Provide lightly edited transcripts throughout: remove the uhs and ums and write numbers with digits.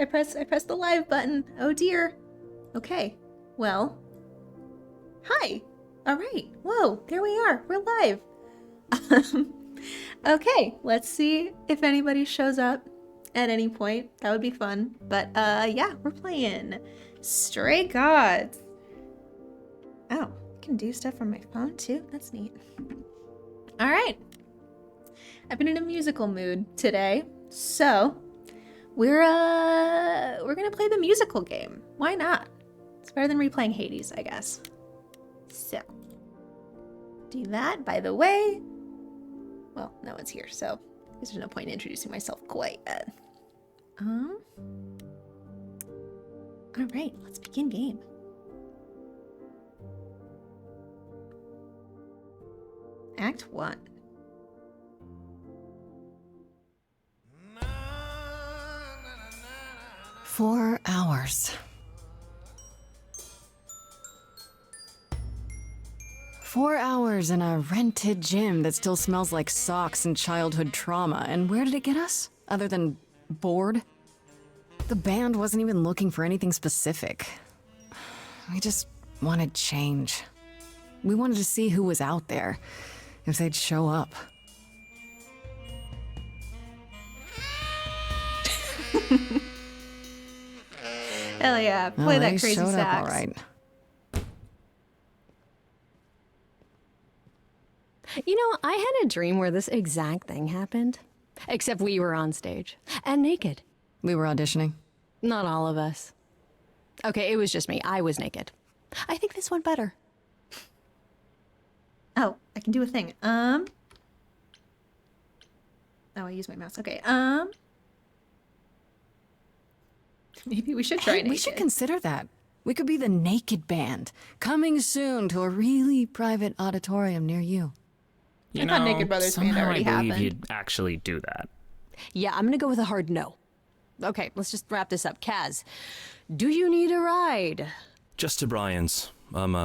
I pressed the live button. Oh dear. Okay. Well. Hi. All right. Whoa, there we are. We're live. Okay, let's see if anybody shows up at any point. That would be fun. But yeah, we're playing Stray Gods. Oh, I can do stuff from my phone too. That's neat. All right. I've been in a musical mood today, so we're gonna play the musical game. Why not? It's better than replaying Hades, I guess. So do that. By the way, well, no one's here, so I guess there's no point in introducing myself quite yet. All right, let's begin game. Act 1. Four hours. 4 hours in a rented gym that still smells like socks and childhood trauma. And where did it get us? Other than bored? The band wasn't even looking for anything specific. We just wanted change. We wanted to see who was out there, if they'd show up. Hell yeah, play that crazy showed sax. up all right. You know, I had a dream where this exact thing happened. Except we were on stage. And naked. We were auditioning. Not all of us. Okay, it was just me. I was naked. I think this went better. Oh, I can do a thing. Oh, I use my mouse. Okay, maybe we should try naked. We should consider that. We could be the Naked Band, coming soon to a really private auditorium near you. I thought Naked Brothers Band somehow already I believe happened. you'd actually do that. Yeah, I'm gonna go with a hard no. Okay, let's just wrap this up. Kaz, do you need a ride? Just to Brian's. I'm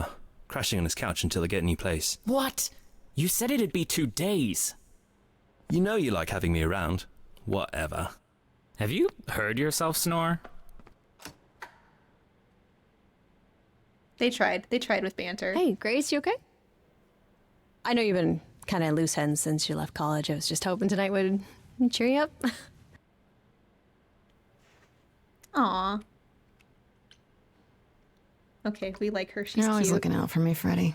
crashing on his couch until I get a new place. What? You said it'd be 2 days. You know you like having me around. Whatever. Have you heard yourself snore? They tried with banter. Hey, Grace, you okay? I know you've been kind of loose ends since you left college. I was just hoping tonight would cheer you up. Aw. Okay, we like her. She's You're always cute. looking out for me, Freddie.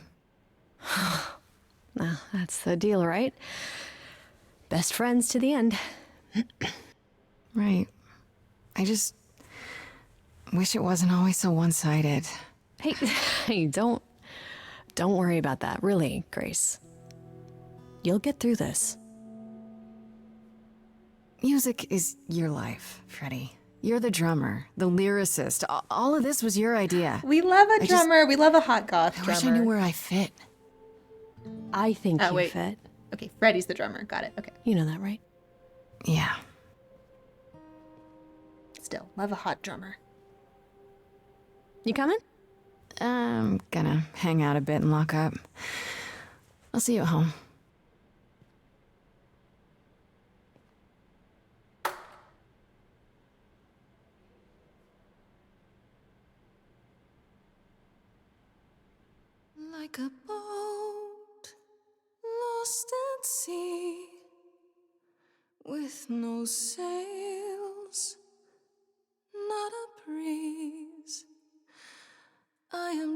Well, that's the deal, right? Best friends to the end. Right. I just wish it wasn't always so one-sided. Hey, don't worry about that. Really, Grace. You'll get through this. Music is your life, Freddie. You're the drummer, the lyricist. All of this was your idea. We love a drummer. We love a hot goth I drummer. wish I knew where I fit. I think you wait. fit. Okay, Freddie's the drummer. Got it. Okay. You know that, right? Yeah. Still, love a hot drummer. You coming? I'm gonna hang out a bit and lock up. I'll see you at home. Like a boat lost at sea with no sails, not a breeze. I am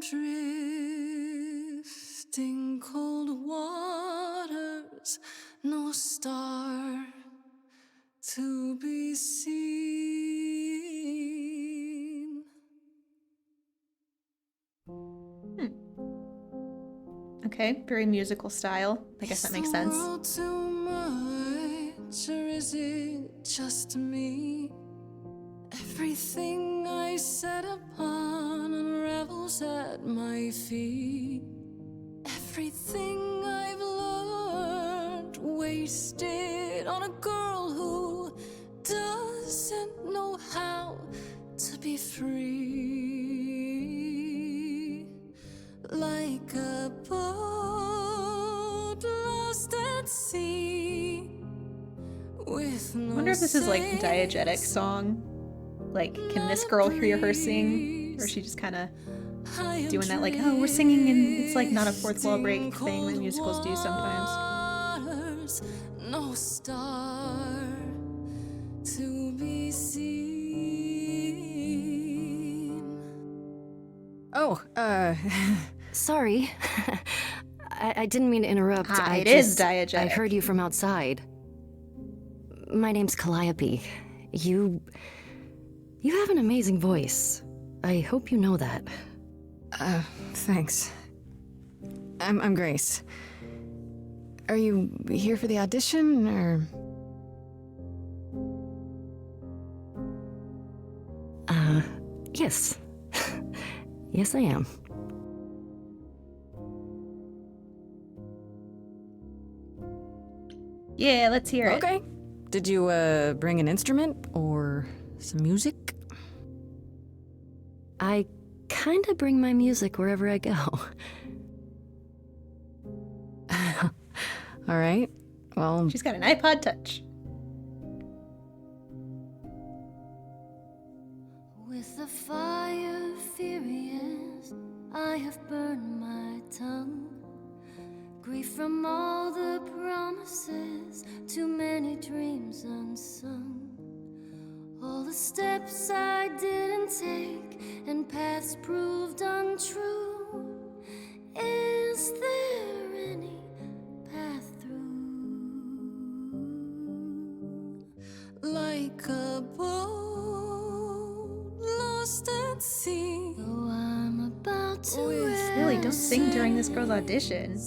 drifting cold waters, no star to be seen. Okay, very musical style. I guess that makes sense. Is the world too much, or is it just me? Everything I set upon unravels at my feet. Everything I've learned wasted on a girl who doesn't know how to be free. Like a boat lost at sea with no I wonder if this is like sails. diegetic song. Like, can this girl hear her sing? Or is she just kind of doing that, like, oh, we're singing, and it's like not a fourth wall break thing that musicals do sometimes. No star to be seen. Oh, Sorry. I didn't mean to interrupt. It is diegetic. I heard you from outside. My name's Calliope. You have an amazing voice. I hope you know that. Thanks. I'm Grace. Are you here for the audition, or...? Yes. Yes, I am. Yeah, let's hear it. Okay. Did you, bring an instrument, or some music? I kinda bring my music wherever I go. All right. Well, She's got an iPod Touch. With the fire furious, I have burned my tongue. Grief from all the promises, too many dreams unsung. All the steps I didn't take and paths proved untrue. Is there any path through? Like a boat lost at sea. Though I'm about to Really, don't sing during this girl's audition.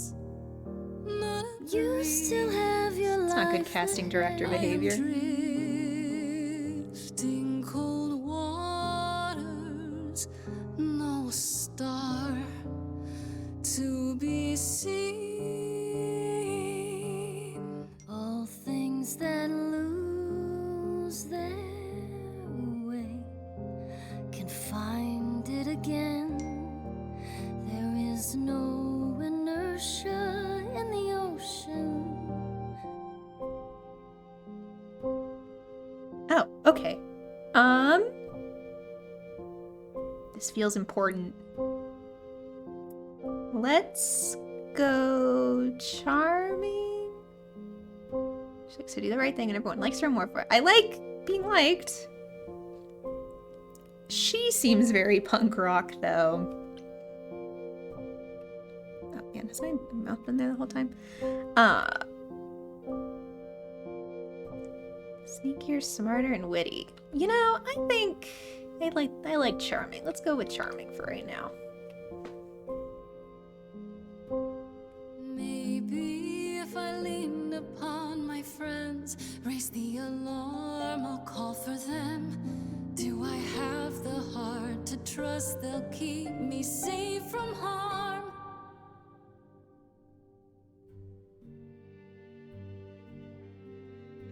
You still have your It's not good life casting director behavior. drifting cold waters, no star to be seen. All things that lose their way can find it again. There is no inertia in the ocean. Oh, okay. This feels important. Let's go charming. She likes to do the right thing and everyone likes her more for it. I like being liked. She seems very punk rock though. Oh man, has my mouth been there the whole time? Sneakier, smarter, and witty. You know, I think I like charming. Let's go with charming for right now. Maybe if I leaned upon my friends, raise the alarm, I'll call for them. Do I have the heart to trust they'll keep me safe from harm?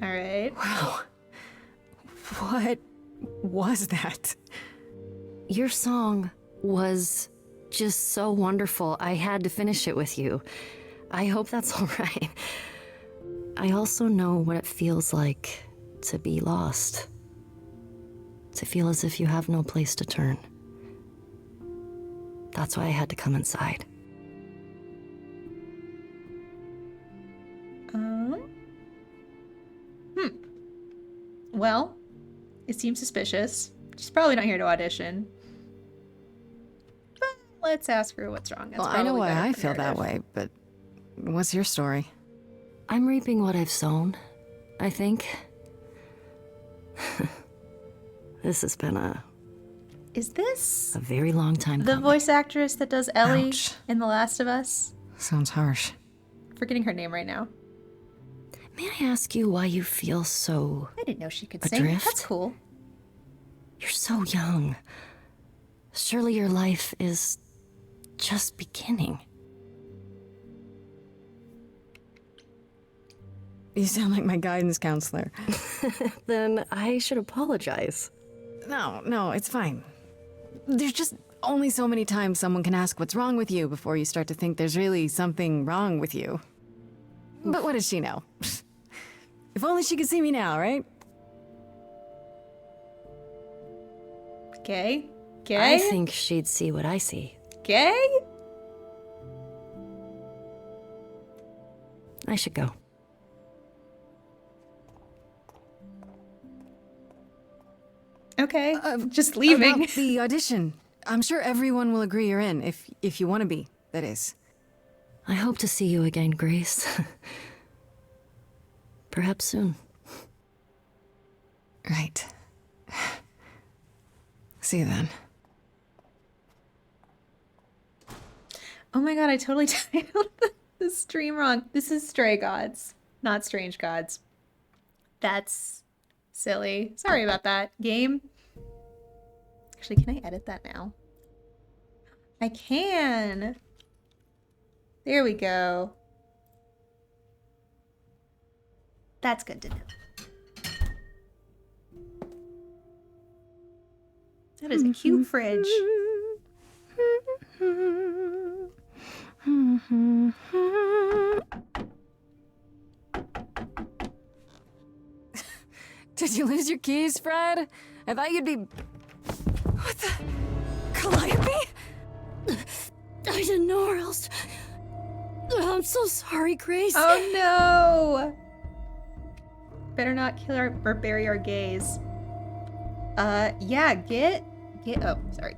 All right. Wow. What was that? Your song was just so wonderful. I had to finish it with you. I hope that's all right. I also know what it feels like to be lost. To feel as if you have no place to turn. That's why I had to come inside. Well, it seems suspicious. She's probably not here to audition. But let's ask her what's wrong. That's Well, I know probably why better I for feel that narrative. way, but what's your story? I'm reaping what I've sown, I think. This has been a Is this very long time the coming. voice actress that does Ellie Ouch. in The Last of Us? Sounds harsh. Forgetting her name right now. May I ask you why you feel so... I didn't know she could sing. Adrift? That's cool. You're so young. Surely your life is just beginning. You sound like my guidance counselor. Then I should apologize. No, it's fine. There's just only so many times someone can ask what's wrong with you before you start to think there's really something wrong with you. But what does she know? If only she could see me now, right? Gay? I Gay? think she'd see what I see. Gay? I should go. Okay, just leaving. About the audition. I'm sure everyone will agree you're in, if you want to be, that is. I hope to see you again, Grace. Perhaps soon. Right. See you then. Oh my god, I totally titled the stream wrong. This is Stray Gods, not Strange Gods. That's silly. Sorry about that, game. Actually, can I edit that now? I can. There we go. That's good to know. That is a cute fridge. Did you lose your keys, Fred? I thought you'd be... What the... Calliope? I didn't know where else. I'm so sorry, Grace. Oh no! Better not kill our or bury our gays. Yeah, get oh, sorry.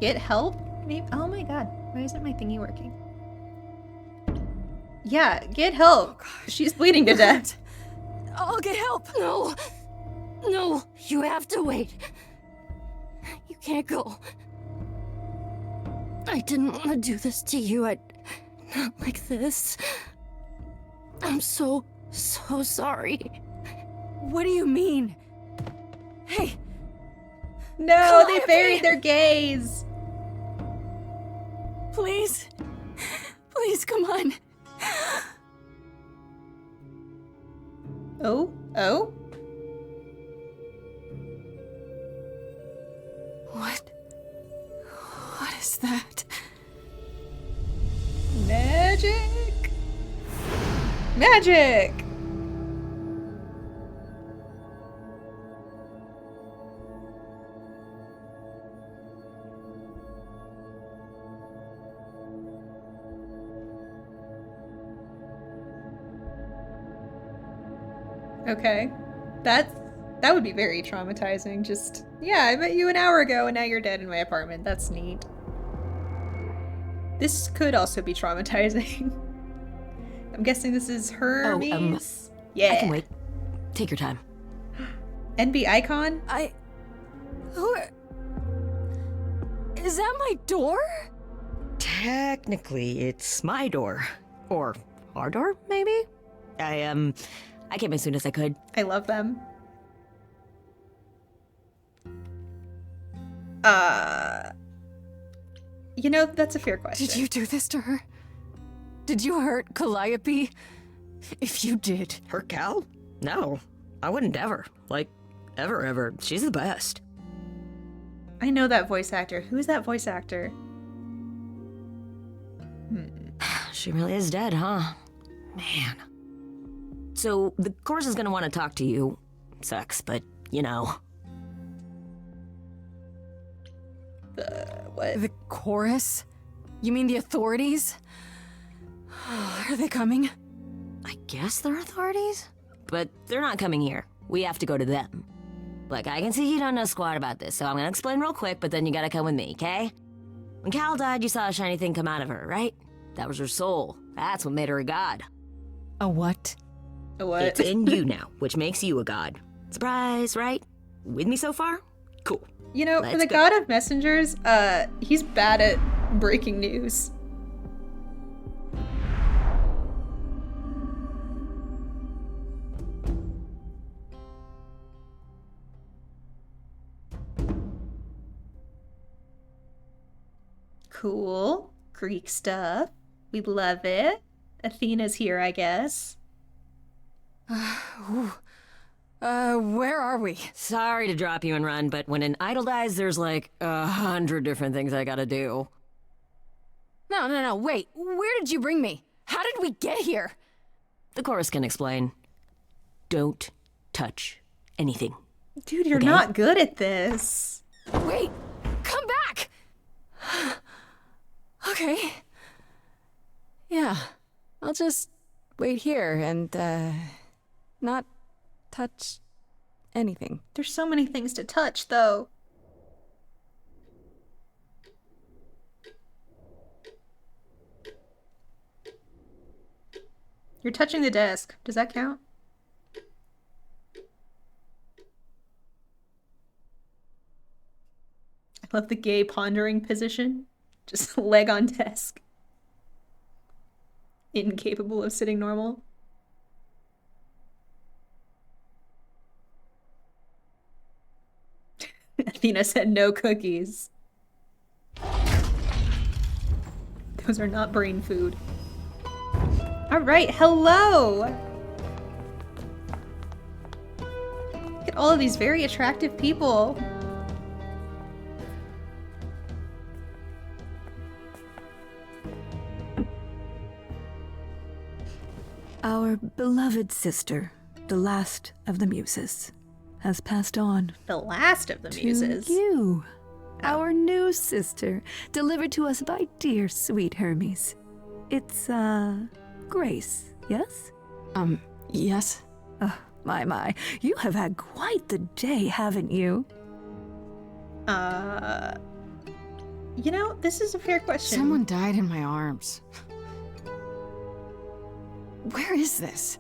Get help? Maybe, oh my god, why isn't my thingy working? Yeah, get help. She's bleeding to death. I'll get help. No. No, you have to wait. You can't go. I didn't want to do this to you. Not like this. I'm so sorry. What do you mean? Hey, No, they Calliope! buried their gays. please. Please, come on. Oh, oh. What is that? Magic. Magic. Okay. That would be very traumatizing. Just, yeah, I met you an hour ago and now you're dead in my apartment. That's neat. This could also be traumatizing. I'm guessing this is Hermes. Yeah. I can wait. Take your time. NB icon? Who... Is that my door? Technically, it's my door. Or our door, maybe? I came as soon as I could. I love them. You know, that's a fair question. Did you do this to her? Did you hurt Calliope? If you did. Her Cal? No, I wouldn't ever. Like, ever. She's the best. I know that voice actor. Who's that voice actor? She really is dead, huh? Man. So, the course is gonna want to talk to you. Sucks, but, you know. What? The chorus? You mean the authorities? Are they coming? I guess they're authorities? But they're not coming here. We have to go to them. Look, I can see you don't know squat about this, so I'm gonna explain real quick, but then you gotta come with me, okay? When Cal died, you saw a shiny thing come out of her, right? That was her soul. That's what made her a god. A what? What? It's in you now, which makes you a god. Surprise, right? With me so far? Cool. You know, for Let's the go. god of messengers, he's bad at breaking news. Cool. Greek stuff. We love it. Athena's here, I guess. Where are we? Sorry to drop you and run, but when an idol dies, there's like 100 different things I gotta do. No, wait. Where did you bring me? How did we get here? The chorus can explain. Don't touch anything. Dude, you're Okay. not good at this. Wait! Come back! Okay. Yeah. I'll just wait here and, not touch anything. There's so many things to touch, though. You're touching the desk. Does that count? I love the gay pondering position. Just leg on desk. Incapable of sitting normal. Athena said no cookies. Those are not brain food. All right, hello! Look at all of these very attractive people. Our beloved sister, the last of the Muses, has passed on. The last of the Muses. To you, our new sister, delivered to us by dear sweet Hermes. It's, Grace, yes? Yes? Oh, my. You have had quite the day, haven't you? You know, this is a fair question. Someone died in my arms. Where is this?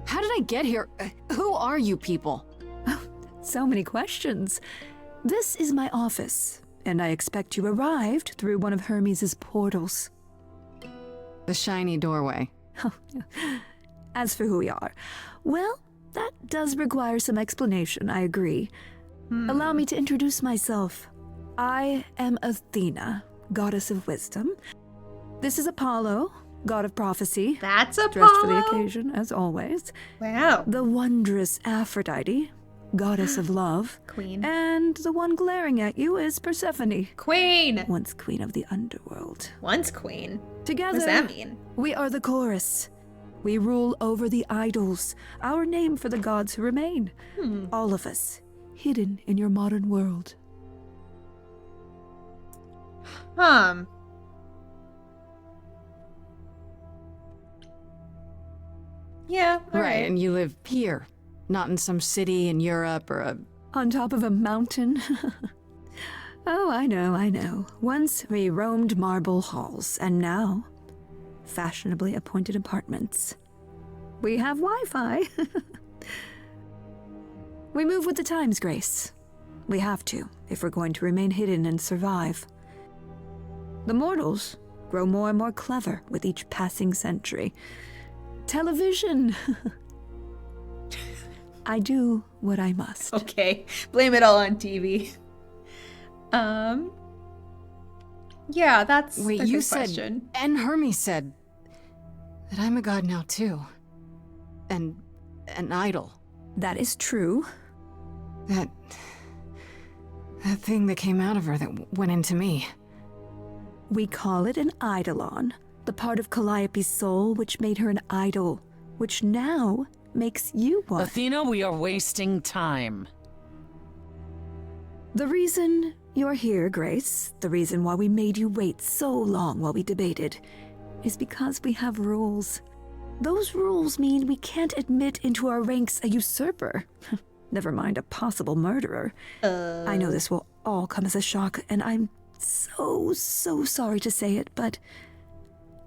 How did I get here? Who are you people? Oh, so many questions. This is my office, and I expect you arrived through one of Hermes' portals. The shiny doorway. As for who we are, well, that does require some explanation, I agree. Allow me to introduce myself. I am Athena, goddess of wisdom. This is Apollo, god of prophecy. That's Apollo. Dressed for the occasion, as always. Wow. The wondrous Aphrodite, goddess of love. Queen. And the one glaring at you is Persephone, Queen. once queen of the underworld. Once queen. Together, What does that mean? we are the chorus. We rule over the idols, our name for the gods who remain. All of us, hidden in your modern world. Yeah, all Right, right. and you live here, not in some city in Europe or a... On top of a mountain? Oh, I know. Once we roamed marble halls, and now, fashionably appointed apartments. We have Wi-Fi. We move with the times, Grace. We have to, if we're going to remain hidden and survive. The mortals grow more and more clever with each passing century. Television. I do what I must. Okay, blame it all on TV. Yeah, that's Wait, a you good said... question. And Hermes said... that I'm a god now, too. And an idol. That is true. That thing that came out of her that went into me. We call it an eidolon, the part of Calliope's soul which made her an idol, which now makes you one. Athena, we are wasting time. The reason you're here, Grace, the reason why we made you wait so long while we debated, is because we have rules. Those rules mean we can't admit into our ranks a usurper. Never mind a possible murderer. I know this will all come as a shock, and I'm so sorry to say it, but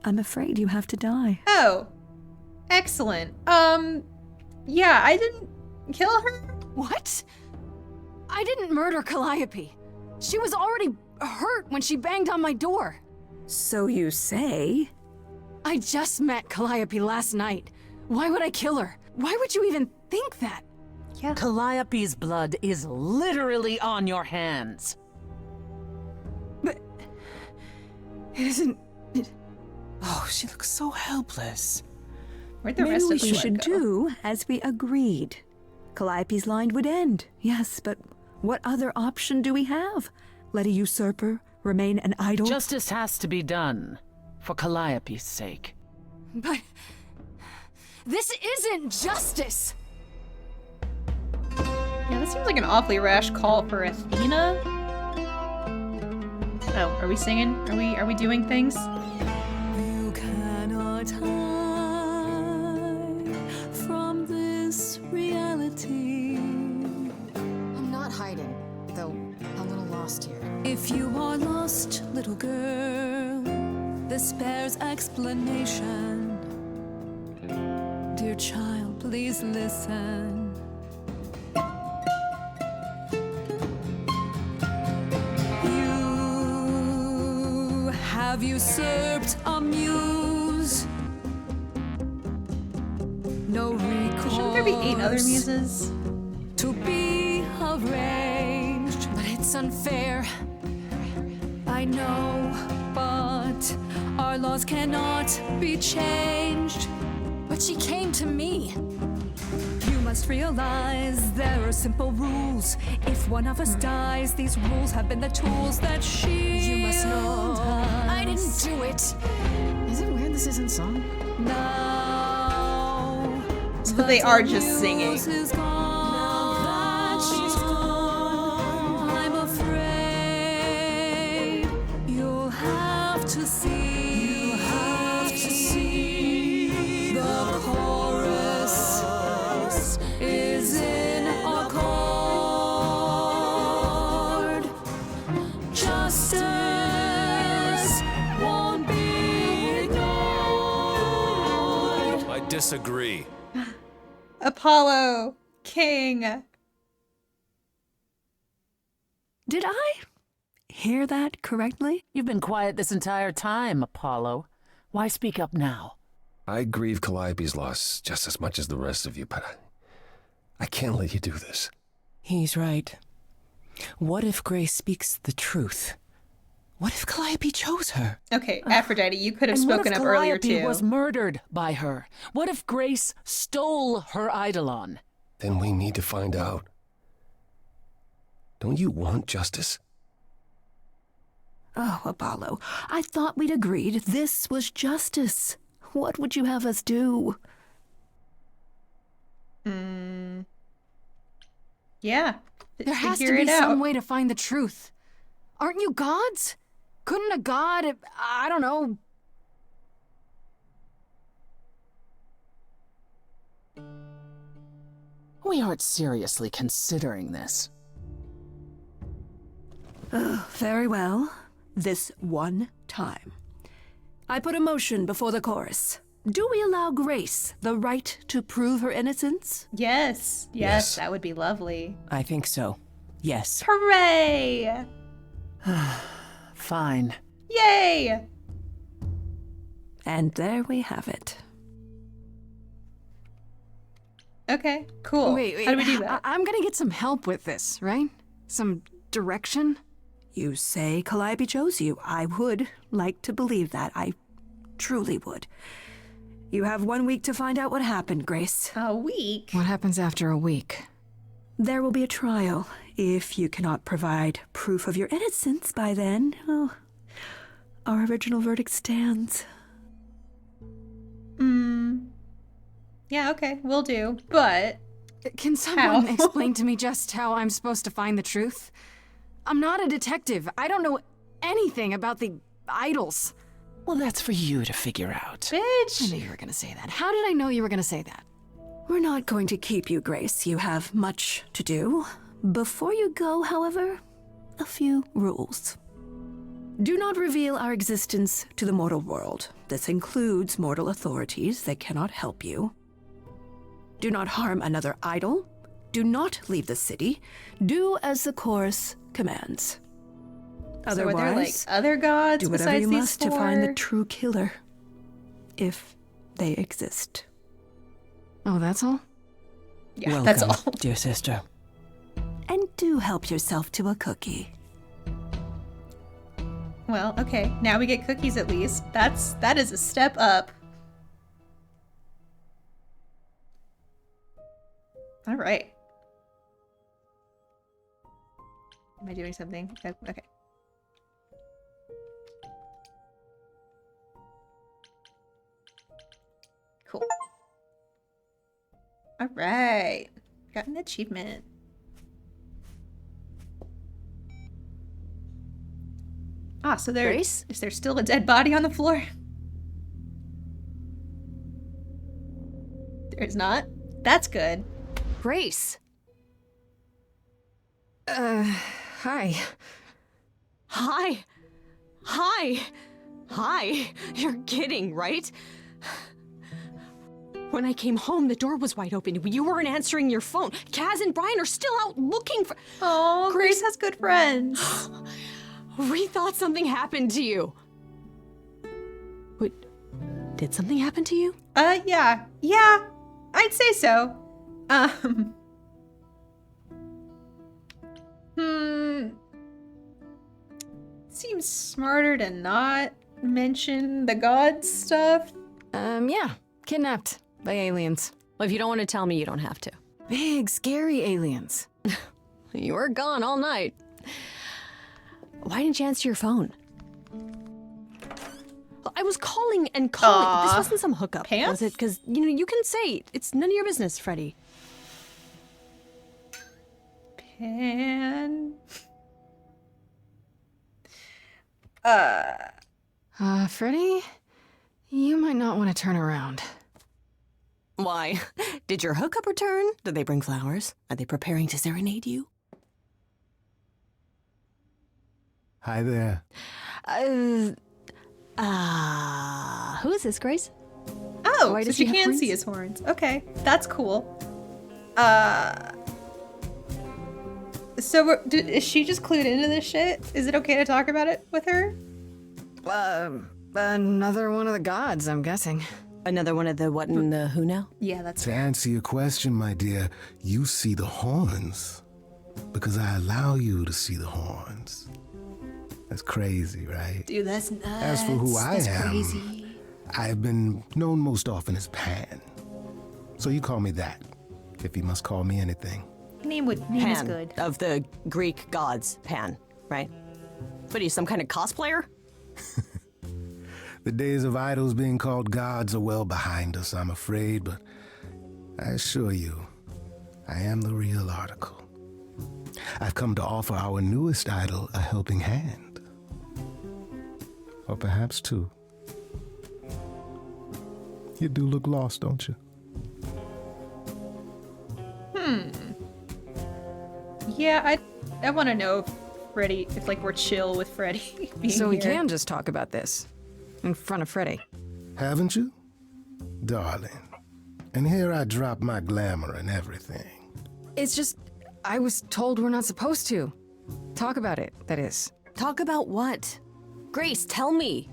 I'm afraid you have to die. Oh, excellent. Yeah, I didn't kill her. What? I didn't murder Calliope. She was already hurt when she banged on my door. So you say? I just met Calliope last night. Why would I kill her? Why would you even think that? Yeah. Calliope's blood is literally on your hands. But it isn't... Oh, she looks so helpless. Where'd the Maybe rest we of the should blood go? do as we agreed. Calliope's line would end, yes, but what other option do we have? Let a usurper remain an idol? Justice has to be done, for Calliope's sake. But... this isn't justice! seems like an awfully rash call for Athena. Oh, are we singing? Are we doing things? You cannot hide from this reality. I'm not hiding, though a little lost here. If you are lost, little girl, this bears explanation. Dear child, please listen. You have usurped a muse. No recourse. Shouldn't there be 8 other muses? To be arranged, but it's unfair. I know, but our laws cannot be changed. But she came to me. You must realize there are simple rules. If one of us dies, these rules have been the tools that You must know I didn't do it. Is it weird this isn't song? Now, So they are just singing. is gone. Now that she's gone, I'm afraid you'll have to see. You have to see the chorus is in accord. Justice won't be ignored. I disagree. Apollo, king. Did I hear that correctly? You've been quiet this entire time, Apollo. Why speak up now? I grieve Calliope's loss just as much as the rest of you, but I can't let you do this. He's right. What if Grace speaks the truth? What if Calliope chose her? Okay, Aphrodite, you could have And spoken what up if earlier Calliope too. was murdered by her? What if Grace stole her eidolon? Then we need to find out. Don't you want justice? Oh, Apollo, I thought we'd agreed this was justice. What would you have us do? Yeah. There has to Figure be it some out. way to find the truth. Aren't you gods? Couldn't a god, I don't know... We aren't seriously considering this. Very well. This one time. I put a motion before the chorus. Do we allow Grace the right to prove her innocence? Yes. Yes, that would be lovely. I think so. Yes. Hooray! Fine. Yay! And there we have it. Okay, cool. Wait, How do we do that? I'm gonna get some help with this, right? Some direction? You say Calliope chose you. I would like to believe that. I truly would. You have 1 week to find out what happened, Grace. A week? What happens after a week? There will be a trial. If you cannot provide proof of your innocence by then, oh, our original verdict stands. Yeah, okay, we'll do. But Can someone How? explain to me just how I'm supposed to find the truth? I'm not a detective. I don't know anything about the idols. Well, that's for you to figure out. I bitch. knew you were gonna say that. How did I know you were gonna say that? We're not going to keep you, Grace. You have much to do. Before you go, however, a few rules. Do not reveal our existence to the mortal world. This includes mortal authorities. They cannot help you. Do not harm another idol. Do not leave the city. Do as the chorus commands. So are there like Otherwise, other gods do whatever besides you these must four? to find the true killer. If they exist. Oh, that's all? Yeah, Welcome, that's all. dear sister. And do help yourself to a cookie. Well, okay. Now we get cookies at least. That is a step up. All right. Am I doing something? Oh, okay. Cool. All right. Got an achievement. Ah, so Grace? is there still a dead body on the floor? There's not. That's good. Grace. Hi. Hi. Hi. Hi. You're kidding, right? When I came home, the door was wide open. You weren't answering your phone. Kaz and Brian are still out looking for... Oh, Grace has good friends. We thought something happened to you. Wait, did something happen to you? Yeah. Yeah, I'd say so. Seems smarter to not mention the gods stuff. Yeah. Kidnapped by aliens. Well, if you don't want to tell me, you don't have to. Big, scary aliens. You were gone all night. Why didn't you answer your phone? I was calling and calling. This wasn't some hookup, was it? Because, you can say it's none of your business, Freddy. Pan. Freddy? You might not want to turn around. Why? Did your hookup return? Did they bring flowers? Are they preparing to serenade you? Hi there. Who is this, Grace? Oh, Why so does she he have can horns? see his horns. Okay, that's cool. So is she just clued into this shit? Is it okay to talk about it with her? Another one of the gods, I'm guessing. Another one of the what and the who now? Yeah, that's To answer your question, my dear, you see the horns because I allow you to see the horns. That's crazy, right? Dude, that's nuts. As for who I That's am, crazy. I've been known most often as Pan. So you call me that, if you must call me anything. Name is Pan, good. of the Greek gods, Pan, right? What are you, some kind of cosplayer? The days of idols being called gods are well behind us, I'm afraid, but I assure you, I am the real article. I've come to offer our newest idol a helping hand. Or perhaps two. You do look lost, don't you? Yeah, I want to know if Freddy, if we're chill with Freddy being So we here. can just talk about this. In front of Freddy. Haven't you? Darling. And here I drop my glamour and everything. It's just, I was told we're not supposed to. Talk about it, that is. Talk about what? Grace, tell me.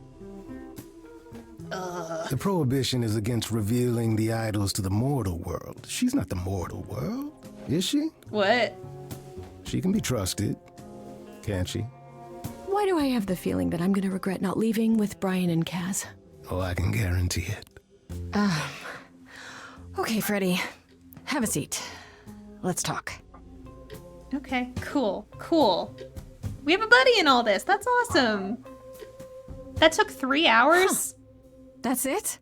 The prohibition is against revealing the idols to the mortal world. She's not the mortal world, is she? What? She can be trusted, can't she? Why do I have the feeling that I'm going to regret not leaving with Brian and Kaz? Oh, I can guarantee it. Okay, Freddy. Have a seat. Let's talk. Okay, cool. We have a buddy in all this. That's awesome. That took 3 hours? That's it?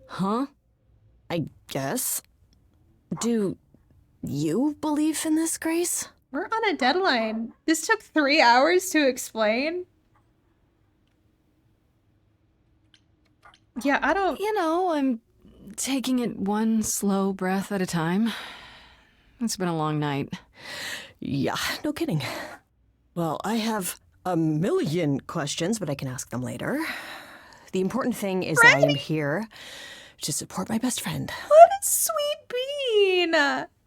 Huh? I guess. Do you believe in this, Grace? We're on a deadline. This took 3 hours to explain? Yeah, I don't... I'm taking it one slow breath at a time. It's been a long night. Yeah, no kidding. Well, I have a million questions, but I can ask them later. The important thing is that I am here to support my best friend. What a sweet bean!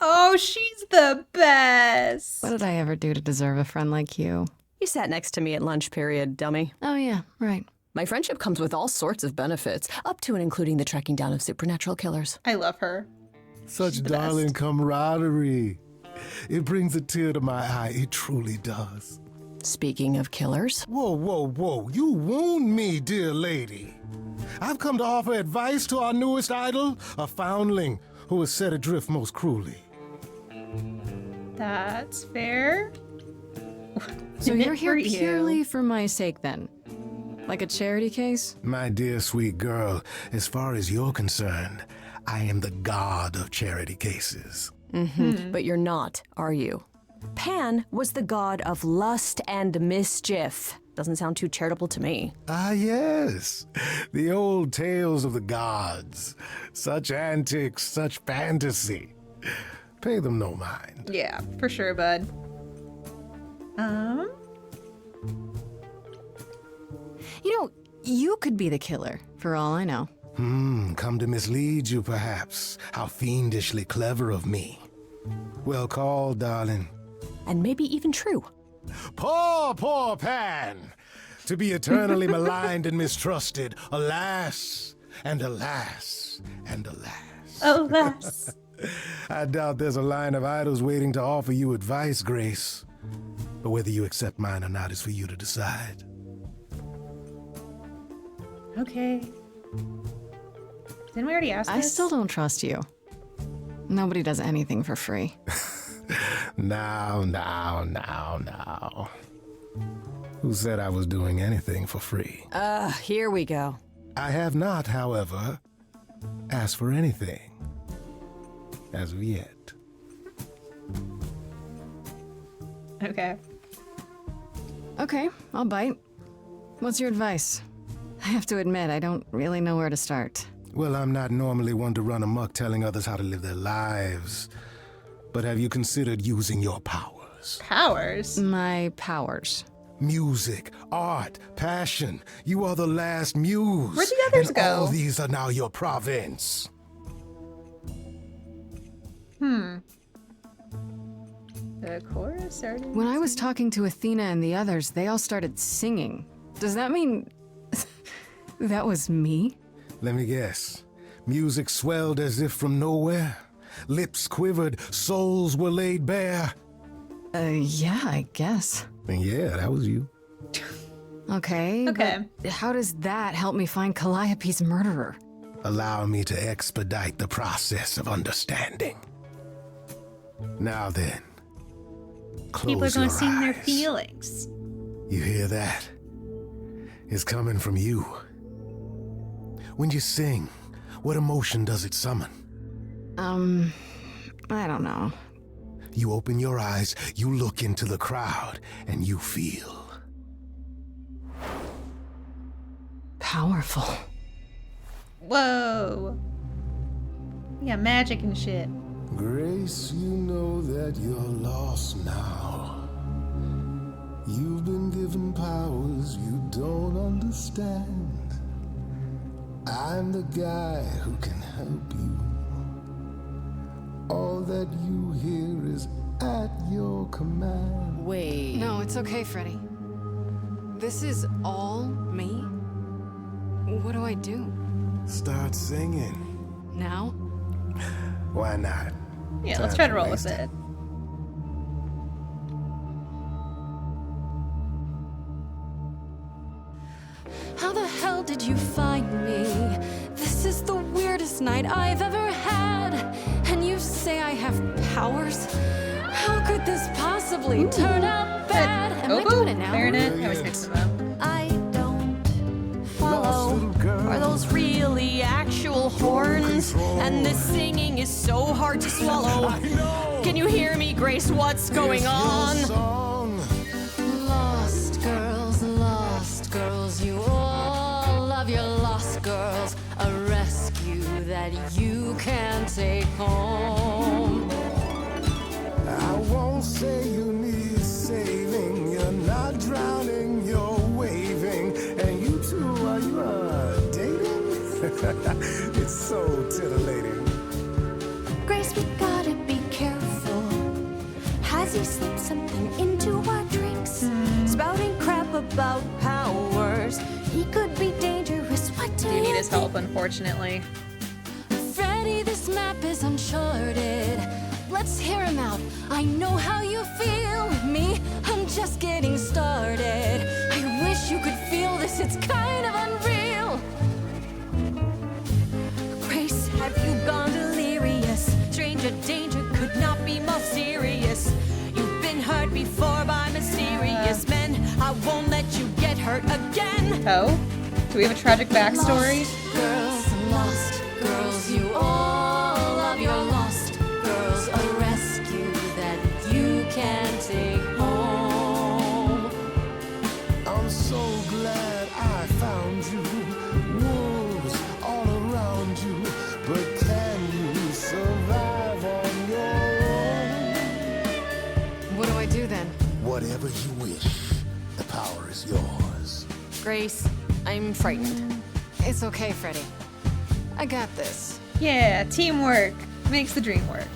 Oh, she's the best! What did I ever do to deserve a friend like you? You sat next to me at lunch period, dummy. Oh, yeah, right. My friendship comes with all sorts of benefits, up to and including the tracking down of supernatural killers. I love her. Such darling camaraderie. It brings a tear to my eye. It truly does. Speaking of killers. Whoa. You wound me, dear lady. I've come to offer advice to our newest idol, a foundling who was set adrift most cruelly. That's fair. So you're here For you. purely for my sake, then? Like a charity case? My dear sweet girl, as far as you're concerned, I am the god of charity cases. But you're not, are you? Pan was the god of lust and mischief. Doesn't sound too charitable to me. Ah, yes. The old tales of the gods. Such antics, such fantasy. Pay them no mind. Yeah, for sure, bud. You know, you could be the killer, for all I know. Come to mislead you, perhaps. How fiendishly clever of me. Well called, darling. And maybe even true. Poor, poor Pan! To be eternally maligned and mistrusted. Alas, and alas, and alas. Alas. I doubt there's a line of idols waiting to offer you advice, Grace. But whether you accept mine or not is for you to decide. Okay. Didn't we already ask I this? still don't trust you. Nobody does anything for free. Now. Who said I was doing anything for free? Here we go. I have not, however, asked for anything. As of yet. Okay. Okay, I'll bite. What's your advice? I have to admit, I don't really know where to start. Well, I'm not normally one to run amok telling others how to live their lives. But have you considered using your powers? Powers? My powers. Music, art, passion. You are the last muse. Where'd the others and go? All these are now your province. The chorus started. When I was talking to Athena and the others, they all started singing. Does that mean that was me? Let me guess. Music swelled as if from nowhere. Lips quivered, souls were laid bare. Yeah, I guess. And yeah, that was you. Okay. Okay. But how does that help me find Calliope's murderer? Allow me to expedite the process of understanding. Now then, close People are going to your sing their eyes. feelings. You hear that? It's coming from you. When you sing, what emotion does it summon? I don't know. You open your eyes, you look into the crowd, and you feel. Powerful. Whoa. Yeah, magic and shit. Grace, you know that you're lost now. You've been given powers you don't understand. I'm the guy who can help you. All that you hear is at your command. Wait. No, it's okay, Freddy. This is all me? What do I do? Start singing. Now? Why not? Yeah, let's Time try to roll with waste it. How the hell did you find me? This is the weirdest night I've ever had. And you say I have powers? How could this possibly turn out bad? Am I doing it now? Clarinet? I always mix them up. I don't follow. Are those really actual horns? And this singing is so hard to swallow. Can you hear me, Grace? What's going on? Lost girls, you all love your lost girls. A rescue that you can take home. I won't say you need saving. You're not drowning, you're waving. And you two, are you dating? It's so titillating. Grace, we gotta be careful. Has he slipped something into our drinks? Spouting crap about powers. He could be dangerous. What do Do you need his think? help, unfortunately. Freddy, this map is uncharted. Let's hear him out. I know how you feel with me. I'm just getting started. I wish you could feel this. It's kind of unreal. Grace, have you gone delirious? Stranger danger could not be more serious. You've been hurt before by mysterious men. I won't let you get hurt again. Oh? Do we have a tragic backstory? Lost girls, you all love your lost girls. A rescue that you can take home. I'm so I do then? Whatever you wish, the power is yours. Grace, I'm frightened. It's okay, Freddy. I got this. Yeah, teamwork makes the dream work.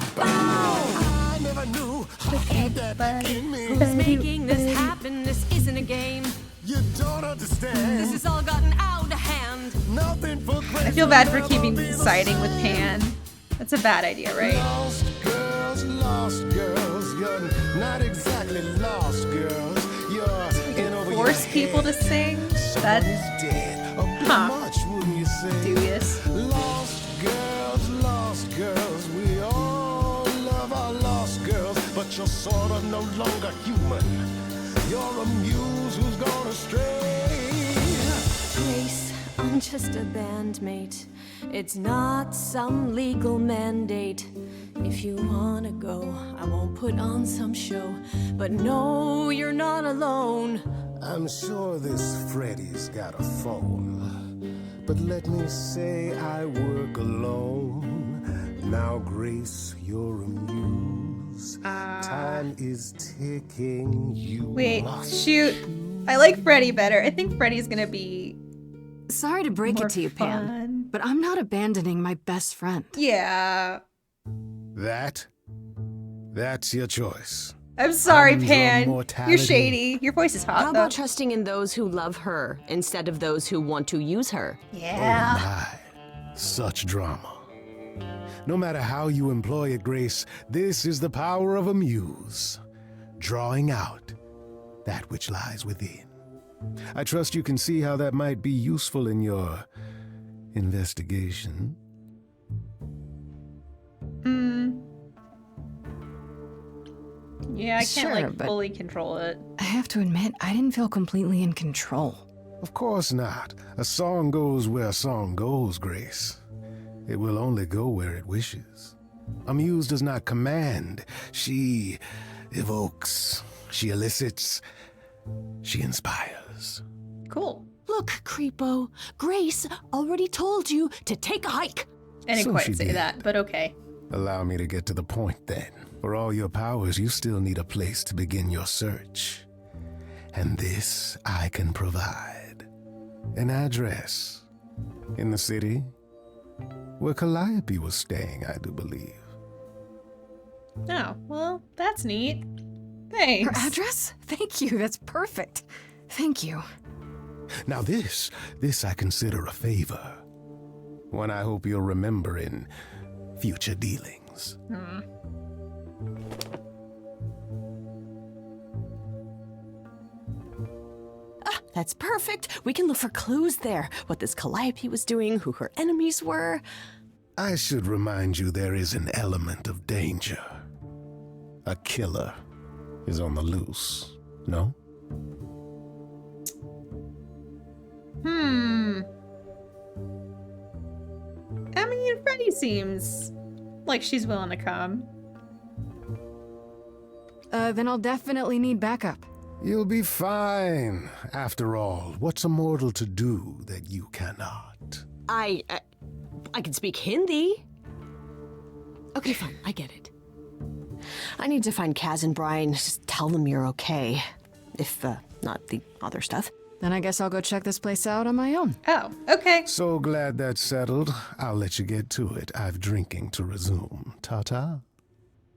I never knew I had that in me. Who's making this happen? This isn't a game. You don't understand. This has all gotten out of hand. Nothing for I feel bad for keeping siding with Pan. That's a bad idea, right? Lost girls. You're not exactly lost girls. You're in over your Force people to sing? That's That's dead. A bit Huh. much, wouldn't you say? dubious. Lost girls. We all love our lost girls, but you're sort of no longer human. You're a muse who's gone astray. Grace, I'm just a bandmate. It's not some legal mandate. If you wanna go, I won't put on some show. But no, you're not alone. I'm sure this Freddy's got a phone, but let me say I work alone. Now, Grace, you're a muse. Time is ticking. You Wait, must shoot. I like Freddy better. I think Freddy's gonna be Sorry to break more it to you, Pan, fun. but I'm not abandoning my best friend. Yeah. That's your choice. I'm sorry, And your Pan. mortality. You're shady. Your voice is hot, How though. about trusting in those who love her instead of those who want to use her? Yeah. My, such drama. No matter how you employ it, Grace, this is the power of a muse, drawing out that which lies within. I trust you can see how that might be useful in your investigation. Yeah, I can't Sure, but- fully control it. I have to admit, I didn't feel completely in control. Of course not. A song goes where a song goes, Grace. It will only go where it wishes. A muse does not command. She evokes. She elicits. She inspires. Cool. Look, Creepo, Grace already told you to take a hike. I didn't So quite she say did. that, but okay. Allow me to get to the point then. For all your powers, you still need a place to begin your search. And this I can provide. An address. In the city. Where Calliope was staying, I do believe. Oh, well, that's neat. Thanks. Her address? Thank you, that's perfect. Thank you. Now this I consider a favor. One I hope you'll remember in future dealings. That's perfect. We can look for clues there. What this Calliope was doing, who her enemies were. I should remind you there is an element of danger. A killer is on the loose, no? I mean, Freddy seems like she's willing to come. Then I'll definitely need backup. You'll be fine. After all, what's a mortal to do that you cannot? I can speak Hindi. Okay, fine. I get it. I need to find Kaz and Brian. Just tell them you're okay. If, not the other stuff. Then I guess I'll go check this place out on my own. Oh, okay. So glad that's settled. I'll let you get to it. I've drinking to resume. Ta-ta.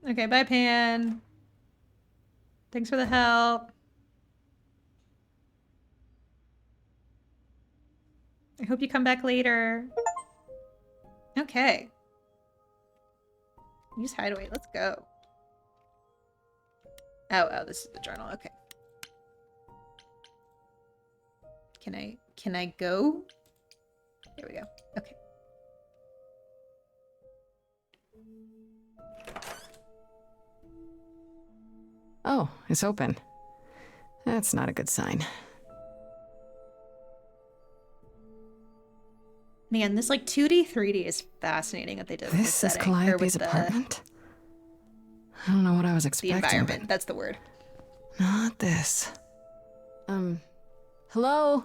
Okay, bye, Pan. Thanks for the help. I hope you come back later. Okay. Use hideaway. Let's go. Oh, this is the journal. Okay. Can I go? There we go. Okay. Oh, it's open. That's not a good sign. Man, this like 2D, 3D is fascinating that they did This is setting, or Calliope's with apartment? I don't know what I was The expecting. environment, that's the word. Not this. Hello?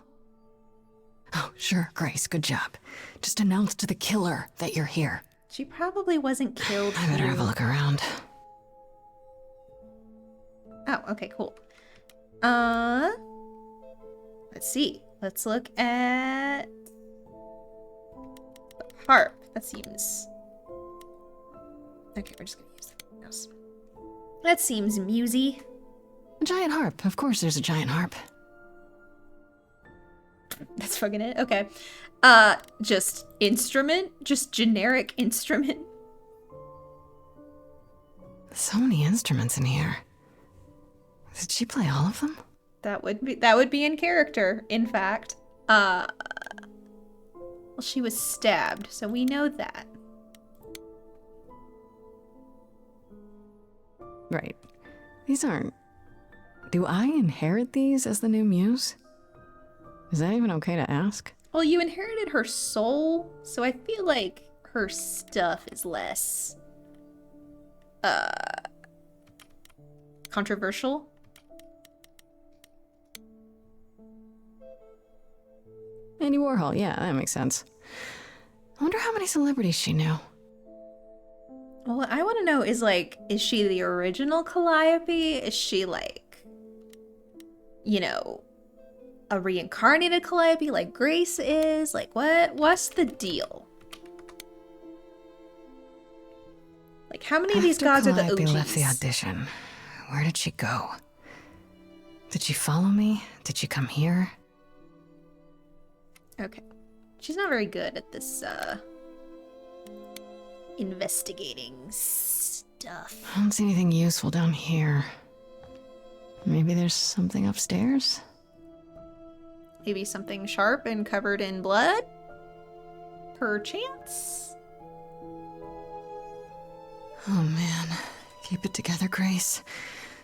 Oh, sure, Grace, good job. Just announce to the killer that you're here. She probably wasn't killed. I better have a look around. Oh, okay, cool. Let's see. Let's look at the harp. That seems... Okay, we're just gonna use something else. That seems musy. A giant harp. Of course there's a giant harp. That's fucking it. Okay. Just instrument? Just generic instrument? So many instruments in here. Did she play all of them? That would be in character, in fact. Well, she was stabbed, so we know that. Right. These aren't... Do I inherit these as the new muse? Is that even okay to ask? Well, you inherited her soul, so I feel like her stuff is less... controversial. Andy Warhol, yeah, that makes sense. I wonder how many celebrities she knew. Well, what I want to know is, like, is she the original Calliope? Is she, like, you know, a reincarnated Calliope like Grace is? Like, what's the deal? Like, how many of these gods are the Calliope OGs? left the audition, where did she go? Did she follow me? Did she come here? Okay. She's not very good at this, investigating stuff. I don't see anything useful down here. Maybe there's something upstairs? Maybe something sharp and covered in blood? Perchance? Oh man. Keep it together, Grace.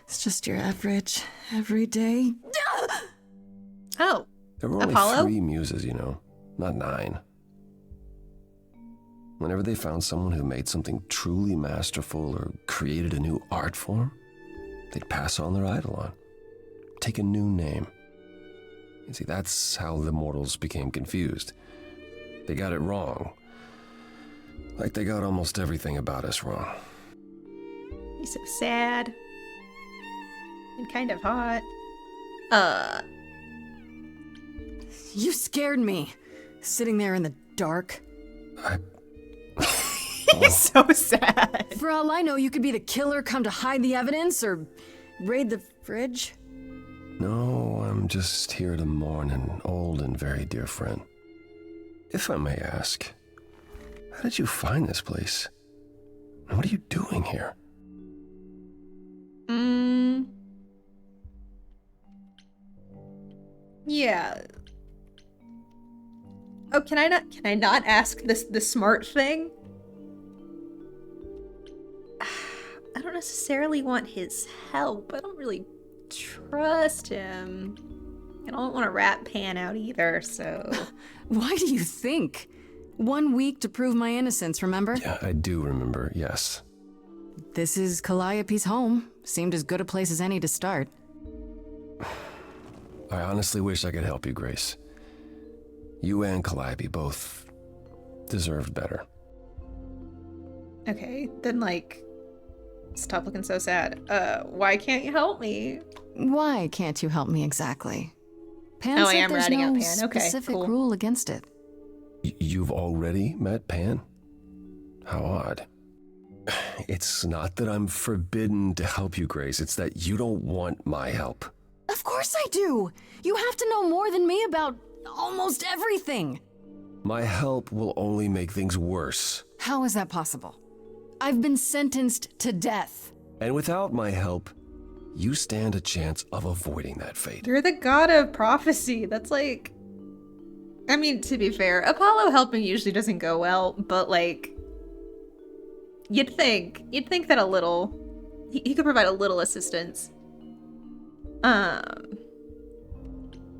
It's just your average, everyday... Oh. There were only Apollo? 3 muses, you know, not 9. Whenever they found someone who made something truly masterful or created a new art form, they'd pass on their eidolon, take a new name. You see, that's how the mortals became confused. They got it wrong. Like they got almost everything about us wrong. He's so sad. And kind of hot. You scared me. Sitting there in the dark. He's so sad. For all I know, you could be the killer come to hide the evidence or raid the fridge. No, I'm just here to mourn an old and very dear friend. If I may ask, how did you find this place? And what are you doing here? Yeah. Oh, can I not ask the smart thing? I don't necessarily want his help. I don't really trust him. I don't want to rat Pan out either, so... Why do you think? 1 week to prove my innocence, remember? Yeah, I do remember, yes. This is Calliope's home. Seemed as good a place as any to start. I honestly wish I could help you, Grace. You and Calliope both deserved better. Okay, then, like, stop looking so sad. Why can't you help me? Why can't you help me exactly? Pan Oh, said I am there's ratting no out Pan. Okay, specific cool. rule against it. You've already met Pan? How odd. It's not that I'm forbidden to help you, Grace. It's that you don't want my help. Of course I do! You have to know more than me about almost everything! My help will only make things worse. How is that possible? I've been sentenced to death. And without my help, you stand a chance of avoiding that fate. You're the god of prophecy. That's like... I mean, to be fair, Apollo helping usually doesn't go well, but, like... You'd think that a little... He could provide a little assistance.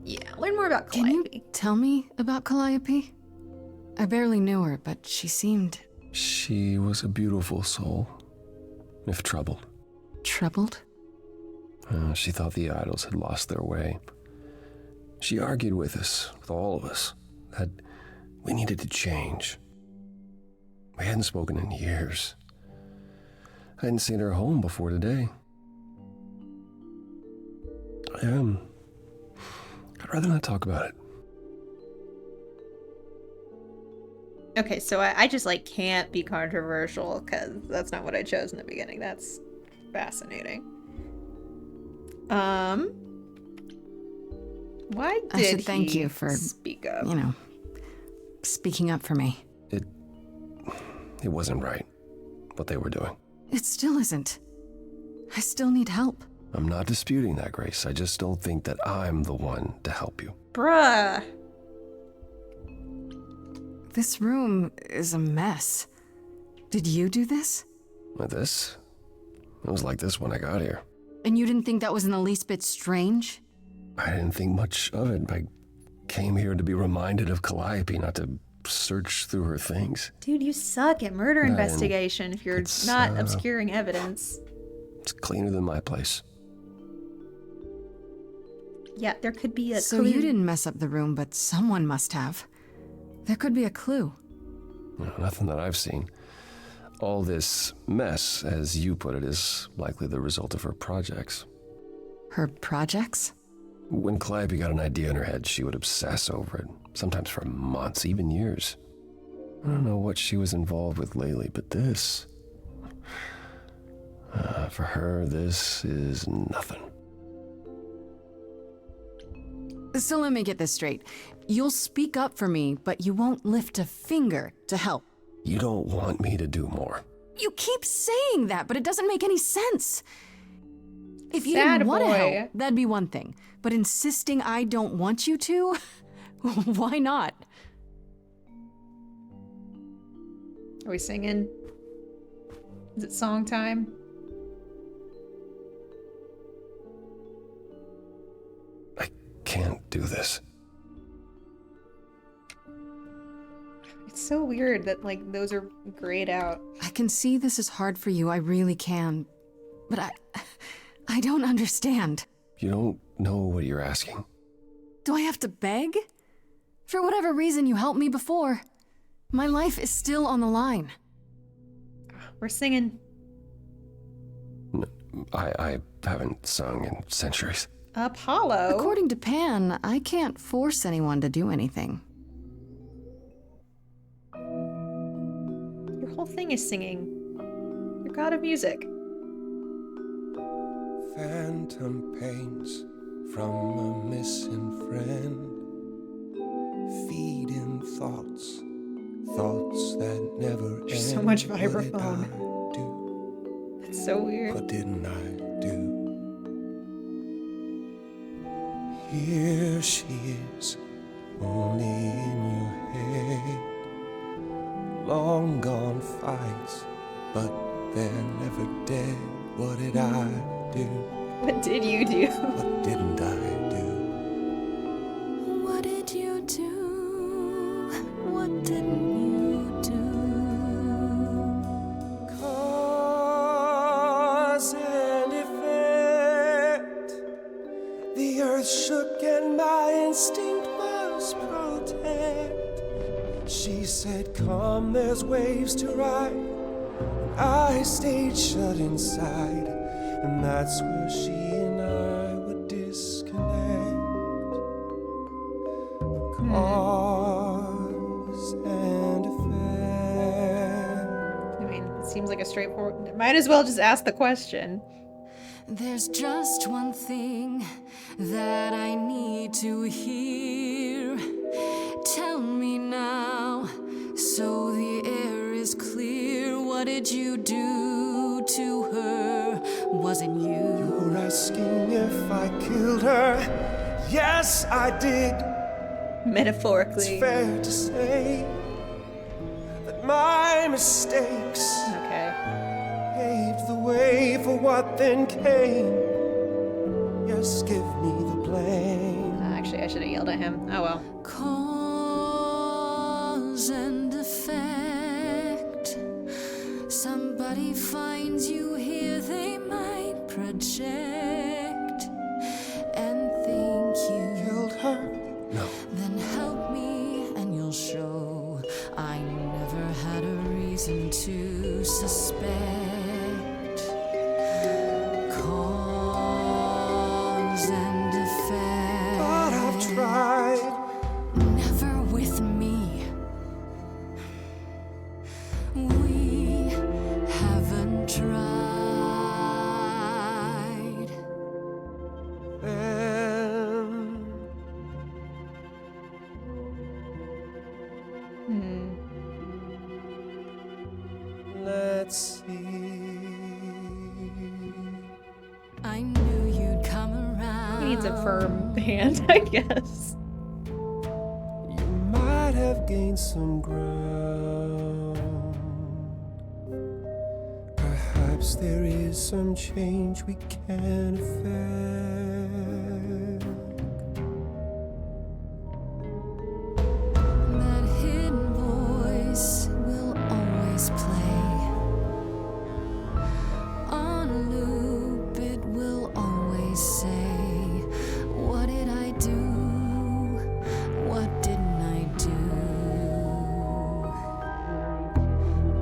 Yeah, learn more about Calliope. Can you tell me about Calliope? I barely knew her, but she seemed... She was a beautiful soul, if troubled. Troubled? She thought the idols had lost their way. She argued with us, with all of us, that we needed to change. We hadn't spoken in years. I hadn't seen her home before today. I'd rather not talk about it. Okay, so I just like can't be controversial because that's not what I chose in the beginning. That's fascinating. Why did I should thank he you for speak up? You know, speaking up for me. It wasn't right, what they were doing. It still isn't. I still need help. I'm not disputing that, Grace. I just don't think that I'm the one to help you. Bruh. This room is a mess. Did you do this? With this? It was like this when I got here. And you didn't think that was in the least bit strange? I didn't think much of it. I came here to be reminded of Calliope, not to search through her things. Dude, you suck at murder investigation if you're it's, not obscuring evidence. It's cleaner than my place. Yeah, there could be a So clue. you didn't mess up the room, but someone must have. There could be a clue. No, nothing that I've seen. All this mess, as you put it, is likely the result of her projects. Her projects? When Calliope got an idea in her head, she would obsess over it, sometimes for months, even years. I don't know what she was involved with lately, but this... for her, this is nothing. So let me get this straight. You'll speak up for me, but you won't lift a finger to help. You don't want me to do more. You keep saying that, but it doesn't make any sense. If you Sad didn't want to boy. help, that'd be one thing. But insisting I don't want you to? Why not? Are we singing? Is it song time? Can't do this. It's so weird that, like, those are grayed out. I can see this is hard for you, I really can. But I don't understand. You don't know what you're asking. Do I have to beg? For whatever reason you helped me before. My life is still on the line. We're singing. I haven't sung in centuries. Apollo? According to Pan, I can't force anyone to do anything. Your whole thing is singing. You're god of music. Phantom pains from a missing friend, feeding thoughts that never end. So much What did vibraphone. I do? It's so weird. What didn't I do? Here she is, only in your head. Long gone fights, but they're never dead. What did I do? What did you do? What didn't I do? What did you do? What didn't you do? Cause and effect. The earth shook and my instinct was protect. She said, come, there's waves to ride. And I stayed shut inside. And that's where she and I would disconnect. Cause and effect. I mean, it seems like a straightforward... Might as well just ask the question. There's just one thing that I need to hear. Tell me now, so the air is clear. What did you do to her? Was it you? You're asking if I killed her. Yes, I did. Metaphorically. It's fair to say that my mistakes paved the way for what then came. Yes, give me the blame. Actually, I should have yelled at him. Oh well. Cause and effect. Somebody finds you here, they might project and think you killed her. not see. I knew you'd come around. He needs a firm hand, I guess. You might have gained some ground. Perhaps there is some change we can affect. That hidden voice will always play. On a loop, it will always say, what did I do? What didn't I do?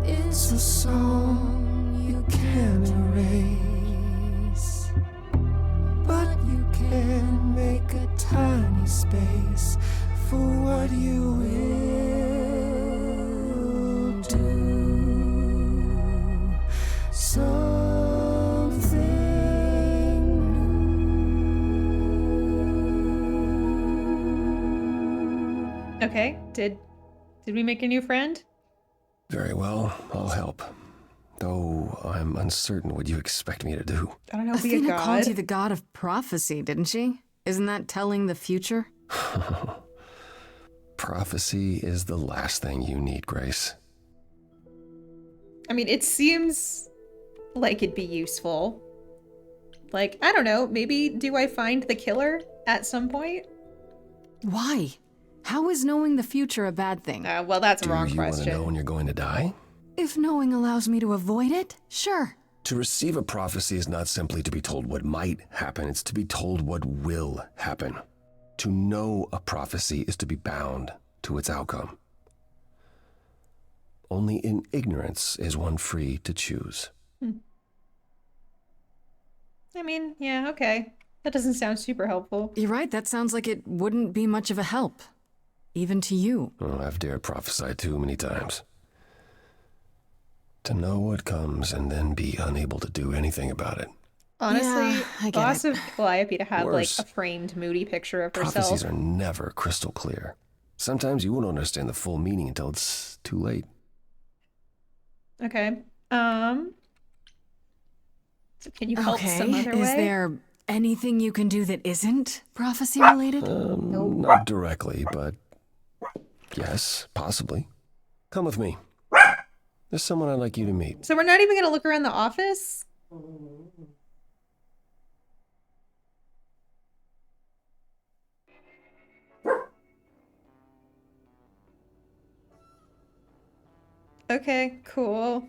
It's a song you can't erase, but you can make a tiny space for what you will do. Okay, did we make a new friend? Very well, I'll help. Though I'm uncertain what you expect me to do. I don't know, be a Athena god. called you the god of prophecy, didn't she? Isn't that telling the future? Prophecy is the last thing you need, Grace. I mean, it seems like it'd be useful. Like, I don't know, maybe do I find the killer at some point? Why? How is knowing the future a bad thing? Well, that's a Do wrong you want to question. know when you're going to die? If knowing allows me to avoid it, sure. To receive a prophecy is not simply to be told what might happen, it's to be told what will happen. To know a prophecy is to be bound to its outcome. Only in ignorance is one free to choose. I mean, yeah, okay. That doesn't sound super helpful. You're right, that sounds like it wouldn't be much of a help. Even to you. Oh, I've dared prophesy too many times. To know what comes and then be unable to do anything about it. Honestly, Yeah, I get boss it. of Calliope to have Worse. like a framed moody picture of herself. Prophecies are never crystal clear. Sometimes you won't understand the full meaning until it's too late. Okay. So can you help some other way? Is there anything you can do that isn't prophecy related? Not directly, but yes, possibly. Come with me. There's someone I'd like you to meet. So we're not even gonna look around the office? Okay, cool.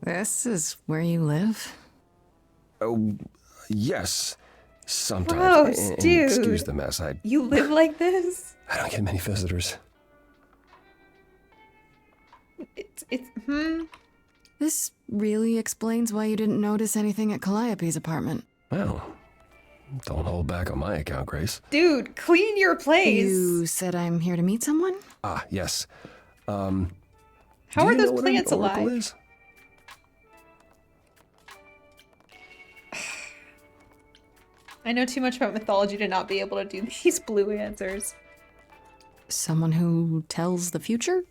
This is where you live? Oh, yes. Sometimes. Gross, And dude. excuse the mess. I You live like this? don't get many visitors. This really explains why you didn't notice anything at Calliope's apartment. Well, don't hold back on my account, Grace. Dude, clean your place. You said I'm here to meet someone? Ah, yes. How do are you know those what an plants oracle alive? is? I know too much about mythology to not be able to do these blue answers. Someone who tells the future?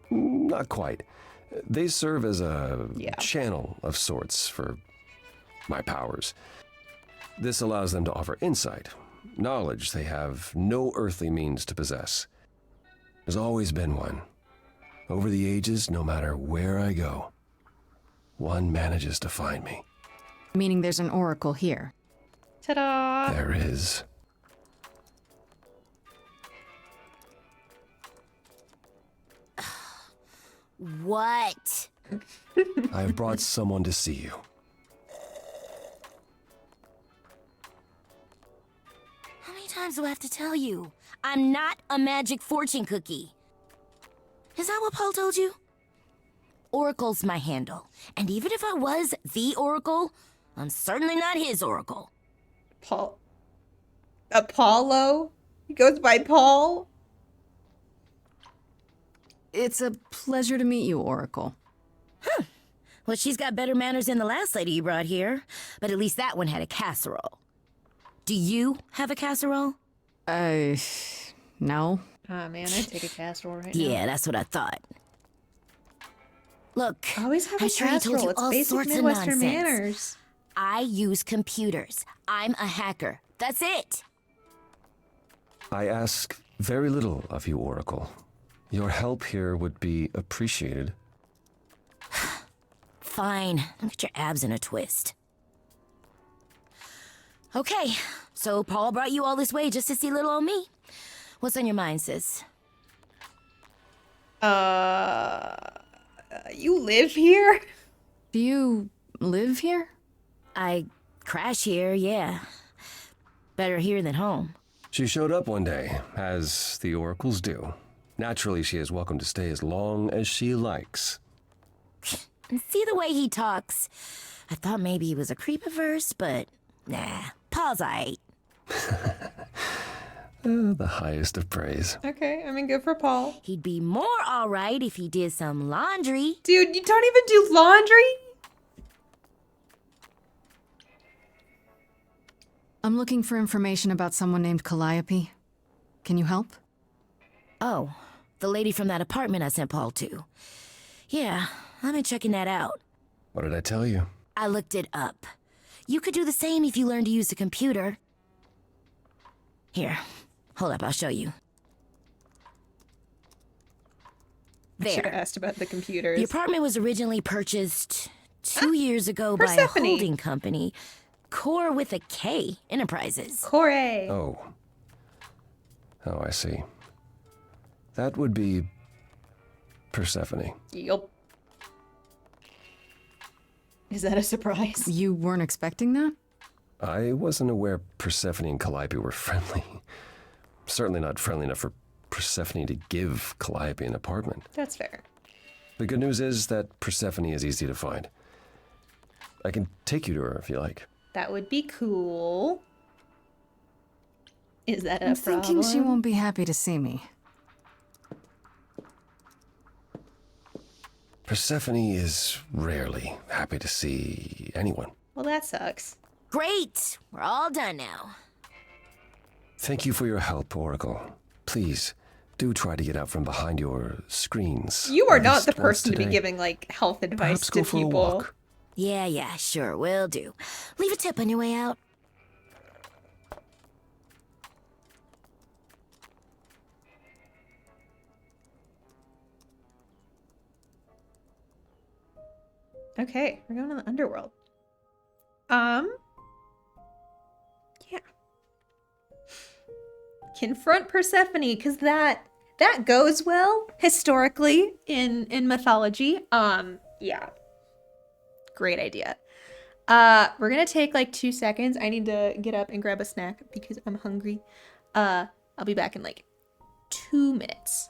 Not quite. They serve as a Yeah. channel of sorts for my powers. This allows them to offer insight, knowledge they have no earthly means to possess. There's always been one. Over the ages, no matter where I go, one manages to find me. Meaning there's an oracle here. Ta-da! There is. What? I have brought someone to see you. How many times do I have to tell you? I'm not a magic fortune cookie. Is that what Paul told you? Oracle's my handle. And even if I was the Oracle, I'm certainly not his Oracle. Apollo? He goes by Paul? It's a pleasure to meet you, Oracle. Well, she's got better manners than the last lady you brought here. But at least that one had a casserole. Do you have a casserole? No. Ah, man, I'd take a casserole right now. Yeah, that's what I thought. Look, Always have a I'm sure he told casserole. you It's all basic sorts of Midwestern nonsense. manners. I use computers. I'm a hacker. That's it. I ask very little of you, Oracle. Your help here would be appreciated. Fine. Don't get your abs in a twist. Okay, so Paul brought you all this way just to see little old me. What's on your mind, sis? You live here? Do you live here? I crash here, yeah. Better here than home. She showed up one day, as the oracles do. Naturally, she is welcome to stay as long as she likes. And see the way he talks. I thought maybe he was a creepiverse, but nah, Paul's aight. The highest of praise. Okay, I mean, good for Paul. He'd be more alright if he did some laundry. Dude, you don't even do laundry? I'm looking for information about someone named Calliope. Can you help? Oh, the lady from that apartment I sent Paul to. Yeah, I've been checking that out. What did I tell you? I looked it up. You could do the same if you learned to use the computer. Here, hold up, I'll show you. I should have There. asked about the computers. The apartment was originally purchased 2 years ago by a Persephone. holding company, Core with a K Enterprises. Core. Oh. Oh, I see. That would be Persephone. Yup. Is that a surprise? You weren't expecting that? I wasn't aware Persephone and Calliope were friendly. Certainly not friendly enough for Persephone to give Calliope an apartment. That's fair. The good news is that Persephone is easy to find. I can take you to her if you like. That would be cool. Is that a I'm problem? thinking she won't be happy to see me. Persephone is rarely happy to see anyone. Well, that sucks. Great! We're all done now. Thank you for your help, Oracle. Please, do try to get out from behind your screens. You are at not least the once person to be today. giving, like, health advice Perhaps to go for a people. walk. Yeah, sure, will do. Leave a tip on your way out. Okay, we're going to the underworld. Yeah. Confront Persephone, because that goes well historically in mythology. Yeah. Great idea. We're gonna take like 2 seconds. I need to get up and grab a snack because I'm hungry. I'll be back in like 2 minutes.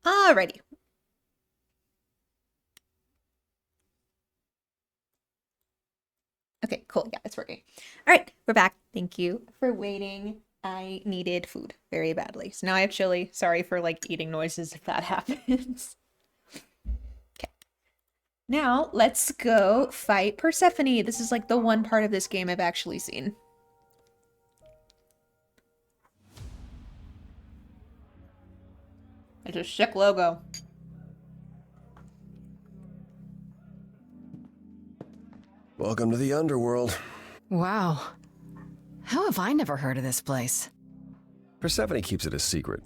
Alrighty. Okay, cool. Yeah, it's working. All right, we're back. Thank you for waiting. I needed food very badly. So now I have chili. Sorry for like eating noises if that happens. Okay. Now let's go fight Persephone. This is like the one part of this game I've actually seen. It's a sick logo. Welcome to the underworld. Wow. How have I never heard of this place? Persephone keeps it a secret,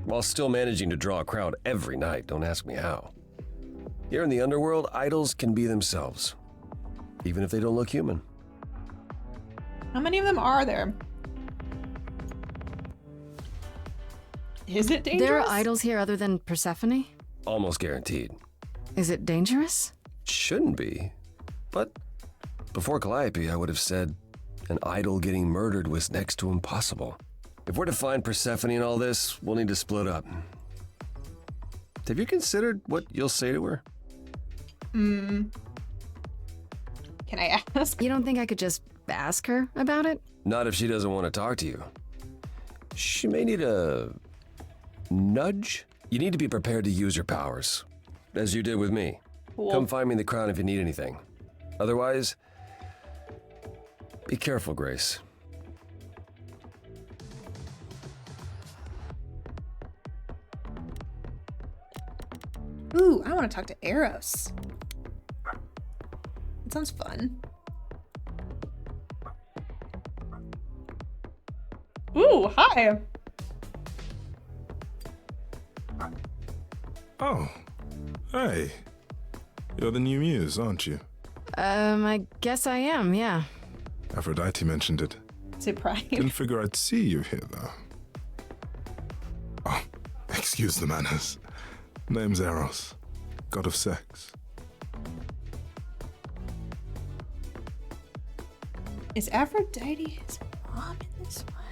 while still managing to draw a crowd every night. Don't ask me how. Here in the underworld, idols can be themselves, even if they don't look human. How many of them are there? Is it dangerous? There are idols here other than Persephone? Almost guaranteed. Is it dangerous? Shouldn't be, but before Calliope, I would have said an idol getting murdered was next to impossible. If we're to find Persephone in all this, we'll need to split up. Have you considered what you'll say to her? Can I ask? You don't think I could just ask her about it? Not if she doesn't want to talk to you. She may need a nudge. You need to be prepared to use your powers, as you did with me. Cool. Come find me in the crown if you need anything. Otherwise, be careful, Grace. Ooh, I want to talk to Eros. That sounds fun. Ooh, hi. Oh, hey. You're the new muse, aren't you? I guess I am, yeah. Aphrodite mentioned it. Surprise. Didn't figure I'd see you here, though. Oh, excuse the manners. Name's Eros, god of sex. Is Aphrodite his mom in this one?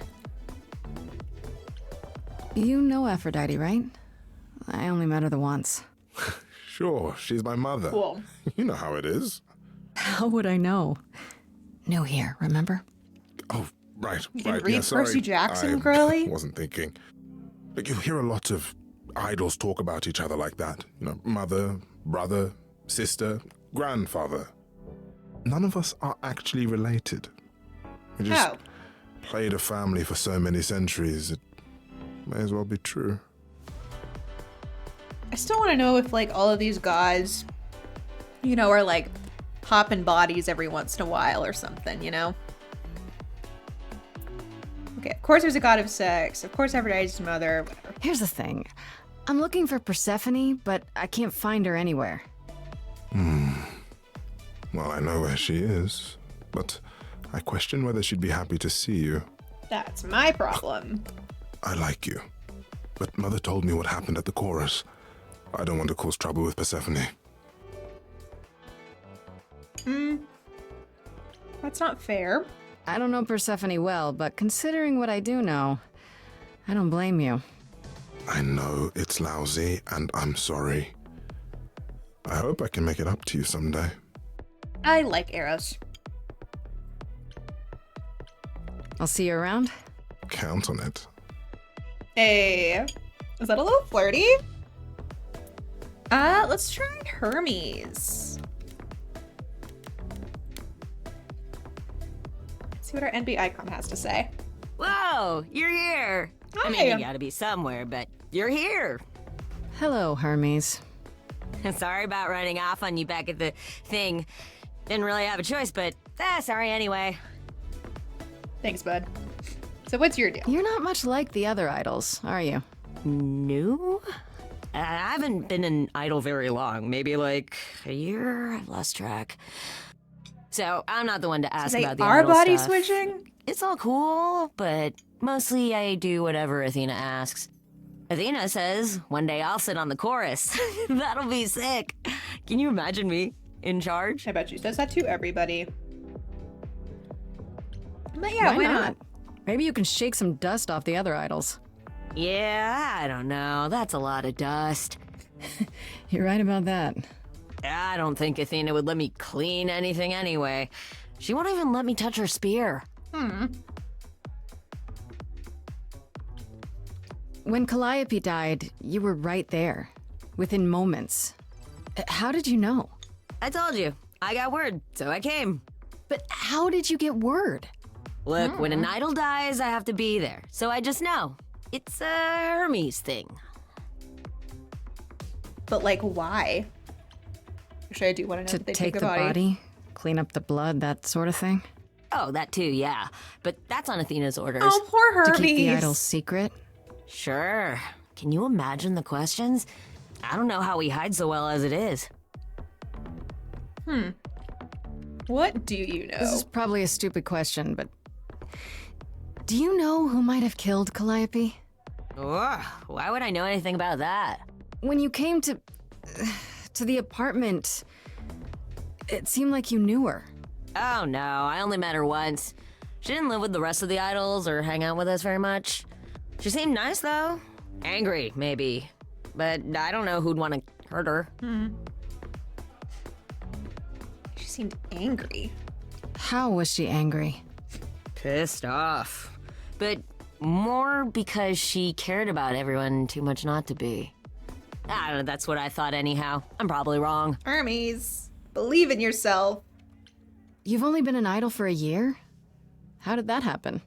You know Aphrodite, right? I only met her the once. Sure, she's my mother. Cool. You know how it is. How would I know? New here, remember? Oh, right, You didn't right. read Yeah, sorry. Percy Jackson, I girly? wasn't thinking. But you hear a lot of idols talk about each other like that. You know, mother, brother, sister, grandfather. None of us are actually related. We just How? played a family for so many centuries, it may as well be true. I still want to know if like all of these gods, you know, are like hopping bodies every once in a while or something, you know? Okay, of course there's a god of sex. Of course Aphrodite's mother, whatever. Here's the thing. I'm looking for Persephone, but I can't find her anywhere. Well, I know where she is, but I question whether she'd be happy to see you. That's my problem. I like you, but Mother told me what happened at the chorus. I don't want to cause trouble with Persephone. That's not fair. I don't know Persephone well, but considering what I do know, I don't blame you. I know it's lousy, and I'm sorry. I hope I can make it up to you someday. I like Eros. I'll see you around. Count on it. Hey, is that a little flirty? Let's try Hermes. Let's see what our NB icon has to say. Whoa, you're here. I mean, you gotta be somewhere, but you're here. Hello, Hermes. Sorry about running off on you back at the thing. Didn't really have a choice, but sorry anyway. Thanks, bud. So what's your deal? You're not much like the other idols, are you? No? I haven't been an idol very long. Maybe like a year? I've lost track. So I'm not the one to ask They about the are idol body stuff. switching? It's all cool, but mostly I do whatever Athena asks. Athena says one day I'll sit on the chorus. That'll be sick. Can you imagine me in charge? I bet she says that to everybody. But yeah, why not? Maybe you can shake some dust off the other idols. Yeah, I don't know. That's a lot of dust. You're right about that. I don't think Athena would let me clean anything anyway. She won't even let me touch her spear. When Calliope died, you were right there, within moments. How did you know? I told you. I got word, so I came. But how did you get word? Look, when an idol dies, I have to be there. So I just know. It's a Hermes thing. But like, why? Actually, I do want to know To that they take took the body. body, clean up the blood, that sort of thing? Oh, that too, yeah. But that's on Athena's orders. Oh, poor Hermes. To keep the idol secret? Sure. Can you imagine the questions? I don't know how we hide so well as it is. What do you know? This is probably a stupid question, but do you know who might have killed Calliope? Ugh, why would I know anything about that? When you came to the apartment, it seemed like you knew her. Oh no, I only met her once. She didn't live with the rest of the idols or hang out with us very much. She seemed nice though. Angry, maybe. But I don't know who'd want to hurt her. She seemed angry. How was she angry? Pissed off. But more because she cared about everyone too much not to be. I don't know, that's what I thought anyhow. I'm probably wrong. Hermes, believe in yourself. You've only been an idol for a year? How did that happen?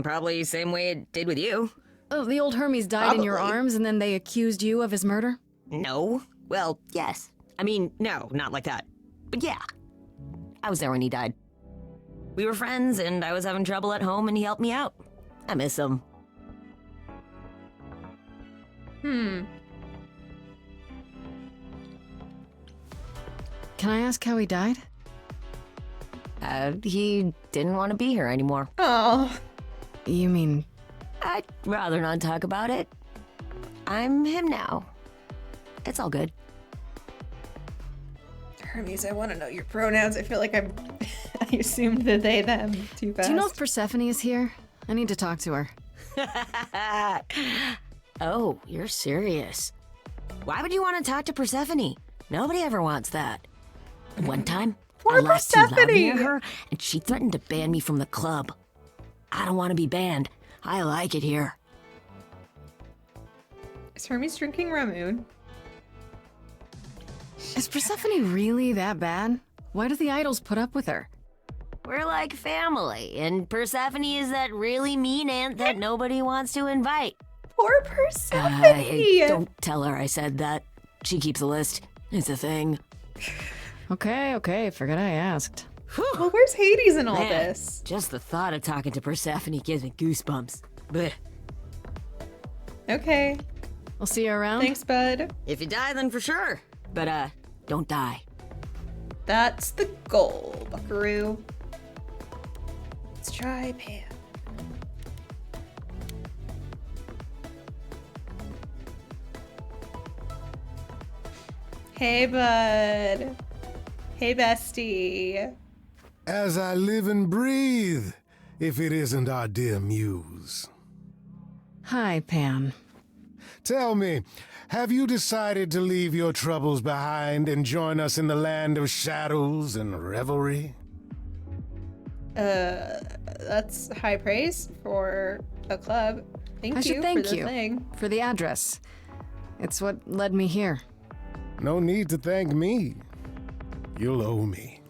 Probably same way it did with you. Oh, the old Hermes died in your Probably. arms and then they accused you of his murder? No. Well, yes. I mean, no, not like that. But yeah. I was there when he died. We were friends, and I was having trouble at home, and he helped me out. I miss him. Can I ask how he died? He didn't want to be here anymore. Oh, You mean, I'd rather not talk about it. I'm him now. It's all good. Hermes, I want to know your pronouns. I feel like I assumed the they, them too fast. do you know if Persephone is here? I need to talk to her. Oh, you're serious. Why would you want to talk to Persephone? Nobody ever wants that. One time, Poor I laughed too loud Persephone. near her, and she threatened to ban me from the club. I don't want to be banned. I like it here. Is Hermes drinking Ramoon? Is Persephone really that bad? Why do the idols put up with her? We're like family, and Persephone is that really mean aunt that nobody wants to invite. Poor Persephone. Don't tell her I said that. She keeps a list. It's a thing. Okay, forget I asked. Well, where's Hades in all Man, this? just the thought of talking to Persephone gives me goosebumps. Blech. Okay. I'll see you around. Thanks, bud. If you die, then for sure. But, don't die. That's the goal, buckaroo. Let's try Pan. Hey, bud. Hey, bestie. As I live and breathe, if it isn't our dear muse. Hi, Pan. Tell me, have you decided to leave your troubles behind and join us in the land of shadows and revelry? That's high praise for a club. Thank I you should thank for the you thing. for the address. It's what led me here. No need to thank me. You'll owe me.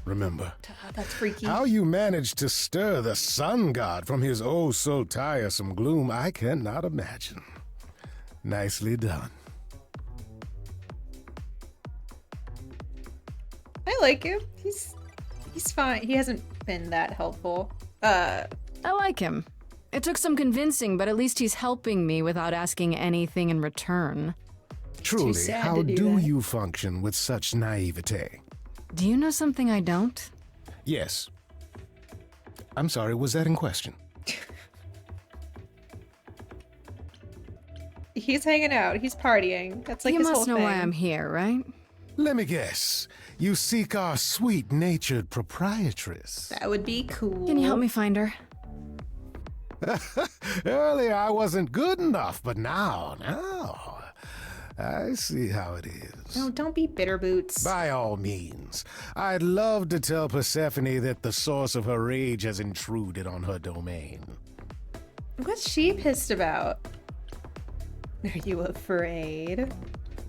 Remember, That's freaky. how you managed to stir the sun god from his oh so tiresome gloom, I cannot imagine. Nicely done. I like him. He's fine. He hasn't been that helpful. I like him. It took some convincing, but at least he's helping me without asking anything in return. Truly, sad how to do that. you function with such naivete? Do you know something I don't? Yes. I'm sorry, was that in question? He's hanging out. He's partying. That's like you his must whole know thing. why I'm here, right? Let me guess. You seek our sweet-natured proprietress. That would be cool. Can you help me find her? Earlier I wasn't good enough, but now, I see how it is. No, don't be bitter boots. By all means. I'd love to tell Persephone that the source of her rage has intruded on her domain. What's she pissed about? Are you afraid?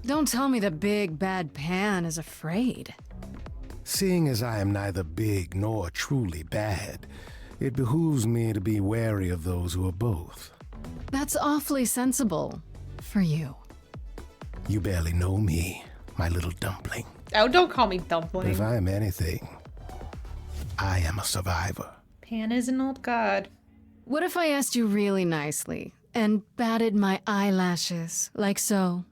Don't tell me the big bad Pan is afraid. Seeing as I am neither big nor truly bad, it behooves me to be wary of those who are both. That's awfully sensible for you. You barely know me, my little dumpling. Oh, don't call me dumpling. If I am anything, I am a survivor. Pan is an old god. What if I asked you really nicely and batted my eyelashes like so?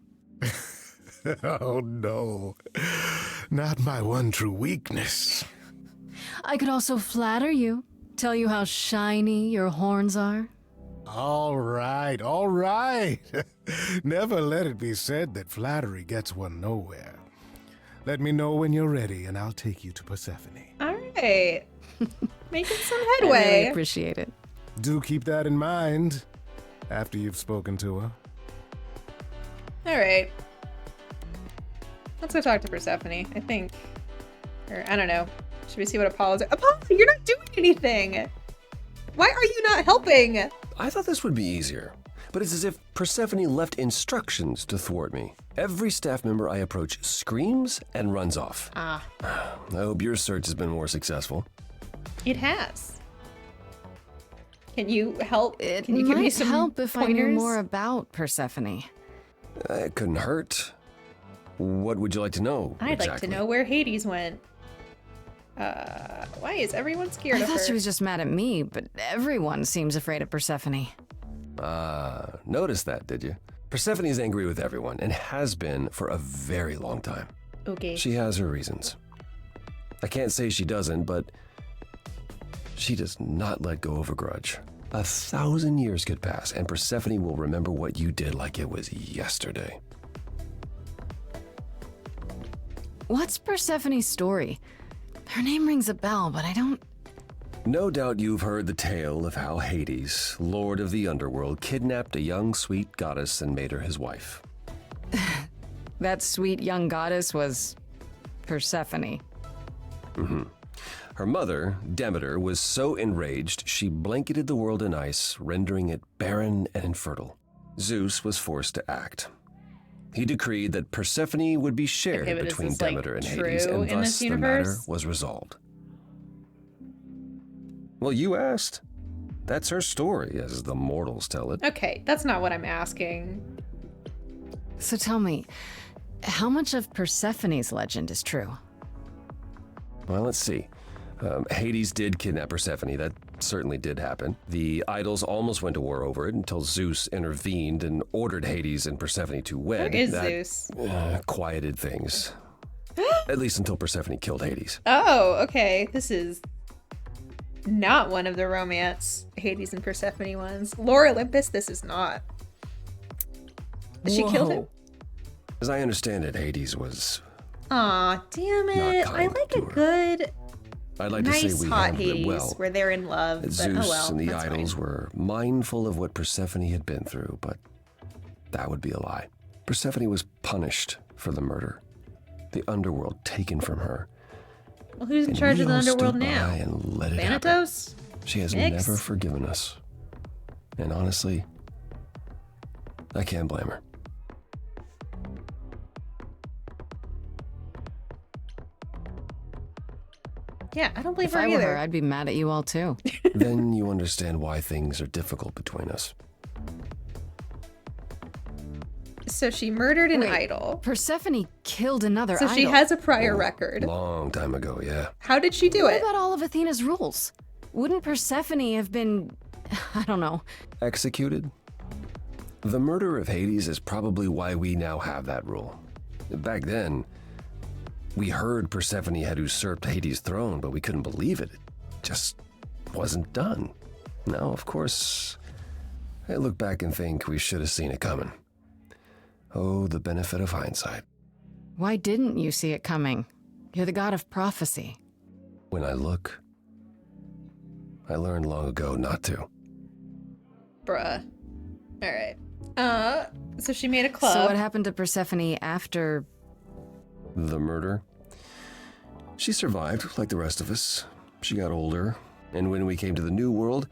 Oh no, not my one true weakness. I could also flatter you, tell you how shiny your horns are. All right. Never let it be said that flattery gets one nowhere. Let me know when you're ready and I'll take you to Persephone. All right. Making some I headway. really appreciate it. Do keep that in mind after you've spoken to her. All right. Let's go talk to Persephone, I think. Or, I don't know. Should we see what Apollo's... Apollo, you're not doing anything! Why are you not helping? I thought this would be easier, but it's as if Persephone left instructions to thwart me. Every staff member I approach screams and runs off. Ah. I hope your search has been more successful. It has. Can you help? It Can you give me might some help if I knew pointers? more about Persephone. It couldn't hurt. What would you like to know? I'd like exactly? to know where Hades went. Why is everyone scared I of her? thought she was just mad at me, but everyone seems afraid of Persephone. Noticed that, did you? Persephone is angry with everyone and has been for a very long time. Okay. She has her reasons. I can't say she doesn't, but she does not let go of a grudge. 1,000 years could pass, and Persephone will remember what you did like it was yesterday. What's Persephone's story? Her name rings a bell, but I don't... No doubt you've heard the tale of how Hades, lord of the underworld, kidnapped a young sweet goddess and made her his wife. That sweet young goddess was... Persephone. Mm-hmm. Her mother, Demeter, was so enraged she blanketed the world in ice, rendering it barren and infertile. Zeus was forced to act. He decreed that Persephone would be shared Okay, but is between this, like, Demeter and true Hades, and in thus this the matter universe? was resolved. Well, you asked. That's her story, as the mortals tell it. Okay, that's not what I'm asking. So tell me, how much of Persephone's legend is true? Well, let's see. Hades did kidnap Persephone. That certainly did happen. The idols almost went to war over it until Zeus intervened and ordered Hades and Persephone to wed. Where is That, Zeus? Quieted things. At least until Persephone killed Hades. Oh, okay. This is not one of the romance Hades and Persephone ones. Lore Olympus, this is not. She killed him? As I understand it, Hades was... Aw, damn it. I kind like a good, I'd like to nice say we hot handled it Hades well. where they're in love. But Zeus oh well, and the that's idols fine. were mindful of what Persephone had been through, but that would be a lie. Persephone was punished for the murder. The underworld taken from her. Well, who's in And charge we of the all underworld stood now? by and let it happen. Thanatos? She has Nyx? never forgiven us. And honestly, I can't blame her. Yeah, I don't believe If her I were either. her, I'd be mad at you all too. Then you understand why things are difficult between us. So she murdered an Wait, idol. Persephone killed another So idol. she has a prior record. Long time ago, yeah. How did she do What it? about all of Athena's rules? Wouldn't Persephone have been... I don't know. Executed? The murder of Hades is probably why we now have that rule. Back then, we heard Persephone had usurped Hades' throne, but we couldn't believe it. It just wasn't done. Now, of course, I look back and think we should have seen it coming. Oh, the benefit of hindsight. Why didn't you see it coming? You're the god of prophecy. When I look, I learned long ago not to. Bruh. Alright. So she made a club. So what happened to Persephone after... The murder? She survived, like the rest of us. She got older, and when we came to the New World,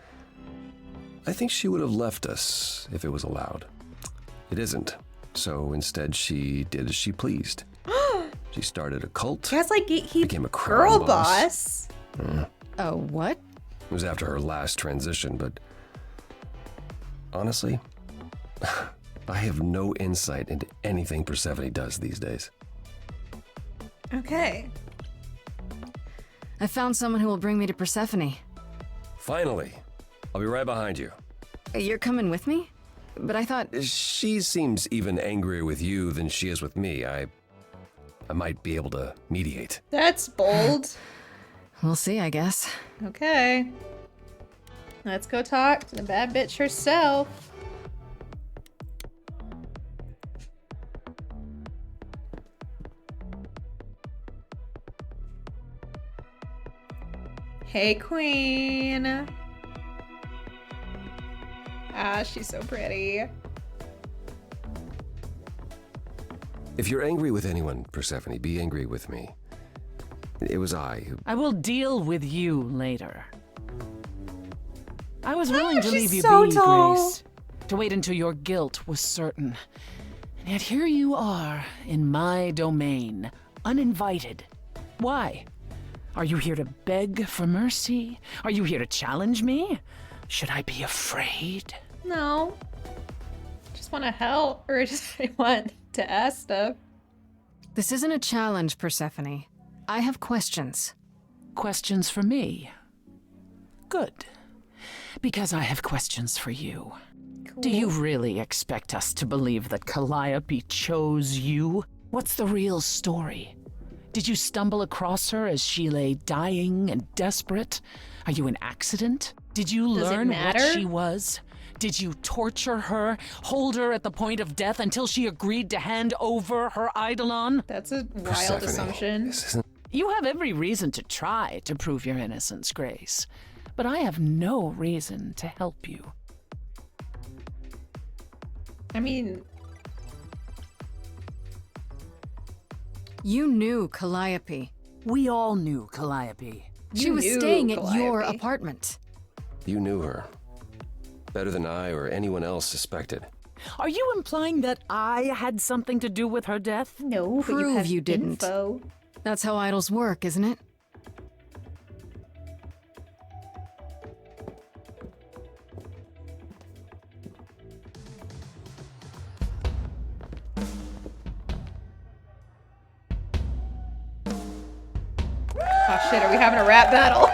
I think she would have left us if it was allowed. It isn't. So instead, she did as she pleased. She started a cult. Yes, like he became a girl crown boss. Oh, what? It was after her last transition, but honestly, I have no insight into anything Persephone does these days. Okay. I found someone who will bring me to Persephone. Finally, I'll be right behind you. You're coming with me? But I thought... She seems even angrier with you than she is with me. I might be able to mediate. That's bold. We'll see, I guess. Okay. Let's go talk to the bad bitch herself. Hey, queen. Ah, she's so pretty. If you're angry with anyone, Persephone, be angry with me. It was I who... I will deal with you later. I was willing to leave you so be, tall. Grace. To wait until your guilt was certain. And yet here you are, in my domain, uninvited. Why? Are you here to beg for mercy? Are you here to challenge me? Should I be afraid? No. Just want to help, or just I want to ask stuff. This isn't a challenge, Persephone. I have questions. Questions for me? Good. Because I have questions for you. Cool. Do you really expect us to believe that Calliope chose you? What's the real story? Did you stumble across her as she lay dying and desperate? Are you an accident? Did you learn what she was? Did you torture her, hold her at the point of death until she agreed to hand over her eidolon? That's a wild Persephone, assumption. This isn't... You have every reason to try to prove your innocence, Grace. But I have no reason to help you. I mean... You knew Calliope. We all knew Calliope. She was staying at your apartment. You knew her. Better than I or anyone else suspected. Are you implying that I had something to do with her death? No, but Prove you didn't. Info. That's how idols work, isn't it? Oh shit, are we having a rap battle?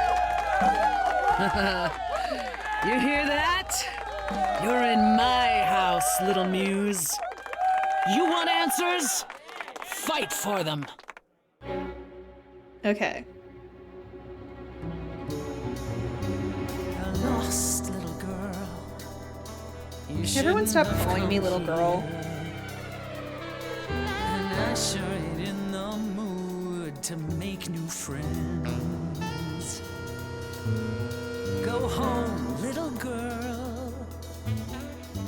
You hear that? You're in my house, little muse. You want answers? Fight for them. Okay. A lost little girl. Everyone stop calling me little girl. And I sure ain't in the mood to make new friends. Go home, little girl.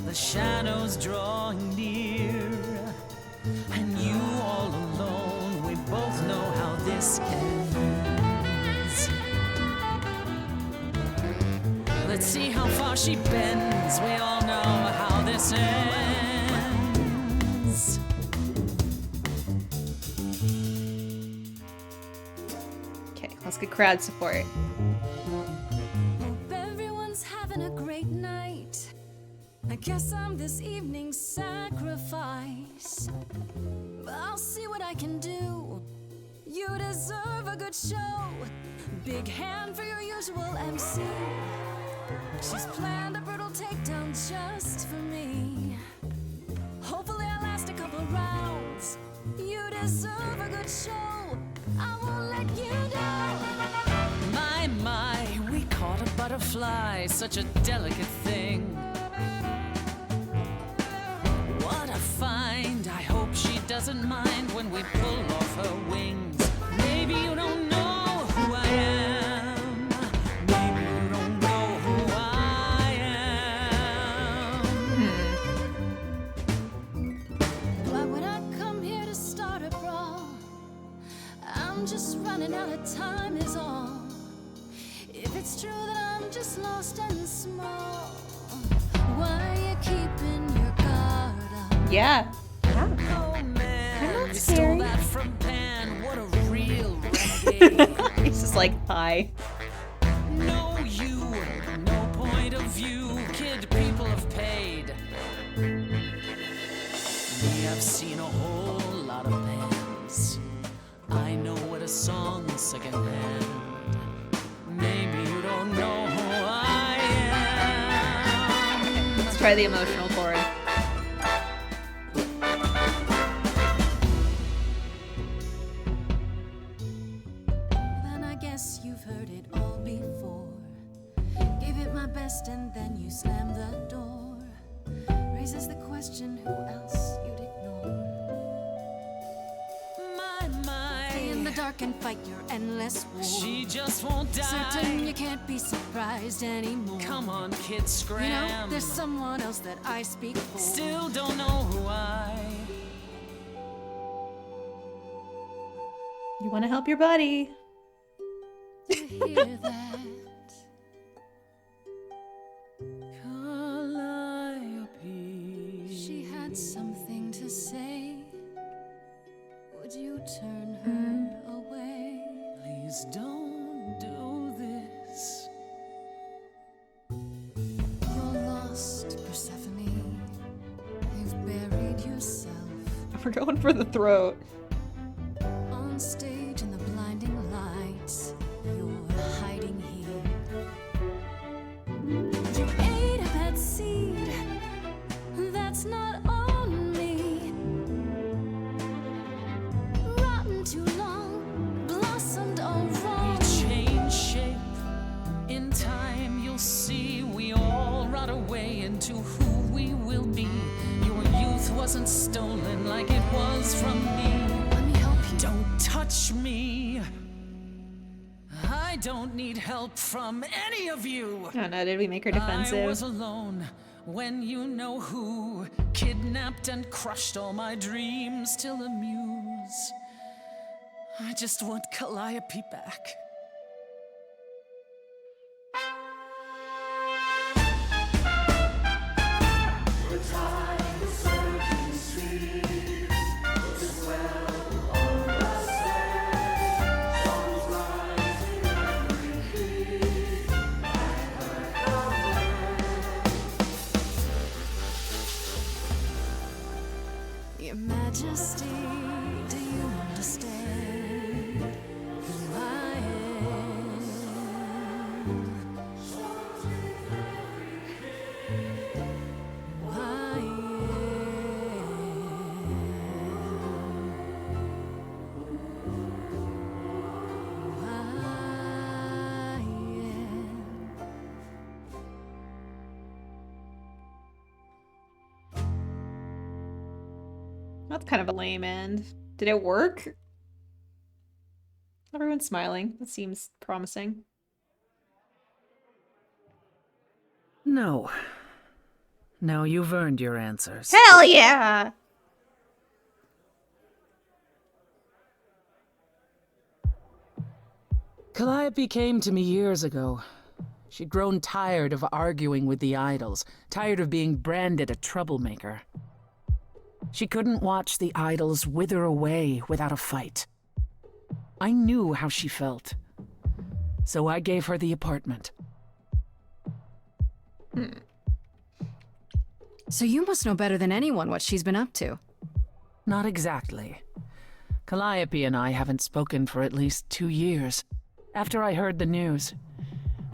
The shadows drawing near. And you all alone, we both know how this ends. Let's see how far she bends. We all know how this ends. Okay, let's get crowd support. Hope everyone's having a great night. I guess I'm this evening's sacrifice. But I'll see what I can do. You deserve a good show. Big hand for your usual MC. She's planned a brutal takedown just for me. Hopefully I'll last a couple rounds. You deserve a good show. I won't let you down. My, we caught a butterfly, such a delicate thing. What a find. I hope she doesn't mind when we pull off her wings. Maybe you don't know who I am. Maybe you don't know who I just running out of time is all. If it's true that I'm just lost and small, why are you keeping your guard up? Yeah. Oh man, not scary. that from Pan. What a real renegade. He's just like, hi. No you, no point of view. Kid, people have paid. Me, I've seen a whole lot of bands. I know what a song's secondhand. Maybe you don't know who I am. Let's try the emotional chord. Then I guess you've heard it all before. Gave it my best and then you slammed the door. Raises the question, who else you'd ignore? My. Stay in the dark and fight your endless war. She just won't die. Certain you can't be surprised anymore. Come on, kid, scram. You know, there's someone else that I speak for. Still don't know who I. You want to help your buddy. To hear that. Calliope. She had something to say. Would you turn her away? Please don't do this. You're lost, Persephone. You've buried yourself. We're going for the throat. On stage in the blinding lights, you're hiding here. You ate a bad seed, that's not on me. Rotten too long, blossomed all wrong. We change shape, in time you'll see. We all rot away into who we will be. Your youth wasn't stolen like it was from me. Don't touch me. I don't need help from any of you. Oh no, did we make her defensive? I was alone when you know who kidnapped and crushed all my dreams till the muse. I just want Calliope back. Your Majesty, do you understand who I am? Who I That's kind of a lame end. Did it work? Everyone's smiling. That seems promising. No. No, you've earned your answers. Hell yeah! Calliope came to me years ago. She'd grown tired of arguing with the idols, tired of being branded a troublemaker. She couldn't watch the idols wither away without a fight. I knew how she felt. So I gave her the apartment. So you must know better than anyone what she's been up to. Not exactly. Calliope and I haven't spoken for at least 2 years. After I heard the news,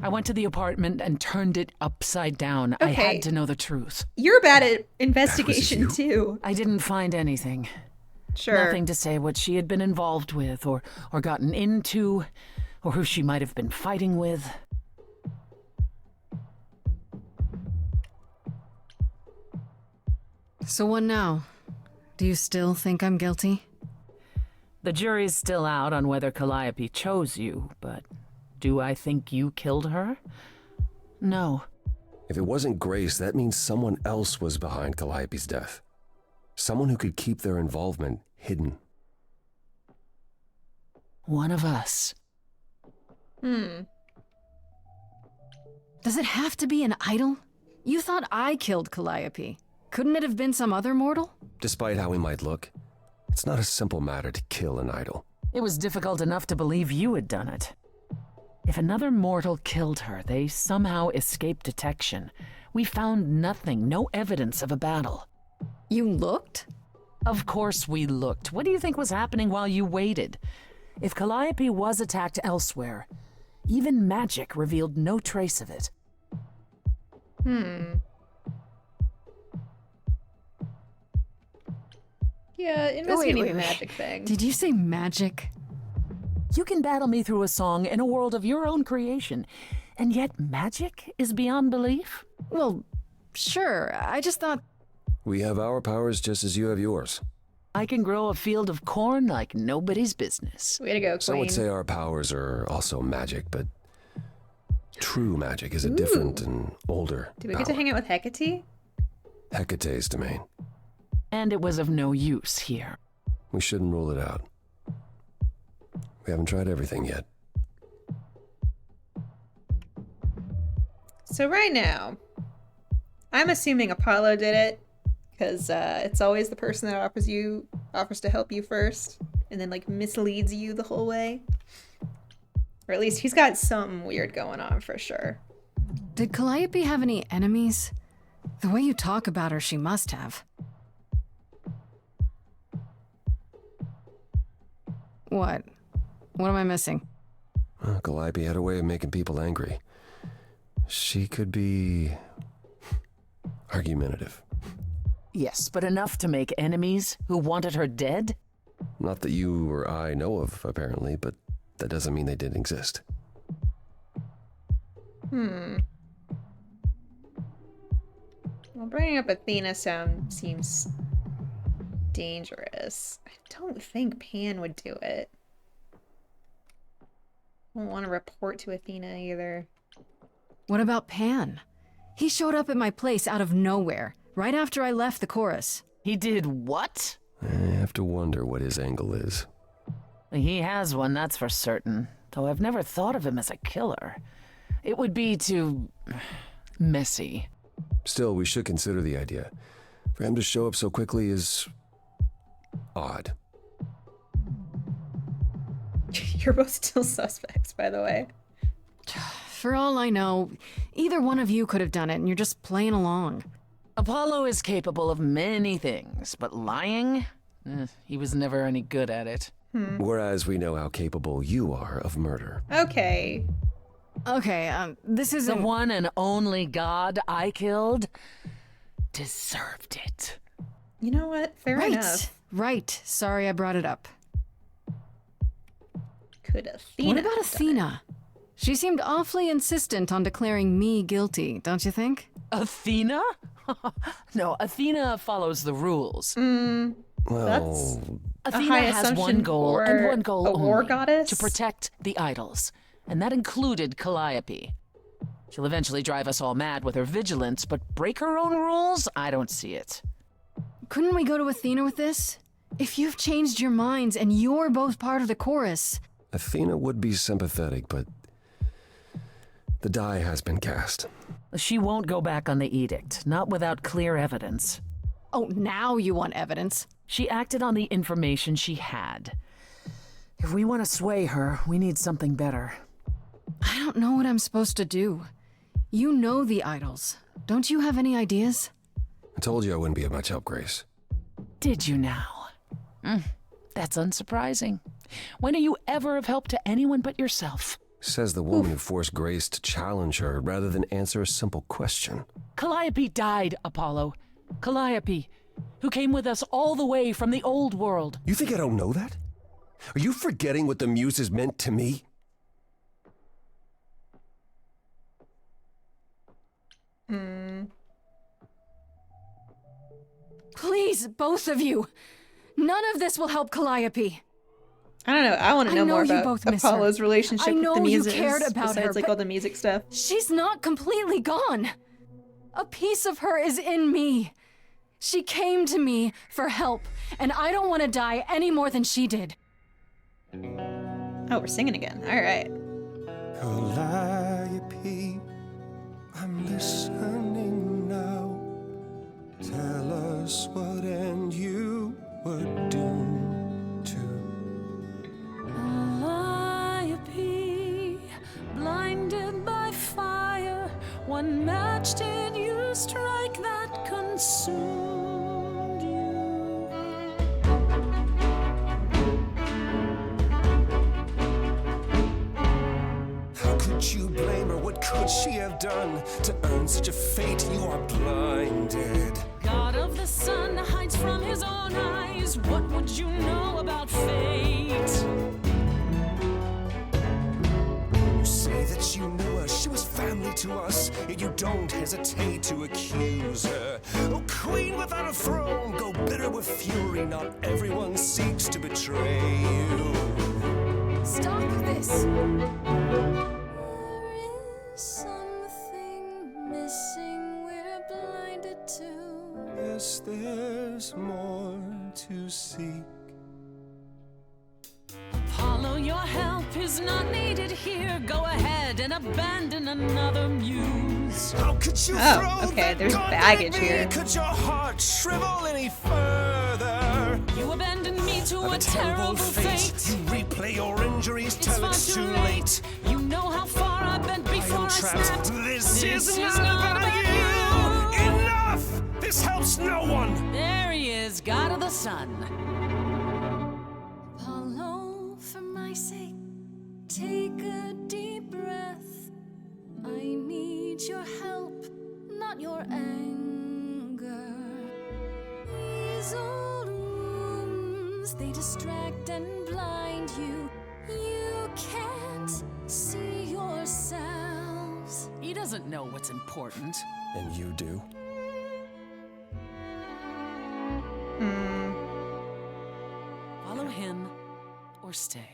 I went to the apartment and turned it upside down. I Okay. had to know the truth. You're bad at investigation too. I didn't find anything. Sure. Nothing to say what she had been involved with or gotten into, or who she might have been fighting with. So what now? Do you still think I'm guilty? The jury's still out on whether Calliope chose you, but do I think you killed her? No. If it wasn't Grace, that means someone else was behind Calliope's death. Someone who could keep their involvement hidden. One of us. Hmm. Does it have to be an idol? You thought I killed Calliope. Couldn't it have been some other mortal? Despite how we might look, it's not a simple matter to kill an idol. It was difficult enough to believe you had done it. If another mortal killed her, they somehow escaped detection. We found nothing, no evidence of a battle. You looked? Of course we looked. What do you think was happening while you waited? If Calliope was attacked elsewhere, even magic revealed no trace of it. Yeah, investigating wait, the wait. magic thing. Did you say magic? You can battle me through a song in a world of your own creation, and yet magic is beyond belief? Well, sure. I just thought... We have our powers just as you have yours. I can grow a field of corn like nobody's business. Way to go, Queen. Some would say our powers are also magic, but true magic is a different and older Do we get to hang out with Hecate? Hecate's domain. And it was of no use here. We shouldn't rule it out. We haven't tried everything yet. So right now, I'm assuming Apollo did it, because it's always the person that offers to help you first, and then like misleads you the whole way. Or at least he's got something weird going on for sure. Did Calliope have any enemies? The way you talk about her, she must have. What? What am I missing? Calliope had a way of making people angry. She could be argumentative. Yes, but enough to make enemies who wanted her dead? Not that you or I know of, apparently, but that doesn't mean they didn't exist. Well, bringing up Athena seems dangerous. I don't think Pan would do it. I don't want to report to Athena either. What about Pan? He showed up at my place out of nowhere, right after I left the chorus. He did what? I have to wonder what his angle is. He has one, that's for certain. Though I've never thought of him as a killer. It would be too... messy. Still, we should consider the idea. For him to show up so quickly is... odd. You're both still suspects, by the way. For all I know, either one of you could have done it, and you're just playing along. Apollo is capable of many things, but lying? He was never any good at it. Whereas we know how capable you are of murder. Okay. Okay, this isn't... The one and only god I killed deserved it. You know what? Fair enough. Right. Sorry I brought it up. Could Athena What about have done Athena? She seemed awfully insistent on declaring me guilty, don't you think? Athena? No, Athena follows the rules. That's Athena high has one assumption goal, for and one goal a only. war goddess? To protect the idols. And that included Calliope. She'll eventually drive us all mad with her vigilance, but break her own rules? I don't see it. Couldn't we go to Athena with this? If you've changed your minds and you're both part of the chorus... Athena would be sympathetic, but the die has been cast. She won't go back on the edict, not without clear evidence. Oh, now you want evidence? She acted on the information she had. If we want to sway her, we need something better. I don't know what I'm supposed to do. You know the idols. Don't you have any ideas? I told you I wouldn't be of much help, Grace. Did you now? That's unsurprising. When are you ever of help to anyone but yourself? Says the woman who forced Grace to challenge her rather than answer a simple question. Calliope died, Apollo. Calliope, who came with us all the way from the old world. You think I don't know that? Are you forgetting what the Muses meant to me? Please, both of you. None of this will help Calliope. I don't know. I want to know more you about both miss her. Apollo's relationship I know with the you Muses. cared about besides, her, like but all the music stuff. She's not completely gone. A piece of her is in me. She came to me for help, and I don't want to die any more than she did. Oh, we're singing again. All right. Calliope, I'm listening now. Tell us what end you were doomed to. Calliope, blinded by fire, what match did you strike that consumed you? How could you blame her? What could she have done to earn such a fate? You are blinded. God of the sun hides from his own eyes. What would you know about fate? You say that you knew her, she was family to us, yet you don't hesitate to accuse her. Oh, queen without a throne, go bitter with fury. Not everyone seeks to betray you. Stop this! There is something missing we're blinded to. Yes, there's more to seek. Apollo, your help is not needed here. Go ahead and abandon another muse. How could you Oh, okay, there's baggage here. Could your heart shrivel any further? You abandoned me to A a terrible fate. You replay your injuries It's till far it's too too late. late. You know how far I've been before I trapped. snapped. This is not about you. Enough! This helps no one. There he is, God of the sun. Apollo, for my sake, take a deep breath. I need your help, not your anger. These old wounds, they distract and blind you. You can't see yourselves. He doesn't know what's important. And you do. Follow him or stay.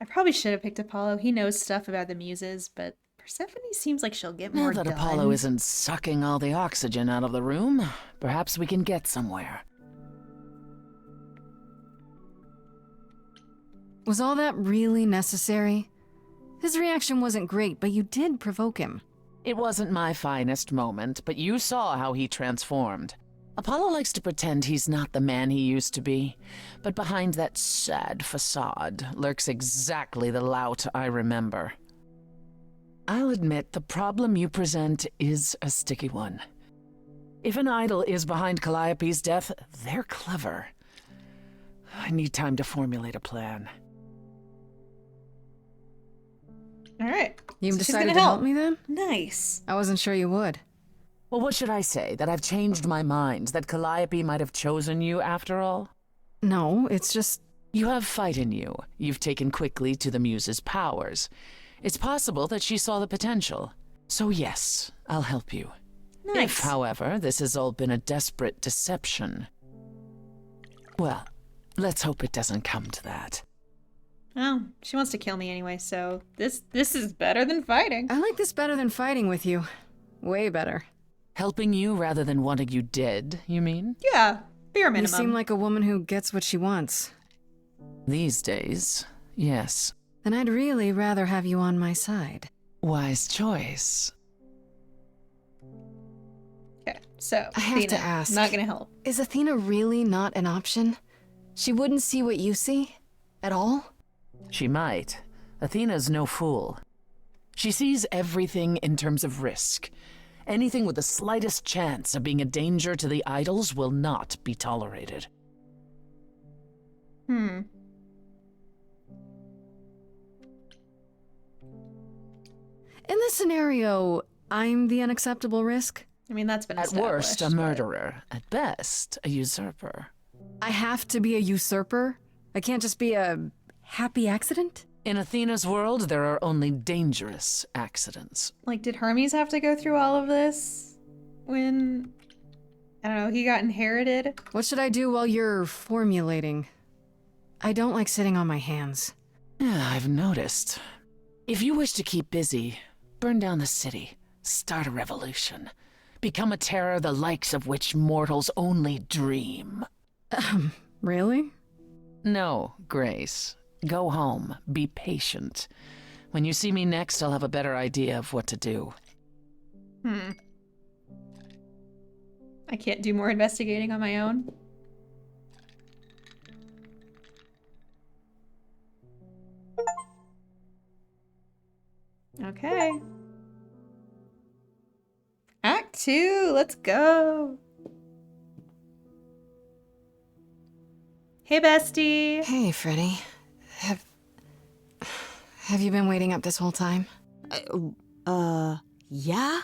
I probably should have picked Apollo. He knows stuff about the muses, but Persephone seems like she'll get more Now that done. Apollo isn't sucking all the oxygen out of the room, perhaps we can get somewhere. Was all that really necessary? His reaction wasn't great, but you did provoke him. It wasn't my finest moment, but you saw how he transformed. Apollo likes to pretend he's not the man he used to be, but behind that sad facade lurks exactly the lout I remember. I'll admit the problem you present is a sticky one. If an idol is behind Calliope's death, they're clever. I need time to formulate a plan. All right. You've So she's decided gonna to help me then? Nice. I wasn't sure you would. Well, what should I say? That I've changed my mind? That Calliope might have chosen you after all? No, it's just... You have fight in you. You've taken quickly to the Muse's powers. It's possible that she saw the potential. So yes, I'll help you. Nice. If, however, this has all been a desperate deception, well, let's hope it doesn't come to that. Oh, she wants to kill me anyway, so this is better than fighting. I like this better than fighting with you. Way better. Helping you rather than wanting you dead, you mean? Yeah, bare minimum. You seem like a woman who gets what she wants. These days, yes. Then I'd really rather have you on my side. Wise choice. Okay, so I have to Athena, ask. not gonna help. Is Athena really not an option? She wouldn't see what you see? At all? She might. Athena's no fool. She sees everything in terms of risk. Anything with the slightest chance of being a danger to the idols will not be tolerated. Hmm. In this scenario, I'm the unacceptable risk? I mean, that's been At worst, a established, murderer. At best, a usurper. I have to be a usurper? I can't just be a happy accident? In Athena's world, there are only dangerous accidents. Like, did Hermes have to go through all of this when, I don't know, he got inherited? What should I do while you're formulating? I don't like sitting on my hands. Yeah, I've noticed. If you wish to keep busy, burn down the city, start a revolution, become a terror the likes of which mortals only dream. Really? No, Grace. Go home. Be patient. When you see me next, I'll have a better idea of what to do. I can't do more investigating on my own. Okay. Act 2, let's go. Hey, bestie. Hey, Freddy. Have you been waiting up this whole time? Yeah?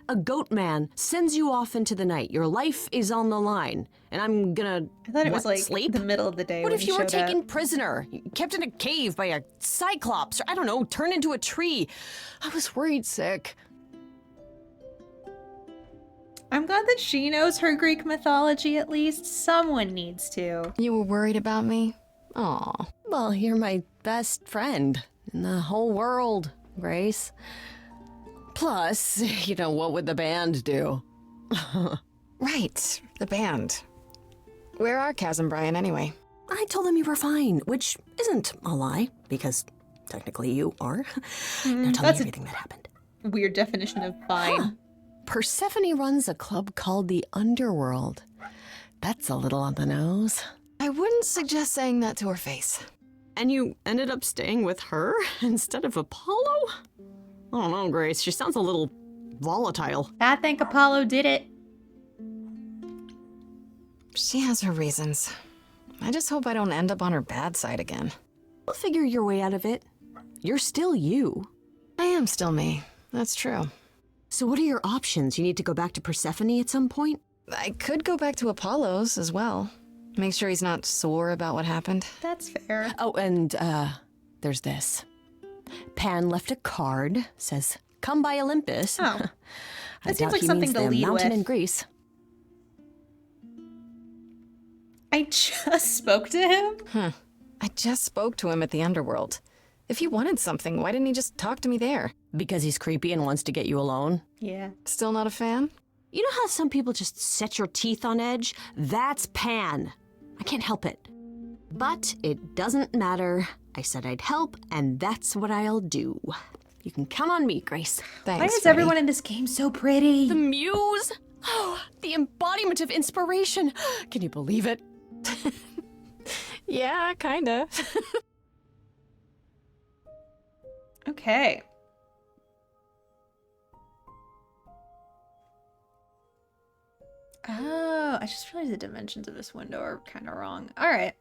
A goat man sends you off into the night. Your life is on the line. And I'm gonna, I thought it was like sleep? the middle of the day. What when if you were showed taken up. prisoner, kept in a cave by a cyclops, or I don't know, turned into a tree? I was worried sick. I'm glad that she knows her Greek mythology at least. Someone needs to. You were worried about me? Aw. Well, you're my best friend in the whole world, Grace. Plus, what would the band do? Right, the band. Where are Kaz and Brian anyway? I told them you were fine, which isn't a lie, because technically you are. Now tell me everything that happened. Weird definition of fine. Huh. Persephone runs a club called the Underworld. That's a little on the nose. I wouldn't suggest saying that to her face. And you ended up staying with her instead of Apollo? I don't know, Grace. She sounds a little volatile. I think Apollo did it. She has her reasons. I just hope I don't end up on her bad side again. You'll figure your way out of it. You're still you. I am still me. That's true. So what are your options? You need to go back to Persephone at some point? I could go back to Apollo's as well. Make sure he's not sore about what happened. That's fair. Oh, and there's this. Pan left a card, says, "Come by Olympus." Oh. I That seems doubt like he something means to the lead mountain with. in Greece. I just spoke to him? I just spoke to him at the Underworld. If he wanted something, why didn't he just talk to me there? Because he's creepy and wants to get you alone? Yeah. Still not a fan? You know how some people just set your teeth on edge? That's Pan. I can't help it. But it doesn't matter. I said I'd help, and that's what I'll do. You can count on me, Grace. Thanks, Why is Freddy. everyone in this game so pretty? The muse? Oh, the embodiment of inspiration. Can you believe it? Yeah, kinda. Okay. Oh, I just realized the dimensions of this window are kind of wrong. All right.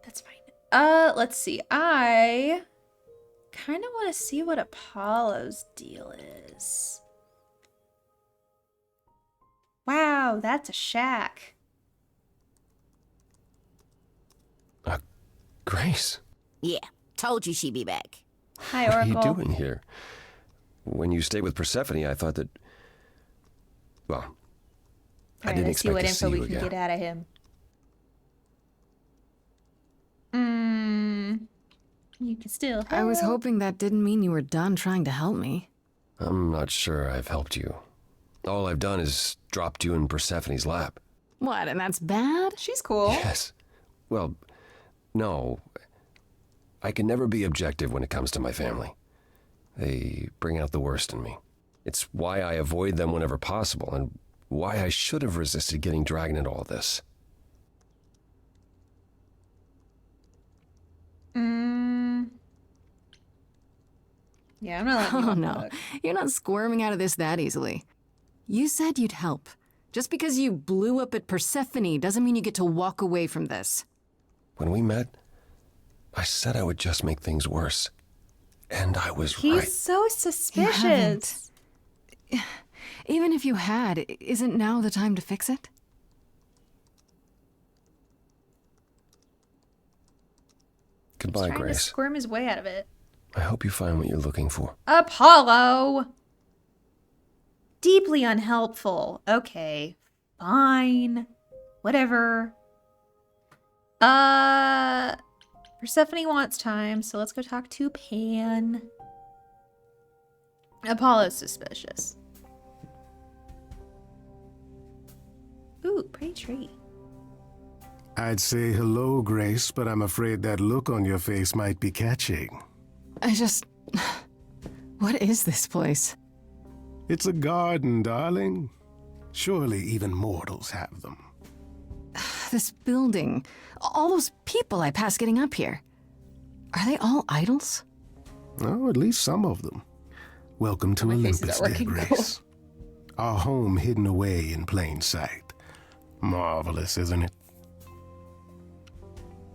That's fine. Let's see. I kind of want to see what Apollo's deal is. Wow, that's a shack. Grace, Yeah, told you she'd be back. Hi, what are Oracle. you doing here? When you stayed with Persephone, I thought that... Well, I didn't Let's see expect what to see info you we can again. get out of him. You can still help. I was hoping that didn't mean you were done trying to help me. I'm not sure I've helped you. All I've done is dropped you in Persephone's lap. What, and that's bad? She's cool. Yes. Well, no. I can never be objective when it comes to my family. They bring out the worst in me. It's why I avoid them whenever possible, and why I should have resisted getting dragged into all this. Yeah, I'm not letting you Oh off the no, hook. you're not squirming out of this that easily. You said you'd help. Just because you blew up at Persephone doesn't mean you get to walk away from this. When we met, I said I would just make things worse. And I was He's right. so suspicious. haven't. Even if you had, isn't now the time to fix it? Goodbye, Trying to Grace. squirm his way out of it. I hope you find what you're looking for. Apollo! Deeply unhelpful. Okay. Fine. Whatever. Persephone wants time, so let's go talk to Pan. Apollo's suspicious. Ooh, Ooh, pretty tree. I'd say hello, Grace, but I'm afraid that look on your face might be catching. What is this place? It's a garden, darling. Surely even mortals have them. This building. All those people I pass getting up here. Are they all idols? Oh, at least some of them. Welcome to Olympus, dear Grace. Our home hidden away in plain sight. Marvelous, isn't it?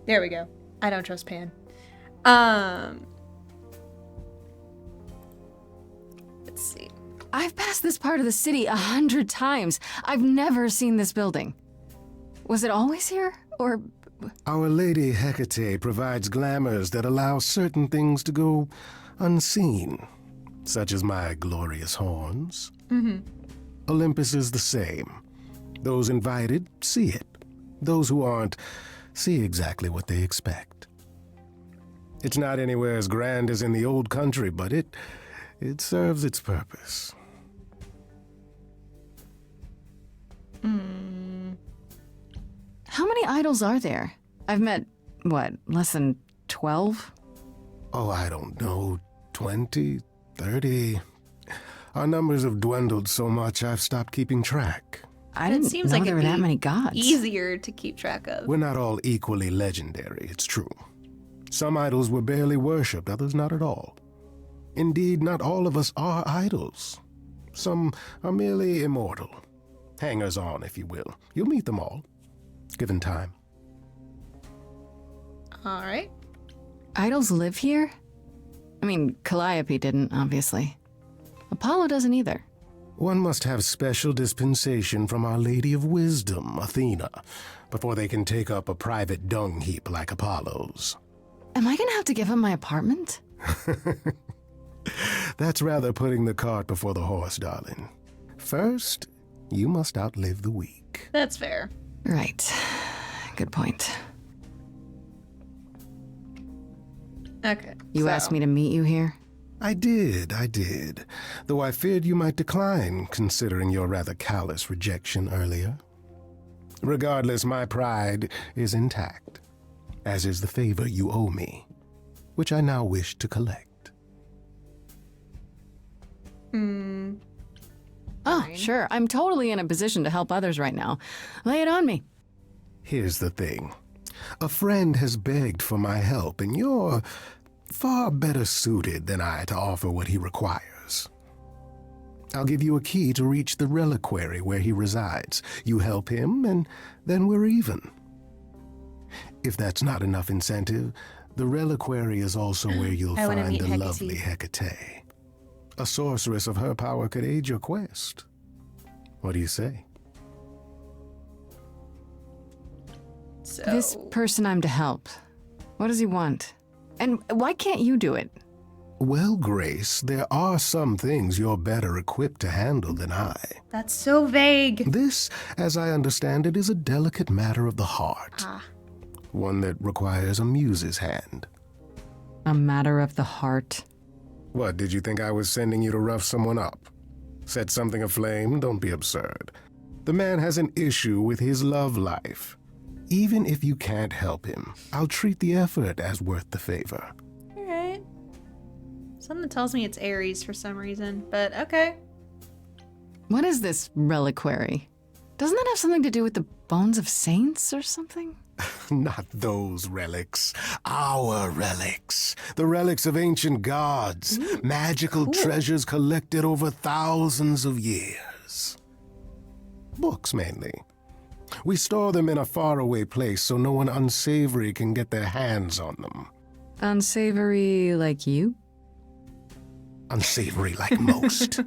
There we go. I don't trust Pan. Let's see. I've passed this part of the city 100 times. I've never seen this building. Was it always here, or...? Our Lady Hecate provides glamours that allow certain things to go unseen, such as my glorious horns. Olympus is the same. Those invited see it. Those who aren't see exactly what they expect. It's not anywhere as grand as in the old country, but it serves its purpose. How many idols are there? I've met, less than 12? Oh, I don't know, 20, 30. Our numbers have dwindled so much I've stopped keeping track. I didn't know there were that many gods. Easier to keep track of. We're not all equally legendary, it's true. Some idols were barely worshipped, others not at all. Indeed, not all of us are idols. Some are merely immortal. Hangers-on, if you will. You'll meet them all, given time. All right. Idols live here? I mean, Calliope didn't, obviously. Apollo doesn't either. One must have special dispensation from Our Lady of Wisdom, Athena, before they can take up a private dung heap like Apollo's. Am I gonna have to give him my apartment? That's rather putting the cart before the horse, darling. First, you must outlive the weak. That's fair. Right. Good point. Okay. You asked me to meet you here? I did. Though I feared you might decline, considering your rather callous rejection earlier. Regardless, my pride is intact, as is the favor you owe me, which I now wish to collect. Oh, sure. I'm totally in a position to help others right now. Lay it on me. Here's the thing. A friend has begged for my help, and you're far better suited than I to offer what he requires. I'll give you a key to reach the reliquary where he resides. You help him, and then we're even. If that's not enough incentive, the reliquary is also where you'll find the lovely Hecate. A sorceress of her power could aid your quest. What do you say? So... This person I'm to help, what does he want? And why can't you do it? Well, Grace, there are some things you're better equipped to handle than I. That's so vague. This, as I understand it, is a delicate matter of the heart. One that requires a muse's hand. A matter of the heart? What, did you think I was sending you to rough someone up? Set something aflame? Don't be absurd. The man has an issue with his love life. Even if you can't help him, I'll treat the effort as worth the favor. All right. Something tells me it's Aries for some reason, but okay. What is this reliquary? Doesn't that have something to do with the bones of saints or something? Not those relics. Our relics. The relics of ancient gods. Magical treasures collected over thousands of years. Books, mainly. We store them in a faraway place so no one unsavory can get their hands on them. Unsavory like you? Unsavory like most.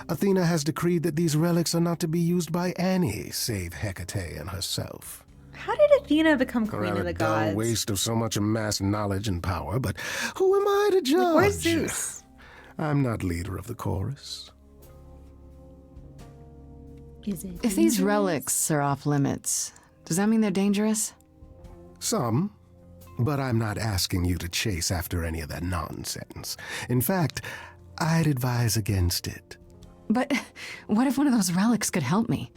Athena has decreed that these relics are not to be used by any save Hecate and herself. How did Athena become queen of the A dull gods? waste of so much amassed knowledge and power, but who am I to judge? Where's Zeus? I'm not leader of the chorus. Is it If these relics are off limits, does that mean they're dangerous? Some, but I'm not asking you to chase after any of that nonsense. In fact, I'd advise against it. But what if one of those relics could help me?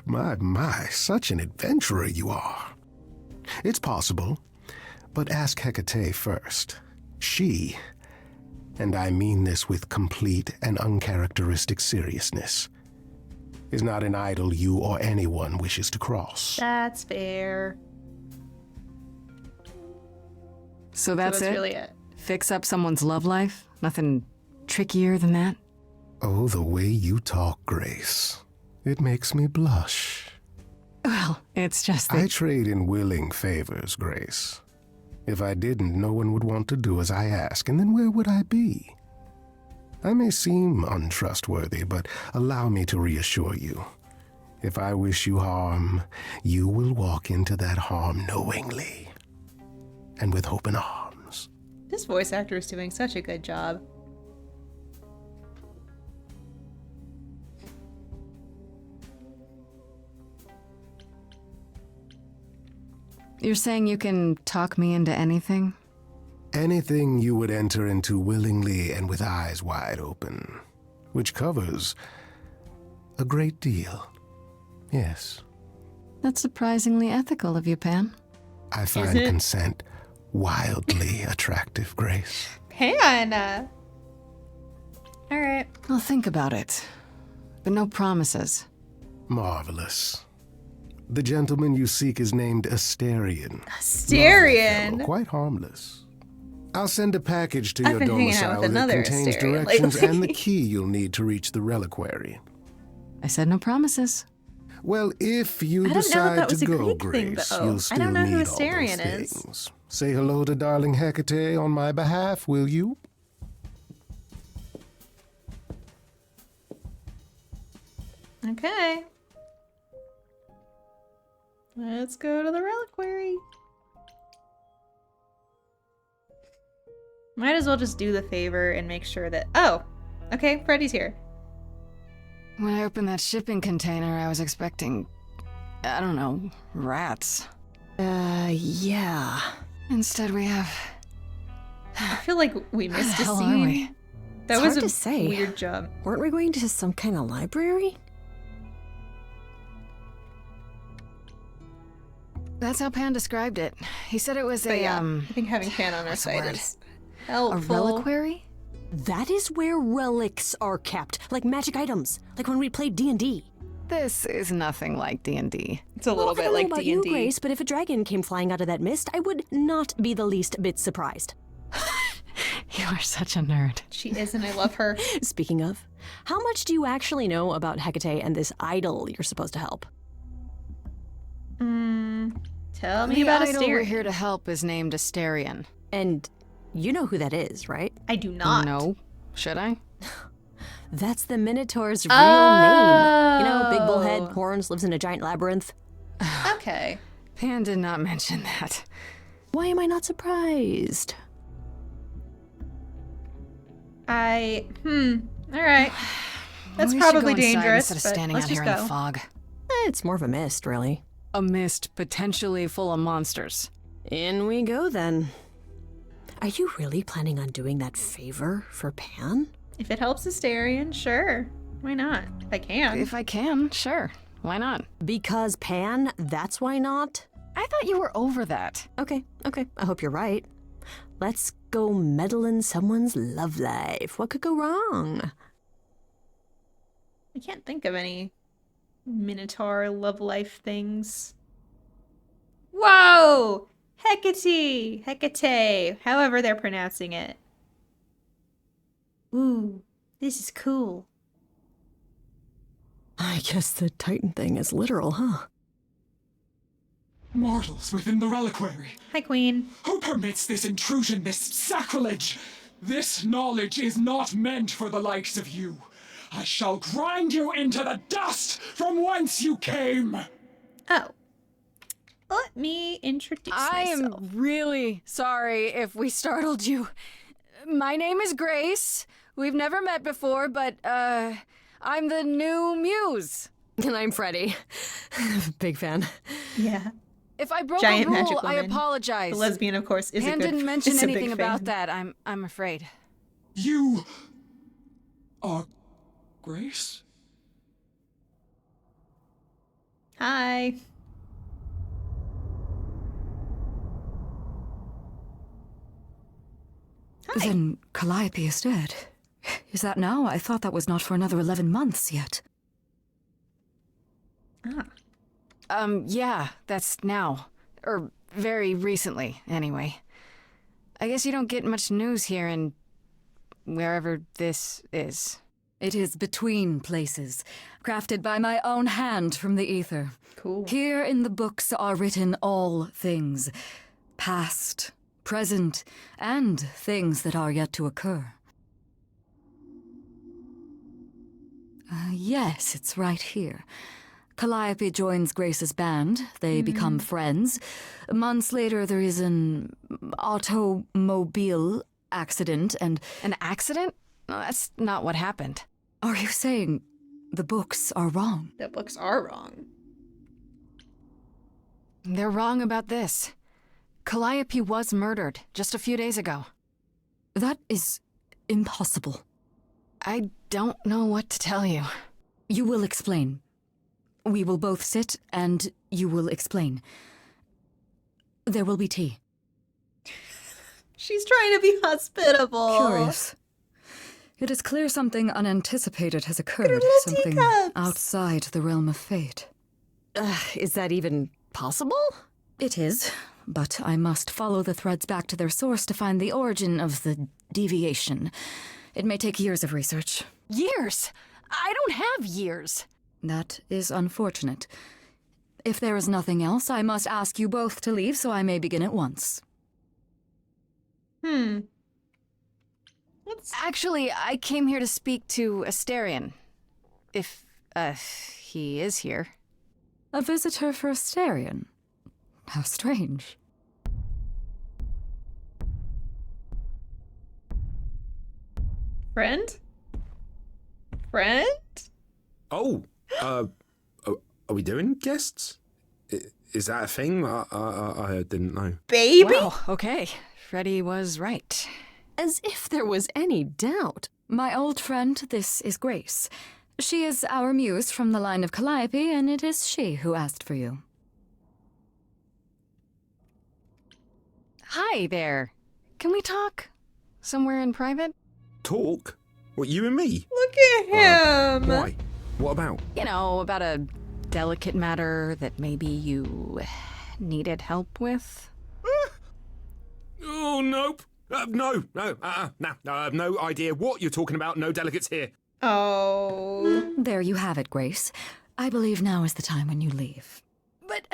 My, such an adventurer you are. It's possible, but ask Hecate first. She, and I mean this with complete and uncharacteristic seriousness, is not an idol you or anyone wishes to cross. That's fair. So that's it? Really it. Fix up someone's love life? Nothing trickier than that? Oh, the way you talk, Grace. It makes me blush. Well, it's just that... I trade in willing favors, Grace. If I didn't, no one would want to do as I ask, and then where would I be? I may seem untrustworthy, but allow me to reassure you. If I wish you harm, you will walk into that harm knowingly, and with open arms. This voice actor is doing such a good job. You're saying you can talk me into anything? Anything you would enter into willingly and with eyes wide open, which covers a great deal. Yes. That's surprisingly ethical of you, Pan. I find consent wildly attractive, Grace. Pan! Alright. I'll think about it, but no promises. Marvelous. The gentleman you seek is named Asterion. Asterion? Quite harmless. I'll send a package to your been hanging out domicile with that another contains Asterion directions lately. and the key you'll need to reach the reliquary. I said no promises. Well, if you I don't know if that decide was to a go, Greek thing, Grace, though. you'll I still don't know need who all those Asterion is. things. Say hello to darling Hecate on my behalf, will you? Okay. Let's go to the reliquary. Might as well just do the favor and make sure that... Oh! Okay, Freddy's here. When I opened that shipping container, I was expecting... I don't know, rats. Yeah. Instead we have... I feel like we missed a hell are scene. we? That It's was hard a to say. weird jump. Weren't we going to some kind of library? That's how Pan described it. He said it was But a, yeah, I think having Pan on our what's the side word? is A helpful. reliquary? That is where relics are kept, like magic items, like when we played D&D. This is nothing like D&D. It's a little I bit don't like know about D&D. you, Grace, but if a dragon came flying out of that mist, I would not be the least bit surprised. You are such a nerd. She is, and I love her. Speaking of, how much do you actually know about Hecate and this idol you're supposed to help? Tell me The about idol we're Asterion. here to help is named Asterion. And you know who that is, right? I do not. No. Should I? That's the Minotaur's real name. You know, big Oh. bullhead, horns, lives in a giant labyrinth. Okay. Pan did not mention that. Why am I not surprised? Alright. That's We should probably go inside dangerous, instead of but standing let's out just here in go. the fog. It's more of a mist, really. A mist potentially full of monsters. In we go, then. Are you really planning on doing that favor for Pan? If it helps Asterion, sure. Why not? If I can. If I can, sure. Why not? Because Pan, that's why not? I thought you were over that. Okay. I hope you're right. Let's go meddle in someone's love life. What could go wrong? I can't think of any Minotaur love life things. Whoa! Hecate, however they're pronouncing it. Ooh, this is cool. I guess the Titan thing is literal, huh? Mortals within the reliquary. Hi, Queen. Who permits this intrusion, this sacrilege? This knowledge is not meant for the likes of you. I shall grind you into the dust from whence you came. Oh. Let me introduce I myself. am really sorry if we startled you. My name is Grace. We've never met before, but, I'm the new muse. And I'm Freddy. Big fan. Yeah. If I broke Giant a rule, magic I woman. apologize. The lesbian, of course, is Pan a good didn't mention is a big anything about fan. that, I'm afraid. You are Grace? Hi. Then Calliope is dead. Is that now? I thought that was not for another 11 months yet. Yeah, that's now. Or very recently, anyway. I guess you don't get much news here in wherever this is. It is between places, crafted by my own hand from the ether. Cool. Here in the books are written all things, past, present, and things that are yet to occur. Yes, it's right here. Calliope joins Grace's band. They become friends. Months later, there is an automobile accident and... An accident? No, that's not what happened. Are you saying the books are wrong? The books are wrong. They're wrong about this. Calliope was murdered just a few days ago. That is impossible. I don't know what to tell you. You will explain. We will both sit and you will explain. There will be tea. She's trying to be hospitable. Curious. It is clear something unanticipated has occurred, something teacups. outside the realm of fate. Is that even possible? It is, but I must follow the threads back to their source to find the origin of the deviation. It may take years of research. Years? I don't have years. That is unfortunate. If there is nothing else, I must ask you both to leave so I may begin at once. Actually, I came here to speak to Asterion. If, he is here. A visitor for Asterion? How strange. Friend? Friend? Oh, are we doing guests? Is that a thing? I didn't know. Baby? Wow, okay. Freddy was right. As if there was any doubt. My old friend, this is Grace. She is our muse from the line of Calliope, and it is she who asked for you. Hi there. Can we talk? Somewhere in private? Talk? What, you and me? Look at him. Why? What about? You know, about a delicate matter that maybe you needed help with? Oh, nope. No. I have no idea what you're talking about. No delegates here. Oh. There you have it, Grace. I believe now is the time when you leave. But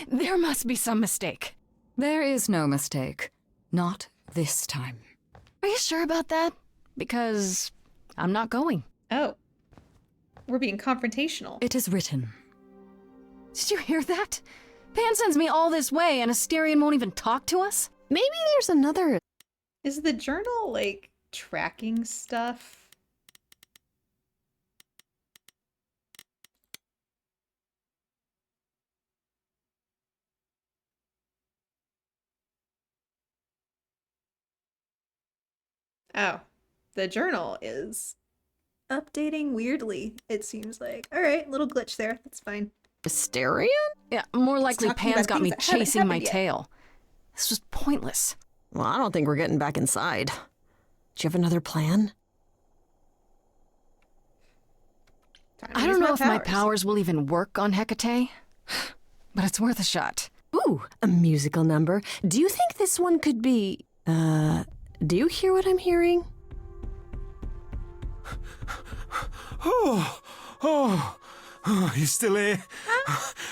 there must be some mistake. There is no mistake. Not this time. Are you sure about that? Because I'm not going. Oh. We're being confrontational. It is written. Did you hear that? Pan sends me all this way and Asterion won't even talk to us? Maybe there's another... Is the journal, like, tracking stuff? Oh, the journal is updating weirdly, it seems like. All right, little glitch there. That's fine. Asterion? Yeah, more likely talking Pan's about got me things that haven't chasing my happened yet. tail. This was pointless. Well, I don't think we're getting back inside. Do you have another plan? I don't know if my powers will even work on Hecate, but it's worth a shot. Ooh, a musical number. Do you think this one could be... do you hear what I'm hearing? Oh, you're still here?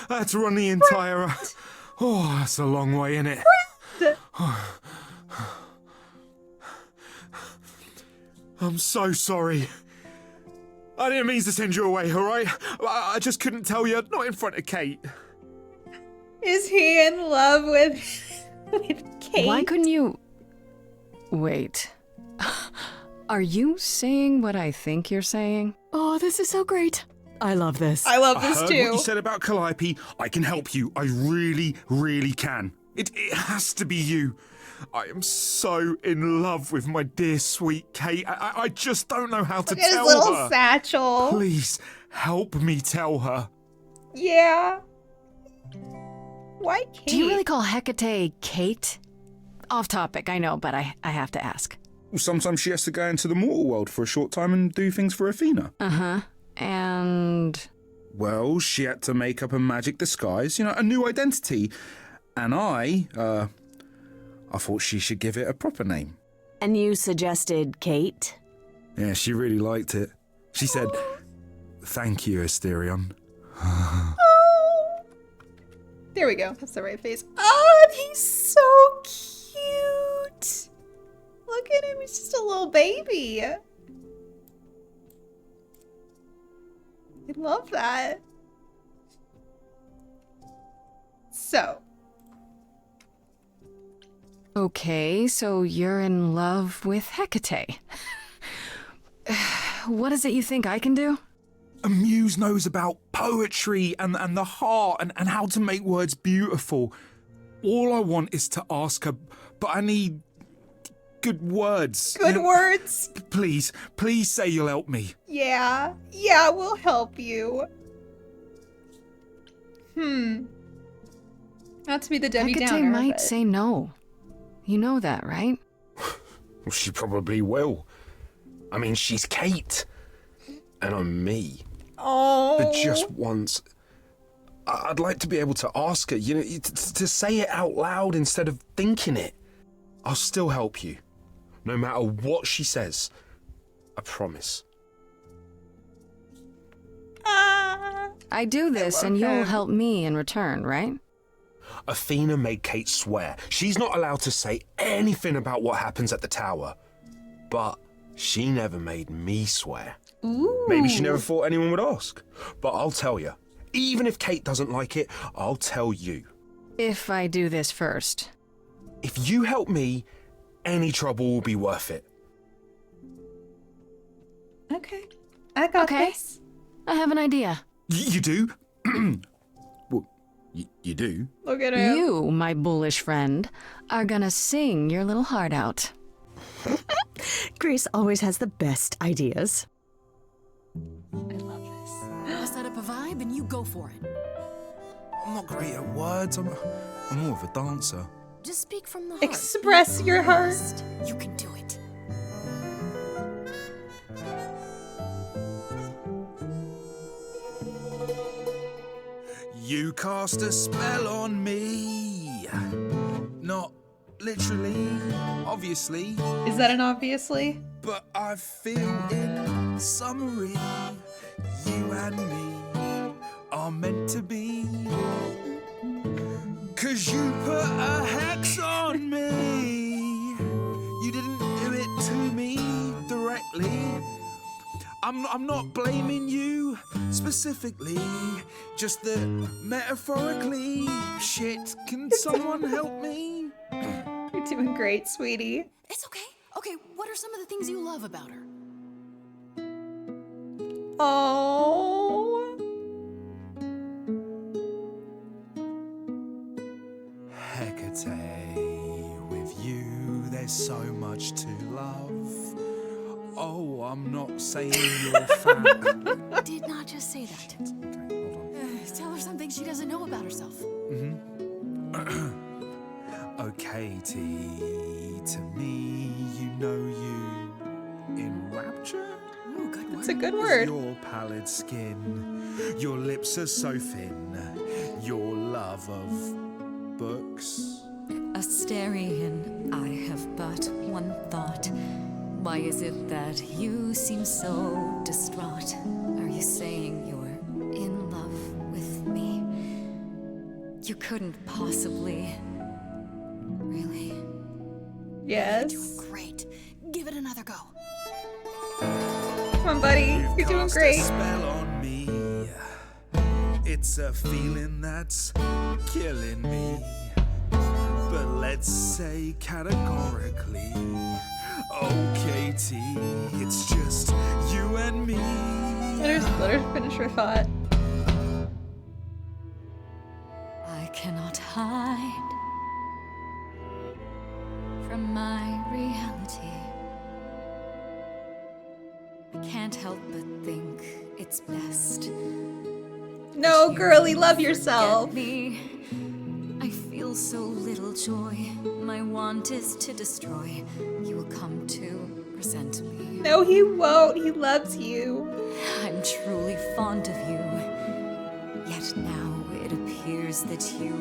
I had to run the entire... Oh, that's a long way, innit? I'm so sorry. I didn't mean to send you away, alright? I just couldn't tell you, not in front of Kate. Is he in love with Kate? Why couldn't you... Wait. Are you saying what I think you're saying? Oh, this is so great. I love this. I love this I heard too. what you said about Calliope. I can help you. I really, really can. It has to be you. I am so in love with my dear sweet Kate. I just don't know how to Look at his tell little her. satchel. Please help me tell her. Yeah. Why Kate? Do you really call Hecate Kate? Off topic, I know, but I have to ask. Well, sometimes she has to go into the mortal world for a short time and do things for Athena. Uh-huh. And... Well, she had to make up a magic disguise, you know, a new identity. And I thought she should give it a proper name. And you suggested Kate? Yeah, she really liked it. She said, "Thank you, Asterion." There we go. That's the right face. Oh, and he's so cute. Look at him. He's just a little baby. I love that. So. Okay, so you're in love with Hecate. What is it you think I can do? A muse knows about poetry and the heart and how to make words beautiful. All I want is to ask her, but I need good words. Good words? Please say you'll help me. Yeah. Yeah, we'll help you. Not to be the Debbie Hecate Downer, might but... say no. You know that, right? Well, she probably will. I mean, she's Kate. And I'm me. Oh. But just once, I'd like to be able to ask her, you know, to say it out loud instead of thinking it. I'll still help you, no matter what she says. I promise. I do this and you'll help me in return, right? Athena made Kate swear she's not allowed to say anything about what happens at the tower. But she never made me swear. Ooh. Maybe she never thought anyone would ask. But I'll tell you, even if Kate doesn't like it, I'll tell you. If I do this first. If you help me, any trouble will be worth it. Okay. I got this. I have an idea. You do? Well, you do? Look at him. You, my bullish friend, are gonna sing your little heart out. Grace always has the best ideas. I love this. I'll set up a vibe and you go for it. I'm not great at words. I'm more of a dancer. Just speak from the heart. Express your heart. You can do it. You cast a spell on me. Not literally, obviously. Is that an obviously? But I feel in summary, you and me are meant to be. 'Cause you put a hex on me. You didn't do it to me directly. I'm not blaming you specifically, just that metaphorically. Shit, can someone help me? You're doing great, sweetie. It's okay. Okay, what are some of the things you love about her? Oh. Hecate, with you there's so much to love. Oh, I'm not saying you're fat. Did not just say that. Okay, hold on. Tell her something she doesn't know about herself. Oh, Katie, to me, you know you enrapture? Ooh, good word. It's a good word. Your pallid skin, your lips are so thin, your love of books. Asterion, I have but one thought. Why is it that you seem so distraught? Are you saying you're in love with me? You couldn't possibly. Really? Yes. You're doing great. Give it another go. Come on, buddy. You're doing Cast great. a spell on me. It's a feeling that's killing me. But let's say categorically, oh, Katie, it's just you and me. Let her finish her thought. I cannot hide from my reality. I can't help but think it's best No, girly, love yourself. I feel so little joy. My want is to destroy. You will come to resent me. No, he won't. He loves you. I'm truly fond of you. Yet now it appears that you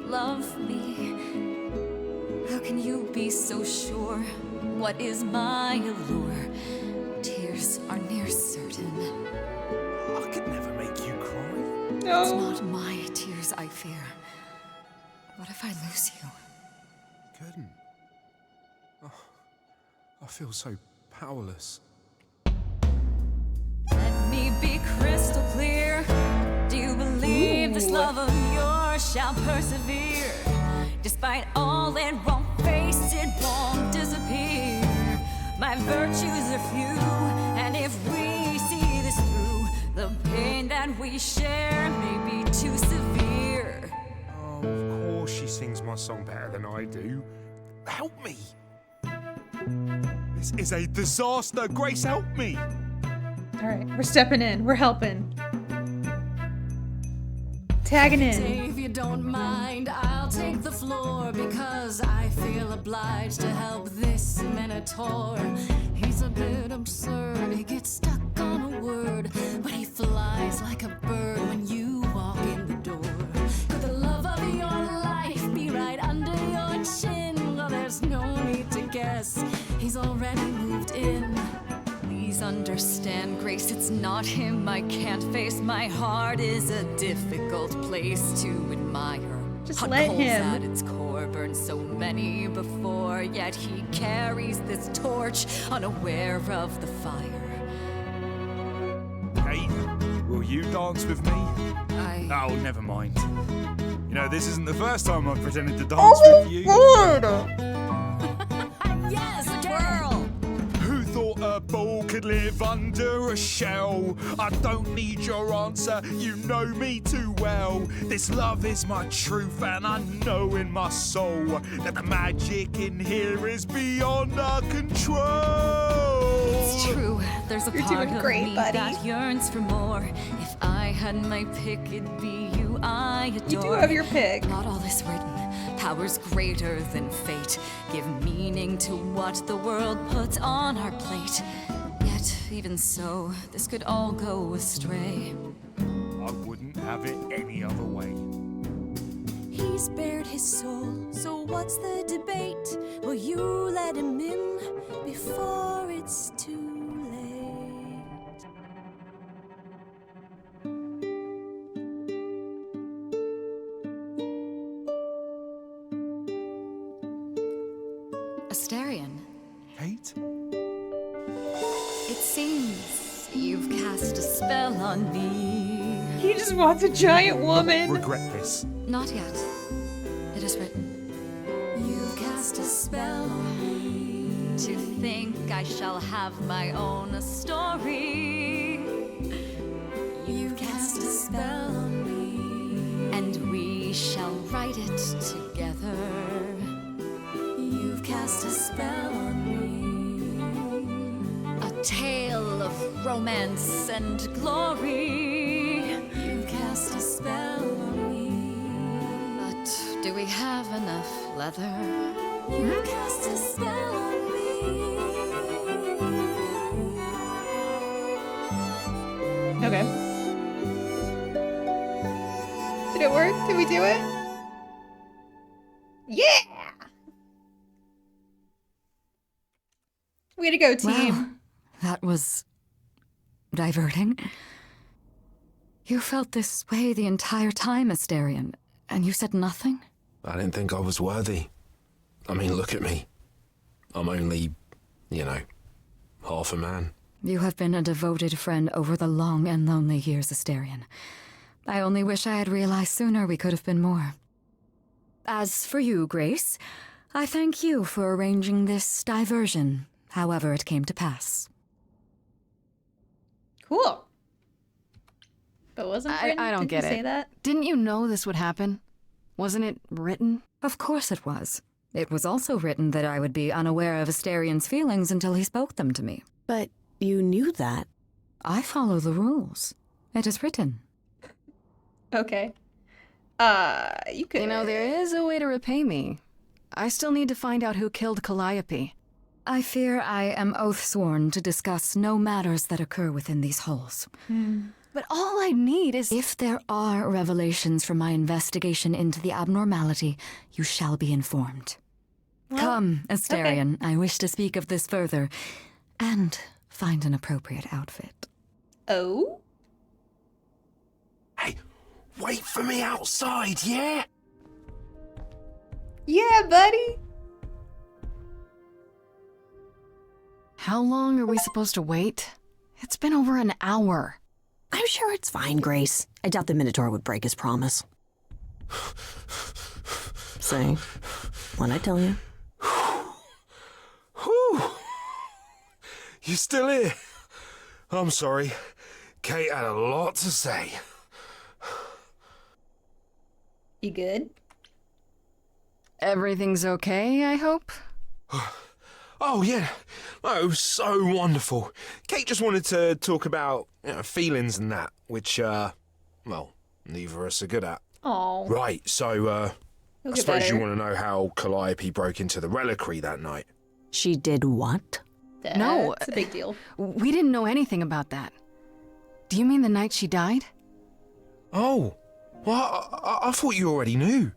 love me. How can you be so sure? What is my allure? Tears are near certain. I could never make you cry. No. It's not my tears I fear. What if I lose you? Couldn't. Oh, I feel so powerless. Let me be crystal clear. Do you believe this love of yours shall persevere? Despite all it won't face, it won't disappear. My virtues are few, and if we see this through, the pain that we share may be too severe. Oh, of course she sings my song better than I do. Help me! This is a disaster. Grace, help me! All right, we're stepping in. We're helping. Tagging in. If you don't mind, I'll take the floor because I feel obliged to help this minotaur. He's a bit absurd, he gets stuck on a word, but he flies like a bird when you walk in the door. Could the love of your life be right under your chin? Well, there's no need to guess, he's already moved in. Please understand, Grace, it's not him I can't face. My heart is a difficult place to admire. Just Hot let coals him. at its core burned so many before, yet he carries this torch unaware of the fire. Kate, will you dance with me? Oh, never mind. You know, this isn't the first time I've pretended to dance with you. Yes, a twirl! Who thought a ball could live under a shell? I don't need your answer, you know me too well. This love is my truth, and I know in my soul that the magic in here is beyond our control. It's true, there's a You're part doing of great, me buddy. that yearns for more. If I had my pick, it'd be you I adore. You do have your pick. Not all is written, powers greater than fate give meaning to what the world puts on our plate. Yet, even so, this could all go astray. I wouldn't have it any other way. He's bared his soul, so what's the debate? Will you let him in before it's too late? Asterion, Kate? it seems you've cast a spell on me. He just wants a giant woman. Regret this. Not yet. It is written. You've cast a spell on me. To think I shall have my own story. You've cast a spell on me. And we shall write it together. You've cast a spell on me. A tale of romance and glory. You've cast a spell on me. But do we have enough leather? You've cast a spell on me. Okay. Did it work? Did we do it? Yeah! Way to go, team. Wow, that was diverting. You felt this way the entire time, Asterion, and you said nothing? I didn't think I was worthy. I mean, look at me. I'm only, you know, half a man. You have been a devoted friend over the long and lonely years, Asterion. I only wish I had realized sooner we could have been more. As for you, Grace, I thank you for arranging this diversion, however it came to pass. Cool. But wasn't written? I don't Didn't get you it. say that? Didn't you know this would happen? Wasn't it written? Of course it was. It was also written that I would be unaware of Asterion's feelings until he spoke them to me. But you knew that. I follow the rules. It is written. Okay. You could. You know, there is a way to repay me. I still need to find out who killed Calliope. I fear I am oath-sworn to discuss no matters that occur within these halls. But all I need is... If there are revelations from my investigation into the abnormality, you shall be informed. Well, Come, Asterion, I wish to speak of this further, and find an appropriate outfit. Oh? Hey, wait for me outside, yeah? Yeah, buddy. How long are we supposed to wait? It's been over an hour. I'm sure it's fine, Grace. I doubt the Minotaur would break his promise. Say, what'd I tell you? Whew. You still here? I'm sorry. Kate had a lot to say. You good? Everything's okay, I hope? Oh, yeah. Oh, it was so wonderful. Kate just wanted to talk about feelings and that, which, well, neither of us are good at. Oh. Right, so, You'll I get suppose better. you want to know how Calliope broke into the reliquary that night. She did what? No. It's a big deal. We didn't know anything about that. Do you mean the night she died? Oh, well, I thought you already knew.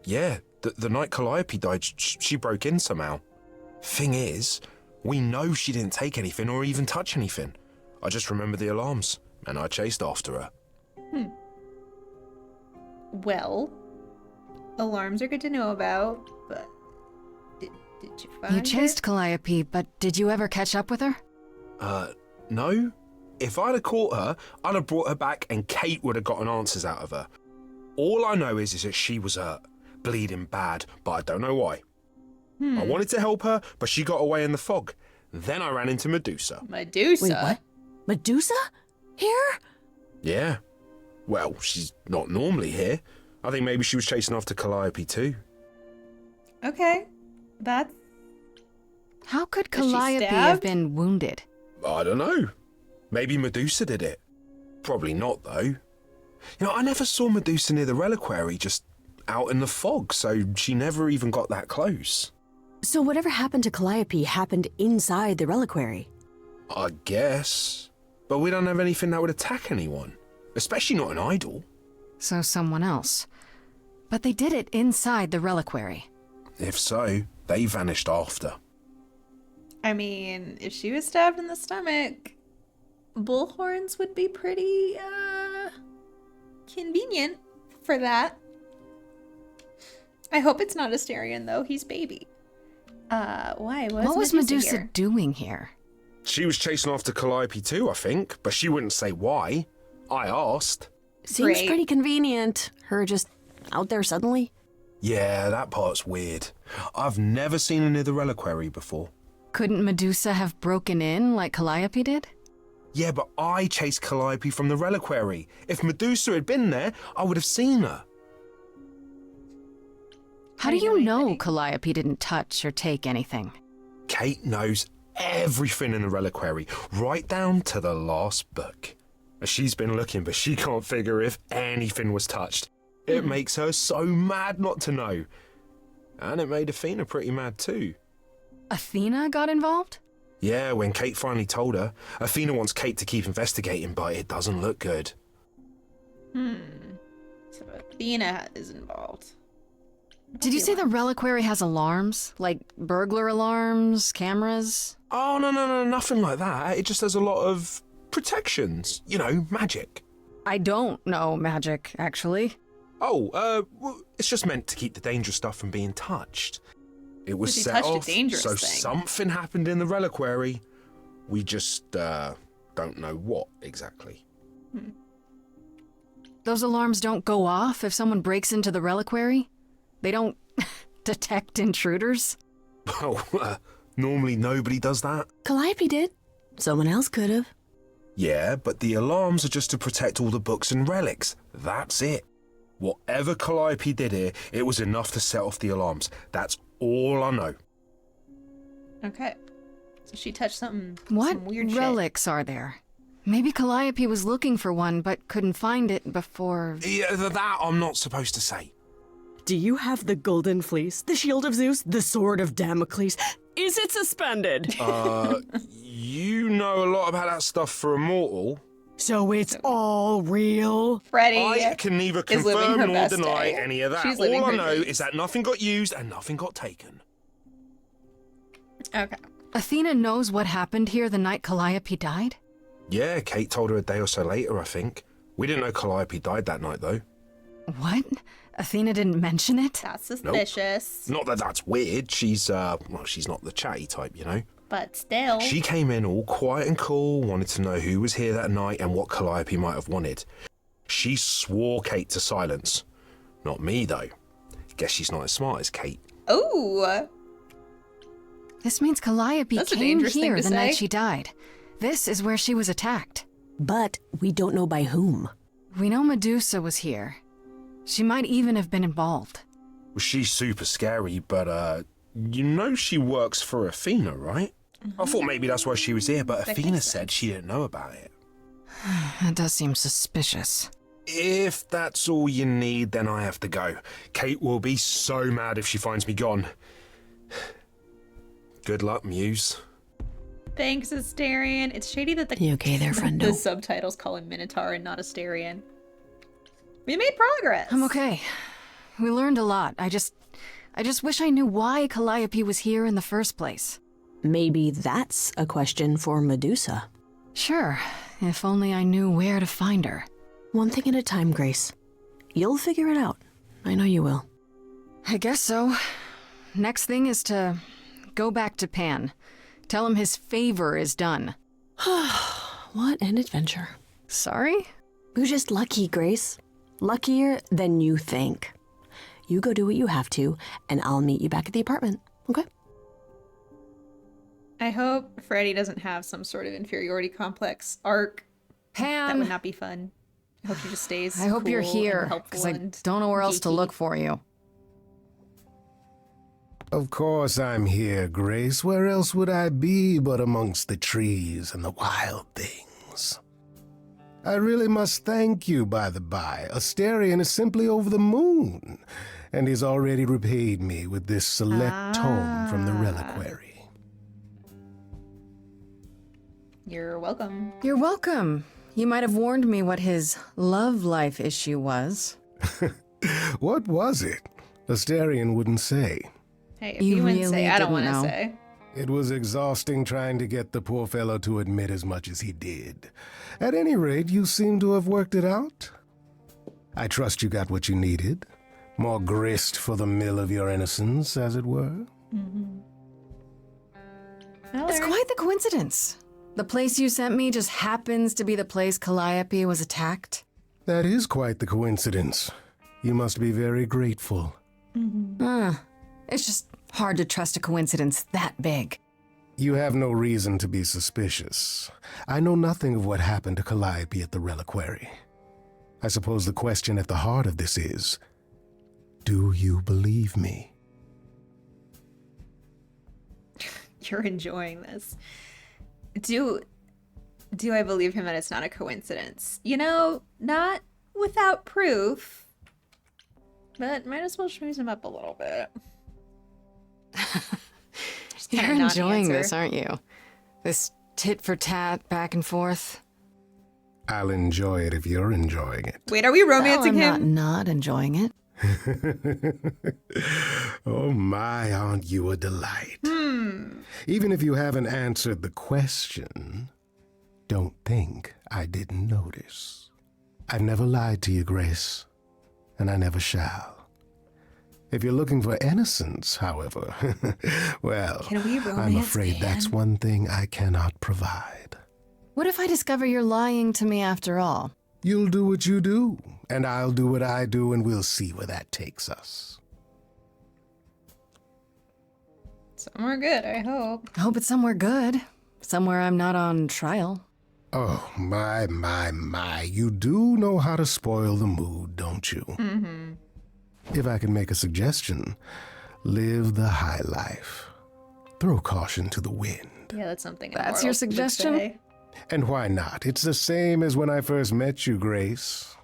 Yeah, the night Calliope died, she broke in somehow. Thing is, we know she didn't take anything or even touch anything. I just remember the alarms, and I chased after her. Well, alarms are good to know about, but did you find You her? chased Calliope, but did you ever catch up with her? No. If I'd have caught her, I'd have brought her back and Kate would have gotten answers out of her. All I know is that she was hurt, bleeding bad, but I don't know why. I wanted to help her, but she got away in the fog. Then I ran into Medusa. Medusa? Wait, what? Medusa? Here? Yeah. Well, she's not normally here. I think maybe she was chasing after Calliope too. Okay. That's... How could Was she Calliope have stabbed? been wounded? I don't know. Maybe Medusa did it. Probably not, though. You know, I never saw Medusa near the reliquary, just out in the fog, so she never even got that close. So whatever happened to Calliope happened inside the reliquary? I guess. But we don't have anything that would attack anyone. Especially not an idol. So someone else. But they did it inside the reliquary. If so, they vanished after. I mean, if she was stabbed in the stomach, bullhorns would be pretty, convenient for that. I hope it's not Asterion, though. He's baby. Why? What was Medusa here? doing here? She was chasing after Calliope too, I think, but she wouldn't say why. I asked. Seems Great. pretty convenient. Her just out there suddenly. Yeah, that part's weird. I've never seen her near the reliquary before. Couldn't Medusa have broken in like Calliope did? Yeah, but I chased Calliope from the reliquary. If Medusa had been there, I would have seen her. How do you know Calliope didn't touch or take anything? Kate knows everything in the reliquary, right down to the last book. She's been looking, but she can't figure if anything was touched. It makes her so mad not to know. And it made Athena pretty mad too. Athena got involved? Yeah, when Kate finally told her, Athena wants Kate to keep investigating, but it doesn't look good. So Athena is involved. Did you say the reliquary has alarms? Like burglar alarms, cameras? Oh, no, nothing like that. It just has a lot of protections. You know, magic. I don't know magic, actually. Oh, well, it's just meant to keep the dangerous stuff from being touched. It was But you set touched a off, dangerous so thing. something happened in the reliquary. We just, don't know what exactly. Those alarms don't go off if someone breaks into the reliquary? They don't detect intruders? Well, normally nobody does that. Calliope did. Someone else could have. Yeah, but the alarms are just to protect all the books and relics. That's it. Whatever Calliope did here, it was enough to set off the alarms. That's all I know. Okay. So she touched something. What some weird relics are there? Maybe Calliope was looking for one, but couldn't find it before... Yeah, that I'm not supposed to say. Do you have the golden fleece, the shield of Zeus, the sword of Damocles? Is it suspended? You know a lot about that stuff for a mortal. So it's all real? Freddie I can neither is living confirm her nor best deny day. any of that. She's living All I her know dreams. is that nothing got used and nothing got taken. Okay. Athena knows what happened here the night Calliope died? Yeah, Kate told her a day or so later, I think. We didn't know Calliope died that night, though. What? Athena didn't mention it? That's suspicious. Not that that's weird. She's she's not the chatty type, you know. But still. She came in all quiet and cool, wanted to know who was here that night and what Calliope might have wanted. She swore Kate to silence. Not me, though. Guess she's not as smart as Kate. Ooh. This means Calliope That's a came dangerous thing here to the night say. she died. This is where she was attacked. But we don't know by whom. We know Medusa was here. She might even have been involved. Well, she's super scary, but, you know she works for Athena, right? I thought maybe that's why she was here, but Athena said she didn't know about it. That does seem suspicious. If that's all you need, then I have to go. Kate will be so mad if she finds me gone. Good luck, Muse. Thanks, Asterion. It's shady that the You okay there, friendo? the subtitles call him Minotaur and not Asterion. We made progress. I'm okay. We learned a lot. I just wish I knew why Calliope was here in the first place. Maybe that's a question for Medusa. Sure, if only I knew where to find her. One thing at a time, Grace. You'll figure it out. I know you will. I guess so. Next thing is to go back to Pan. Tell him his favor is done. What an adventure. Sorry? You're just lucky, Grace. Luckier than you think. You go do what you have to, and I'll meet you back at the apartment, okay? I hope Freddie doesn't have some sort of inferiority complex arc. Pan! That would not be fun. I hope she just stays I hope you're cool here, and helpful because I and don't know where else to geeky. look for you. Of course I'm here, Grace. Where else would I be but amongst the trees and the wild things? I really must thank you, by the by. Asterion is simply over the moon, and he's already repaid me with this select tome from the reliquary. You're welcome. You're welcome. You might have warned me what his love life issue was. What was it? Asterion wouldn't say. Hey, if you wouldn't say, I don't want to know. say. It was exhausting trying to get the poor fellow to admit as much as he did. At any rate, you seem to have worked it out. I trust you got what you needed. More grist for the mill of your innocence, as it were. Mm-hmm. It's quite the coincidence. The place you sent me just happens to be the place Calliope was attacked. That is quite the coincidence. You must be very grateful. It's just hard to trust a coincidence that big. You have no reason to be suspicious. I know nothing of what happened to Calliope at the reliquary. I suppose the question at the heart of this is, do you believe me? You're enjoying this. Do I believe him that it's not a coincidence? You know, not without proof, but might as well schmooze him up a little bit. You're kinda not enjoying answer. this, aren't you? This tit for tat, back and forth. I'll enjoy it if you're enjoying it. Wait, are we romancing I'm him? not enjoying it. Oh my, aren't you a delight? Even if you haven't answered the question, don't think I didn't notice. I've never lied to you, Grace, and I never shall. If you're looking for innocence, however, well, Can we I'm romance afraid that's Pan? one thing I cannot provide. What if I discover you're lying to me after all? You'll do what you do, and I'll do what I do, and we'll see where that takes us. Somewhere good, I hope. I hope it's somewhere good. Somewhere I'm not on trial. Oh, my. You do know how to spoil the mood, don't you? Mm-hmm. If I can make a suggestion, live the high life. Throw caution to the wind. Yeah, that's something. That's Immortal your would suggestion? say. And why not? It's the same as when I first met you, Grace.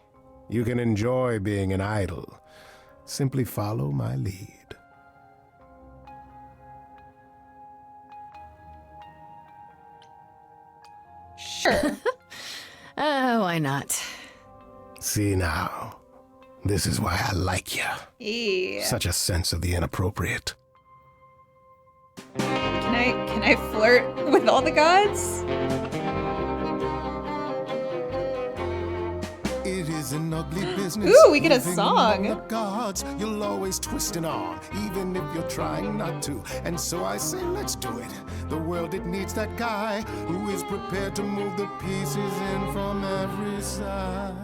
You can enjoy being an idol. Simply follow my lead. Sure. Why not? See now, this is why I like you. Yeah. Such a sense of the inappropriate. Can I flirt with all the gods? It is an ugly business. Ooh, we get a living song. among the gods, you'll always twisting on, even if you're trying not to. And so I say, let's do it. The world, it needs that guy who is prepared to move the pieces in from every side.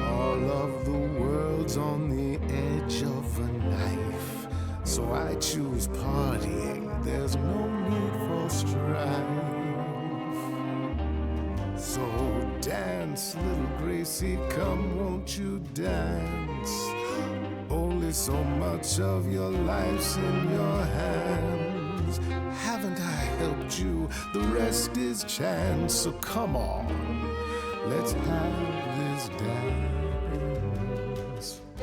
All of the world's on the edge of a knife, so I choose partying. There's no need for strife. So dance, little Gracie, come, won't you dance? Only so much of your life's in your hands. Haven't I helped you? The rest is chance. So come on, let's have this dance.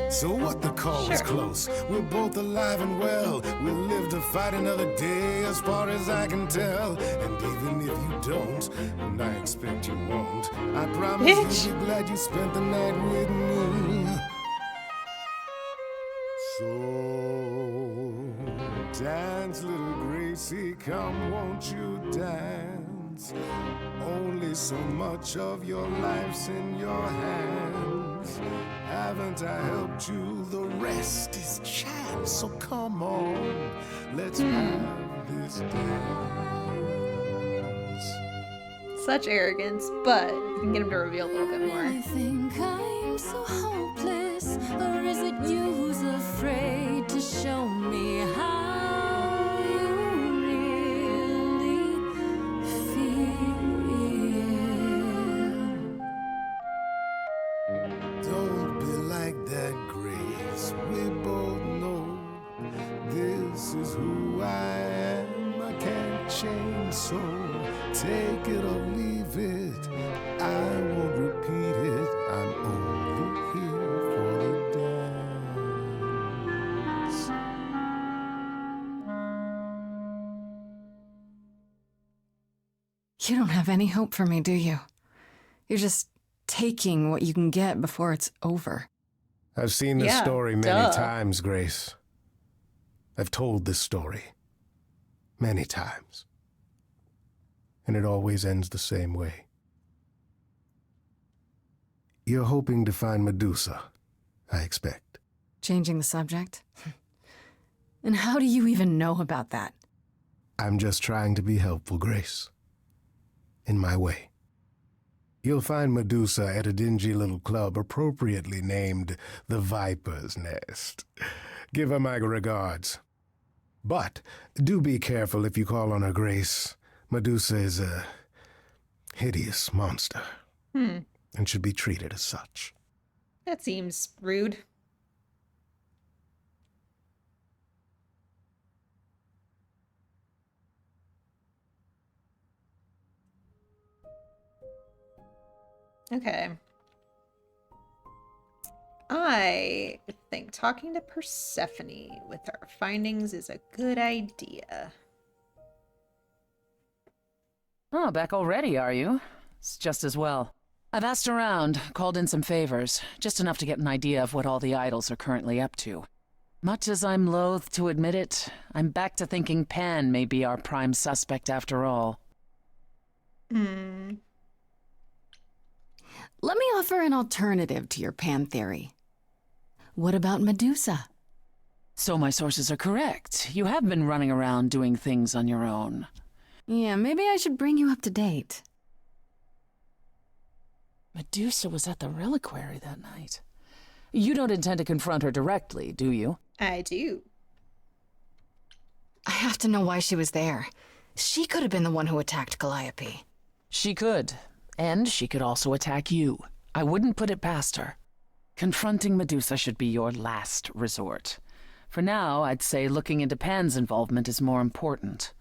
So what, the call was close. We're both alive and well. We'll live to fight another day, as far as I can tell. And even if you don't, and I expect you won't, I promise you'll be glad you spent the night with me. So dance, little Gracie, come, won't you dance? Only so much of your life's in your hands. Haven't I helped you? The rest is chance. So come on, let's have this dance. Such arrogance, but you can get him to reveal a little bit more. I think I'm so hopeless, or is it you who's afraid to show me how you really feel? Don't be like that, Grace. We both know this is who I am. I can't change, so take it or leave it. I won't repeat it. I'm only here for the dance. You don't have any hope for me, do you? You're just taking what you can get before it's over. I've seen this story many times, Grace. I've told this story many times. And it always ends the same way. You're hoping to find Medusa, I expect. Changing the subject? And how do you even know about that? I'm just trying to be helpful, Grace. In my way. You'll find Medusa at a dingy little club appropriately named the Viper's Nest. Give her my regards. But do be careful if you call on her, Grace. Medusa is a hideous monster. And should be treated as such. That seems rude. Okay. I think talking to Persephone with our findings is a good idea. Oh, back already, are you? It's just as well. I've asked around, called in some favors, just enough to get an idea of what all the idols are currently up to. Much as I'm loath to admit it, I'm back to thinking Pan may be our prime suspect after all. Let me offer an alternative to your Pan theory. What about Medusa? So my sources are correct. You have been running around doing things on your own. Yeah, maybe I should bring you up to date. Medusa was at the reliquary that night. You don't intend to confront her directly, do you? I do. I have to know why she was there. She could have been the one who attacked Calliope. She could. And she could also attack you. I wouldn't put it past her. Confronting Medusa should be your last resort. For now, I'd say looking into Pan's involvement is more important.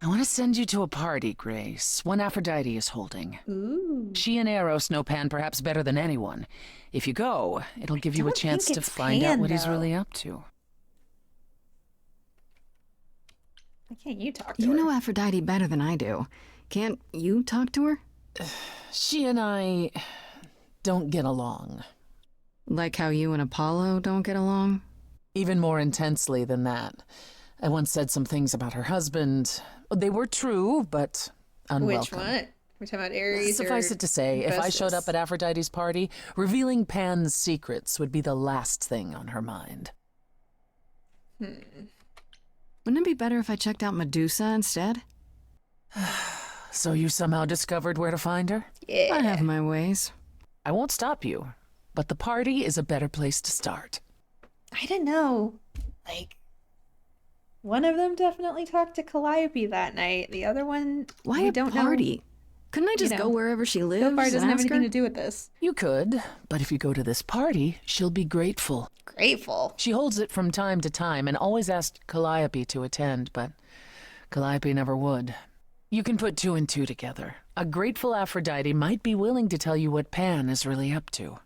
I want to send you to a party, Grace, one Aphrodite is holding. Ooh. She and Eros know Pan perhaps better than anyone. If you go, it'll give you a chance to find out what he's really up to. Why can't you talk to her? You know Aphrodite better than I do. Can't you talk to her? She and I don't get along. Like how you and Apollo don't get along? Even more intensely than that. I once said some things about her husband. They were true, but unwelcome. Which one? We're talking about Ares. Suffice it to say, if I showed up at Aphrodite's party, revealing Pan's secrets would be the last thing on her mind. Wouldn't it be better if I checked out Medusa instead? So you somehow discovered where to find her? Yeah. I have my ways. I won't stop you, but the party is a better place to start. I don't know. Like, one of them definitely talked to Calliope that night. The other one, Why we a don't party? know. Couldn't I just go wherever she lives? So far, it doesn't and have ask anything her? to do with this. You could, but if you go to this party, she'll be grateful. Grateful? She holds it from time to time and always asked Calliope to attend, but Calliope never would. You can put two and two together. A grateful Aphrodite might be willing to tell you what Pan is really up to.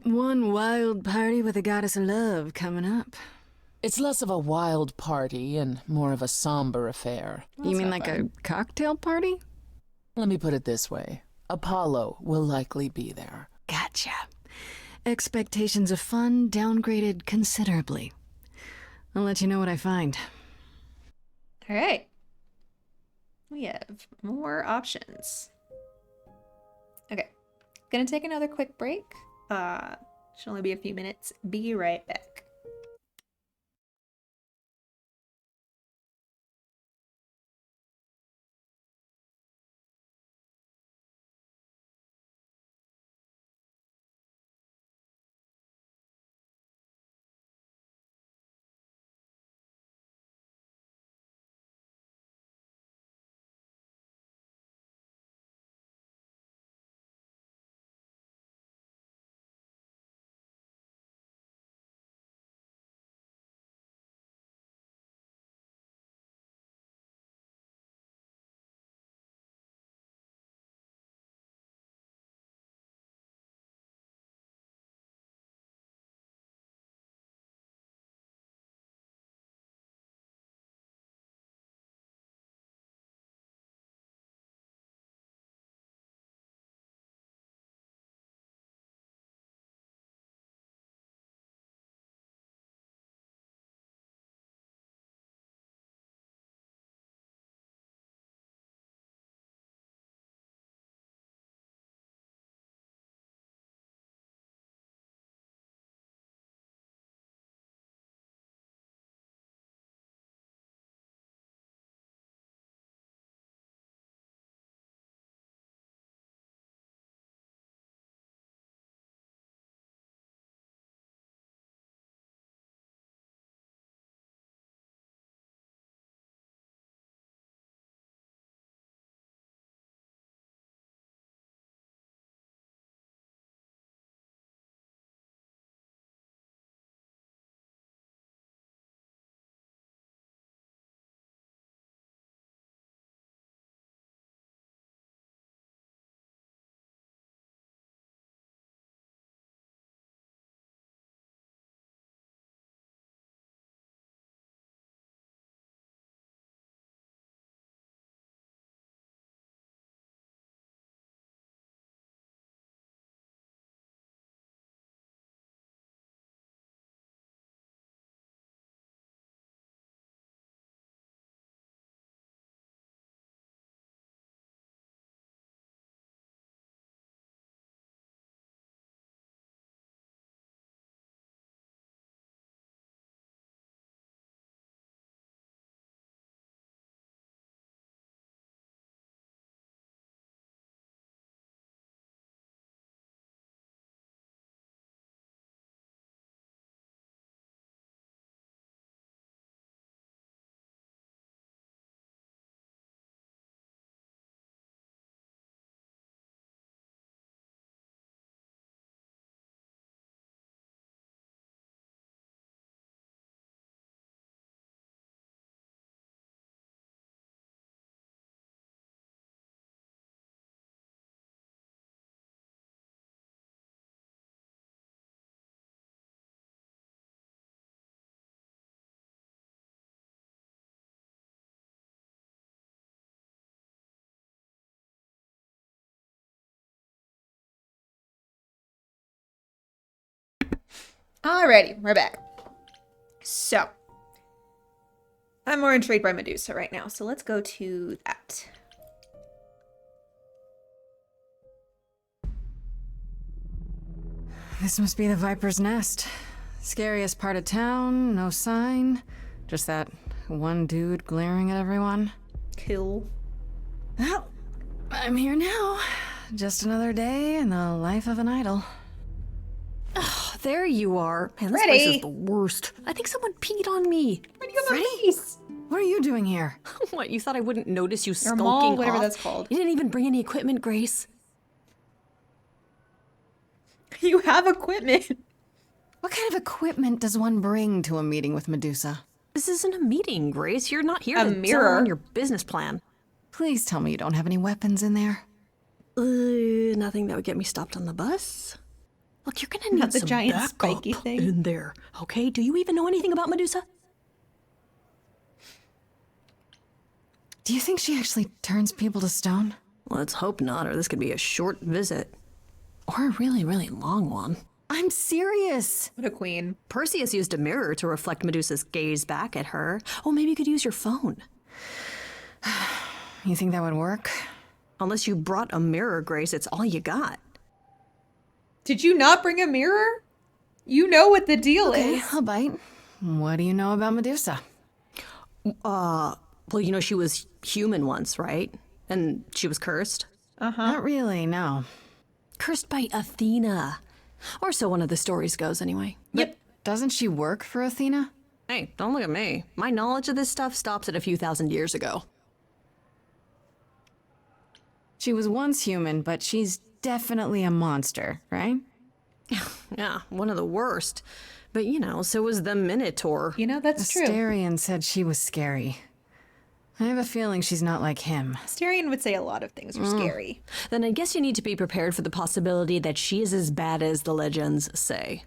One wild party with a goddess of love coming up. It's less of a wild party and more of a somber affair. You mean like a cocktail party? Let me put it this way. Apollo will likely be there. Gotcha. Expectations of fun downgraded considerably. I'll let you know what I find. All right. We have more options. Okay. Gonna take another quick break. Should only be a few minutes. Be right back. Alrighty, we're back. So, I'm more intrigued by Medusa right now, so let's go to that. This must be the Viper's Nest. Scariest part of town, no sign. Just that one dude glaring at everyone. Cool. Well, I'm here now. Just another day in the life of an idol. Oh, there you are. Man, this Freddy. place is the worst. I think someone peed on me. Where'd you go, my face? What are you doing here? What, you thought I wouldn't notice you Or skulking mall, whatever off? that's called. You didn't even bring any equipment, Grace. You have equipment. What kind of equipment does one bring to a meeting with Medusa? This isn't a meeting, Grace. You're not here A to mirror. tell on your business plan. Please tell me you don't have any weapons in there. Nothing that would get me stopped on the bus. Look, you're gonna need Not the some giant backup spiky thing. in there, okay? Do you even know anything about Medusa? Do you think she actually turns people to stone? Let's hope not, or this could be a short visit. Or a really, really long one. I'm serious. What a queen. Perseus used a mirror to reflect Medusa's gaze back at her. Oh, maybe you could use your phone. You think that would work? Unless you brought a mirror, Grace, it's all you got. Did you not bring a mirror? You know what the deal Okay, is. I'll bite. What do you know about Medusa? Well, you know, she was human once, right? And she was cursed? Not really, no. Cursed by Athena. Or so one of the stories goes, anyway. Yep. Doesn't she work for Athena? Hey, don't look at me. My knowledge of this stuff stops at a few thousand years ago. She was once human, but she's definitely a monster, right? Yeah, one of the worst. But, you know, so was the Minotaur. You know, that's true. Asterion said she was scary. I have a feeling she's not like him. Asterion would say a lot of things are scary. Then I guess you need to be prepared for the possibility that she is as bad as the legends say.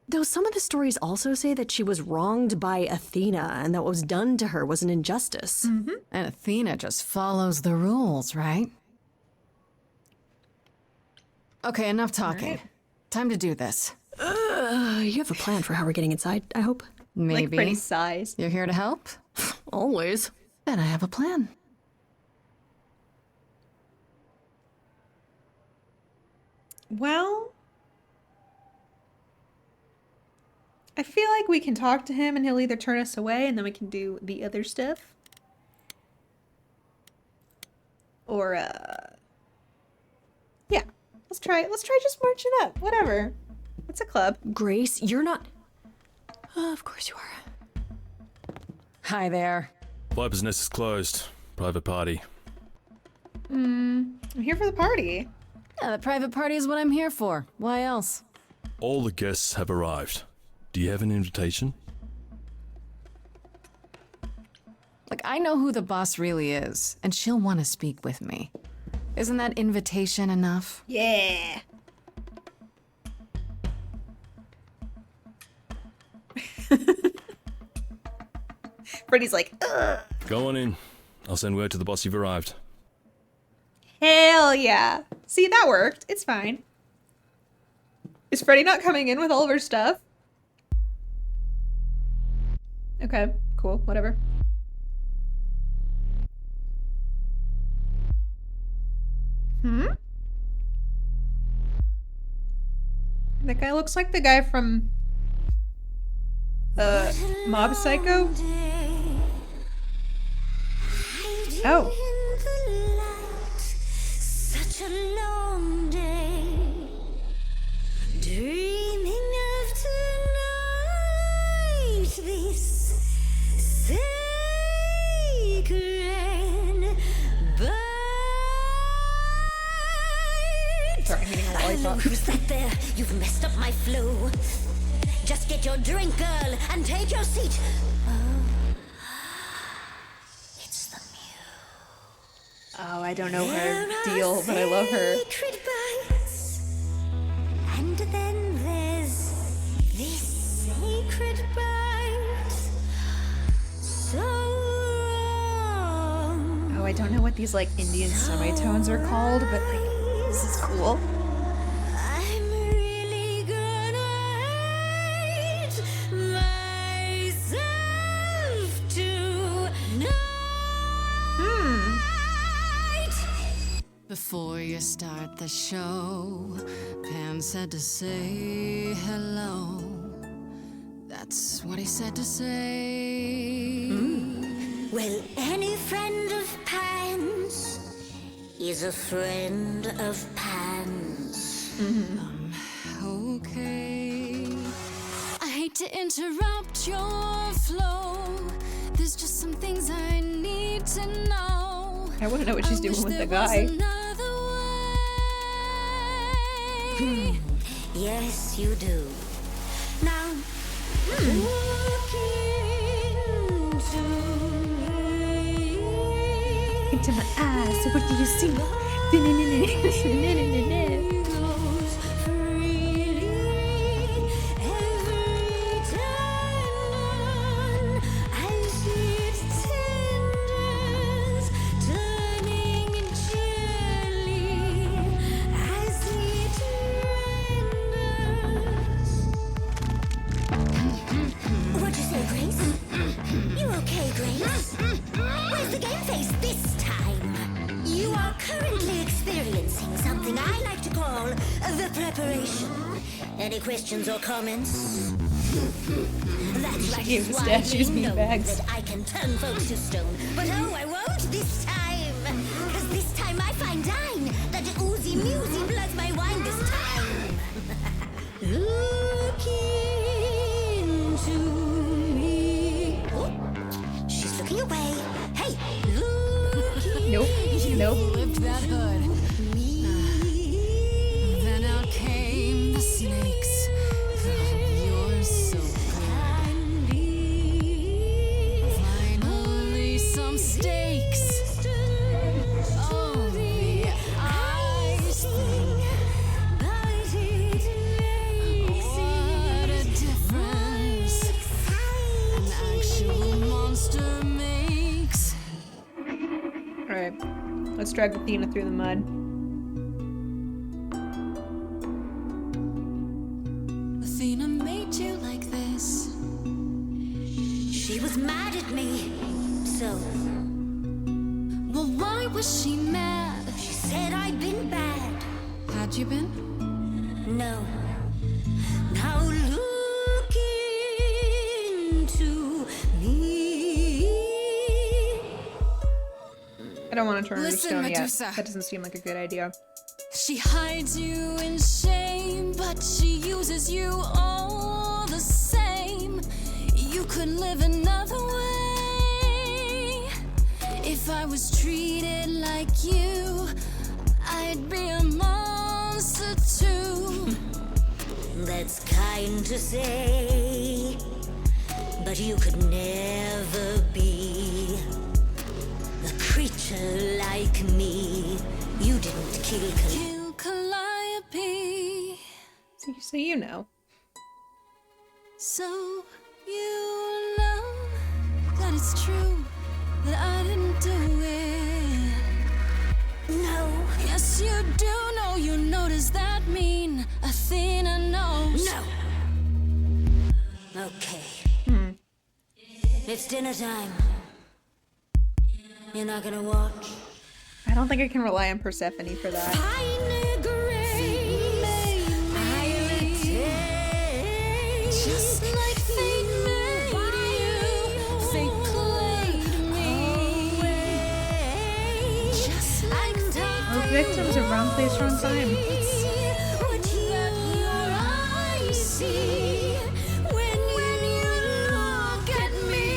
Though some of the stories also say that she was wronged by Athena and that what was done to her was an injustice. And Athena just follows the rules, right? Okay, enough talking. Right. Time to do this. You have a plan for how we're getting inside, I hope? Maybe. Like pretty size. You're here to help? Always. Then I have a plan. Well, I feel like we can talk to him and he'll either turn us away and then we can do the other stuff. Or, yeah. Let's try just marching up. Whatever. It's a club. Grace, you're not... of course you are. Hi there. Viper's Nest is closed. Private party. I'm here for the party. Yeah, the private party is what I'm here for. Why else? All the guests have arrived. Do you have an invitation? Look, I know who the boss really is, and she'll want to speak with me. Isn't that invitation enough? Yeah. Freddy's like, ugh. Go on in. I'll send word to the boss you've arrived. Hell yeah. See, that worked. It's fine. Is Freddy not coming in with all of her stuff? Okay, cool, whatever. That guy looks like the guy from Mob Psycho. Oh. Such a long day, dreaming of tonight, this sacred bite. Sorry, I'm eating a lollipop. Who's that there? You've messed up my flow. Just get your drink, girl, and take your seat. It's the Oh, I don't know her deal, but I love her. sacred bites. And then there's this sacred bite. So wrong. Oh, I don't know what these like Indian semitones are called, but like this is cool. I'm really gonna Before you start the show, Pan said to say hello. That's what he said to say. Well, any friend of Pan's is a friend of Pan's. Okay. I hate to interrupt your flow. There's just some things I need to know. I want to know what she's doing with the guy. Yes, you do. Now, Into my eyes. So what do you see? What'd you say, Grace? You okay, Grace? Where's the game face this time? You are currently experiencing something I like to call the preparation. Any questions or comments? That's right, gave the why statues you know beanbags. that I can turn folks to stone. But oh, I won't this time. Cause this time I find dine that oozy musy bloods my wine this time. Look into me. Oh, she's looking away. Hey, look Nope. Nope. Lift that hood. Then out came the snakes. You're so good. Finally, some steaks. Oh, the ice thing. What a difference an actual monster makes. Alright. Let's drag Athena through the mud. Athena made you like this. She was mad at me. So, Well, why was she mad? she said I'd been bad. Had you been? No. Now look into me. I don't want to turn her to Listen, stone Medusa. yet. That doesn't seem like a good idea. She hides you in shame, but she uses you all the same. You could live another way. If I was treated like you, I'd be a monster too. That's kind to say, but you could never be a creature like me. You didn't kill Calliope. So you know. So you know that it's true that I didn't do it. No. Yes, you do know. You know, does that mean Athena knows? No. Okay. It's dinner time. You're not gonna watch? I don't think I can rely on Persephone for that. Just like fate made you, fate played me. Just like We're victims of wrong place, wrong time. what your eyes see when you look at me.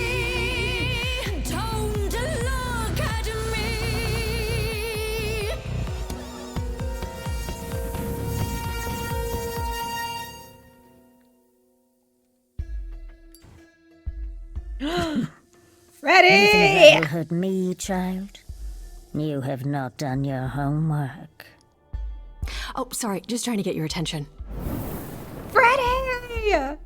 Don't look at me. Anything Ready! that will hurt me, child? You have not done your homework. Oh, sorry, just trying to get your attention. Ready!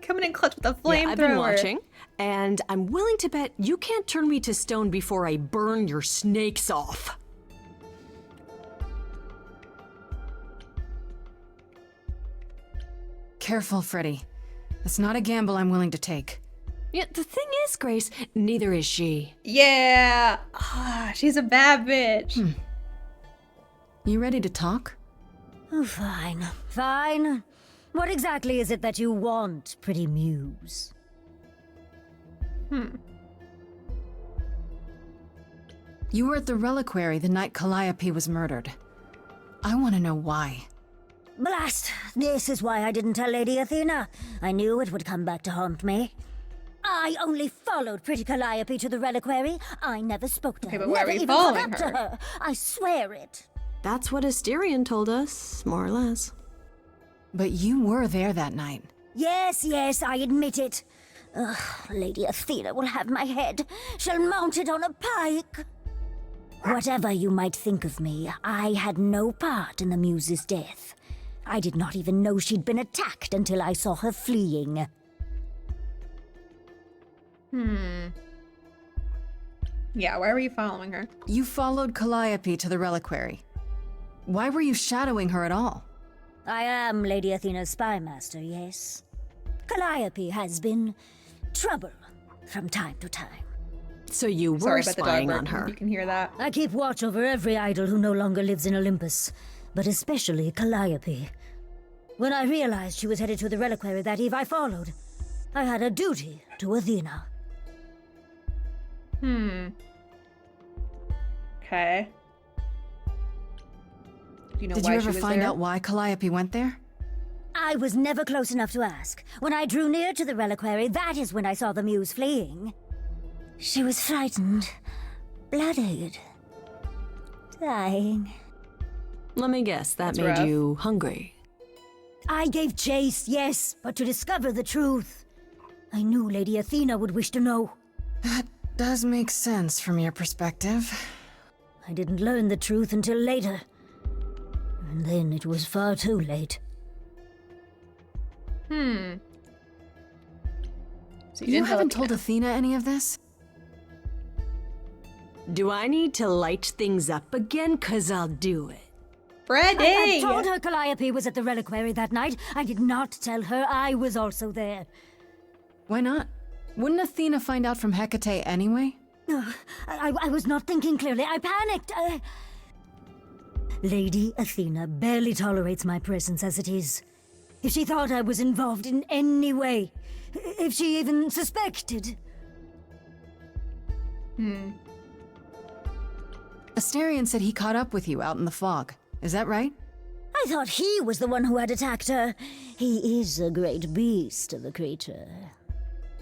Coming in clutch with a flamethrower. Yeah, I've been watching, and I'm willing to bet you can't turn me to stone before I burn your snakes off. Careful, Freddy. That's not a gamble I'm willing to take. Yeah, the thing is, Grace, neither is she. Yeah! Ah, she's a bad bitch. You ready to talk? Oh, fine. Fine. What exactly is it that you want, pretty muse? You were at the reliquary the night Calliope was murdered. I want to know why. Blast! This is why I didn't tell Lady Athena. I knew it would come back to haunt me. I only followed pretty Calliope to the reliquary. I never spoke to her. but where never were you even went following up to her? her. I swear it. That's what Asterion told us, more or less. But you were there that night. Yes, yes, I admit it. Ugh, Lady Athena will have my head. She'll mount it on a pike. Whatever you might think of me, I had no part in the Muse's death. I did not even know she'd been attacked until I saw her fleeing. Yeah, why were you following her? You followed Calliope to the reliquary. Why were you shadowing her at all? I am Lady Athena's spy master, yes. Calliope has been trouble from time to time. So you were Sorry about the dog spying barking, on her. You can hear that. I keep watch over every idol who no longer lives in Olympus, but especially Calliope. When I realized she was headed to the reliquary that eve, I followed. I had a duty to Athena. Okay. Do you know Did why you she ever was find there? out why Calliope went there? I was never close enough to ask. When I drew near to the reliquary, that is when I saw the muse fleeing. She was frightened, blooded, dying. Let me guess, that That's made rough. you hungry. I gave chase, yes, but to discover the truth. I knew Lady Athena would wish to know. That does make sense from your perspective. I didn't learn the truth until later. And then it was far too late. So You didn't haven't tell told Athena any of this? Do I need to light things up again? 'Cause I'll do it. Freddie! I told her Calliope was at the reliquary that night. I did not tell her I was also there. Why not? Wouldn't Athena find out from Hecate anyway? I was not thinking clearly. I panicked. Lady Athena barely tolerates my presence as it is. If she thought I was involved in any way, if she even suspected. Asterion said he caught up with you out in the fog. Is that right? I thought he was the one who had attacked her. He is a great beast of a creature.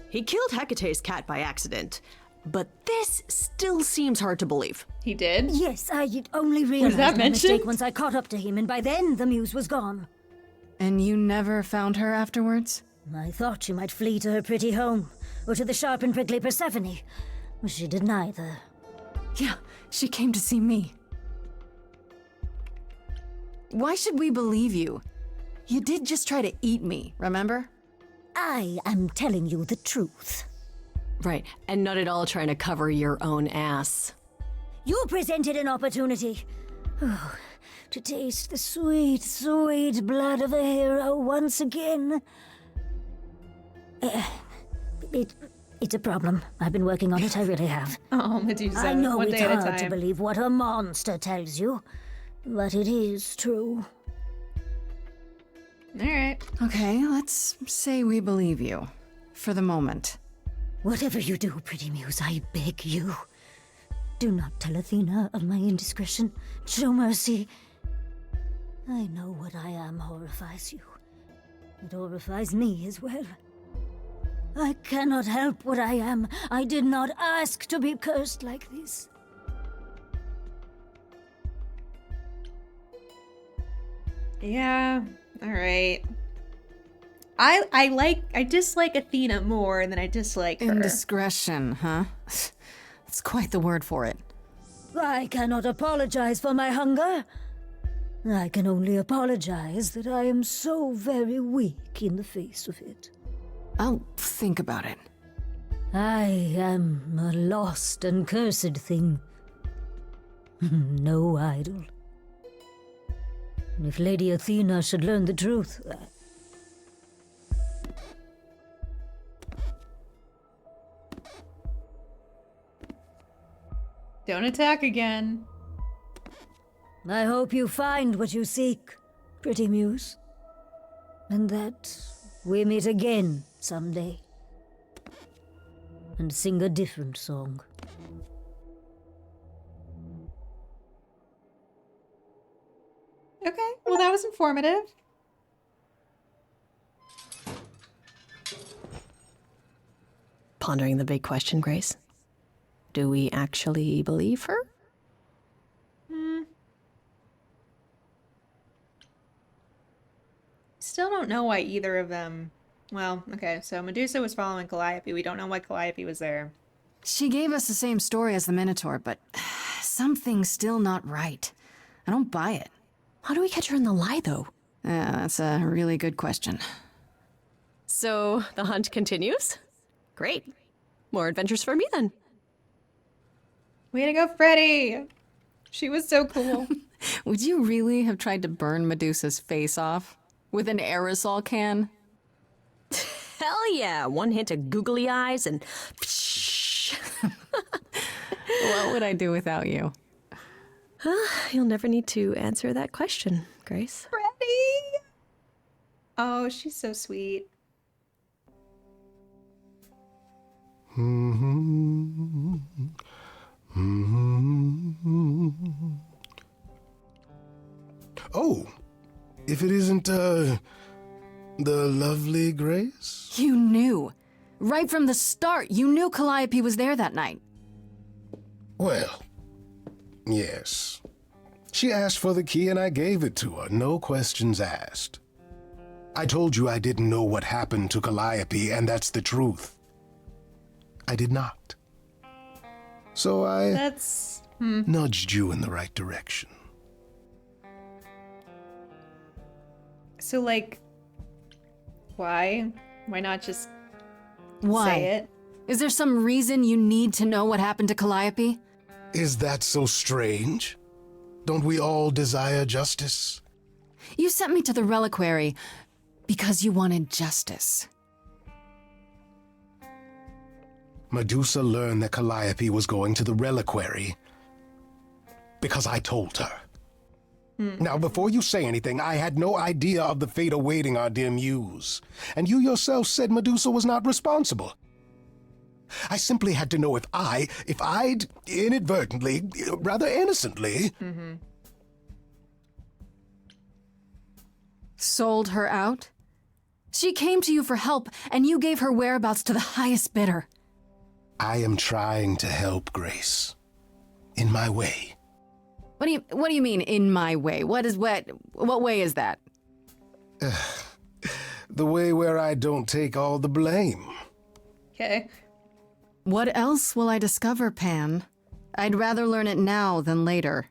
He killed Hecate's cat by accident, but this still seems hard to believe. He did? Yes, I only realized that my mistake mentioned? once I caught up to him, and by then the muse was gone. And you never found her afterwards? I thought she might flee to her pretty home, or to the sharp and prickly Persephone. She did neither. Yeah, she came to see me. Why should we believe you? You did just try to eat me, remember? I am telling you the truth. Right, and not at all trying to cover your own ass. You presented an opportunity. Oh, to taste the sweet, sweet blood of a hero once again. It's a problem. I've been working on it, I really have. Oh, Medusa. I know One it's day at a hard to time. believe what a monster tells you, but it is true. Alright. Okay, let's say we believe you. For the moment. Whatever you do, pretty muse, I beg you. Do not tell Athena of my indiscretion. Show mercy. I know what I am horrifies you. It horrifies me as well. I cannot help what I am. I did not ask to be cursed like this. Yeah, alright. I dislike Athena more than I dislike her. Indiscretion, huh? That's quite the word for it. I cannot apologize for my hunger. I can only apologize that I am so very weak in the face of it. I'll think about it. I am a lost and cursed thing. No idol. If Lady Athena should learn the truth... Don't attack again. I hope you find what you seek, pretty muse. And that we meet again someday. And sing a different song. Okay, well, that was informative. Pondering the big question, Grace. Do we actually believe her? Still don't know why either of them... Well, okay, so Medusa was following Calliope. We don't know why Calliope was there. She gave us the same story as the Minotaur, but something's still not right. I don't buy it. How do we catch her in the lie, though? Yeah, that's a really good question. So, the hunt continues? Great. More adventures for me, then. Way to go, Freddy! She was so cool. Would you really have tried to burn Medusa's face off? With an aerosol can? Hell yeah! One hint of googly eyes and... What would I do without you? You'll never need to answer that question, Grace. Freddy! Oh, she's so sweet. Oh, if it isn't, the lovely Grace? You knew. Right from the start, you knew Calliope was there that night. Well, yes. She asked for the key and I gave it to her, no questions asked. I told you I didn't know what happened to Calliope, and that's the truth. I did not. So I nudged you in the right direction. So, like, why? Why not just Why? say it? Is there some reason you need to know what happened to Calliope? Is that so strange? Don't we all desire justice? You sent me to the reliquary because you wanted justice. Medusa learned that Calliope was going to the reliquary because I told her. Now, before you say anything, I had no idea of the fate awaiting our dear muse. And you yourself said Medusa was not responsible. I simply had to know if I'd inadvertently, rather innocently... Sold her out? She came to you for help, and you gave her whereabouts to the highest bidder. I am trying to help, Grace. In my way. What do you mean, in my way? What way is that? The way where I don't take all the blame. Okay. What else will I discover, Pan? I'd rather learn it now than later.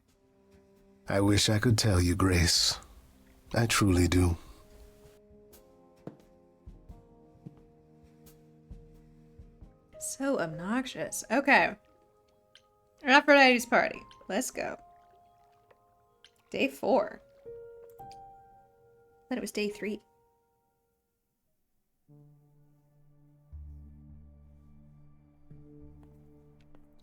I wish I could tell you, Grace. I truly do. So obnoxious. Okay. Aphrodite's party. Let's go. Day 4. Thought it was day 3.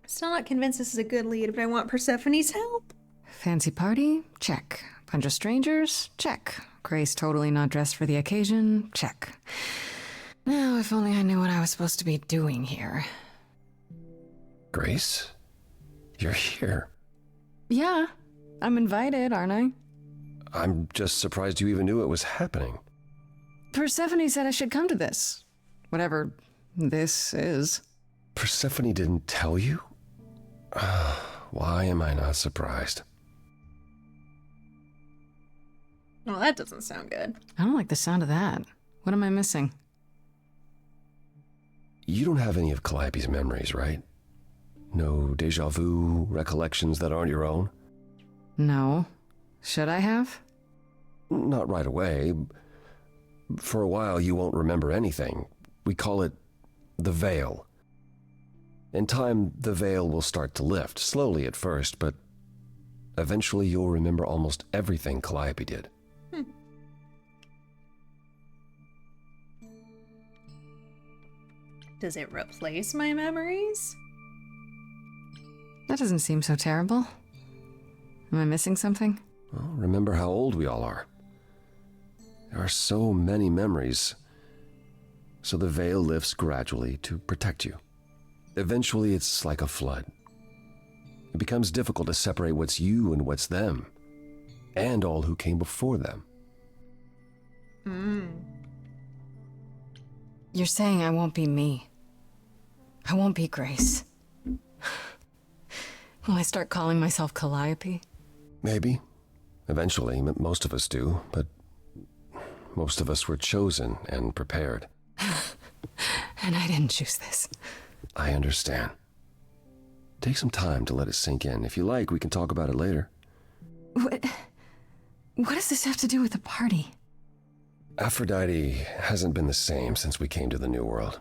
Still not convinced this is a good lead, but I want Persephone's help. Fancy party? Check. Bunch of strangers? Check. Grace totally not dressed for the occasion? Check. Now, if only I knew what I was supposed to be doing here. Grace? You're here. Yeah, I'm invited, aren't I? I'm just surprised you even knew it was happening. Persephone said I should come to this. Whatever this is. Persephone didn't tell you? Why am I not surprised? Well, that doesn't sound good. I don't like the sound of that. What am I missing? You don't have any of Calliope's memories, right? No deja vu recollections that aren't your own? No. Should I have? Not right away. For a while, you won't remember anything. We call it the veil. In time, the veil will start to lift, slowly at first, but eventually you'll remember almost everything Calliope did. Does it replace my memories? That doesn't seem so terrible. Am I missing something? Well, remember how old we all are. There are so many memories. So the veil lifts gradually to protect you. Eventually, it's like a flood. It becomes difficult to separate what's you and what's them, and all who came before them. You're saying I won't be me. I won't be Grace. Will I start calling myself Calliope? Maybe. Eventually, most of us do, but most of us were chosen and prepared. And I didn't choose this. I understand. Take some time to let it sink in. If you like, we can talk about it later. What does this have to do with the party? Aphrodite hasn't been the same since we came to the New World.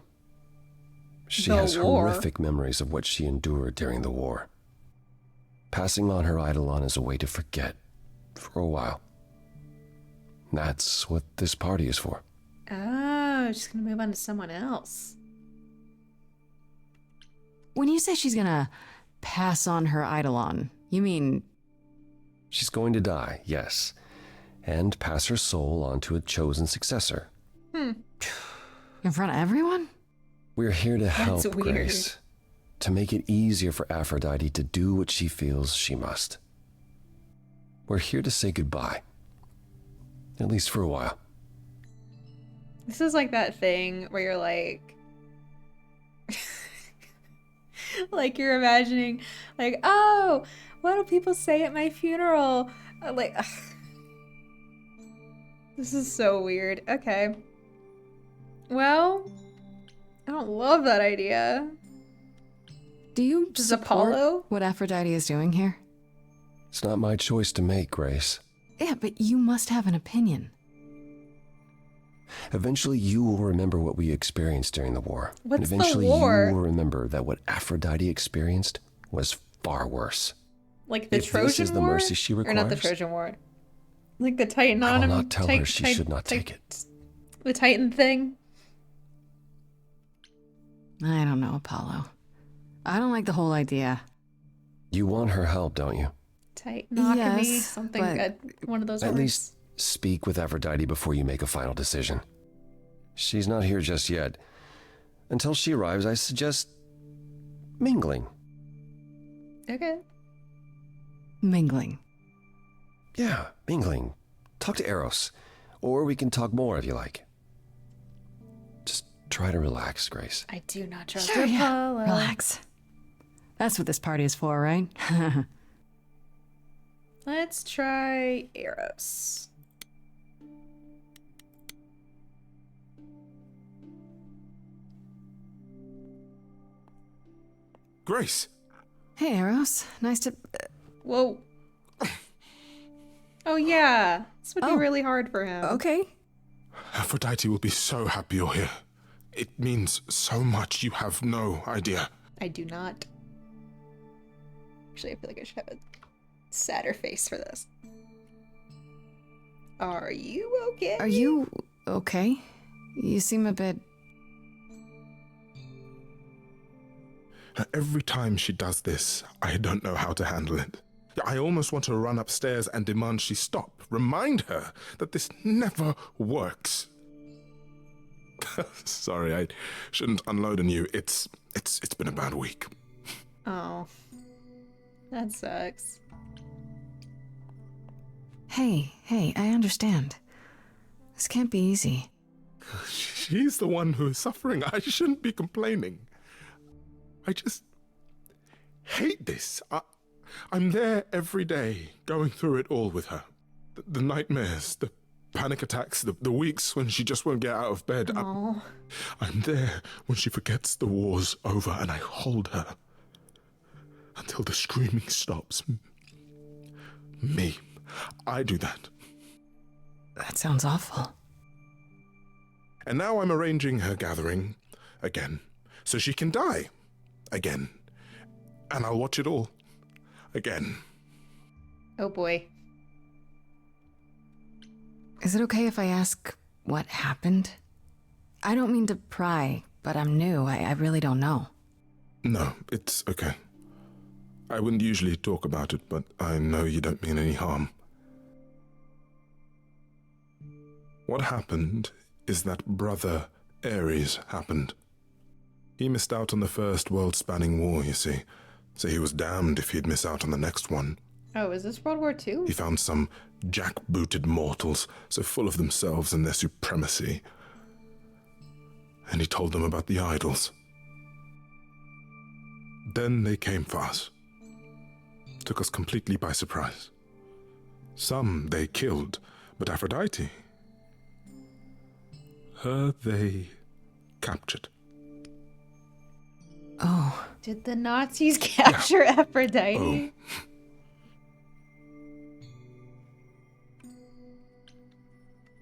She The has war. horrific memories of what she endured during the war. Passing on her Eidolon is a way to forget, for a while. That's what this party is for. Oh, she's gonna move on to someone else. When you say she's gonna pass on her Eidolon, you mean... She's going to die, yes, and pass her soul on to a chosen successor. In front of everyone? We're here to help weird. Grace, to make it easier for Aphrodite to do what she feels she must. We're here to say goodbye, at least for a while. This is like that thing where you're like... like you're imagining, like, oh, what do people say at my funeral? Like, this is so weird. Okay. Well, I don't love that idea. Do you Does support Apollo? what Aphrodite is doing here? It's not my choice to make, Grace. Yeah, but you must have an opinion. Eventually, you will remember what we experienced during the war. What's the and eventually, war? you will remember that what Aphrodite experienced was far worse. Like the If Trojan this is the War? mercy she Or not the requires, Trojan War. Like the Titan I on will him. not tell her she should not take it. The Titan thing. I don't know, Apollo. I don't like the whole idea. You want her help, don't you? Titan alchemy. Yes, Something but- good. One of those At words. least speak with Aphrodite before you make a final decision. She's not here just yet. Until she arrives, I suggest mingling. Okay. Mingling. Yeah, mingling. Talk to Eros. Or we can talk more if you like. Just try to relax, Grace. I do not trust Sure, yeah. Apollo. Relax. That's what this party is for, right? Let's try Eros. Grace. Hey, Eros. Nice to... Whoa. Oh yeah. This would be Oh. really hard for him. Okay. Aphrodite will be so happy you're here. It means so much, you have no idea. I do not. Actually, I feel like I should have a sadder face for this. Are you okay? Are you okay? You seem a bit... Every time she does this, I don't know how to handle it. I almost want to run upstairs and demand she stop. Remind her that this never works. Sorry, I shouldn't unload on you. It's been a bad week. Oh. That sucks. Hey, I understand. This can't be easy. She's the one who is suffering. I shouldn't be complaining. I just hate this. I'm there every day, going through it all with her. The nightmares, the panic attacks, the weeks when she just won't get out of bed. Oh. I'm there when she forgets the war's over, and I hold her until the screaming stops. Me. I do that. That sounds awful. And now I'm arranging her gathering again, so she can die again. And I'll watch it all again. Oh boy. Is it okay if I ask what happened? I don't mean to pry, but I'm new. I really don't know. No, it's okay. I wouldn't usually talk about it, but I know you don't mean any harm. What happened is that Brother Ares happened. He missed out on the first world-spanning war, you see, so he was damned if he'd miss out on the next one. Oh, is this World War II? He found some jackbooted mortals, so full of themselves and their supremacy. And he told them about the idols. Then they came for us. Took us completely by surprise. Some they killed, but Aphrodite, her they captured. Oh. Did the Nazis capture Aphrodite? Oh.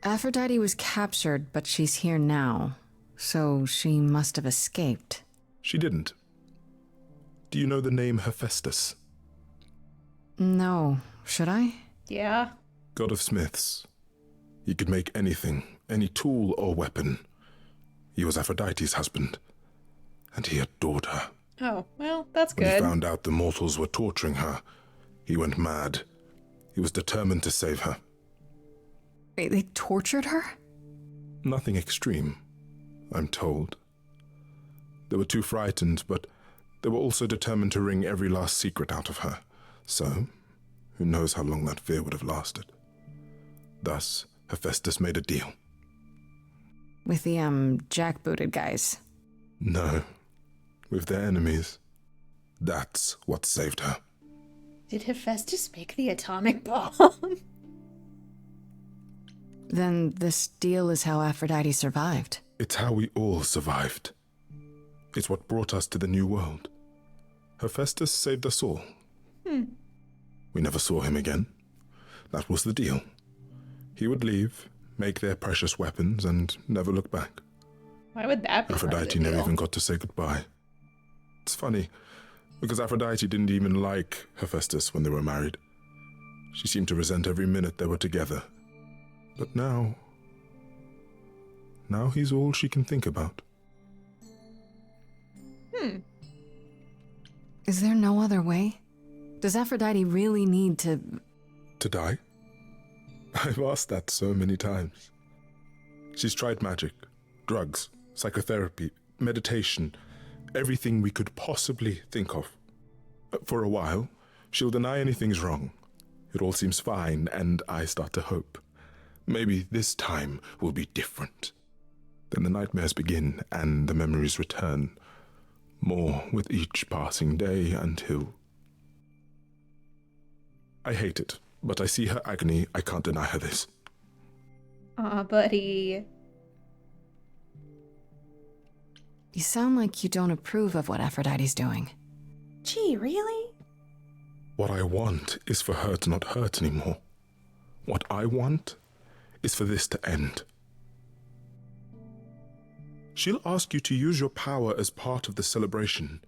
Aphrodite was captured, but she's here now. So she must have escaped. She didn't. Do you know the name Hephaestus? No. Should I? Yeah. God of smiths. He could make anything, any tool or weapon. He was Aphrodite's husband, and he adored her. Oh, well, that's good. When he found out the mortals were torturing her, he went mad. He was determined to save her. Wait, they tortured her? Nothing extreme, I'm told. They were too frightened, but they were also determined to wring every last secret out of her. So, who knows how long that fear would have lasted. Thus, Hephaestus made a deal. With the, jackbooted guys. No, with their enemies. That's what saved her. Did Hephaestus make the atomic bomb? Then this deal is how Aphrodite survived. It's how we all survived. It's what brought us to the new world. Hephaestus saved us all. We never saw him again. That was the deal. He would leave, make their precious weapons, and never look back. Why would that be Aphrodite never even got to say goodbye. It's funny, because Aphrodite didn't even like Hephaestus when they were married. She seemed to resent every minute they were together. But now he's all she can think about. Is there no other way? Does Aphrodite really need to... To die? I've asked that so many times. She's tried magic, drugs, psychotherapy, meditation, everything we could possibly think of. For a while, she'll deny anything's wrong. It all seems fine, and I start to hope. Maybe this time will be different. Then the nightmares begin, and the memories return. More with each passing day until... I hate it, but I see her agony. I can't deny her this. Aw, buddy. You sound like you don't approve of what Aphrodite's doing. Gee, really? What I want is for her to not hurt anymore. What I want is for this to end. She'll ask you to use your power as part of the celebration.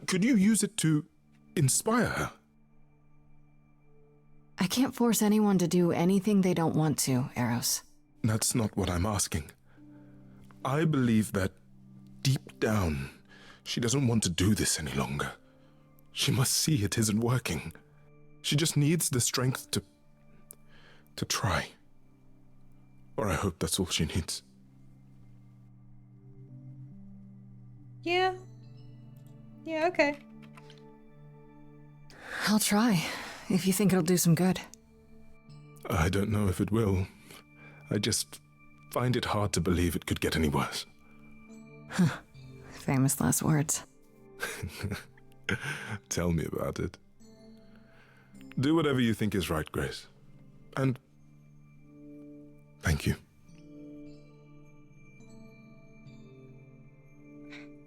Could you use it to inspire her? I can't force anyone to do anything they don't want to, Eros. That's not what I'm asking. I believe that deep down, she doesn't want to do this any longer. She must see it isn't working. She just needs the strength to try. Or I hope that's all she needs. Yeah. Yeah, okay. I'll try, if you think it'll do some good. I don't know if it will. I just find it hard to believe it could get any worse. Famous last words. Tell me about it. Do whatever you think is right, Grace. And thank you.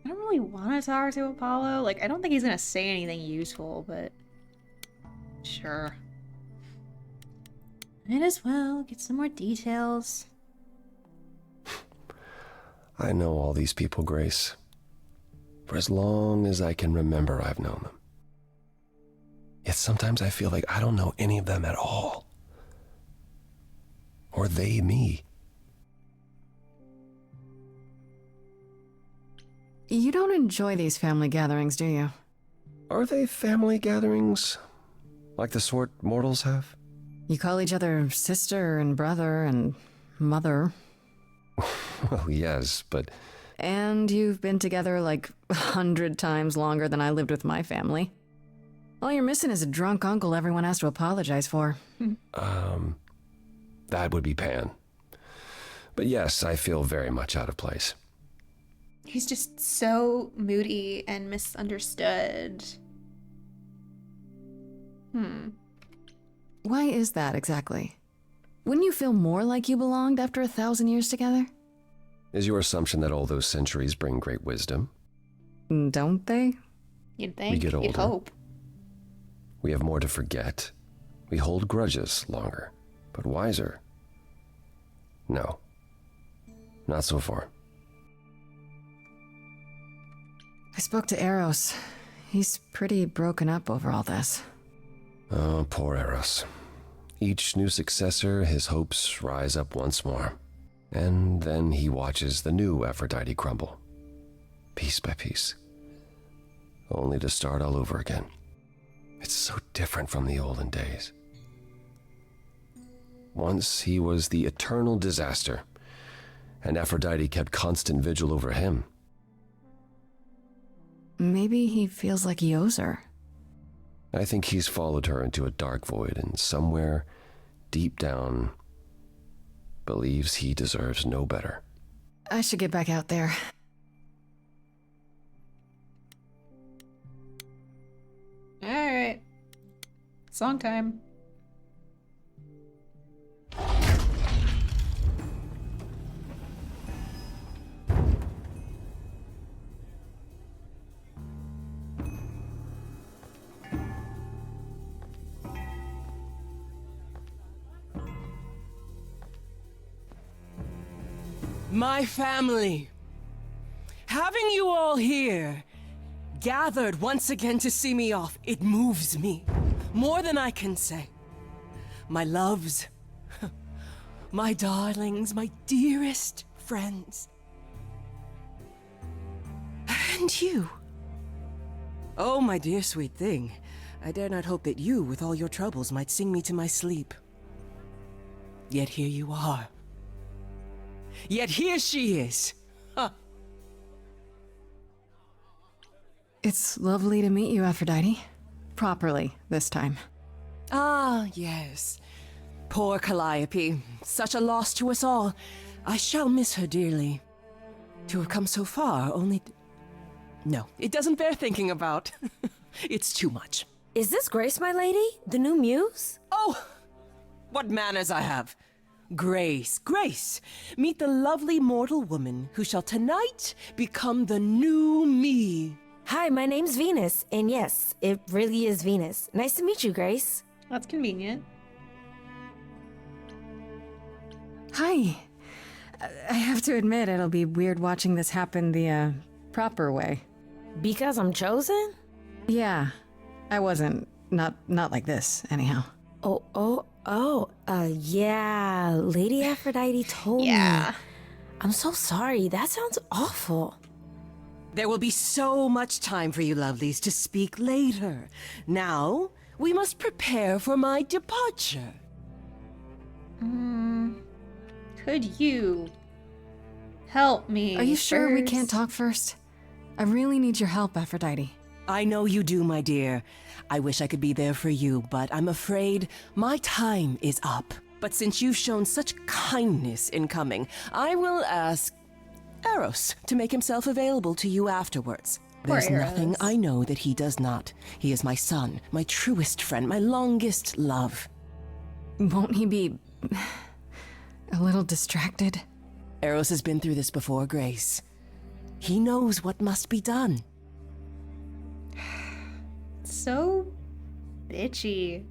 I don't really want to talk to Apollo. Like, I don't think he's gonna say anything useful, but sure. Might as well get some more details. I know all these people, Grace. For as long as I can remember, I've known them. Yet sometimes I feel like I don't know any of them at all. Or they me. You don't enjoy these family gatherings, do you? Are they family gatherings? Like the sort mortals have? You call each other sister and brother and mother. Well, yes, but... And you've been together like 100 times longer than I lived with my family. All you're missing is a drunk uncle everyone has to apologize for. That would be Pan. But yes, I feel very much out of place. He's just so moody and misunderstood. Why is that exactly? Wouldn't you feel more like you belonged after 1,000 years together? Is your assumption that all those centuries bring great wisdom? Don't they? You'd think. We get older. You'd hope. We have more to forget. We hold grudges longer. But wiser? No. Not so far. I spoke to Eros. He's pretty broken up over all this. Oh, poor Eros. Each new successor, his hopes rise up once more. And then he watches the new Aphrodite crumble. Piece by piece. Only to start all over again. It's so different from the olden days. Once he was the eternal disaster, and Aphrodite kept constant vigil over him. Maybe he feels like he owes her. I think he's followed her into a dark void, and somewhere, deep down, believes he deserves no better. I should get back out there. Alright. Song time. My family. Having you all here, gathered once again to see me off, it moves me. More than I can say. My loves, my darlings, my dearest friends. And you. Oh, my dear sweet thing. I dare not hope that you, with all your troubles, might sing me to my sleep. Yet here you are. Yet here she is. Huh. It's lovely to meet you, Aphrodite. Properly, this time. Ah, yes. Poor Calliope. Such a loss to us all. I shall miss her dearly. To have come so far, only... No, it doesn't bear thinking about. It's too much. Is this Grace, my lady? The new muse? Oh, what manners I have. Grace, Grace, meet the lovely mortal woman who shall tonight become the new me. Hi, my name's Venus, and yes, it really is Venus. Nice to meet you, Grace. That's convenient. Hi. I have to admit, it'll be weird watching this happen the, proper way. Because I'm chosen? Yeah. I wasn't. Not like this, anyhow. Yeah, Lady Aphrodite told me. I'm so sorry, that sounds awful. There will be so much time for you lovelies to speak later. Now, we must prepare for my departure. Could you help me? Are you sure we first? can't talk first? I really need your help, Aphrodite. I know you do, my dear. I wish I could be there for you, but I'm afraid my time is up. But since you've shown such kindness in coming, I will ask Eros to make himself available to you afterwards. Poor There's nothing Eros. I know that he does not. He is my son, my truest friend, my longest love. Won't he be a little distracted? Eros has been through this before, Grace. He knows what must be done. So bitchy.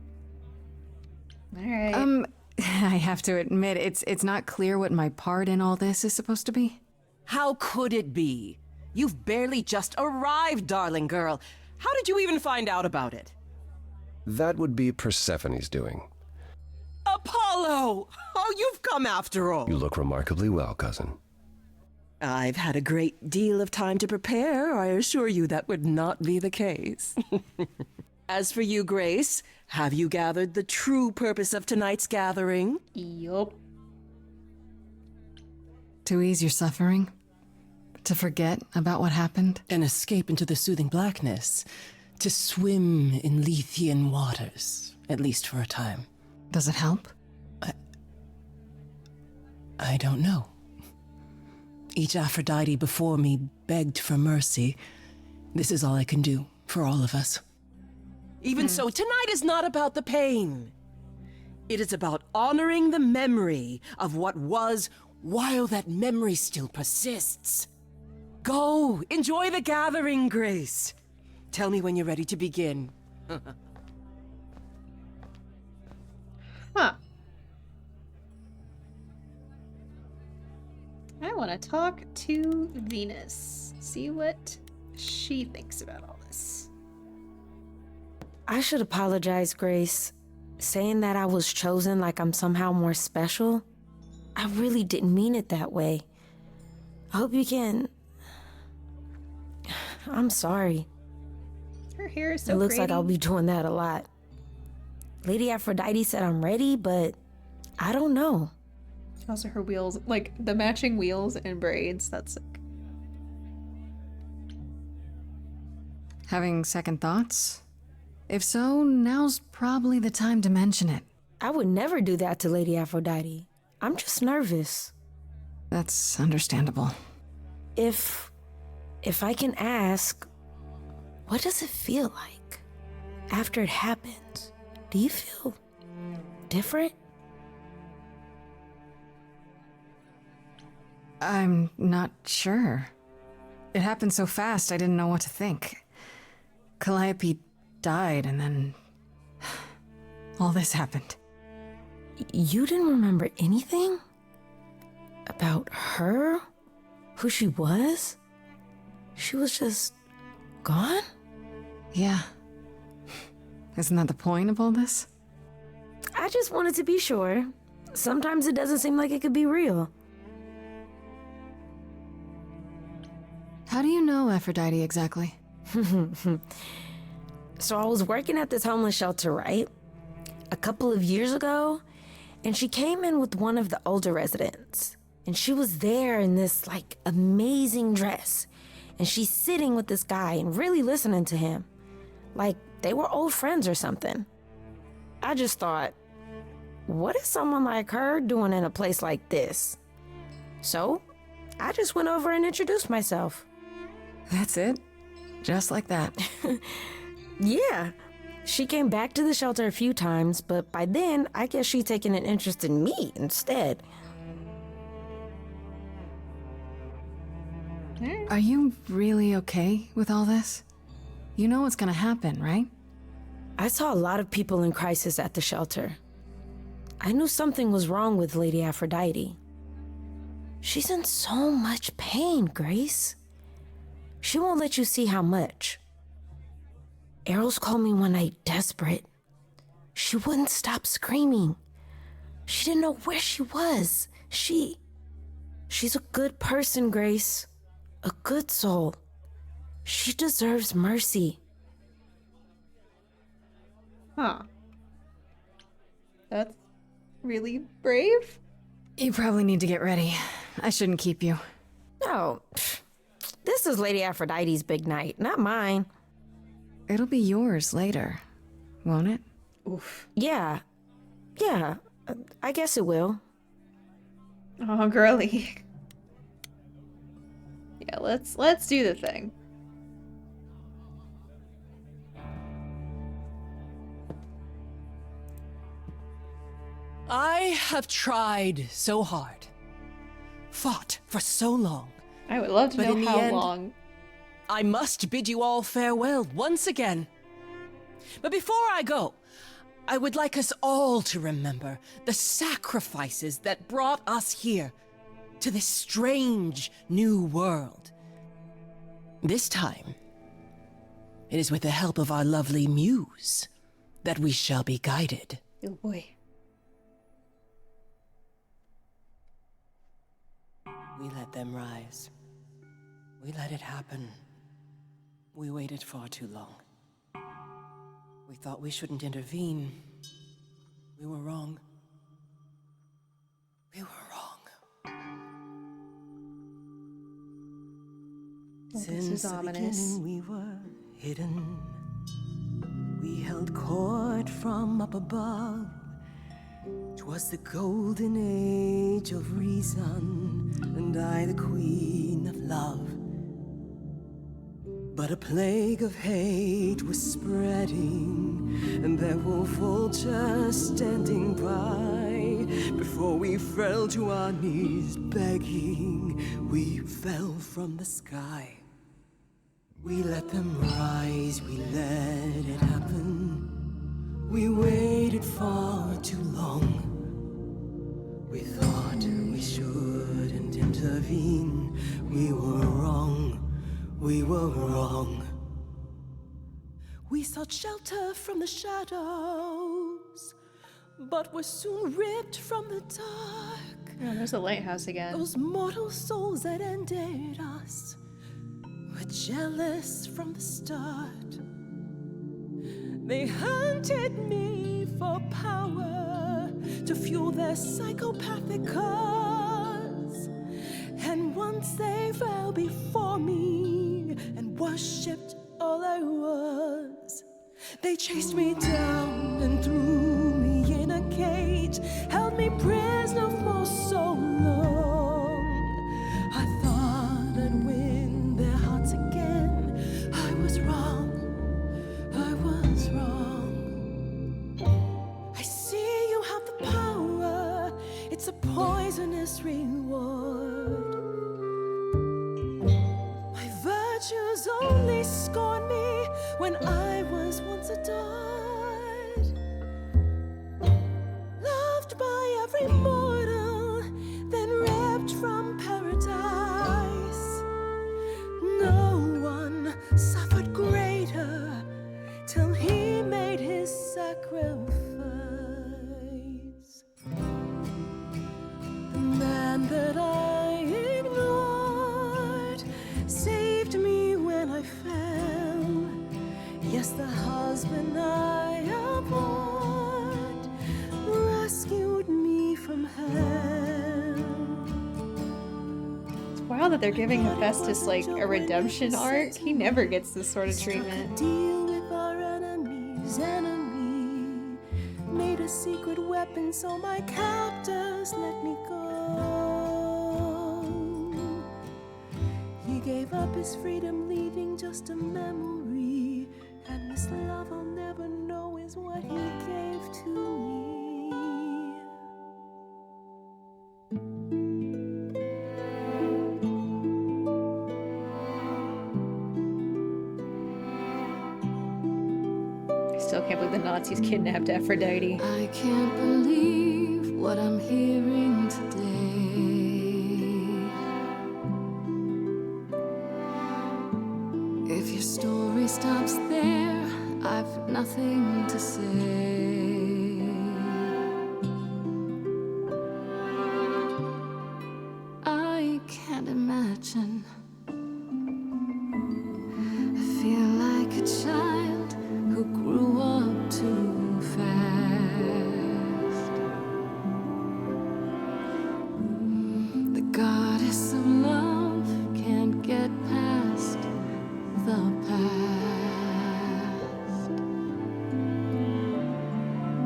Alright. I have to admit, it's not clear what my part in all this is supposed to be. How could it be? You've barely just arrived, darling girl. How did you even find out about it? That would be Persephone's doing. Apollo! Oh, you've come after all. You look remarkably well, cousin. I've had a great deal of time to prepare. I assure you that would not be the case. As for you, Grace, have you gathered the true purpose of tonight's gathering? Yup. To ease your suffering? To forget about what happened? An escape into the soothing blackness. To swim in Lethean waters, at least for a time. Does it help? I don't know. Each Aphrodite before me begged for mercy. This is all I can do for all of us. Even so, tonight is not about the pain. It is about honoring the memory of what was while that memory still persists. Go, enjoy the gathering, Grace. Tell me when you're ready to begin. Huh. I want to talk to Venus. See what she thinks about all this. I should apologize, Grace. Saying that I was chosen like I'm somehow more special, I really didn't mean it that way. I hope you can... I'm sorry. Her hair is so It looks like pretty. I'll be doing that a lot. Lady Aphrodite said I'm ready, but I don't know. Also her wheels, like the matching wheels and braids, that's sick. Having second thoughts? If so, now's probably the time to mention it. I would never do that to Lady Aphrodite. I'm just nervous. That's understandable. If I can ask, what does it feel like after it happens? Do you feel different? I'm not sure. It happened so fast I didn't know what to think. Calliope died and then... all this happened. You didn't remember anything? About her? Who she was? She was just... gone? Yeah. Isn't that the point of all this? I just wanted to be sure. Sometimes it doesn't seem like it could be real. How do you know Aphrodite exactly? So I was working at this homeless shelter, right? A couple of years ago, and she came in with one of the older residents. And she was there in this, like, amazing dress. And she's sitting with this guy and really listening to him. Like, they were old friends or something. I just thought, what is someone like her doing in a place like this? So, I just went over and introduced myself. That's it? Just like that? Yeah. She came back to the shelter a few times, but by then, I guess she'd taken an interest in me instead. Are you really okay with all this? You know what's gonna happen, right? I saw a lot of people in crisis at the shelter. I knew something was wrong with Lady Aphrodite. She's in so much pain, Grace. She won't let you see how much. Eros called me one night desperate. She wouldn't stop screaming. She didn't know where she was. She's a good person, Grace. A good soul. She deserves mercy. Huh. That's really brave. You probably need to get ready. I shouldn't keep you. No. This is Lady Aphrodite's big night, not mine. It'll be yours later, won't it? Oof. Yeah. Yeah. I guess it will. Oh, girly. Yeah, let's do the thing. I have tried so hard, fought for so long. I would love to but know in the how end, long. I must bid you all farewell once again. But before I go, I would like us all to remember the sacrifices that brought us here to this strange new world. This time, it is with the help of our lovely muse that we shall be guided. Oh boy. We let them rise. We let it happen. We waited far too long. We thought we shouldn't intervene. We were wrong. We were wrong. Well, Since this is the ominous. beginning we were hidden. We held court from up above. 'Twas the golden age of reason, and I the queen of love. But a plague of hate was spreading, and there were vultures standing by. Before we fell to our knees begging, we fell from the sky. We let them rise, we let it happen. We waited far too long. We thought we shouldn't intervene. We were wrong. We were wrong. We sought shelter from the shadows, but were soon ripped from the dark. Oh, there's a lighthouse again. Those mortal souls that ended us were jealous from the start. They hunted me for power to fuel their psychopathic cause. And once they fell before me and worshipped all I was, they chased me down and threw me in a cage, held me prisoner for so long. I thought I'd win their hearts again. I was wrong. I was wrong. I see you have the power. It's a poisonous reward. My virtues only scorn me when I was once adored. Loved by every mortal, then ripped from paradise. No one suffered greater till he made his sacrifice. The man that I ignored saved me when I fell. Yes, the husband I abhorred rescued me from hell. It's wild that they're giving Hephaestus like a redemption arc. He never gets this sort of treatment. Deal with our enemy's enemy. Made a secret weapon so my captors let me go. He gave up his freedom, leaving just a memory. And this love I'll never know is what he gave to me. I still can't believe the Nazis kidnapped Aphrodite. I can't believe what I'm hearing today. If your story stops there, I've nothing to say. I can't imagine. I feel like a child who grew up too fast. The goddess of love can't get past the past.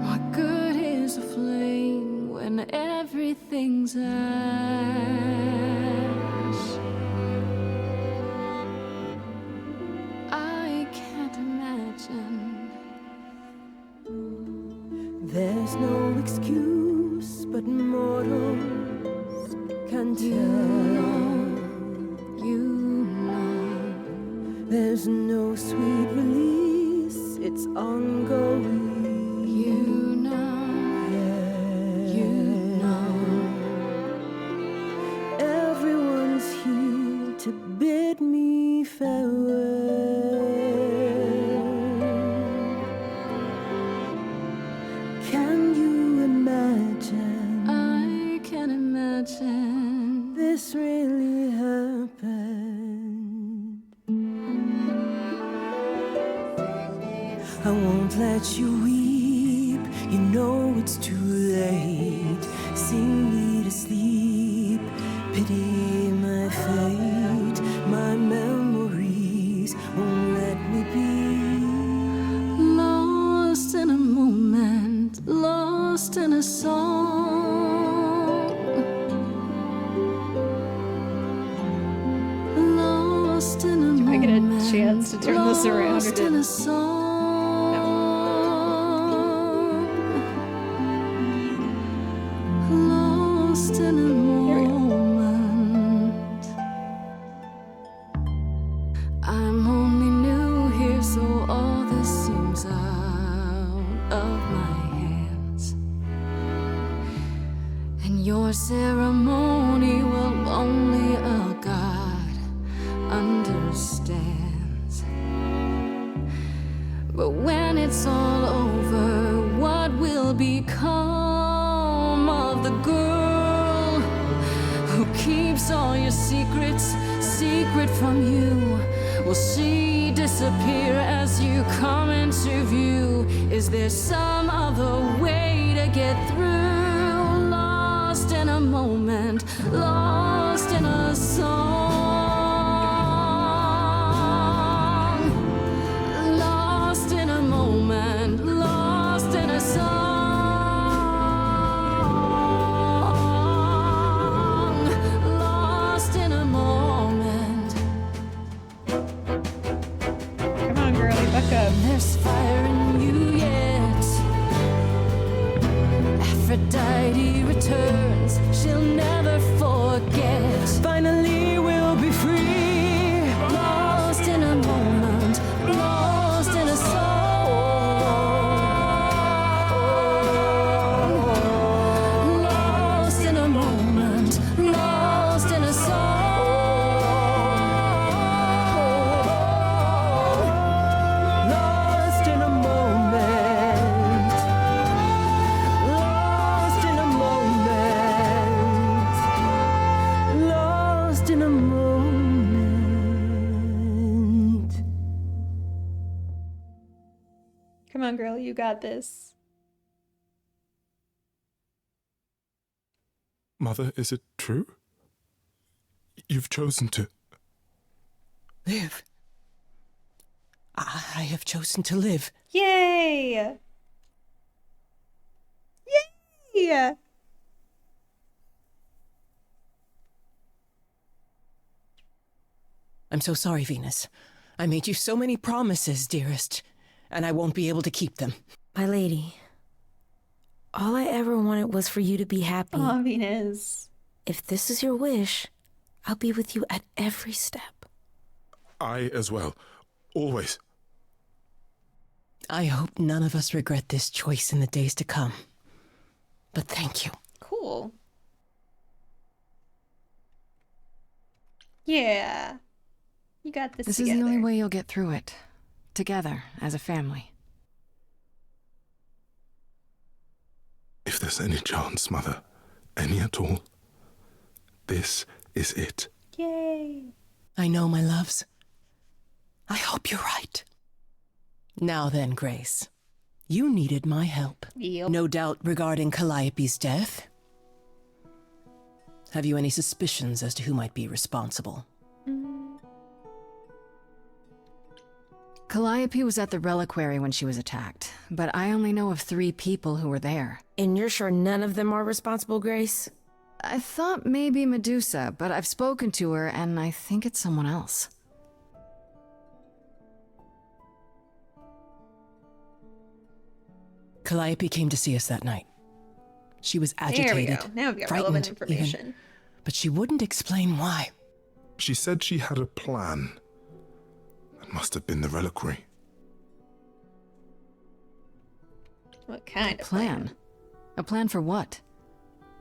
What good is a flame when everything's ash? I can't imagine. There's no excuse, but mortals can tell. You know. There's no sweet release, it's ongoing. You know. You know. Everyone's here to bid me farewell. Can you imagine? I can imagine. This really I won't let you weep. You know it's too late. Sing me to sleep. Pity my fate. My memories won't let me be. Lost in a moment, lost in a song. Lost in a moment. I get a chance to turn this around. Lost in a song. Lost in a moment. I'm only new here, so all this seems out of my hands. And your ceremony will only a God understands. But when it's all over, what will become of the girl who keeps all your secrets secret from you? Will she disappear as you come into view? Is there some other way to get through? Lost in a moment, lost in a song. Lost in a moment, lost in a song. Lost in a moment. Come on, girlie, buck up. There's fire in you yet. Aphrodite returns, she'll never forget. Finally we'll be free. Lost in a moment, lost in a song. Lost in a moment, lost in a song. Lost in a moment. Lost in a moment. Lost in a moment. Come on, girl, you got this. Mother, is it true? You've chosen to... Live. I have chosen to live. Yay! Yay! I'm so sorry, Venus. I made you so many promises, dearest, and I won't be able to keep them. My lady, all I ever wanted was for you to be happy. Aw, Venus. If this is your wish, I'll be with you at every step. I as well. Always. I hope none of us regret this choice in the days to come. But thank you. Cool. Yeah. You got this This together. is the only way you'll get through it. Together, as a family. If there's any chance, Mother, any at all, this is it. Yay. I know, my loves. I hope you're right. Now then, Grace. You needed my help. Yep. No doubt regarding Calliope's death. Have you any suspicions as to who might be responsible? Calliope was at the reliquary when she was attacked, but I only know of 3 people who were there. And you're sure none of them are responsible, Grace? I thought maybe Medusa, but I've spoken to her and I think it's someone else. Calliope came to see us that night. She was agitated, There we go. Now we've got relevant frightened information. even, but she wouldn't explain why. She said she had a plan. That must have been the reliquary. What kind of Plan? A plan for what?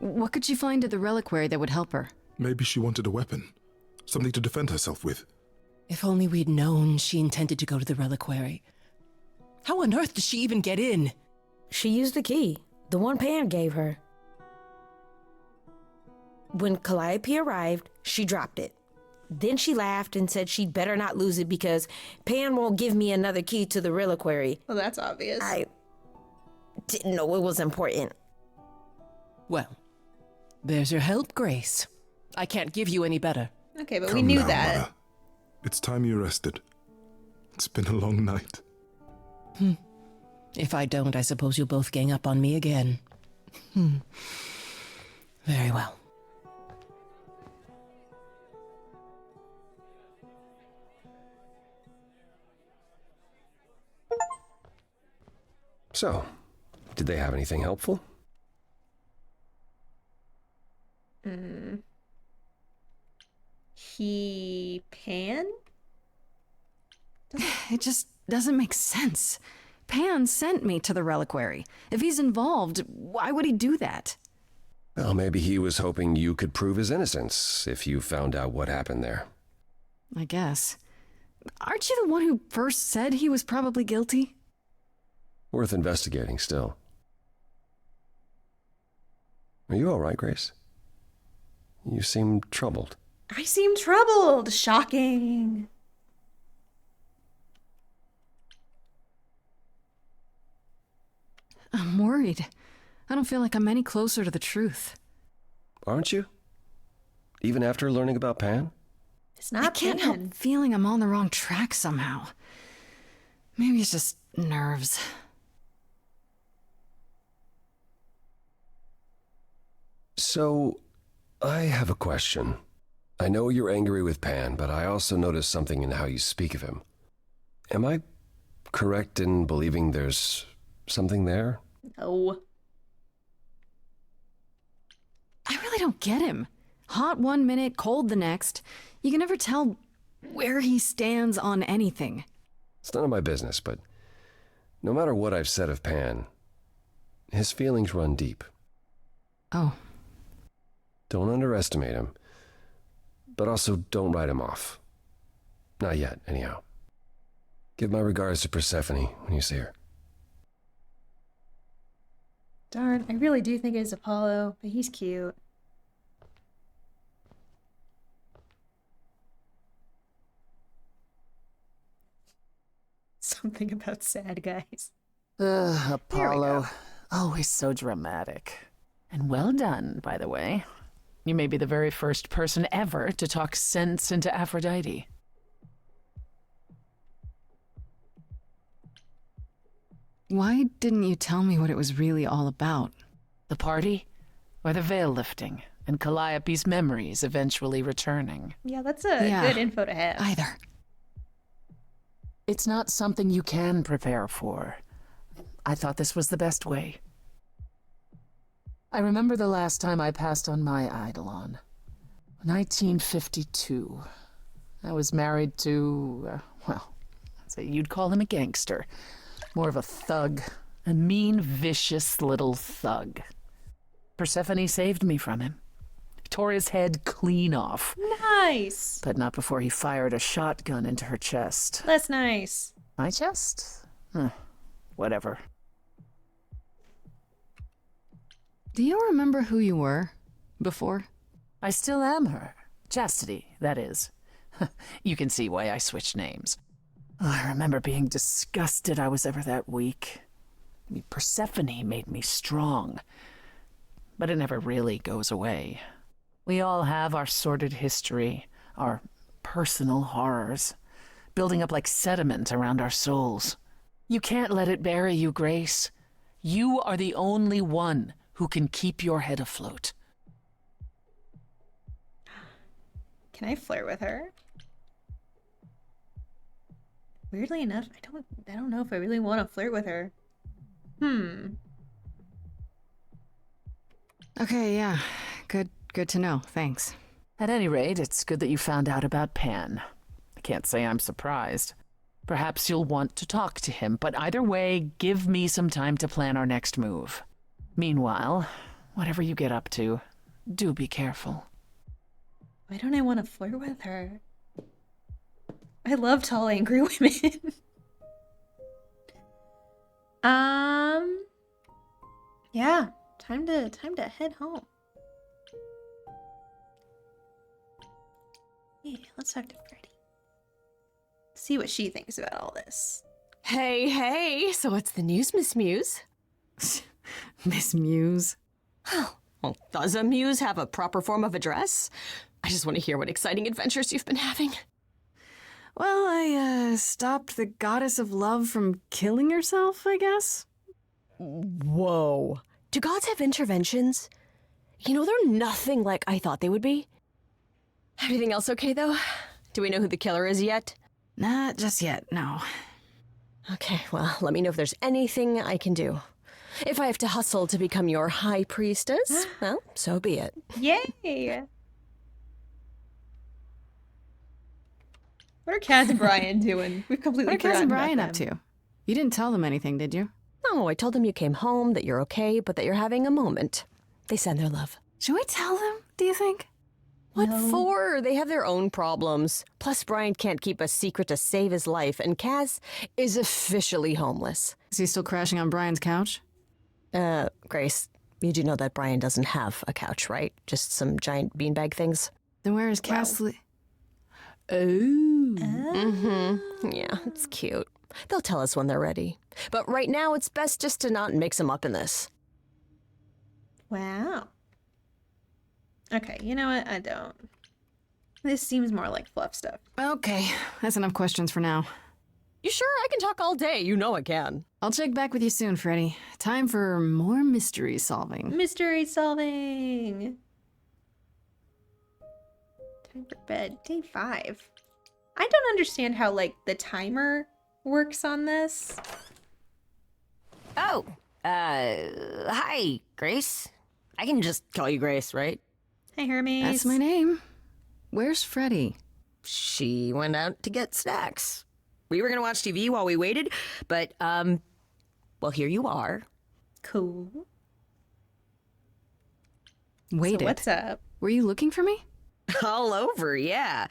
What could she find at the reliquary that would help her? Maybe she wanted a weapon. Something to defend herself with. If only we'd known she intended to go to the reliquary. How on earth did she even get in? She used the key, the one Pan gave her. When Calliope arrived, she dropped it. Then she laughed and said she'd better not lose it because Pan won't give me another key to the reliquary. Well, that's obvious. I didn't know it was important. Well, there's your help, Grace. I can't give you any better. Okay, but Come we knew now, that. Mother. It's time you rested. It's been a long night. If I don't, I suppose you'll both gang up on me again. Very well. So, did they have anything helpful? Pan? It just doesn't make sense. Pan sent me to the reliquary. If he's involved, why would he do that? Well, maybe he was hoping you could prove his innocence if you found out what happened there. I guess. Aren't you the one who first said he was probably guilty? Worth investigating still. Are you all right, Grace? You seem troubled. I seem troubled. Shocking. I'm worried. I don't feel like I'm any closer to the truth. Aren't you? Even after learning about Pan? It's not I can't help feeling I'm on the wrong track somehow. Maybe it's just nerves. So, I have a question. I know you're angry with Pan, but I also noticed something in how you speak of him. Am I correct in believing there's something there? No. I really don't get him. Hot one minute, cold the next. You can never tell where he stands on anything. It's none of my business, but no matter what I've said of Pan, his feelings run deep. Oh. Don't underestimate him, but also don't write him off. Not yet, anyhow. Give my regards to Persephone when you see her. Darn, I really do think it's Apollo, but he's cute. Something about sad guys. Apollo. Always so dramatic. And well done, by the way. You may be the very first person ever to talk sense into Aphrodite. Why didn't you tell me what it was really all about? The party? Or the veil lifting? And Calliope's memories eventually returning? Yeah, that's a good info to have. Either. It's not something you can prepare for. I thought this was the best way. I remember the last time I passed on my Eidolon. 1952. I was married to, well, I'd say you'd call him a gangster. More of a thug. A mean, vicious little thug. Persephone saved me from him. Tore his head clean off. Nice. But not before he fired a shotgun into her chest. That's nice. My chest? Whatever. Do you remember who you were before? I still am her. Chastity, that is. You can see why I switched names. I remember being disgusted I was ever that weak. Persephone made me strong. But it never really goes away. We all have our sordid history, our personal horrors, building up like sediment around our souls. You can't let it bury you, Grace. You are the only one who can keep your head afloat. Can I flirt with her? Weirdly enough, I don't know if I really want to flirt with her. Okay, yeah. Good to know. Thanks. At any rate, it's good that you found out about Pan. I can't say I'm surprised. Perhaps you'll want to talk to him, but either way, give me some time to plan our next move. Meanwhile, whatever you get up to, do be careful. Why don't I want to flirt with her? I love tall, angry women. Yeah, time to head home. Yeah, let's talk to Freddie. See what she thinks about all this. Hey, so what's the news, Miss Muse? Miss Muse? Well, does a muse have a proper form of address? I just want to hear what exciting adventures you've been having. Well, I stopped the goddess of love from killing herself, I guess. Whoa. Do gods have interventions? You know, they're nothing like I thought they would be. Everything else okay, though? Do we know who the killer is yet? Not just yet, no. Okay, well, let me know if there's anything I can do. If I have to hustle to become your high priestess, well, so be it. Yay! What are Kaz and Brian doing? We've completely What are Kaz forgotten and about Brian up them. to? You didn't tell them anything, did you? No, I told them you came home, that you're okay, but that you're having a moment. They send their love. Should we tell them, do you think? What for? They have their own problems. Plus, Brian can't keep a secret to save his life, and Kaz is officially homeless. Is he still crashing on Brian's couch? Grace, you do know that Brian doesn't have a couch, right? Just some giant beanbag things? Then where is Kaz? Yeah, it's cute. They'll tell us when they're ready. But right now, it's best just to not mix them up in this. Wow. Okay, you know what? I don't. This seems more like fluff stuff. Okay, that's enough questions for now. You sure? I can talk all day. You know I can. I'll check back with you soon, Freddie. Time for more mystery solving. Mystery solving! Time for bed. Day 5. I don't understand how, like, the timer works on this. Oh, hi, Grace. I can just call you Grace, right? Hi, Hermes. That's my name. Where's Freddie? She went out to get snacks. We were gonna watch TV while we waited, but, well, here you are. Cool. Waited. So what's up? Were you looking for me? All over, yeah.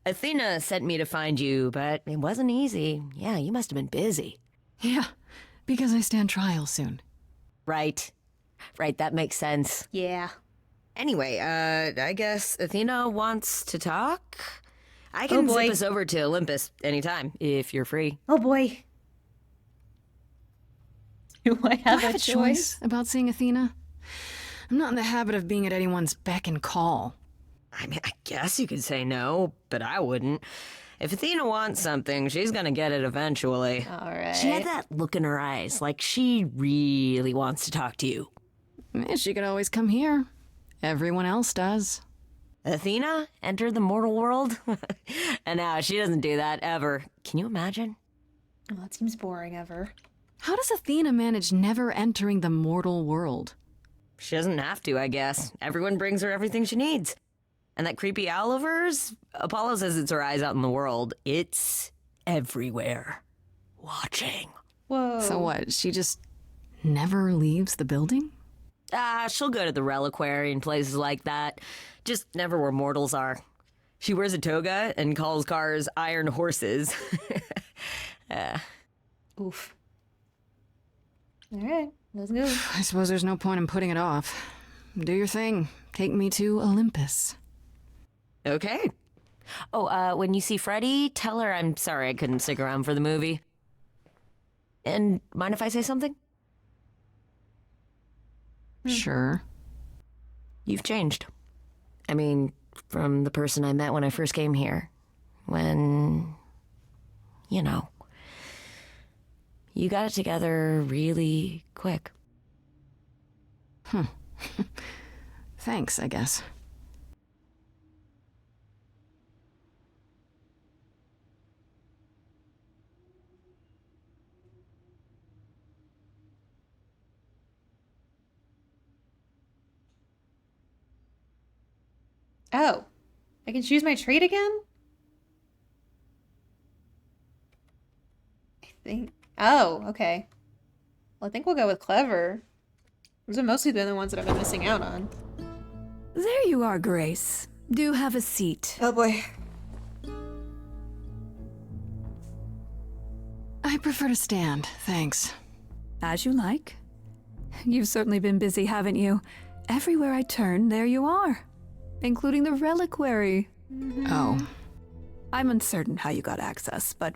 Athena sent me to find you, but it wasn't easy. Yeah, you must have been busy. Yeah, because I stand trial soon. Right, that makes sense. Yeah. Anyway, I guess Athena wants to talk? I can zip us over to Olympus anytime, if you're free. Oh boy. Do I have a choice about seeing Athena? I'm not in the habit of being at anyone's beck and call. I mean, I guess you could say no, but I wouldn't. If Athena wants something, she's gonna get it eventually. All right. She had that look in her eyes, like she really wants to talk to you. She could always come here. Everyone else does. Athena entered the mortal world? And now she doesn't do that ever. Can you imagine? Oh, that seems boring ever. How does Athena manage never entering the mortal world? She doesn't have to, I guess. Everyone brings her everything she needs. And that creepy owl of hers? Apollo says it's her eyes out in the world. It's everywhere. Watching. Whoa. So what, she just never leaves the building? She'll go to the reliquary and places like that. Just never where mortals are. She wears a toga and calls cars iron horses. Oof. All right, let's go. I suppose there's no point in putting it off. Do your thing. Take me to Olympus. Okay. Oh, when you see Freddie, tell her I'm sorry I couldn't stick around for the movie. And mind if I say something? Sure. You've changed. I mean, from the person I met when I first came here. When, you know, you got it together really quick. Thanks, I guess. Oh, I can choose my trait again? I think. Oh, okay. Well, I think we'll go with clever. Those are mostly the only ones that I've been missing out on. There you are, Grace. Do have a seat. Oh boy. I prefer to stand, thanks. As you like. You've certainly been busy, haven't you? Everywhere I turn, there you are. Including the reliquary. Oh. I'm uncertain how you got access, but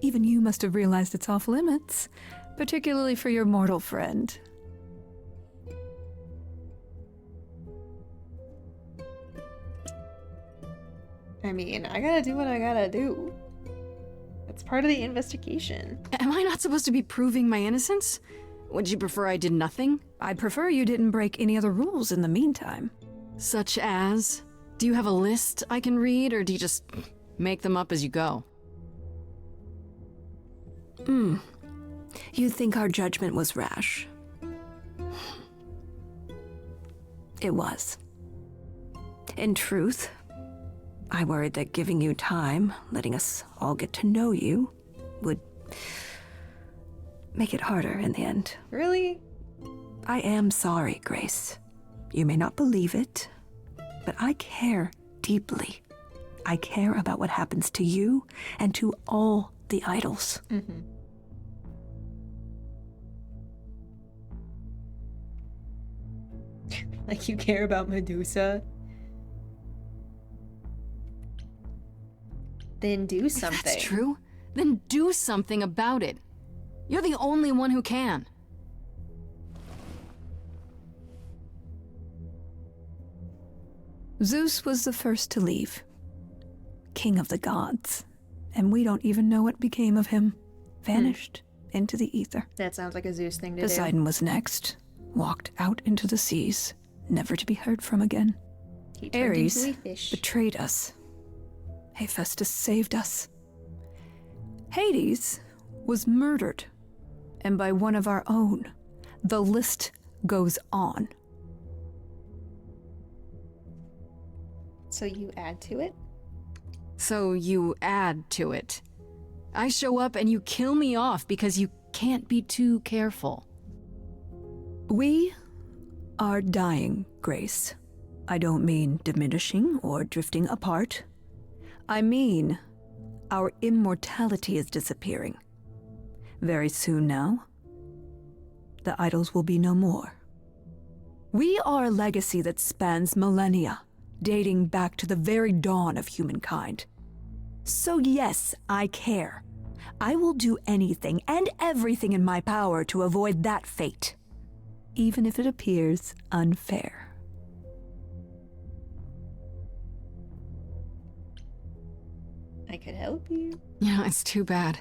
even you must have realized it's off limits, particularly for your mortal friend. I mean, I gotta do what I gotta do. It's part of the investigation. Am I not supposed to be proving my innocence? Would you prefer I did nothing? I'd prefer you didn't break any other rules in the meantime. Such as? Do you have a list I can read, or do you just make them up as you go? You think our judgment was rash? It was. In truth, I worried that giving you time, letting us all get to know you, would make it harder in the end. Really? I am sorry, Grace. You may not believe it, but I care deeply. I care about what happens to you and to all the idols. Mm-hmm. Like you care about Medusa? Then do something. If that's true, then do something about it. You're the only one who can. Zeus was the first to leave. King of the gods. And we don't even know what became of him. Vanished into the ether. That sounds like a Zeus thing to Poseidon was next. Walked out into the seas, never to be heard from again. He turned Ares into a fish. betrayed us. Hephaestus saved us. Hades was murdered. And by one of our own. The list goes on. So you add to it? So you add to it. I show up and you kill me off because you can't be too careful. We are dying, Grace. I don't mean diminishing or drifting apart. I mean our immortality is disappearing. Very soon now, the idols will be no more. We are a legacy that spans millennia, dating back to the very dawn of humankind. So yes, I care. I will do anything and everything in my power to avoid that fate, even if it appears unfair. I could help you. You know, it's too bad.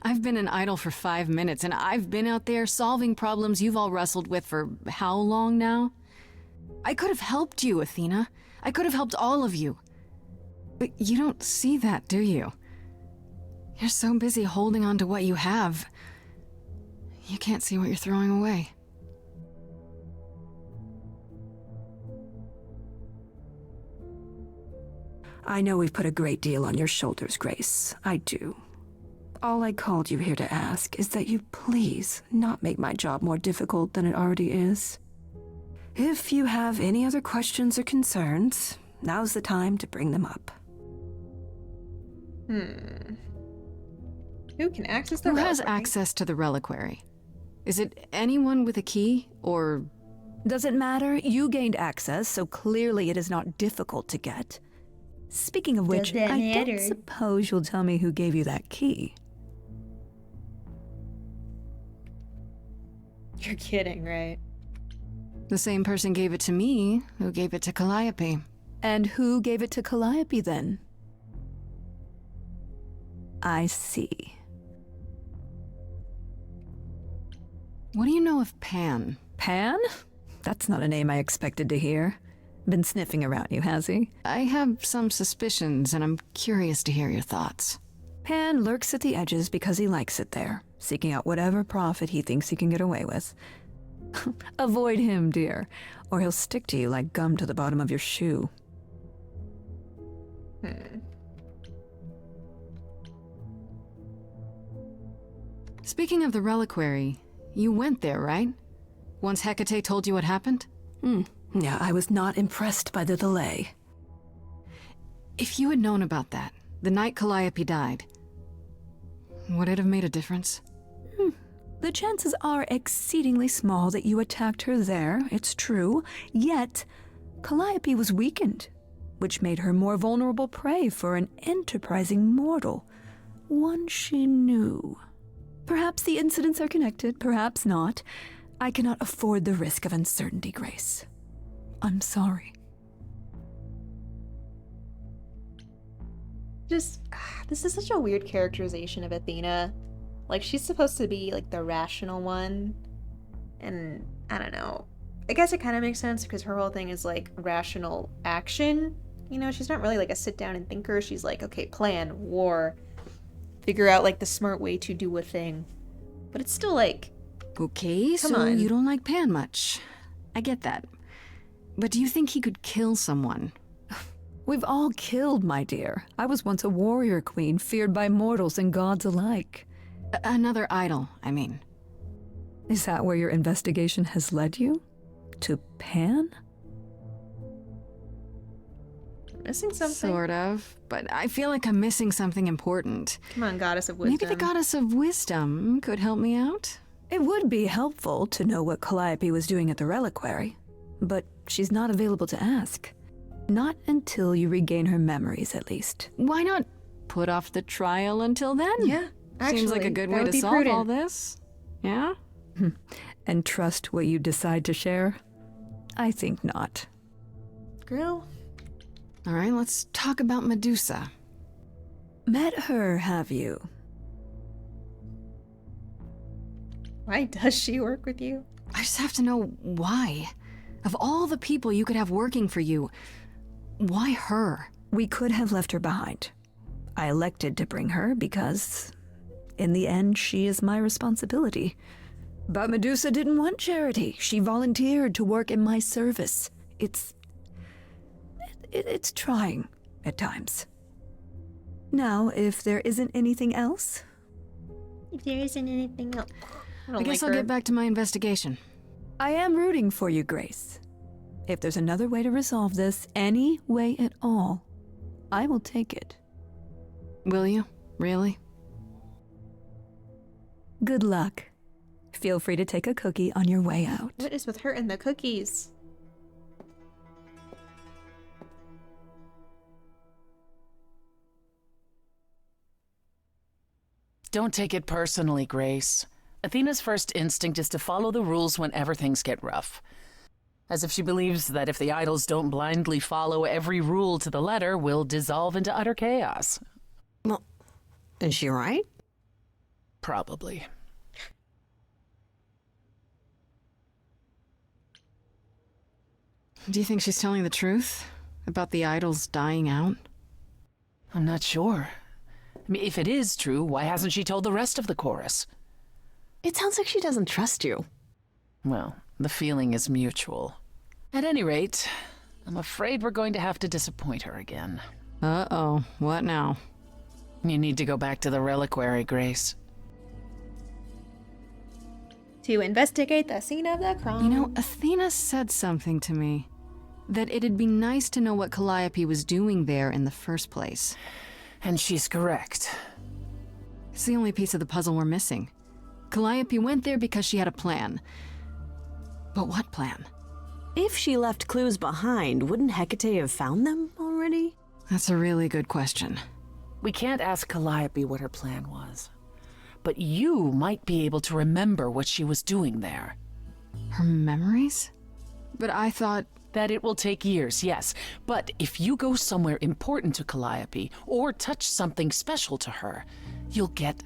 I've been an idol for 5 minutes, and I've been out there solving problems you've all wrestled with for how long now? I could have helped you, Athena. I could have helped all of you. But you don't see that, do you? You're so busy holding on to what you have. You can't see what you're throwing away. I know we've put a great deal on your shoulders, Grace. I do. All I called you here to ask is that you please not make my job more difficult than it already is. If you have any other questions or concerns, now's the time to bring them up. Who can access the Who reliquary? has access to the reliquary? Is it anyone with a key, or... Doesn't matter. You gained access, so clearly it is not difficult to get. Speaking of which, that I matter? don't suppose you'll tell me who gave you that key. You're kidding, right? The same person gave it to me who gave it to Calliope. And who gave it to Calliope then? I see. What do you know of Pan? Pan? That's not a name I expected to hear. Been sniffing around you, has he? I have some suspicions, and I'm curious to hear your thoughts. Pan lurks at the edges because he likes it there, seeking out whatever profit he thinks he can get away with. Avoid him, dear, or he'll stick to you like gum to the bottom of your shoe. Speaking of the reliquary, you went there, right? Once Hecate told you what happened? Yeah, I was not impressed by the delay. If you had known about that, the night Calliope died, would it have made a difference? The chances are exceedingly small that you attacked her there, it's true. Yet, Calliope was weakened. which made her more vulnerable prey for an enterprising mortal, one she knew. Perhaps the incidents are connected, perhaps not. I cannot afford the risk of uncertainty, Grace. I'm sorry. This is such a weird characterization of Athena. Like, she's supposed to be, like, the rational one. And, I don't know. I guess it kind of makes sense because her whole thing is, like, rational action. You know, she's not really, like, a sit-down and thinker. She's like, okay, plan, war, figure out, like, the smart way to do a thing. But it's still, like... Okay, come so on. you don't like Pan much. I get that. But do you think he could kill someone? We've all killed, my dear. I was once a warrior queen, feared by mortals and gods alike. Another idol, I mean. Is that where your investigation has led you? To Pan? Missing something? Sort of, but I feel like I'm missing something important. Come on, goddess of wisdom. Maybe the goddess of wisdom could help me out? It would be helpful to know what Calliope was doing at the reliquary, but she's not available to ask. Not until you regain her memories, at least. Why not put off the trial until then? Yeah, actually, seems like a good that way would to be solve prudent. all this. Yeah? And trust what you decide to share? I think not. Girl. All right, let's talk about Medusa. Met her, have you? Why does she work with you? I just have to know why. Of all the people you could have working for you, why her? We could have left her behind. I elected to bring her because, in the end, she is my responsibility. But Medusa didn't want charity. She volunteered to work in my service. It's trying at times. Now, if there isn't anything else... If there isn't anything else... I guess I'll get back to my investigation. I am rooting for you, Grace. If there's another way to resolve this, any way at all, I will take it. Will you? Really? Good luck. Feel free to take a cookie on your way out. What is with her and the cookies? Don't take it personally, Grace. Athena's first instinct is to follow the rules whenever things get rough. As if she believes that if the idols don't blindly follow every rule to the letter, we'll dissolve into utter chaos. Well, is she right? Probably. Do you think she's telling the truth about the idols dying out? I'm not sure. I mean, if it is true, why hasn't she told the rest of the chorus? It sounds like she doesn't trust you. Well, the feeling is mutual. At any rate, I'm afraid we're going to have to disappoint her again. Uh-oh, what now? You need to go back to the reliquary, Grace. To investigate the scene of the crime. You know, Athena said something to me. That it'd be nice to know what Calliope was doing there in the first place. And she's correct. It's the only piece of the puzzle we're missing. Calliope went there because she had a plan. But what plan? If she left clues behind, wouldn't Hecate have found them already? That's a really good question. We can't ask Calliope what her plan was. But you might be able to remember what she was doing there. Her memories? But I thought... That it will take years, yes. But if you go somewhere important to Calliope, or touch something special to her, you'll get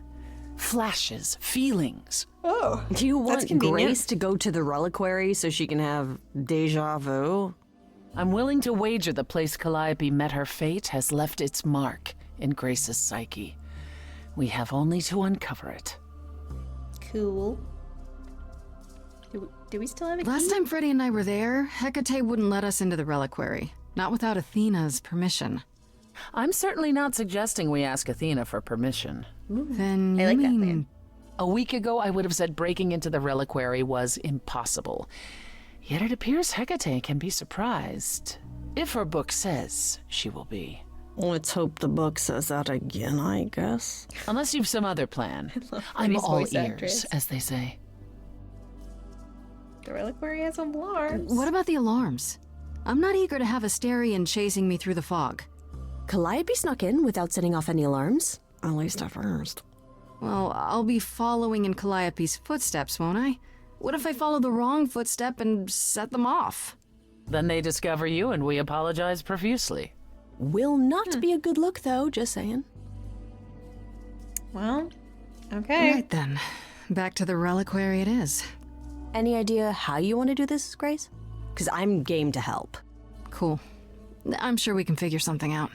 flashes, feelings. Oh, do you want convenient. Grace to go to the reliquary so she can have deja vu? I'm willing to wager the place Calliope met her fate has left its mark in Grace's psyche. We have only to uncover it. Cool. Do we still have a key? Last time Freddy and I were there, Hecate wouldn't let us into the reliquary. Not without Athena's permission. I'm certainly not suggesting we ask Athena for permission. Then I you like that mean... plan. A week ago, I would have said breaking into the reliquary was impossible. Yet it appears Hecate can be surprised. If her book says she will be. Let's hope the book says that again, I guess. Unless you've some other plan. I'm Freddy's all voice ears, actress. as they say. The reliquary has alarms. What about the alarms? I'm not eager to have Asterion chasing me through the fog. Calliope snuck in without setting off any alarms. At least at first. Well, I'll be following in Calliope's footsteps, won't I? What if I follow the wrong footstep and set them off? Then they discover you and we apologize profusely. Will not be a good look, though, just saying. Well, okay. Right then. Back to the reliquary it is. Any idea how you want to do this, Grace? Because I'm game to help. Cool. I'm sure we can figure something out.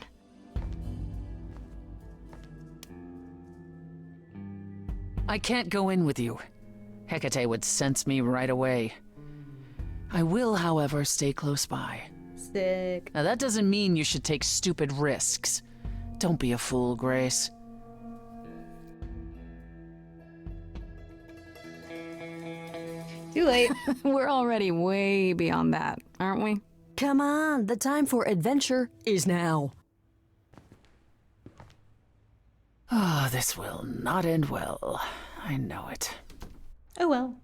I can't go in with you. Hecate would sense me right away. I will, however, stay close by. Sick. Now that doesn't mean you should take stupid risks. Don't be a fool, Grace. Too late. We're already way beyond that, aren't we? Come on, the time for adventure is now. Oh, this will not end well. I know it. Oh well.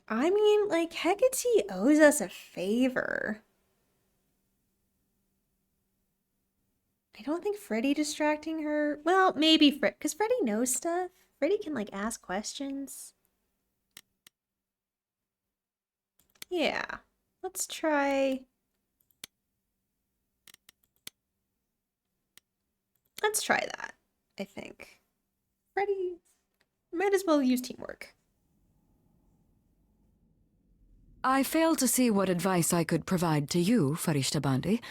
I mean, like, Hecate owes us a favor. I don't think Freddy distracting her... Well, maybe Fred, because Freddy knows stuff. Freddy can, like, ask questions. Yeah. Let's try... Let's try that, I think. Freddy might as well use teamwork. I fail to see what advice I could provide to you, Farishta Bandi.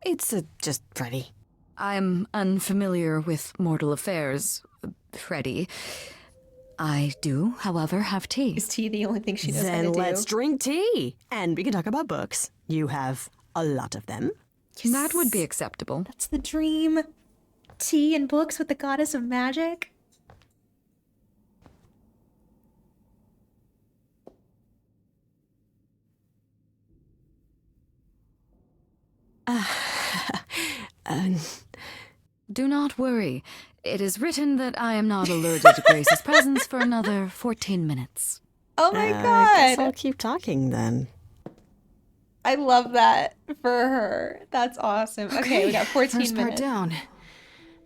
It's just Freddy. I'm unfamiliar with mortal affairs, Freddy. I do, however, have tea. Is tea the only thing she knows how to do? Then let's drink tea. And we can talk about books. You have a lot of them. That would be acceptable. That's the dream. Tea and books with the goddess of magic. Do not worry. It is written that I am not alerted to Grace's presence for another 14 minutes. Oh my I god! guess I'll keep talking then. I love that for her. That's awesome. Okay, we got 14 First part minutes. down.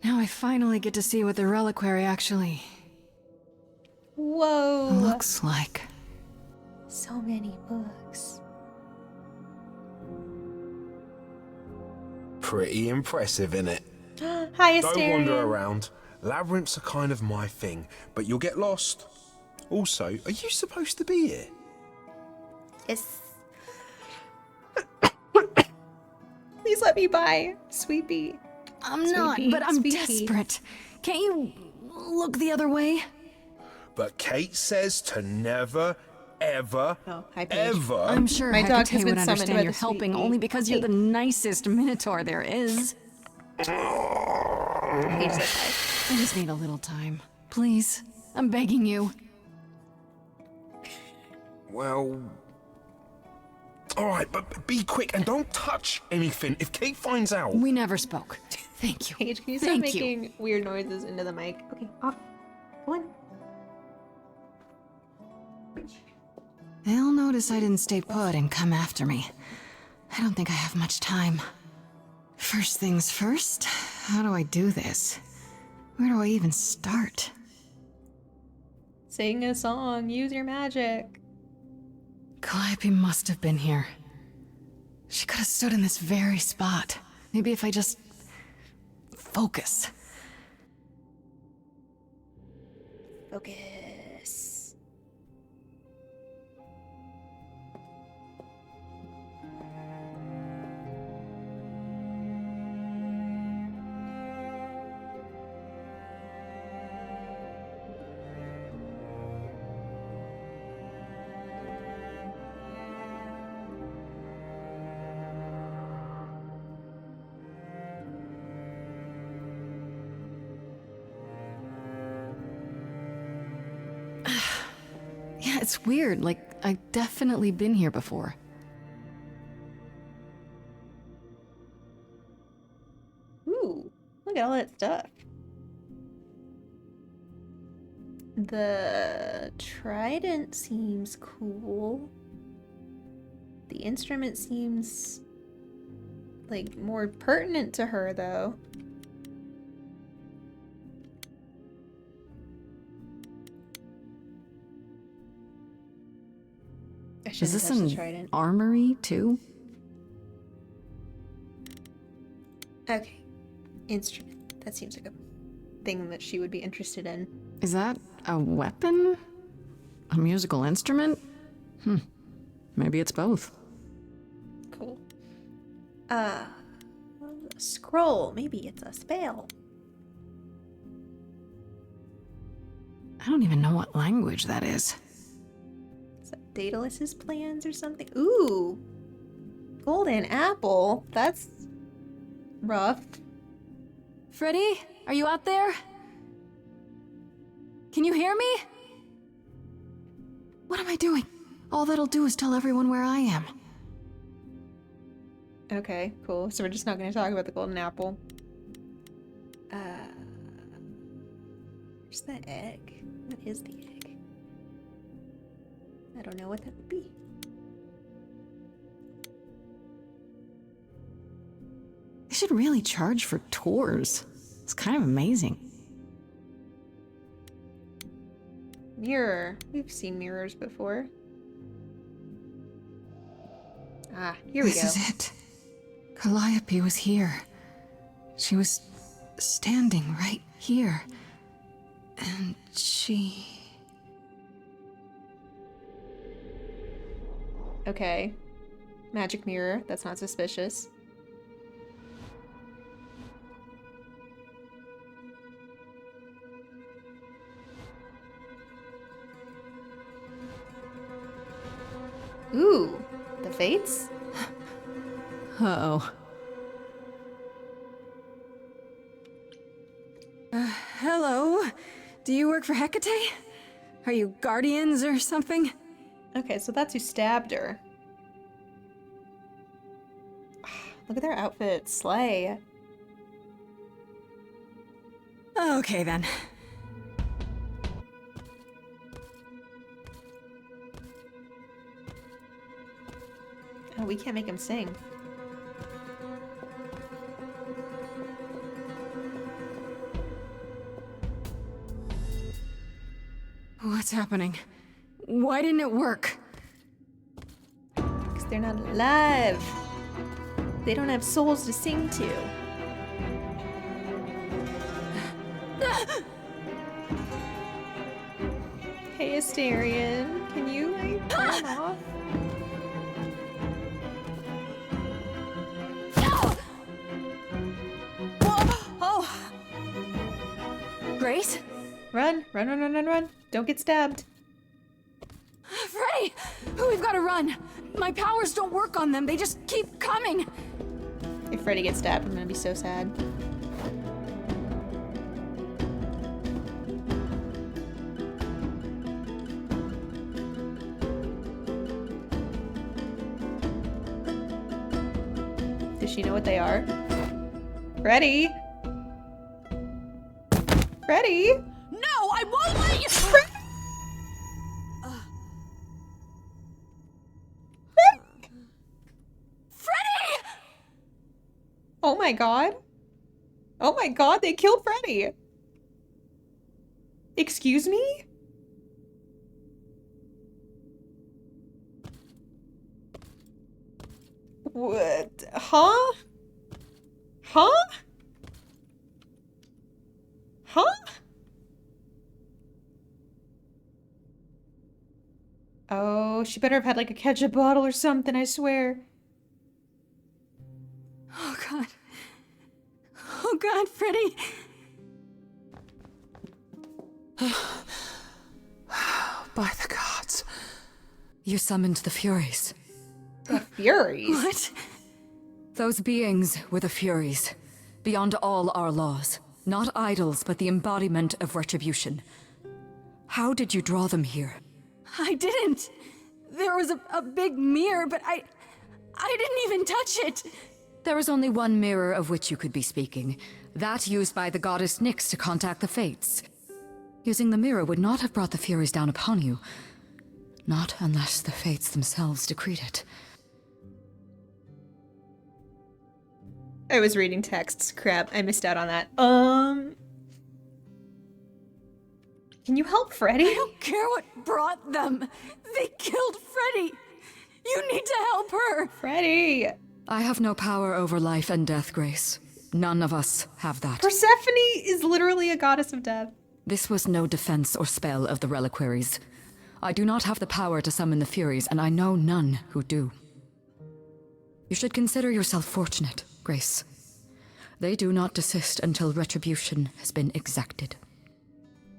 Now I finally get to see what the reliquary actually Whoa. looks like. So many books. Pretty impressive, innit? Hi, Don't Asterion. wander around. Labyrinths are kind of my thing, but you'll get lost. Also, are you supposed to be here? Yes. Please let me by, Sweepy. I'm not, but I'm desperate. Can't you look the other way? But Kate says to never, ever, ever... I'm sure My dog Hecate has would been summoned understand by you're the helping sweet only bee. because you're the nicest minotaur there is. Paige says hi. I just need a little time. Please. I'm begging you. Well... Alright, but be quick and don't touch anything. If Kate finds out... We never spoke. Thank you. Paige, can you stop Thank you. making weird noises into the mic? Okay, off. Go on. They'll notice I didn't stay put and come after me. I don't think I have much time. First things first, how do I do this? Where do I even start? Sing a song. Use your magic. Calliope must have been here. She could have stood in this very spot. Maybe if I just... focus. Focus. Yeah, it's weird. Like, I've definitely been here before. Ooh, look get all that stuff? The trident seems cool. The instrument seems like more pertinent to her though. Is this an armory too? Okay. Instrument. That seems like a thing that she would be interested in. Is that a weapon? A musical instrument? Maybe it's both. Cool. A scroll. Maybe it's a spell. I don't even know what language that is. Is that Daedalus's plans or something? Ooh. Golden apple. That's rough. Freddy, are you out there? Can you hear me? What am I doing? All that'll do is tell everyone where I am. Okay, cool. So we're just not going to talk about the golden apple. Where's the egg? What is the egg? I don't know what that would be. They should really charge for tours. It's kind of amazing. Mirror. We've seen mirrors before. Ah, here we go. This is it. Calliope was here. She was standing right here. And she... Okay. Magic mirror. That's not suspicious. Ooh, the Fates? Uh-oh. Hello? Do you work for Hecate? Are you guardians or something? Okay, so that's who stabbed her. Look at their outfits. Slay. Okay, then. Oh, we can't make him sing. What's happening? Why didn't it work? Because they're not alive. They don't have souls to sing to. Hey, Asterion, can you, like, turn him off? Oh! Grace? Run, run, run, run, run, run. Don't get stabbed. Freddy! We've got to run. My powers don't work on them. They just keep coming. If Freddy gets stabbed, I'm gonna be so sad. Does she know what they are? Freddy! Freddy! No, I won't let you! Freddy! Oh my god. Oh my god, they killed Freddy. Excuse me? What? Huh? Huh? Huh? Oh, she better have had like a ketchup bottle or something, I swear. Oh god. Oh god, Freddy. By the gods. You summoned the Furies. The Furies? What? Those beings were the Furies. Beyond all our laws. Not idols, but the embodiment of retribution. How did you draw them here? I didn't. There was a big mirror, but I didn't even touch it. There is only one mirror of which you could be speaking. That used by the goddess Nyx to contact the Fates. Using the mirror would not have brought the Furies down upon you. Not unless the Fates themselves decreed it. I was reading texts. Crap, I missed out on that. Can you help Freddy? I don't care what brought them. They killed Freddy. You need to help her. Freddy. I have no power over life and death, Grace. None of us have that. Persephone is literally a goddess of death. This was no defense or spell of the reliquaries. I do not have the power to summon the Furies, and I know none who do. You should consider yourself fortunate, Grace. They do not desist until retribution has been exacted.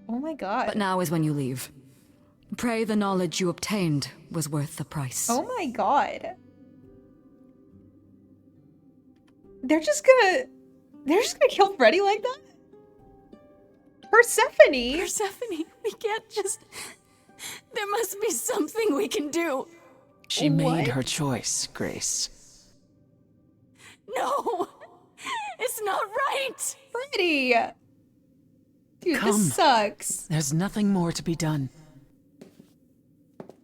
Oh my god. But now is when you leave. Pray the knowledge you obtained was worth the price. Oh my god. They're just gonna kill Freddy like that? Persephone? Persephone, we can't just... There must be something we can do. She made her choice, Grace. No! It's not right! Freddy! Dude, Come. this sucks. There's nothing more to be done.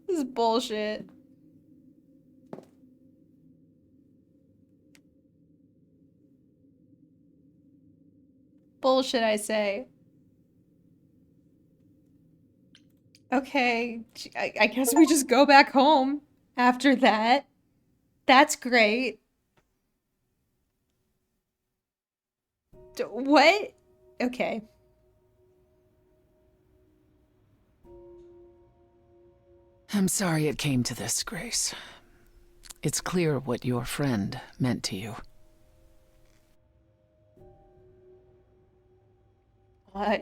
This is bullshit. Bullshit, I say. Okay, I guess we just go back home after that. That's great. What? Okay. I'm sorry it came to this, Grace. It's clear what your friend meant to you.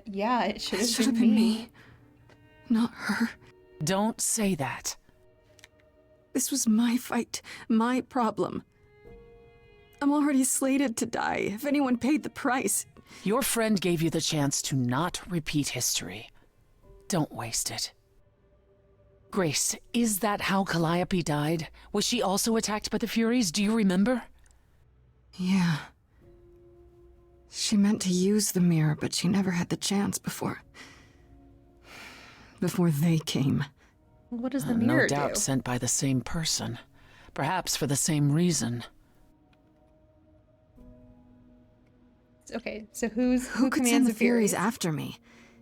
Yeah, it should have been me. Not her. Don't say that. This was my fight, my problem. I'm already slated to die, if anyone paid the price. Your friend gave you the chance to not repeat history. Don't waste it. Grace, is that how Calliope died? Was she also attacked by the Furies? Do you remember? Yeah. She meant to use the mirror, but she never had the chance before they came. What does the mirror do? No doubt sent by the same person. Perhaps for the same reason. Okay, so who could commands send the the Furies after me?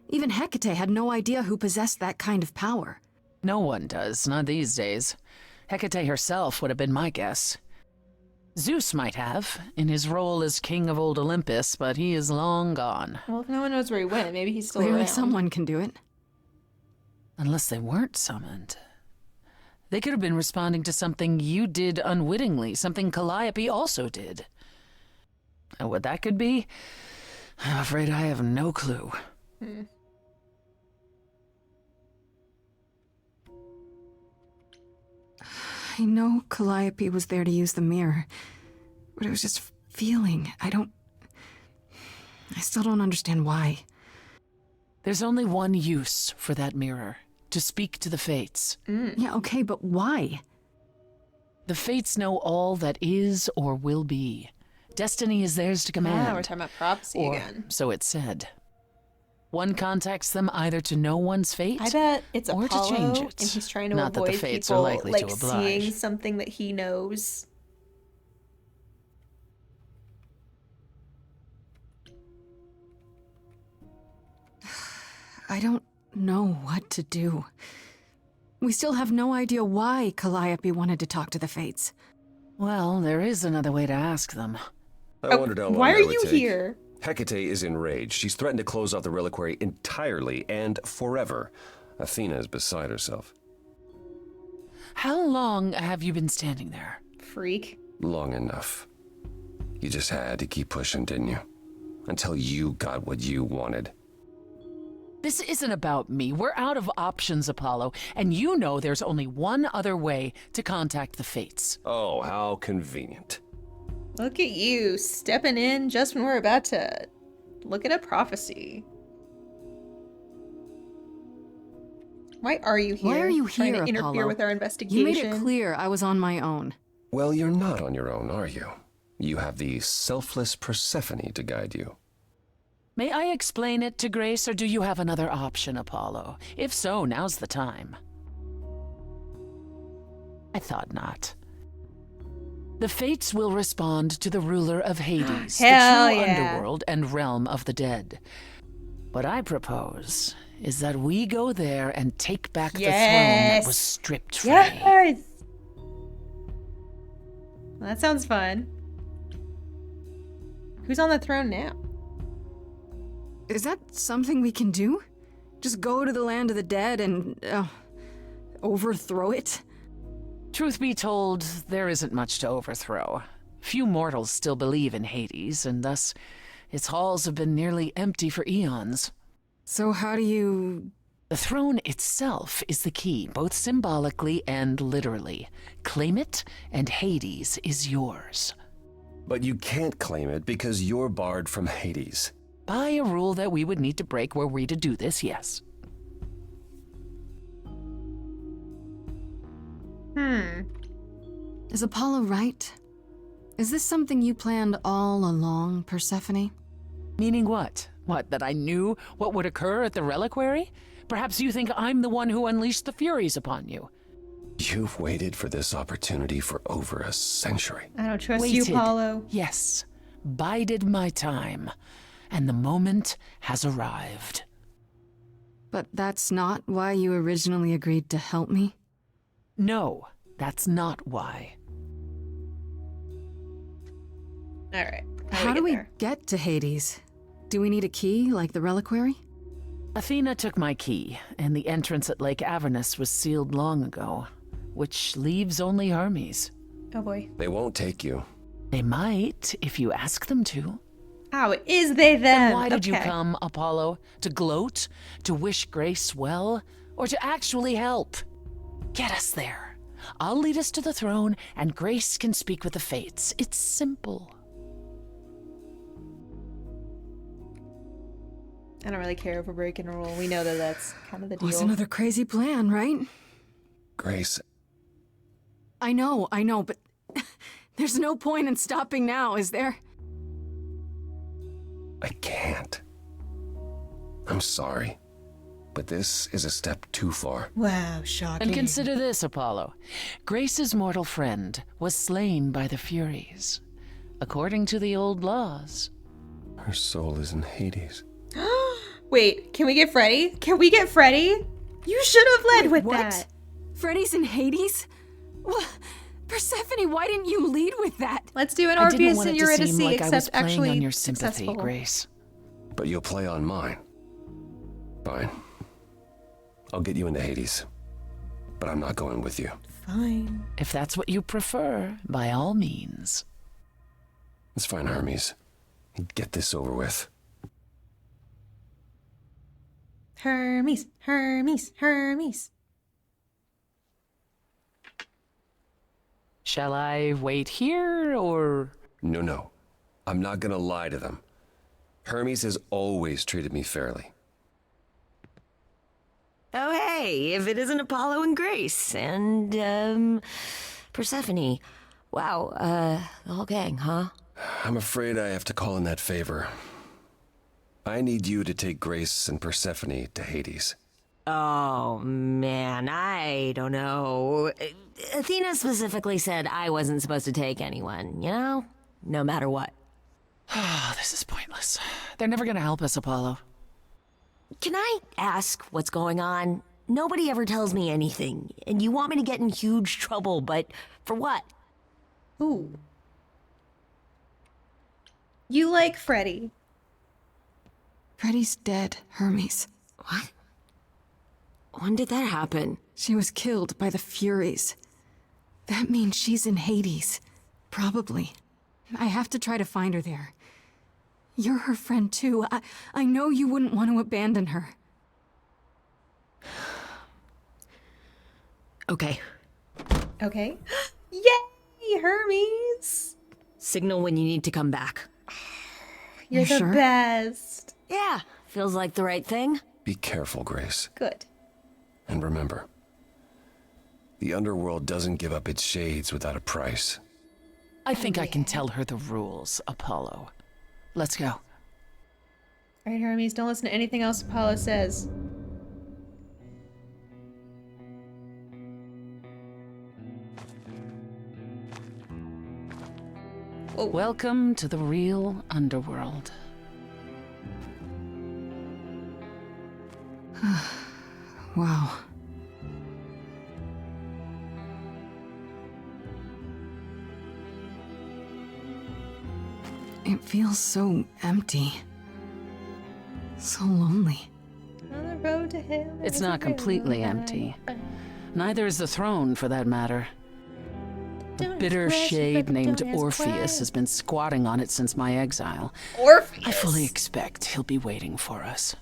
Even Hecate had no idea who possessed that kind of power. No one does, not these days. Hecate herself would have been my guess. Zeus might have, in his role as king of old Olympus, but he is long gone. Well, if no one knows where he went, maybe he's still Clearly around. someone can do it. Unless they weren't summoned. They could have been responding to something you did unwittingly, something Calliope also did. And what that could be, I'm afraid I have no clue. I know Calliope was there to use the mirror, but it was just feeling. I still don't understand why. There's only one use for that mirror, to speak to the Fates. Yeah, okay, but why? The Fates know all that is or will be. Destiny is theirs to command. Ah, we're talking about prophecy again. So it's said. One contacts them either to know one's fate, I bet it's or Apollo, to change it. and he's trying to Not that avoid the Fates people are likely like to oblige. seeing something that he knows. I don't know what to do. We still have no idea why Calliope wanted to talk to the Fates. Well, there is another way to ask them. I wondered how long why are that would you take. here? Hecate is enraged. She's threatened to close off the reliquary entirely and forever. Athena is beside herself. How long have you been standing there? Freak. Long enough. You just had to keep pushing, didn't you? Until you got what you wanted. This isn't about me. We're out of options, Apollo, and you know there's only one other way to contact the Fates. Oh, how convenient. Look at you, stepping in just when we're about to look at a prophecy. Why are you here? Why are you trying here, to interfere Apollo? with our investigation? You made it clear I was on my own. Well, you're not on your own, are you? You have the selfless Persephone to guide you. May I explain it to Grace, or do you have another option, Apollo? If so, now's the time. I thought not. The Fates will respond to the ruler of Hades, the Hell true yeah. underworld and realm of the dead. What I propose is that we go there and take back the throne that was stripped from me. Yes! Well, that sounds fun. Who's on the throne now? Is that something we can do? Just go to the land of the dead and overthrow it? Truth be told, there isn't much to overthrow. Few mortals still believe in Hades, and thus its halls have been nearly empty for eons. So how do you... The throne itself is the key, both symbolically and literally. Claim it, and Hades is yours. But you can't claim it because you're barred from Hades. By a rule that we would need to break were we to do this, yes. Is Apollo right? Is this something you planned all along, Persephone? Meaning what? What, that I knew what would occur at the reliquary? Perhaps you think I'm the one who unleashed the Furies upon you. You've waited for this opportunity for over a century. I don't trust you, Apollo. Yes. Bided my time. And the moment has arrived. But that's not why you originally agreed to help me? No, that's not why. All right. How do we get to Hades? Do we need a key, like the reliquary? Athena took my key, and the entrance at Lake Avernus was sealed long ago, which leaves only Hermes. Oh boy. They won't take you. They might, if you ask them to. How is they them? Then why did you Okay. come, Apollo? To gloat? To wish Grace well? Or to actually help? Get us there. I'll lead us to the throne, and Grace can speak with the Fates. It's simple. I don't really care if we're breaking a rule. We know that that's kind of the deal. Was another crazy plan, right? Grace. I know, but there's no point in stopping now, is there? I can't. I'm sorry, but this is a step too far. Wow, shocking. And consider this, Apollo. Grace's mortal friend was slain by the Furies. According to the old laws. Her soul is in Hades. Wait, can we get Freddy? Can we get Freddy? You should have led with what? that. Freddy's in Hades? Well, Persephone, why didn't you lead with that? Let's do an I didn't Orpheus want and it to Eurydice, seem like I was except playing actually on your sympathy, successful. Grace. But you'll play on mine. Fine. I'll get you into Hades. But I'm not going with you. Fine. If that's what you prefer, by all means. It's fine, Hermes. Get this over with. Hermes, Hermes, Hermes. Shall I wait here, or...? No. I'm not gonna lie to them. Hermes has always treated me fairly. Oh, hey, if it isn't Apollo and Grace and, Persephone. Wow, the whole gang, huh? I'm afraid I have to call in that favor. I need you to take Grace and Persephone to Hades. Oh, man, I don't know. Athena specifically said I wasn't supposed to take anyone, you know? No matter what. Oh, this is pointless. They're never gonna help us, Apollo. Can I ask what's going on? Nobody ever tells me anything, and you want me to get in huge trouble, but for what? Ooh. You like Freddy. Freddy's dead, Hermes. What? When did that happen? She was killed by the Furies. That means she's in Hades. Probably. I have to try to find her there. You're her friend too. I know you wouldn't want to abandon her. Okay. Okay. Yay, Hermes. Signal when you need to come back. You're the sure? best. Yeah, feels like the right thing. Be careful, Grace. Good. And remember, the underworld doesn't give up its shades without a price. I think I can tell her the rules, Apollo. Let's go. All right, Hermes, don't listen to anything else Apollo says. Welcome to the real underworld. Wow. It feels so empty. So lonely. On the road to hell. It's not completely empty. Neither is the throne, for that matter. A bitter shade named Orpheus has been squatting on it since my exile. Orpheus! I fully expect he'll be waiting for us.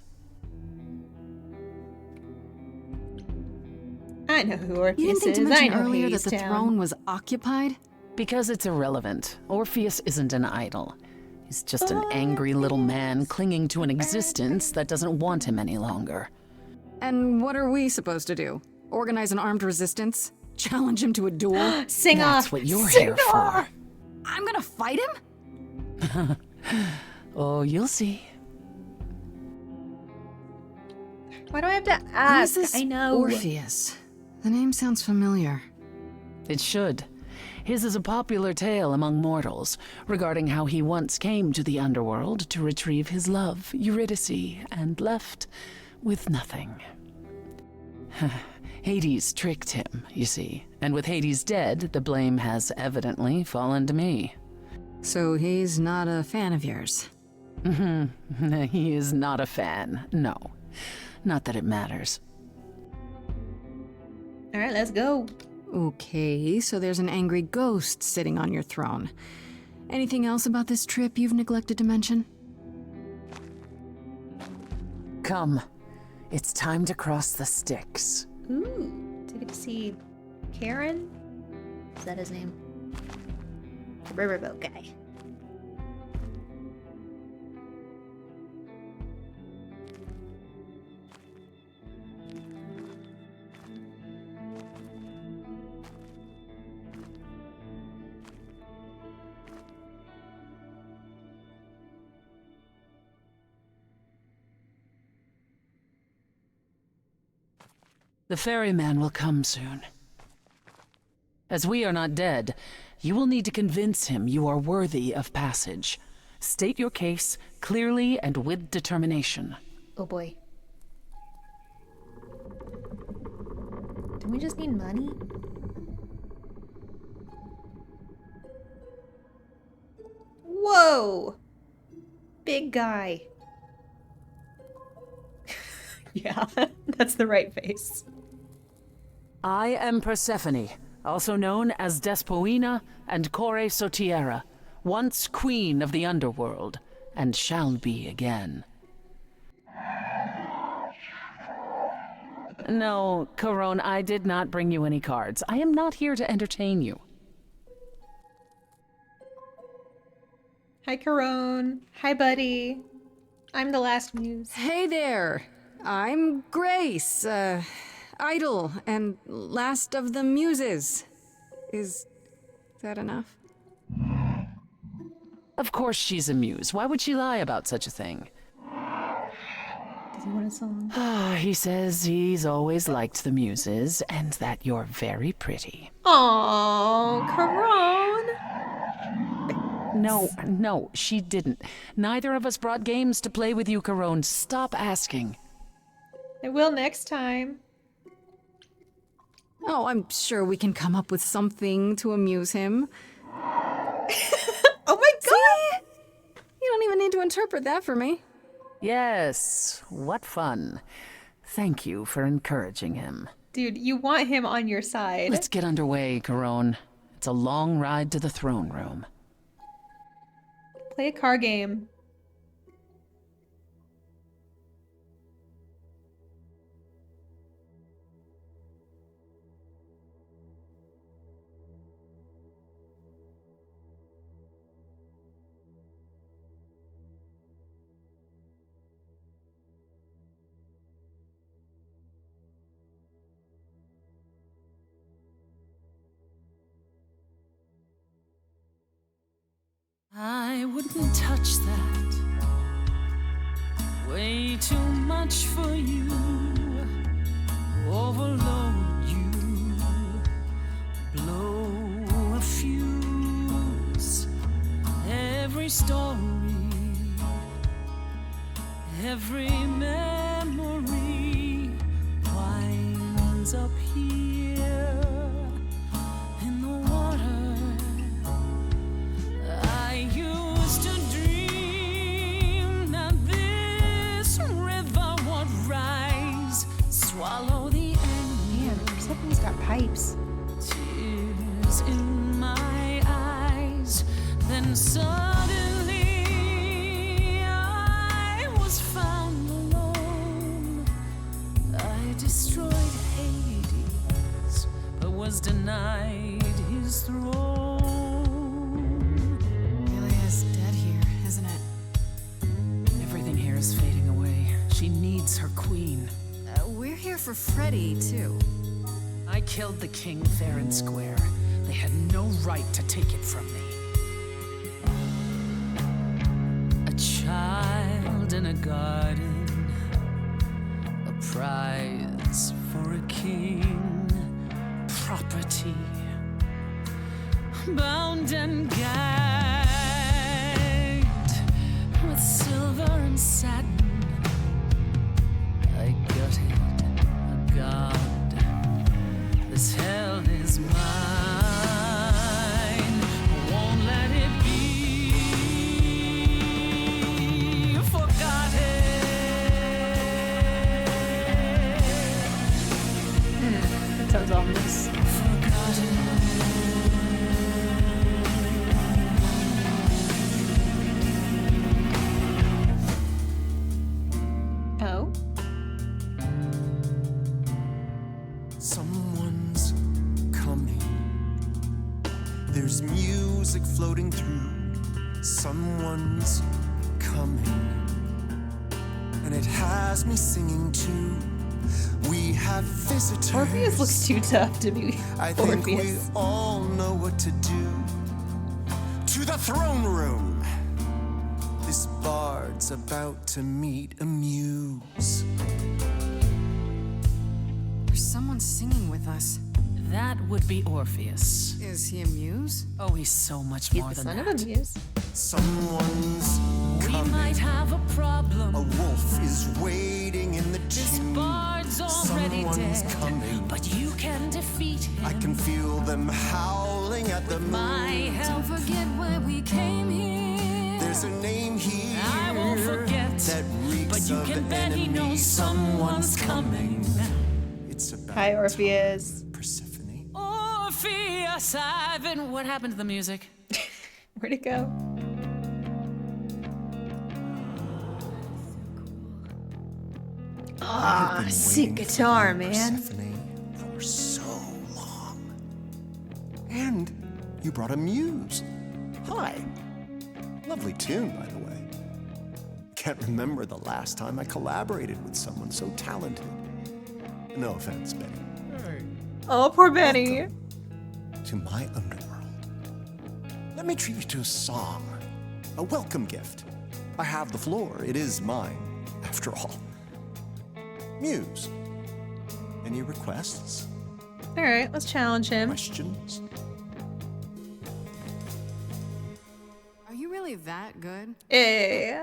I know who Orpheus You didn't think to is. I mention know earlier Hades that the Town. throne was occupied? Because it's irrelevant. Orpheus isn't an idol. He's just an angry little man clinging to an existence that doesn't want him any longer. And what are we supposed to do? Organize an armed resistance? Challenge him to a duel? Sing That's off. what you're Sing here off. for. I'm gonna fight him? Oh, you'll see. Why do I have to Who is ask? this I know. Orpheus? The name sounds familiar. It should. His is a popular tale among mortals regarding how he once came to the underworld to retrieve his love, Eurydice, and left with nothing. Hades tricked him, you see, and with Hades dead, the blame has evidently fallen to me. So he's not a fan of yours? He is not a fan, no. Not that it matters. All right, let's go. Okay, so there's an angry ghost sitting on your throne. Anything else about this trip you've neglected to mention? Come. It's time to cross the Styx. Ooh, to get to see Karen? Is that his name? The riverboat guy. The ferryman will come soon. As we are not dead, you will need to convince him you are worthy of passage. State your case clearly and with determination. Oh boy. Do we just need money? Whoa! Big guy. Yeah, that's the right face. I am Persephone, also known as Despoina and Kore Sotiera, once queen of the underworld, and shall be again. No, Caron, I did not bring you any cards. I am not here to entertain you. Hi, Caron. Hi, buddy. I'm the last muse. Hey there! I'm Grace, idol and last of the muses. Is that enough? Of course she's a muse. Why would she lie about such a thing? Does he want a song? He says he's always liked the muses and that you're very pretty. Aww, Caron. No, she didn't. Neither of us brought games to play with you, Caron. Stop asking. I will next time. Oh, I'm sure we can come up with something to amuse him. Oh my god! You don't even need to interpret that for me. Yes, what fun. Thank you for encouraging him. Dude, you want him on your side. Let's get underway, Caron. It's a long ride to the throne room. Play a card game. I wouldn't touch that. Way too much for you. Overload you. Blow a fuse. Every story, every memory winds up here in the water. I used to dream that this river would rise, swallow the end. Man, Persephone's got pipes. Tears in my eyes, then suddenly I was found alone. I destroyed Hades, but was denied his throne. Helia's dead here, isn't it? Everything here is fading away. She needs her queen. We're here for Freddy, too. I killed the king fair and square. They had no right to take it from me. A child in a garden, a prize for a king, property, bound and gagged with silver and satin. I gutted a god. This hell is mine. Won't let it be forgotten. That sounds ominous. Oh? Someone's coming. There's music floating through. Someone's coming. And it has me singing too. We have visitors. Orpheus looks too tough to be I think we Orpheus. all know what to do. To the throne room. This bard's about to meet a muse. There's someone singing with us. That would be Orpheus. Is he a muse? Oh, he's so much He's more the than son that. of a muse. Someone's We coming. might have a problem. A wolf is waiting in the This tomb. bard's already Someone's dead, coming. but you can defeat him. I can feel them howling at the moon. My help, forget why we came here. There's a name here I won't forget, that reeks but you of can bet he enemy. knows someone's coming. It's about Hi, Orpheus. Persephone. Orpheus, I've been. What happened to the music? Where'd it go? Ah, sick guitar, man. Persephone for so long. And you brought a muse. Hi. Lovely tune, by the way. Can't remember the last time I collaborated with someone so talented. No offense, Benny. Oh, poor Benny. To my underworld. Let me treat you to a song. A welcome gift. I have the floor. It is mine, after all. Muse. Any requests? All right, let's challenge him. Questions? Are you really that good? Hey.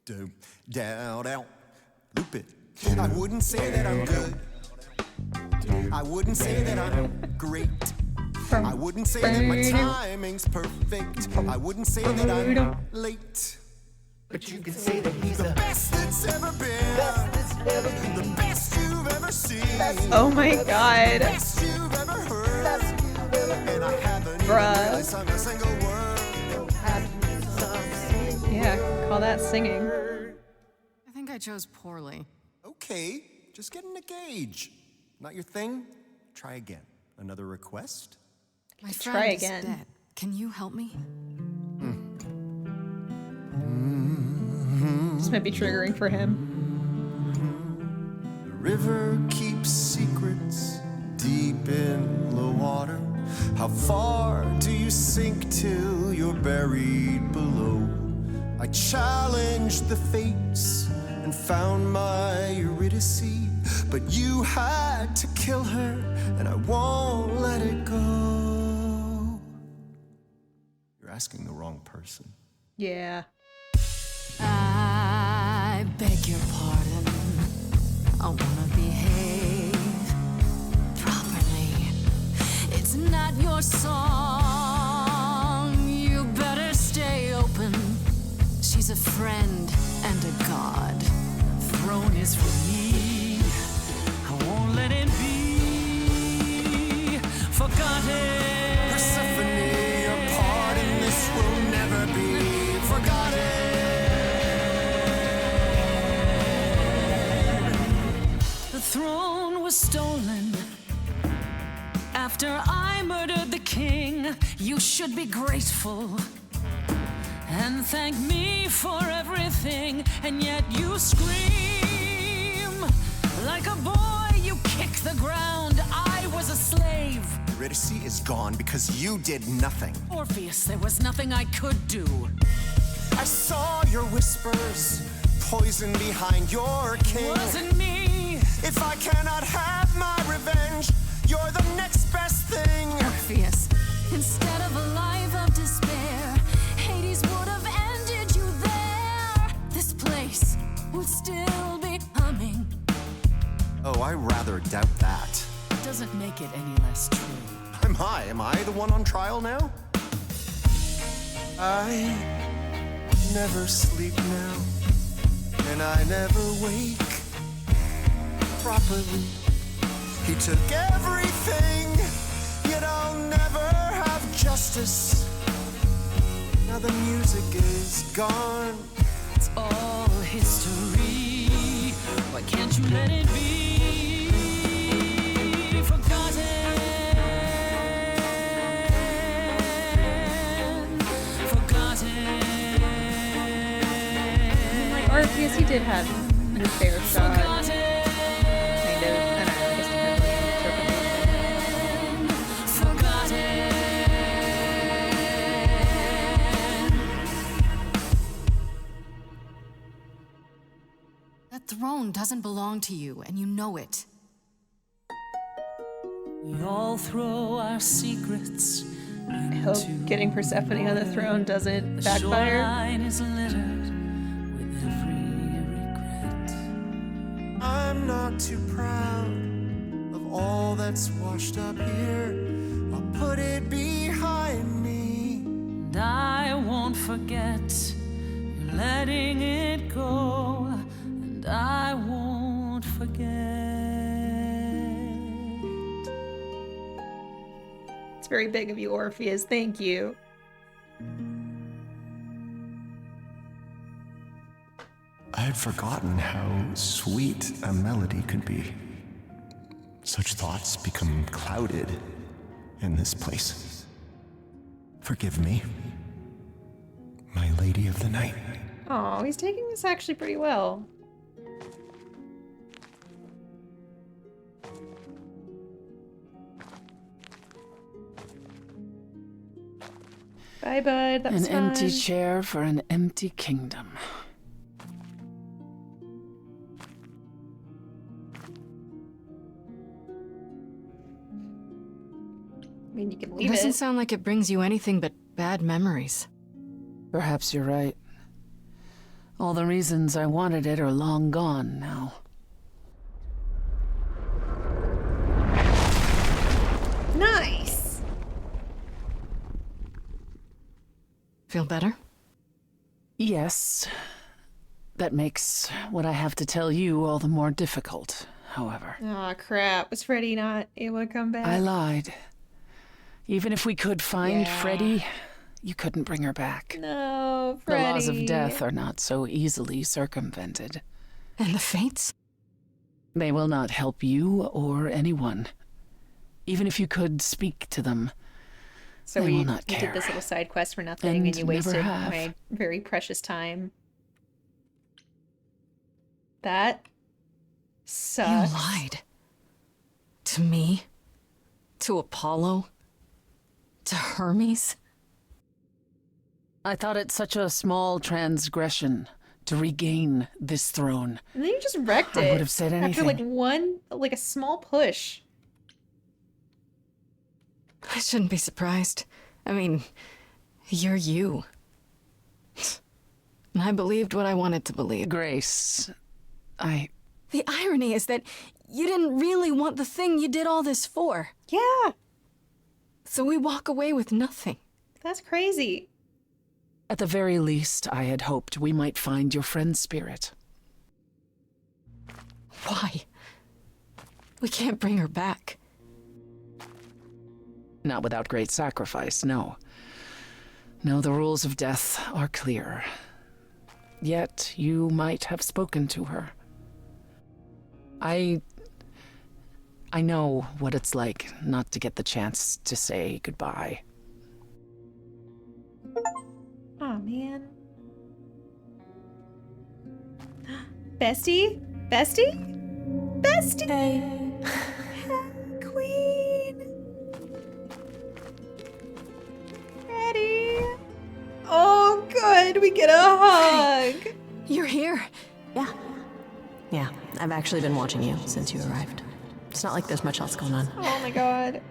Do, down, down. Loop it. I wouldn't say that I'm good. I wouldn't say that I'm great. I wouldn't say that my timing's perfect. I wouldn't say that I'm late. But you can say that he's the best that's ever been. The best you've ever seen. Oh my god. Best you've ever heard. And I haven't even really sung a single word. Yeah, call that singing. I think I chose poorly. Okay, just getting a gauge. Not your thing? Try again. Another request? My Try friend is again. dead. Can you help me? This might be triggering for him. The river keeps secrets deep in the water. How far do you sink till you're buried below? I challenged the fates and found my Eurydice, but you had to kill her, and I won't let it go. You're asking the wrong person. Yeah. I beg your pardon. I wanna behave properly. It's not your song. You better stay open. She's a friend and a god. The throne is for me. I won't let it be forgotten. Persephone, your part in this will never be forgotten. The throne was stolen after I murdered the king. You should be grateful and thank me for everything, and yet you scream like a boy. You kick the ground. I was a slave. Eurydice is gone because you did nothing. Orpheus, there was nothing I could do. I saw your whispers, poison behind your king. Wasn't me. If I cannot have my revenge, you're the next best thing. Orpheus, instead of a life of despair, Hades would have ended you there. This place would still be humming. Oh, I rather doubt that. Doesn't make it any less true. Am I the one on trial now? I never sleep now, and I never wake properly. He took everything, yet I'll never have justice. Now the music is gone. It's all history. Why can't you let it be forgotten? Forgotten. Like Orpheus, he did have your fair shot. Kind of. I don't know. I guess That throne doesn't belong to you, and you know it. We all throw our secrets. I hope getting Persephone on the throne doesn't backfire. Shoreline is littered with every regret. I'm not too proud of all that's washed up here. I'll put it behind me. And I won't forget. You're letting it go. And I won't forget. It's very big of you, Orpheus. Thank you. I had forgotten how sweet a melody could be. Such thoughts become clouded in this place. Forgive me, my lady of the night. Oh, he's taking this actually pretty well. Bye, bud. That was An empty fun. chair for an empty kingdom. I mean, you can It leave doesn't it. sound like it brings you anything but bad memories. Perhaps you're right. All the reasons I wanted it are long gone now. Nice. Feel better? Yes. That makes what I have to tell you all the more difficult, however. Aw, crap. Was Freddy not able to come back? I lied. Even if we could find Yeah. Freddy, you couldn't bring her back. No, The Freddy. laws of death are not so easily circumvented. And the fates? They will not help you or anyone. Even if you could speak to them, So they we will not you care. did this little side quest for nothing, and you never wasted have. my very precious time. That sucks. You lied. To me? To Apollo? To Hermes? I thought it such a small transgression to regain this throne. And then you just wrecked it. I would have said anything. After like a small push. I shouldn't be surprised. I mean, you're you. And I believed what I wanted to believe. Grace, The irony is that you didn't really want the thing you did all this for. Yeah. So we walk away with nothing. That's crazy. At the very least, I had hoped we might find your friend's spirit. Why? We can't bring her back. Not without great sacrifice, no. No, the rules of death are clear. Yet you might have spoken to her. I know what it's like not to get the chance to say goodbye. Oh, man. Bestie? Bestie? Bestie? Hey. Queen. Ready? Oh, good. We get a hug. Hey, you're here. Yeah. Yeah, I've actually been watching you since you arrived. It's not like there's much else going on. Oh my god.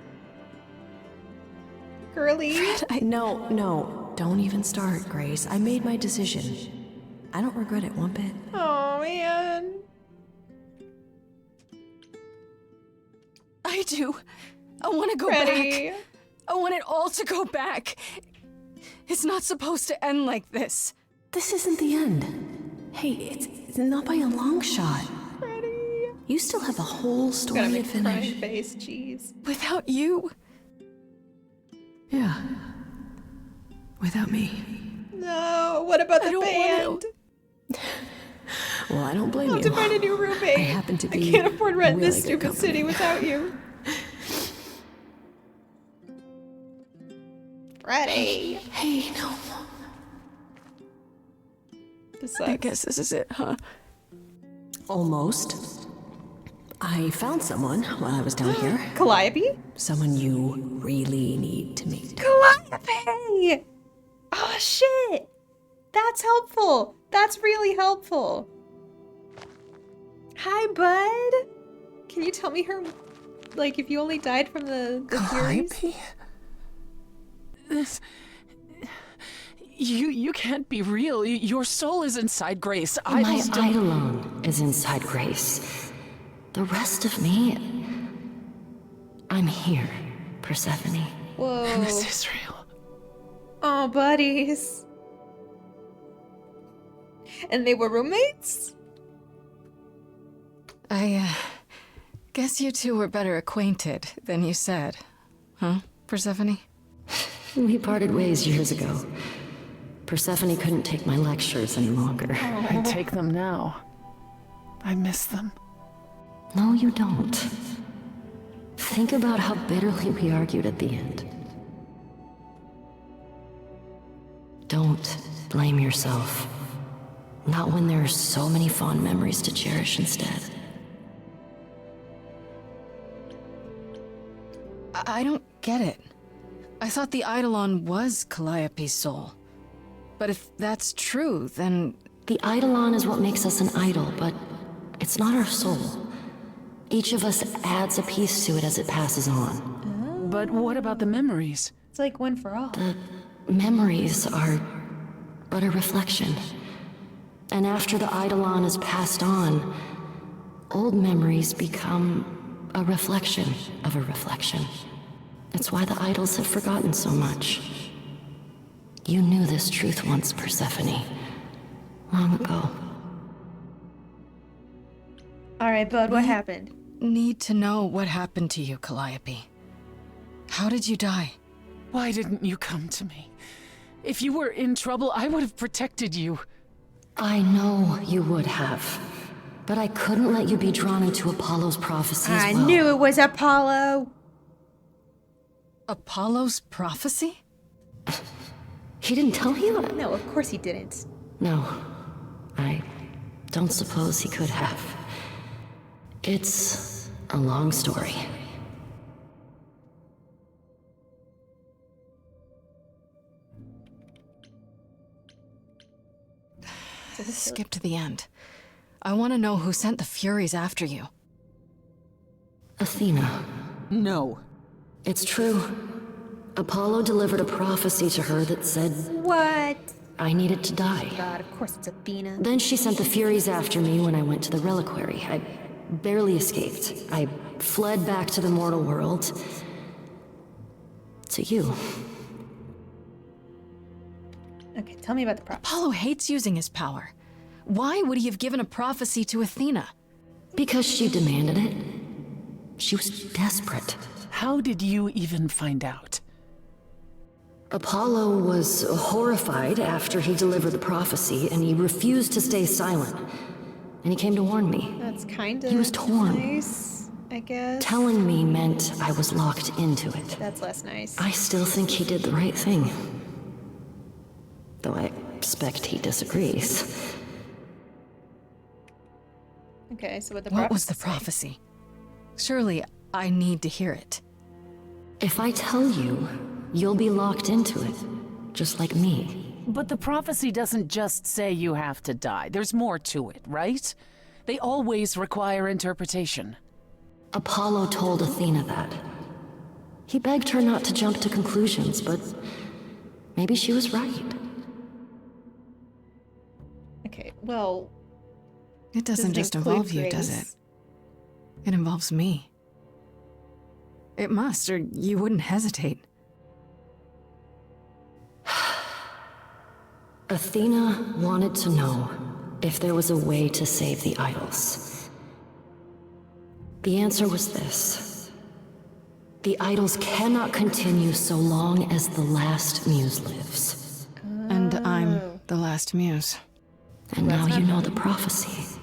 Girly. No, don't even start, Grace. I made my decision. I don't regret it one bit. Oh, man. I do. I want to go Ready? back. I want it all to go back. It's not supposed to end like this. This isn't the end. Hey, it's not by a long shot. Ready? You still have a whole story to finish. Crying face, jeez. Without you? Yeah. Without me. No, what about the band? Well, I don't blame I'll you. have to find a new roommate. I happen to be I can't afford rent in really this good stupid company. city without you. Freddie. Hey, no. This I guess this is it, huh? Almost. I found someone while I was down here. Calliope? Someone you really need to meet. Calliope! Oh, shit! That's helpful. That's really helpful. Hi, bud. Can you tell me her, like, if you only died from the Furies? Calliope? This... You can't be real. Your soul is inside Grace. My don't... Eidolon is inside Grace. The rest of me... I'm here, Persephone. Whoa. This is real. Oh, buddies. And they were roommates? I guess you two were better acquainted than you said. Huh, Persephone? We parted ways years ago. Persephone couldn't take my lectures any longer. I take them now. I miss them. No, you don't. Think about how bitterly we argued at the end. Don't blame yourself. Not when there are so many fond memories to cherish instead. I don't get it. I thought the Eidolon was Calliope's soul. But if that's true, then... The Eidolon is what makes us an idol, but it's not our soul. Each of us adds a piece to it as it passes on. But what about the memories? It's like one for all. The memories are but a reflection. And after the Eidolon is passed on, old memories become a reflection of a reflection. It's why the idols have forgotten so much. You knew this truth once, Persephone. Long ago. Alright, bud, what happened? Need to know what happened to you, Calliope. How did you die? Why didn't you come to me? If you were in trouble, I would have protected you. I know you would have. But I couldn't let you be drawn into Apollo's prophecy as well. I knew it was Apollo. Apollo's prophecy? He didn't tell you? No, of course he didn't. No. I don't suppose he could have. It's a long story. Skip to the end. I want to know who sent the Furies after you. Athena. No. It's true. Apollo delivered a prophecy to her that said What? I needed to die. God, of course it's Athena. Then she sent the Furies after me when I went to the reliquary. I barely escaped. I fled back to the mortal world. To you. Okay, tell me about the prophecy. Apollo hates using his power. Why would he have given a prophecy to Athena? Because she demanded it. She was desperate. How did you even find out? Apollo was horrified after he delivered the prophecy, and he refused to stay silent. And he came to warn me. That's kind of He was torn. nice, I guess. Telling me meant I was locked into it. That's less nice. I still think he did the right thing. Though I expect he disagrees. Okay, so What was the prophecy? Surely I need to hear it. If I tell you, you'll be locked into it, just like me. But the prophecy doesn't just say you have to die. There's more to it, right? They always require interpretation. Apollo told Athena that. He begged her not to jump to conclusions, but maybe she was right. Okay, well... It doesn't just involve you, does it? It involves me. It must, or you wouldn't hesitate. Athena wanted to know if there was a way to save the idols. The answer was this. The idols cannot continue so long as the last muse lives. And I'm the last muse. And now you know the prophecy.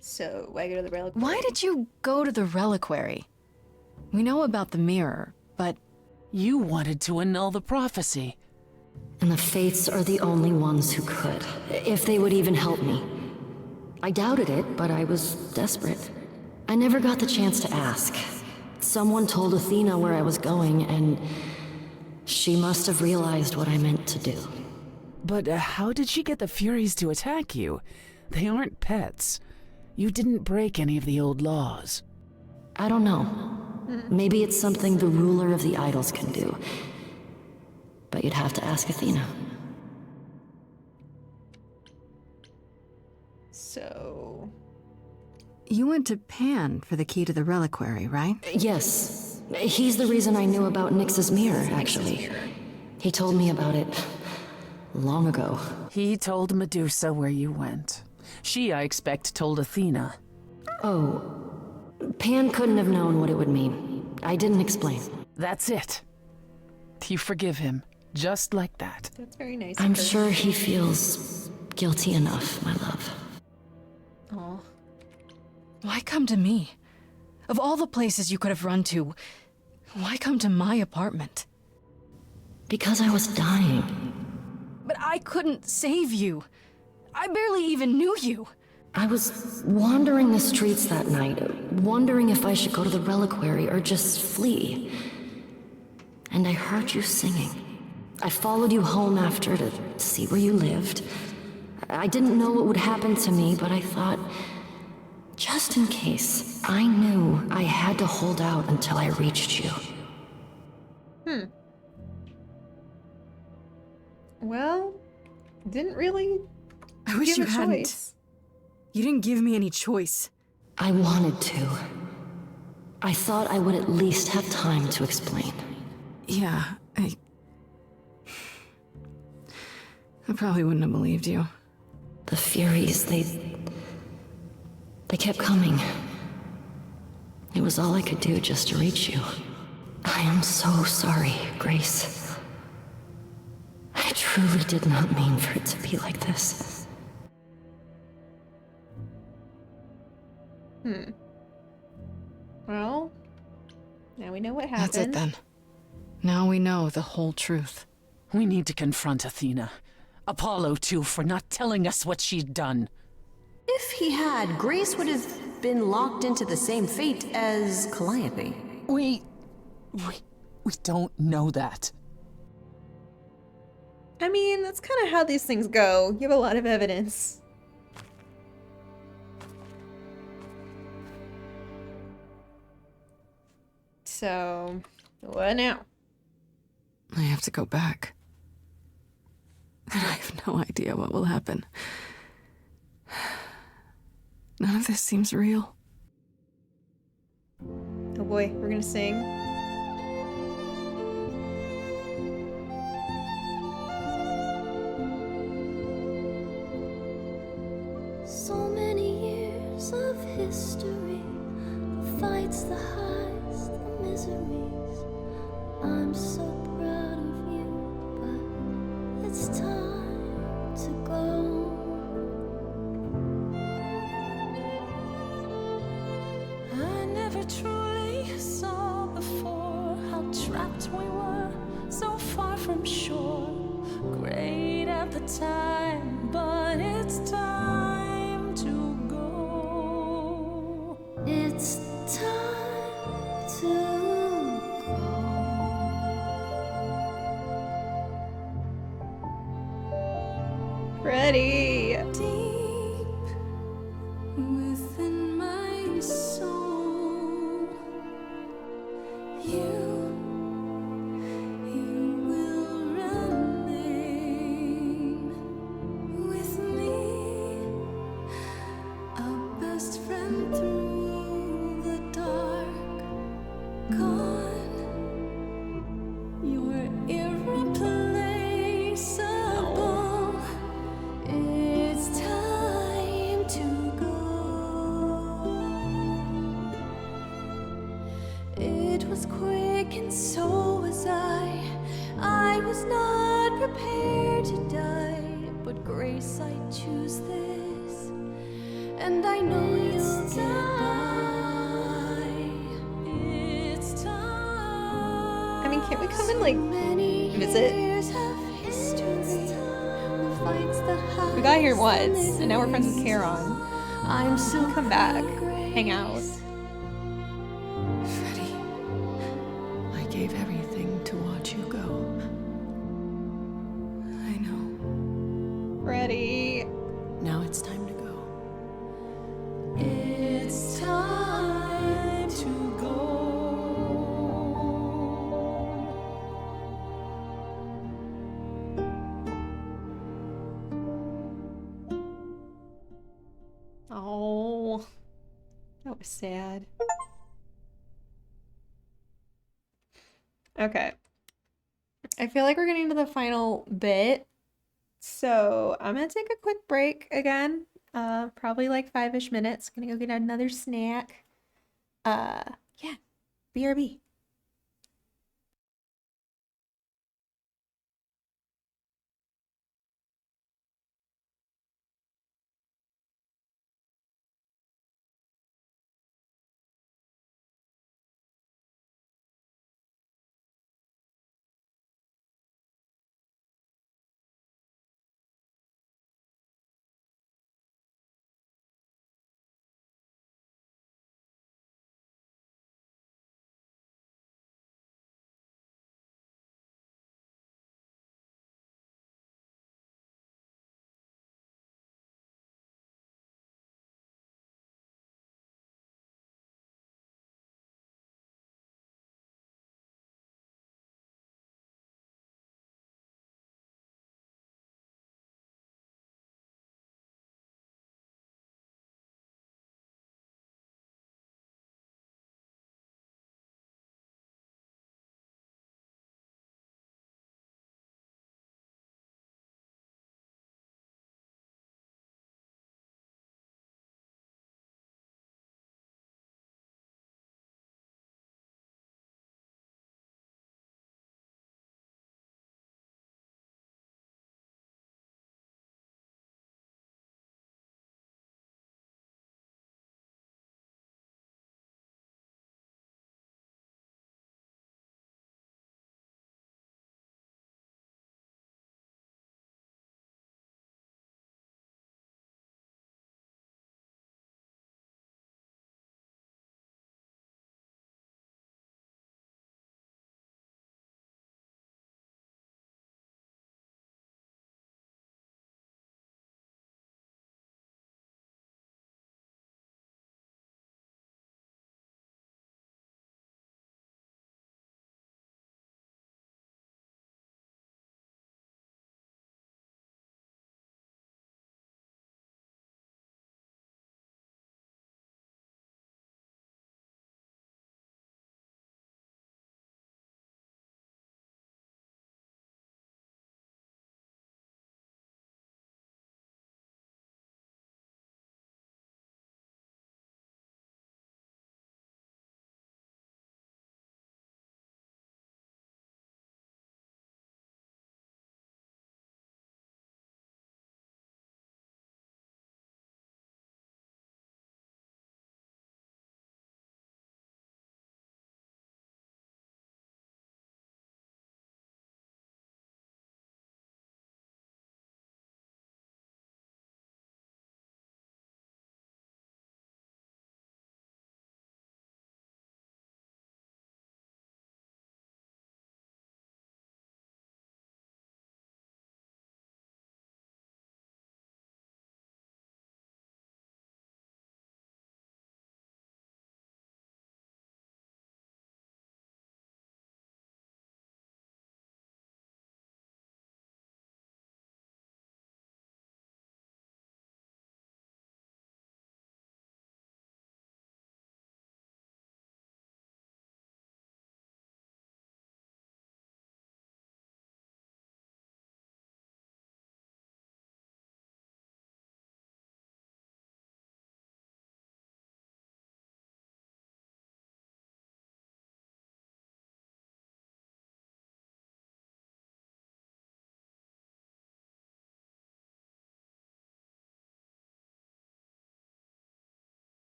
So, why go to the reliquary? Why did you go to the reliquary? We know about the mirror, but... You wanted to annul the prophecy. And the Fates are the only ones who could, if they would even help me. I doubted it, but I was desperate. I never got the chance to ask. Someone told Athena where I was going, and she must have realized what I meant to do. But how did she get the Furies to attack you? They aren't pets. You didn't break any of the old laws. I don't know. Maybe it's something the ruler of the idols can do. But you'd have to ask Athena. So... You went to Pan for the key to the reliquary, right? Yes. He's the reason I knew about Nyx's mirror, actually. He told me about it long ago. He told Medusa where you went. She, I expect, told Athena. Oh. Pan couldn't have known what it would mean. I didn't explain. That's it. You forgive him, just like that. That's very nice. I'm sure he feels guilty enough, my love. Aw. Why come to me? Of all the places you could have run to, why come to my apartment? Because I was dying. But I couldn't save you. I barely even knew you. I was wandering the streets that night, wondering if I should go to the reliquary or just flee. And I heard you singing. I followed you home after to see where you lived. I didn't know what would happen to me, but I thought, just in case, I knew I had to hold out until I reached you. Well, didn't really I wish give you a hadn't. choice. You didn't give me any choice. I wanted to. I thought I would at least have time to explain. Yeah, I probably wouldn't have believed you. The Furies, they kept coming. It was all I could do just to reach you. I am so sorry, Grace. I truly did not mean for it to be like this. Well, now we know what happened. That's it then. Now we know the whole truth. We need to confront Athena. Apollo, too, for not telling us what she'd done. If he had, Grace would have been locked into the same fate as Calliope. We don't know that. I mean, that's kind of how these things go. You have a lot of evidence. So, what now? I have to go back. And I have no idea what will happen. None of this seems real. Oh boy, we're gonna sing. So many years of history, the fights, the highs, the miseries. I'm so proud of you, but it's time to go. I never truly saw before how trapped we were, so far from shore. Great at the time, but it's time to go. It's time to Ready. deep within my soul. You will remain with me, a best friend through the dark. Gone, you're irreplaceable. It's time to go. It was quick and so was I. I was not prepared to die, but Grace, I choose this, and I know you'll get by. It's time. I mean, can't we come and, like, visit? We got here once, and now we're friends with Charon. I'm so come back, hang out. Freddie, I gave everything to watch you go. I know. Ready. Now it's time to go. It's time to go. Oh, that was sad. Okay. I feel like we're getting to the final bit. So I'm gonna take a quick break again. Probably like 5-ish minutes. Gonna go get another snack. Yeah, BRB.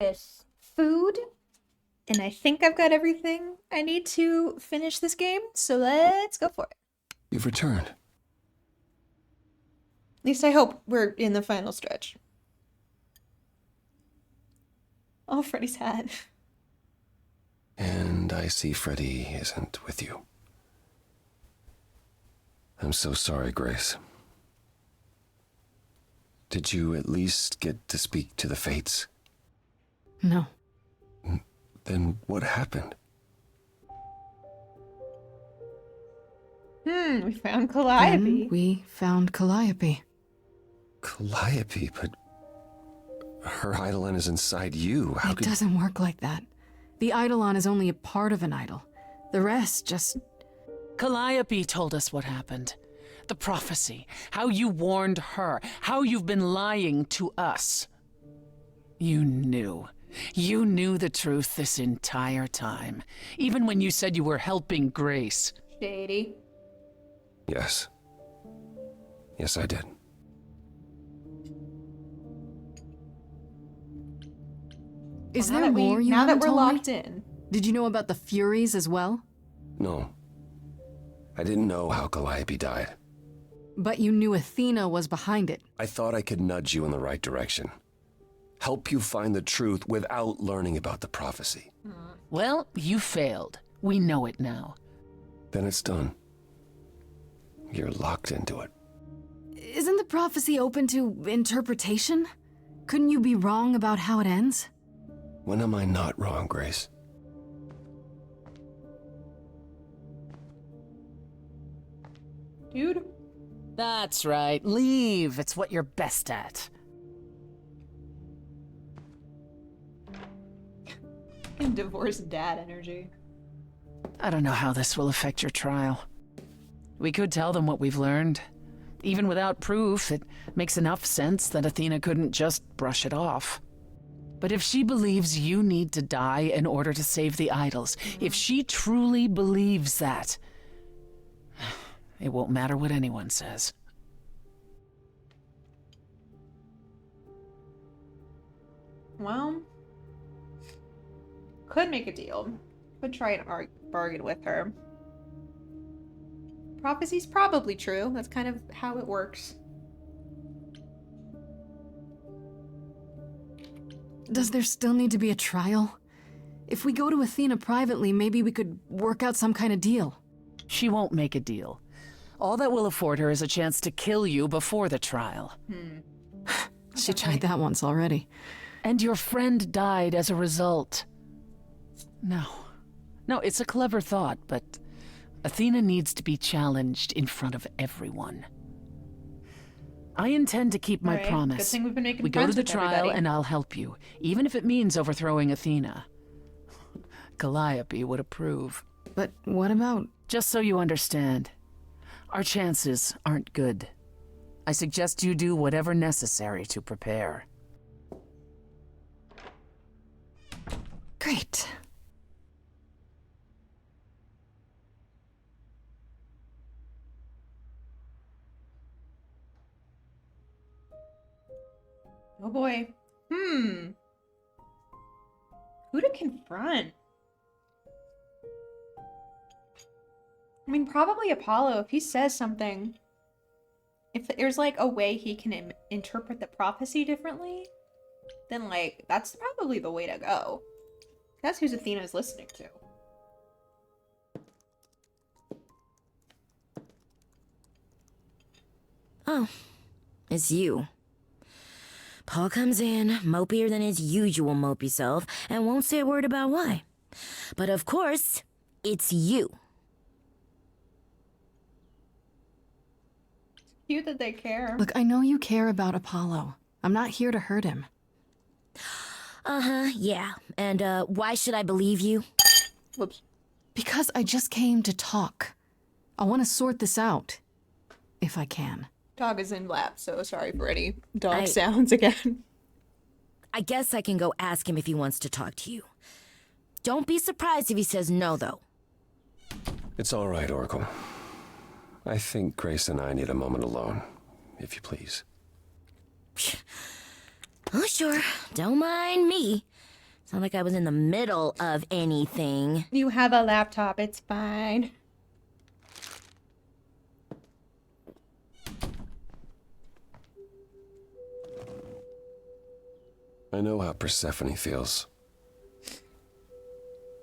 With food, and I think I've got everything I need to finish this game, so let's go for it. You've returned. At least I hope we're in the final stretch. Oh, Freddy's hat. And I see Freddy isn't with you. I'm so sorry, Grace. Did you at least get to speak to the Fates? No. Then what happened? We found Calliope. Then we found Calliope. Calliope, but her Eidolon is inside you. How It doesn't work like that. The Eidolon is only a part of an idol. The rest just... Calliope told us what happened. The prophecy, how you warned her, how you've been lying to us. You knew. You knew the truth this entire time, even when you said you were helping Grace. Shady. Yes. Yes, I did. Is Well, there more you now that haven't we're told me? locked in. Did you know about the Furies as well? No. I didn't know how Calliope died. But you knew Athena was behind it. I thought I could nudge you in the right direction. Help you find the truth without learning about the prophecy. Well, you failed. We know it now. Then it's done. You're locked into it. Isn't the prophecy open to interpretation? Couldn't you be wrong about how it ends? When am I not wrong, Grace? Dude. That's right. Leave. It's what you're best at. Divorced dad energy. I don't know how this will affect your trial. We could tell them what we've learned. Even without proof, it makes enough sense that Athena couldn't just brush it off. But if she believes you need to die in order to save the idols, if she truly believes that, it won't matter what anyone says. Well, could make a deal. Could try and bargain with her. Prophecy's probably true. That's kind of how it works. Does there still need to be a trial? If we go to Athena privately, maybe we could work out some kind of deal. She won't make a deal. All that will afford her is a chance to kill you before the trial. She tried that once already. And your friend died as a result. No, it's a clever thought, but Athena needs to be challenged in front of everyone. I intend to keep my Alright, promise. good thing we've been making We go to friends the with trial everybody. and I'll help you, even if it means overthrowing Athena. Calliope would approve. But what about... Just so you understand, our chances aren't good. I suggest you do whatever necessary to prepare. Great. Oh boy. Who to confront? I mean, probably Apollo, if he says something. If there's, like, a way he can interpret the prophecy differently, then, like, that's probably the way to go. That's who Athena's listening to. Oh, it's you. Paul comes in, mopier than his usual mopey self, and won't say a word about why. But of course, it's you. Cute that they care. Look, I know you care about Apollo. I'm not here to hurt him. Uh-huh, yeah. And, why should I believe you? Whoops. Because I just came to talk. I want to sort this out. If I can. Dog is in lap, so sorry for any dog sounds again. I guess I can go ask him if he wants to talk to you. Don't be surprised if he says no, though. It's all right, Oracle. I think Grace and I need a moment alone, if you please. Oh, sure. Don't mind me. It's not like I was in the middle of anything. You have a laptop, it's fine. I know how Persephone feels.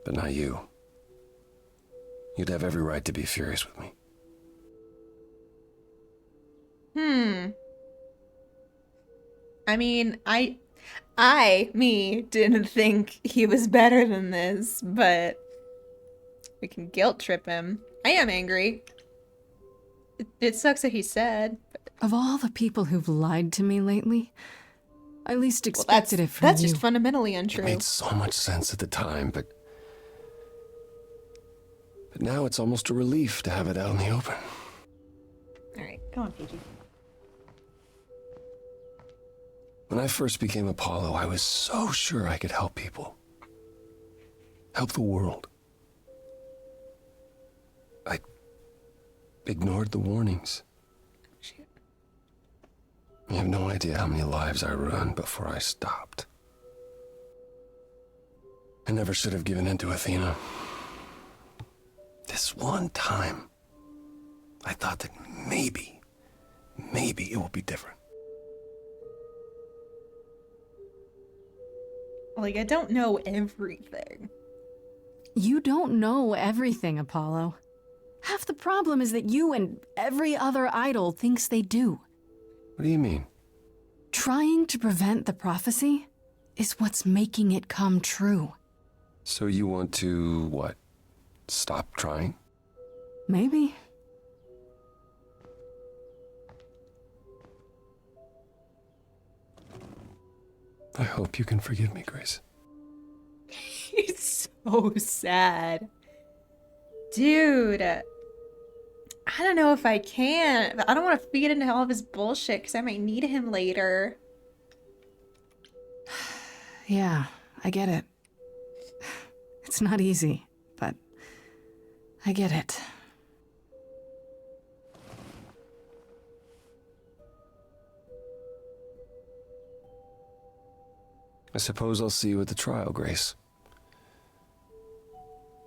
But not you. You'd have every right to be furious with me. I mean, me, didn't think he was better than this, but we can guilt trip him. I am angry. It sucks that he's sad. But... Of all the people who've lied to me lately, I least expected it from That's you. just fundamentally untrue. It made so much sense at the time, but now it's almost a relief to have it out in the open. Alright, go on, PG. When I first became Apollo, I was so sure I could help people. Help the world. I ignored the warnings. Shit. You have no idea how many lives I ruined before I stopped. I never should have given in to Athena. This one time, I thought that maybe it will be different. Like, I don't know everything. You don't know everything, Apollo. Half the problem is that you and every other idol thinks they do. What do you mean? Trying to prevent the prophecy is what's making it come true. So you want to, what, stop trying? Maybe. I hope you can forgive me, Grace. He's so sad. Dude. I don't know if I can. I don't want to feed into all of his bullshit because I might need him later. Yeah, I get it. It's not easy, but I get it. I suppose I'll see you at the trial, Grace.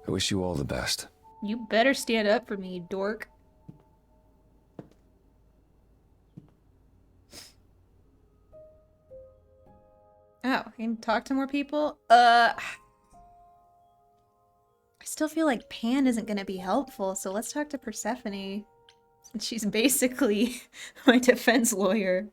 I wish you all the best. You better stand up for me, you dork. Oh, I can talk to more people? I still feel like Pan isn't gonna be helpful, so let's talk to Persephone. Since she's basically my defense lawyer.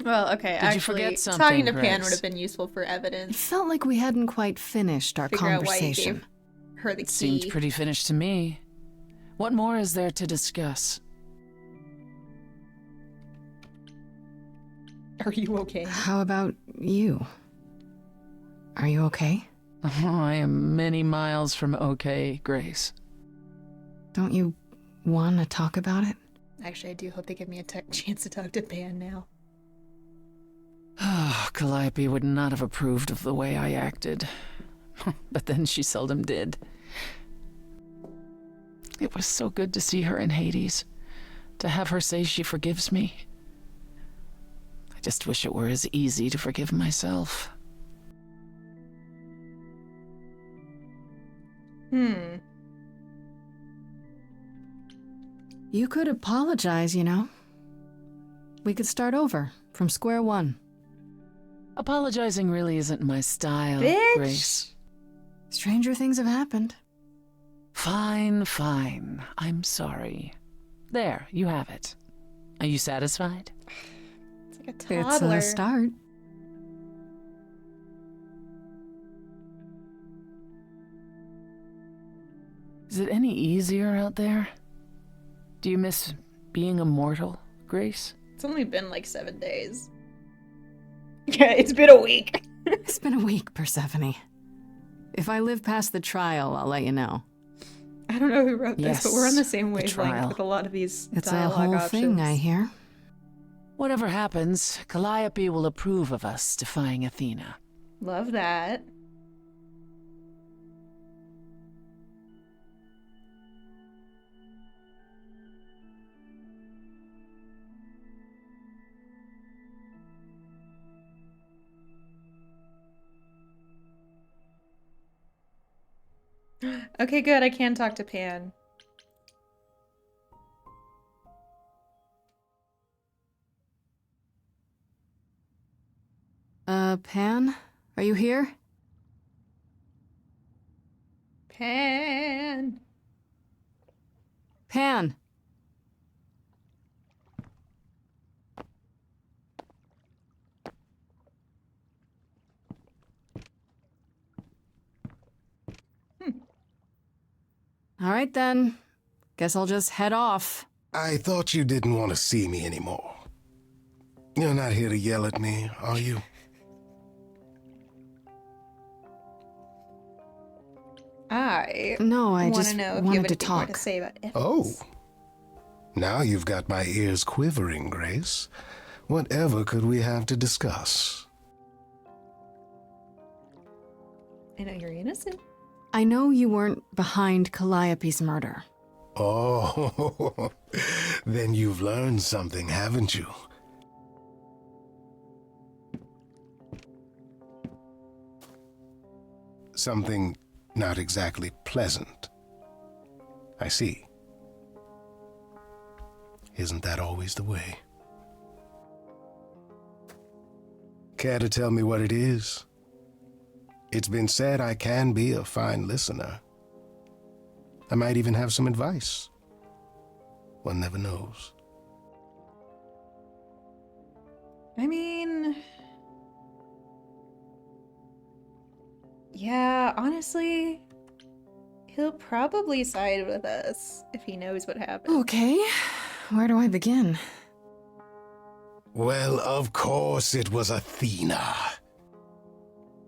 Well, okay, Did you actually, forget something, talking to Pan Grace? would have been useful for It evidence. felt like we hadn't quite finished our Figure out why he conversation. gave her the key. Seemed pretty finished to me. What more is there to discuss? Are you okay? How about you? Are you okay? Oh, I am many miles from okay, Grace. Don't you want to talk about it? Actually, I do hope they give me a chance to talk to Pan now. Calliope would not have approved of the way I acted. But then she seldom did. It was so good to see her in Hades. To have her say she forgives me. I just wish it were as easy to forgive myself. You could apologize, you know. We could start over, from square one. Apologizing really isn't my style, Bitch. Grace. Stranger things have happened. Fine, fine. I'm sorry. There, you have it. Are you satisfied? It's like a toddler. It's a start. Is it any easier out there? Do you miss being immortal, Grace? It's only been like 7 days. Yeah, it's been a week. It's been a week, Persephone. If I live past the trial, I'll let you know. I don't know who wrote this, but we're on the same the wavelength trial. with a lot of these It's a dialogue whole options. thing, I hear. Whatever happens, Calliope will approve of us defying Athena. Love that. Okay, good. I can talk to Pan. Pan? Are you here? Pan. Pan! All right then. Guess I'll just head off. I thought you didn't want to see me anymore. You're not here to yell at me, are you? No, I want just to know if you wanted have to anything more talk. to say about it. Oh. Now you've got my ears quivering, Grace. Whatever could we have to discuss? I know you're innocent. I know you weren't behind Calliope's murder. Oh, then you've learned something, haven't you? Something not exactly pleasant. I see. Isn't that always the way? Care to tell me what it is? It's been said I can be a fine listener. I might even have some advice. One never knows. I mean... Yeah, honestly, he'll probably side with us if he knows what happened. Okay, where do I begin? Well, of course it was Athena.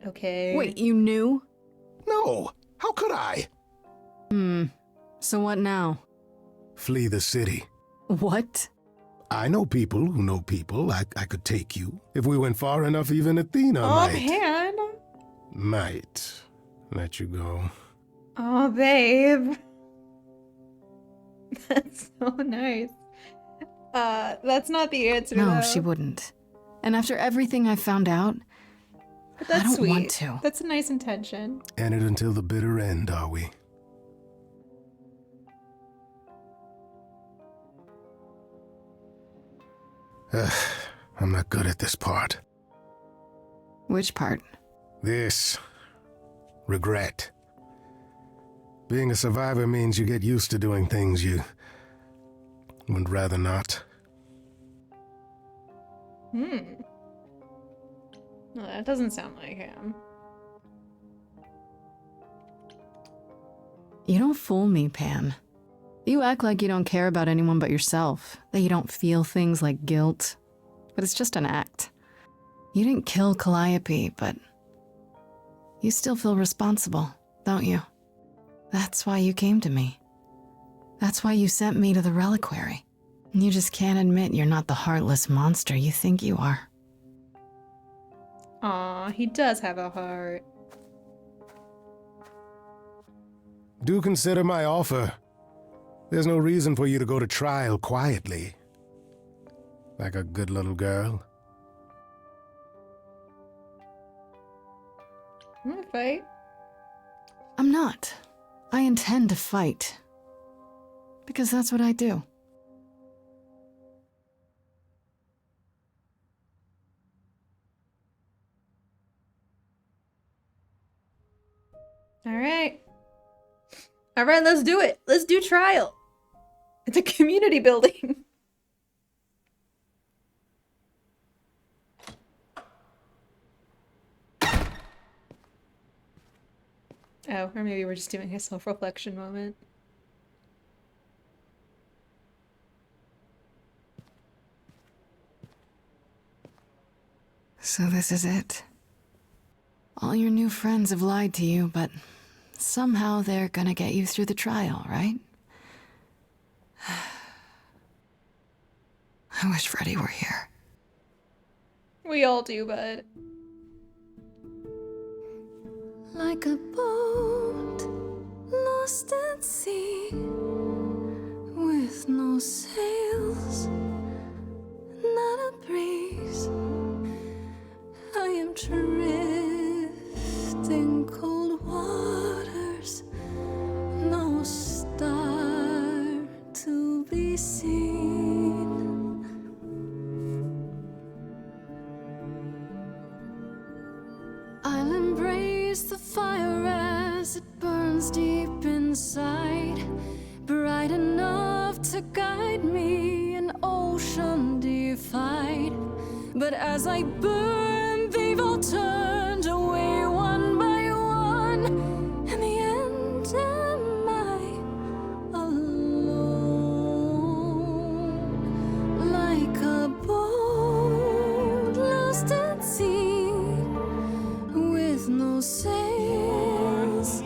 Okay. Wait, you knew? No, how could I? So what now? Flee the city. What? I know people who know people. I could take you. If we went far enough, even Athena might let you go. Oh, babe. That's so nice. That's not the answer, No, though. she wouldn't. And after everything I found out, But that's I don't sweet. want to. That's a nice intention. And it until the bitter end, are we? I'm not good at this part. Which part? This. Regret. Being a survivor means you get used to doing things you would rather not. No, that doesn't sound like him. You don't fool me, Pan. You act like you don't care about anyone but yourself, that you don't feel things like guilt. But it's just an act. You didn't kill Calliope, but you still feel responsible, don't you? That's why you came to me. That's why you sent me to the reliquary. You just can't admit you're not the heartless monster you think you are. Aw, he does have a heart. Do consider my offer. There's no reason for you to go to trial quietly. Like a good little girl. I'm gonna fight. I'm not. I intend to fight. Because that's what I do. Alright. Alright, let's do it. Let's do trial. It's a community building. Oh, or maybe we're just doing a self-reflection moment. So this is it. All your new friends have lied to you, but somehow they're gonna get you through the trial, right? I wish Freddy were here. We all do, bud. Like a boat lost at sea, with no sails, not a breeze. I am drifting cold waters face the fire as it burns deep inside, bright enough to guide me, an ocean defied. But as I burn, they've all turned away one by one. In the end, am I alone? Like a boat lost at sea, with no sails,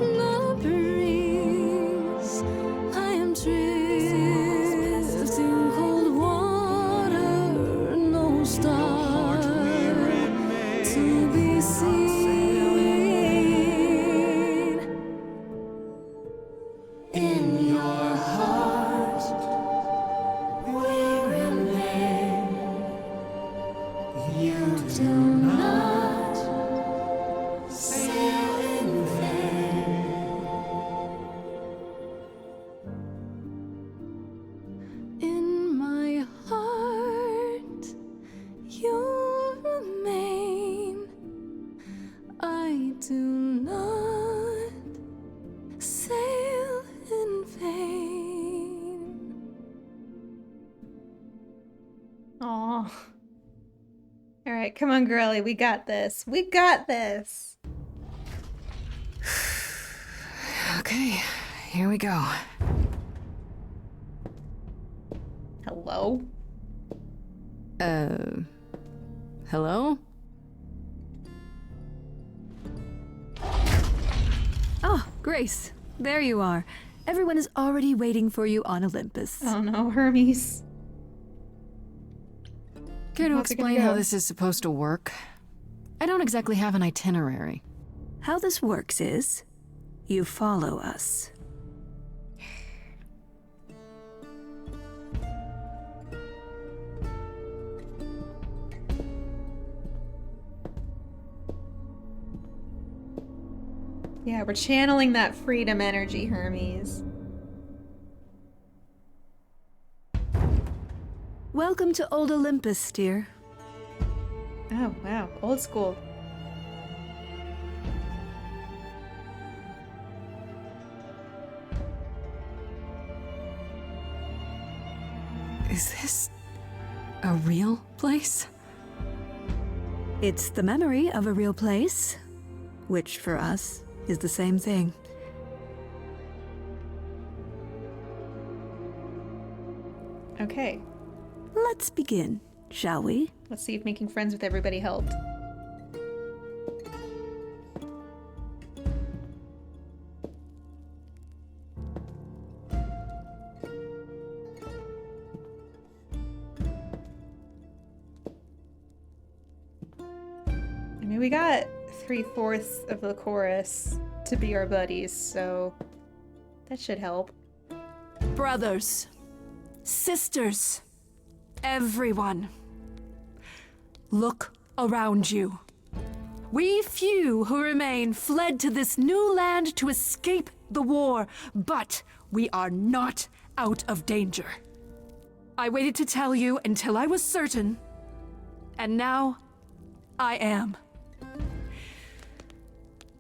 not a breeze. I am drifting cold water, no star to be seen. In your heart, we remain. You do not sail in vain. In my heart, you remain. I do not sail in vain. Aw. All right, come on, girly. We got this. We got this. Okay, here we go. Hello? Hello? Oh, Grace, there you are. Everyone is already waiting for you on Olympus. Oh no, Hermes. Care to How's it gonna explain how go? this is supposed to work? I don't exactly have an itinerary. How this works is, you follow us. Yeah, we're channeling that freedom energy, Hermes. Welcome to Old Olympus, dear. Oh, wow. Old school. Is this a real place? It's the memory of a real place, which for us is the same thing. Okay. Let's begin, shall we? Let's see if making friends with everybody helped. I mean, we got 3/4 of the chorus to be our buddies, so that should help. Brothers, sisters, everyone, look around you. We few who remain fled to this new land to escape the war, but we are not out of danger. I waited to tell you until I was certain, and now I am.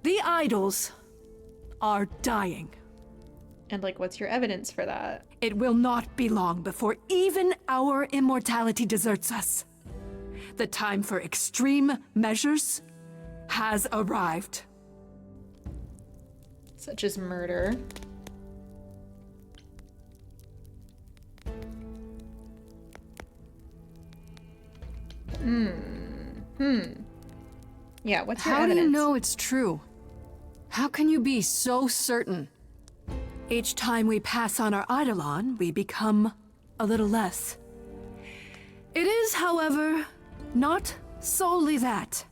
The idols are dying. And like, what's your evidence for that? It will not be long before even our immortality deserts us. The time for extreme measures has arrived. Such as murder. Yeah, what's your How do evidence? you know it's true? How can you be so certain? Each time we pass on our eidolon, we become a little less. It is, however, not solely that.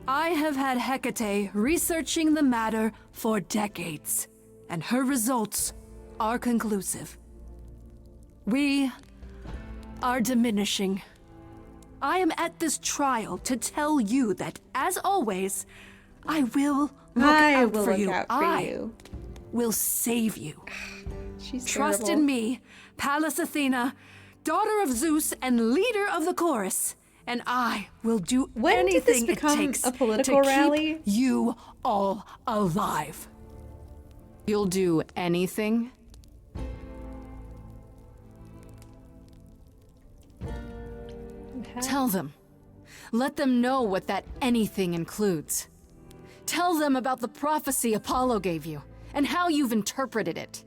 I have had Hecate researching the matter for decades, and her results are conclusive. We are diminishing. I am at this trial to tell you that, as always, I will look out for you. I will save you. She's Trust terrible. in me, Pallas Athena, daughter of Zeus and leader of the chorus, and I will do When did this anything it become takes a political to rally? keep you all alive. You'll do anything? Tell them. Let them know what that anything includes. Tell them about the prophecy Apollo gave you, and how you've interpreted it.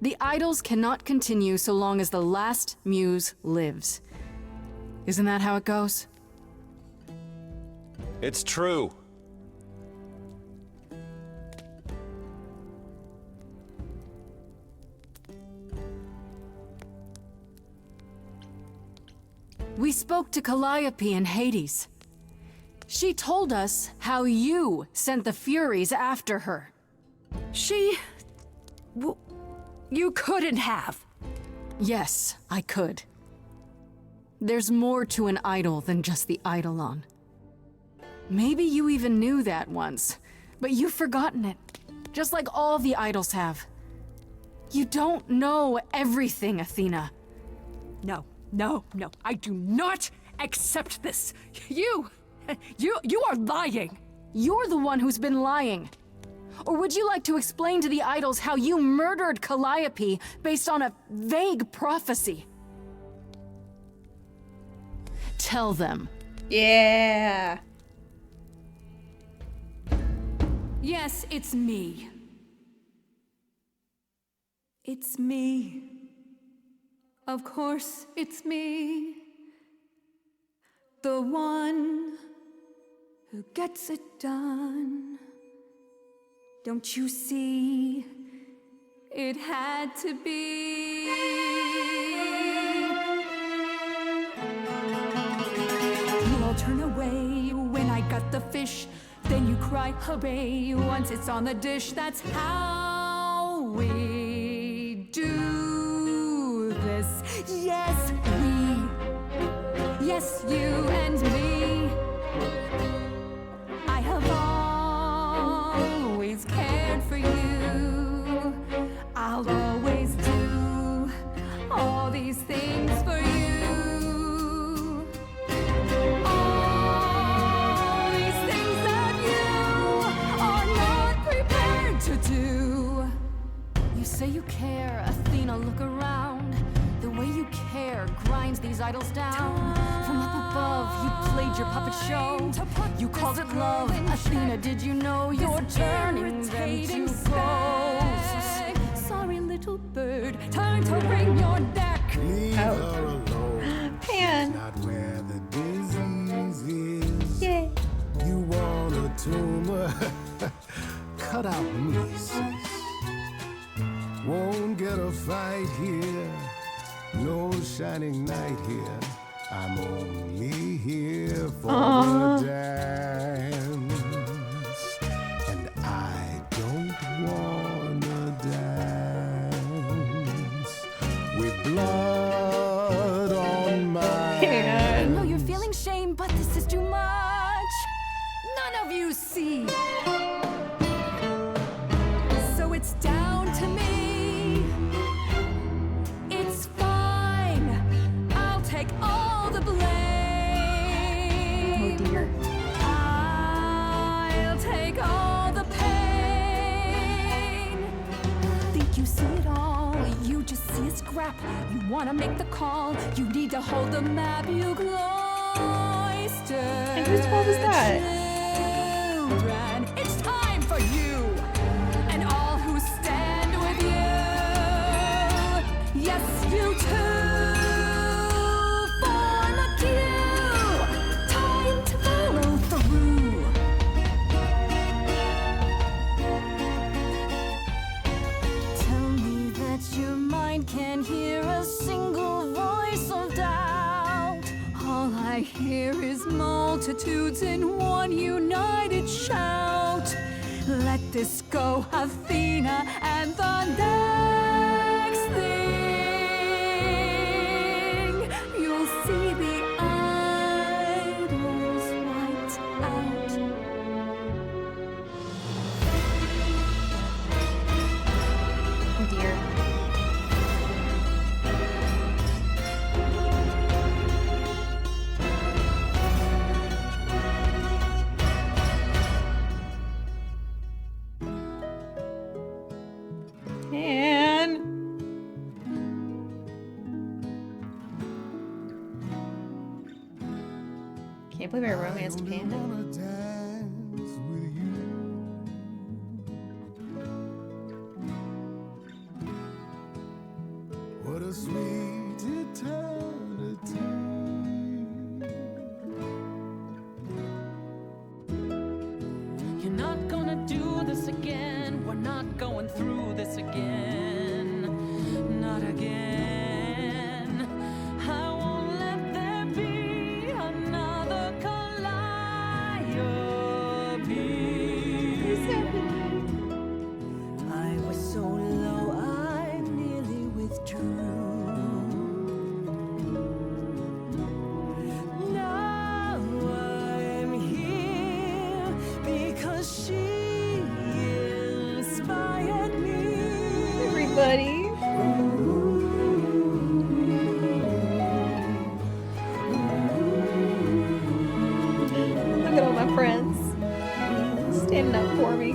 The idols cannot continue so long as the last muse lives. Isn't that how it goes? It's true. We spoke to Calliope in Hades. She told us how you sent the Furies after her. You couldn't have. Yes, I could. There's more to an idol than just the eidolon. Maybe you even knew that once, but you've forgotten it, just like all the idols have. You don't know everything, Athena. No, I do not accept this. You are lying. You're the one who's been lying. Or would you like to explain to the idols how you murdered Calliope based on a vague prophecy? Tell them. Yeah. Yes, it's me. It's me. Of course, it's me. The one who gets it done. Don't you see? It had to be. You all turn away when I got the fish. Then you cry, hooray, once it's on the dish. That's how we do this. Yes, we. Yes, you and me. I have always cared for you. I'll always do all these things for you. All these things that you are not prepared to do. You say you care, Athena, look around. The way you care grinds these idols down. From up above, you played your puppet show. You called it love. Athena, did you know you're turning them to ghosts? Sorry, little bird, time to wring your neck. Leave her alone. Pan. She's not where the disease is. Yay. You want a tumor? Cut out nieces. Won't get a fight here. No shining night here. I'm only here for the dance. And I don't wanna dance with blood on my I know you're feeling shame, but this is too much. None of you see. So it's down to me. It's fine. I'll take all the blame. Oh dear. I'll take all the pain. Think you see it all? You just see a scrap. You wanna make the call. You need to hold the map. You cloistered And whose fault is that? children. It's time for you and all who stand with you. Yes, you too. Form a queue. Time to follow through. Tell me that your mind can hear a single voice of doubt. All I hear is multitudes in one united shout. Let this go, Athena, and the next thing you'll see the idols wiped out. Oh dear. Can't believe I romanced Pan. What a sweet eternity. You're not gonna do this again. We're not going through this again. Not again. I won't let there be another Calliope. I was so low, I nearly withdrew. Now I'm here because she inspired me. Everybody. Look at all my friends standing up for me.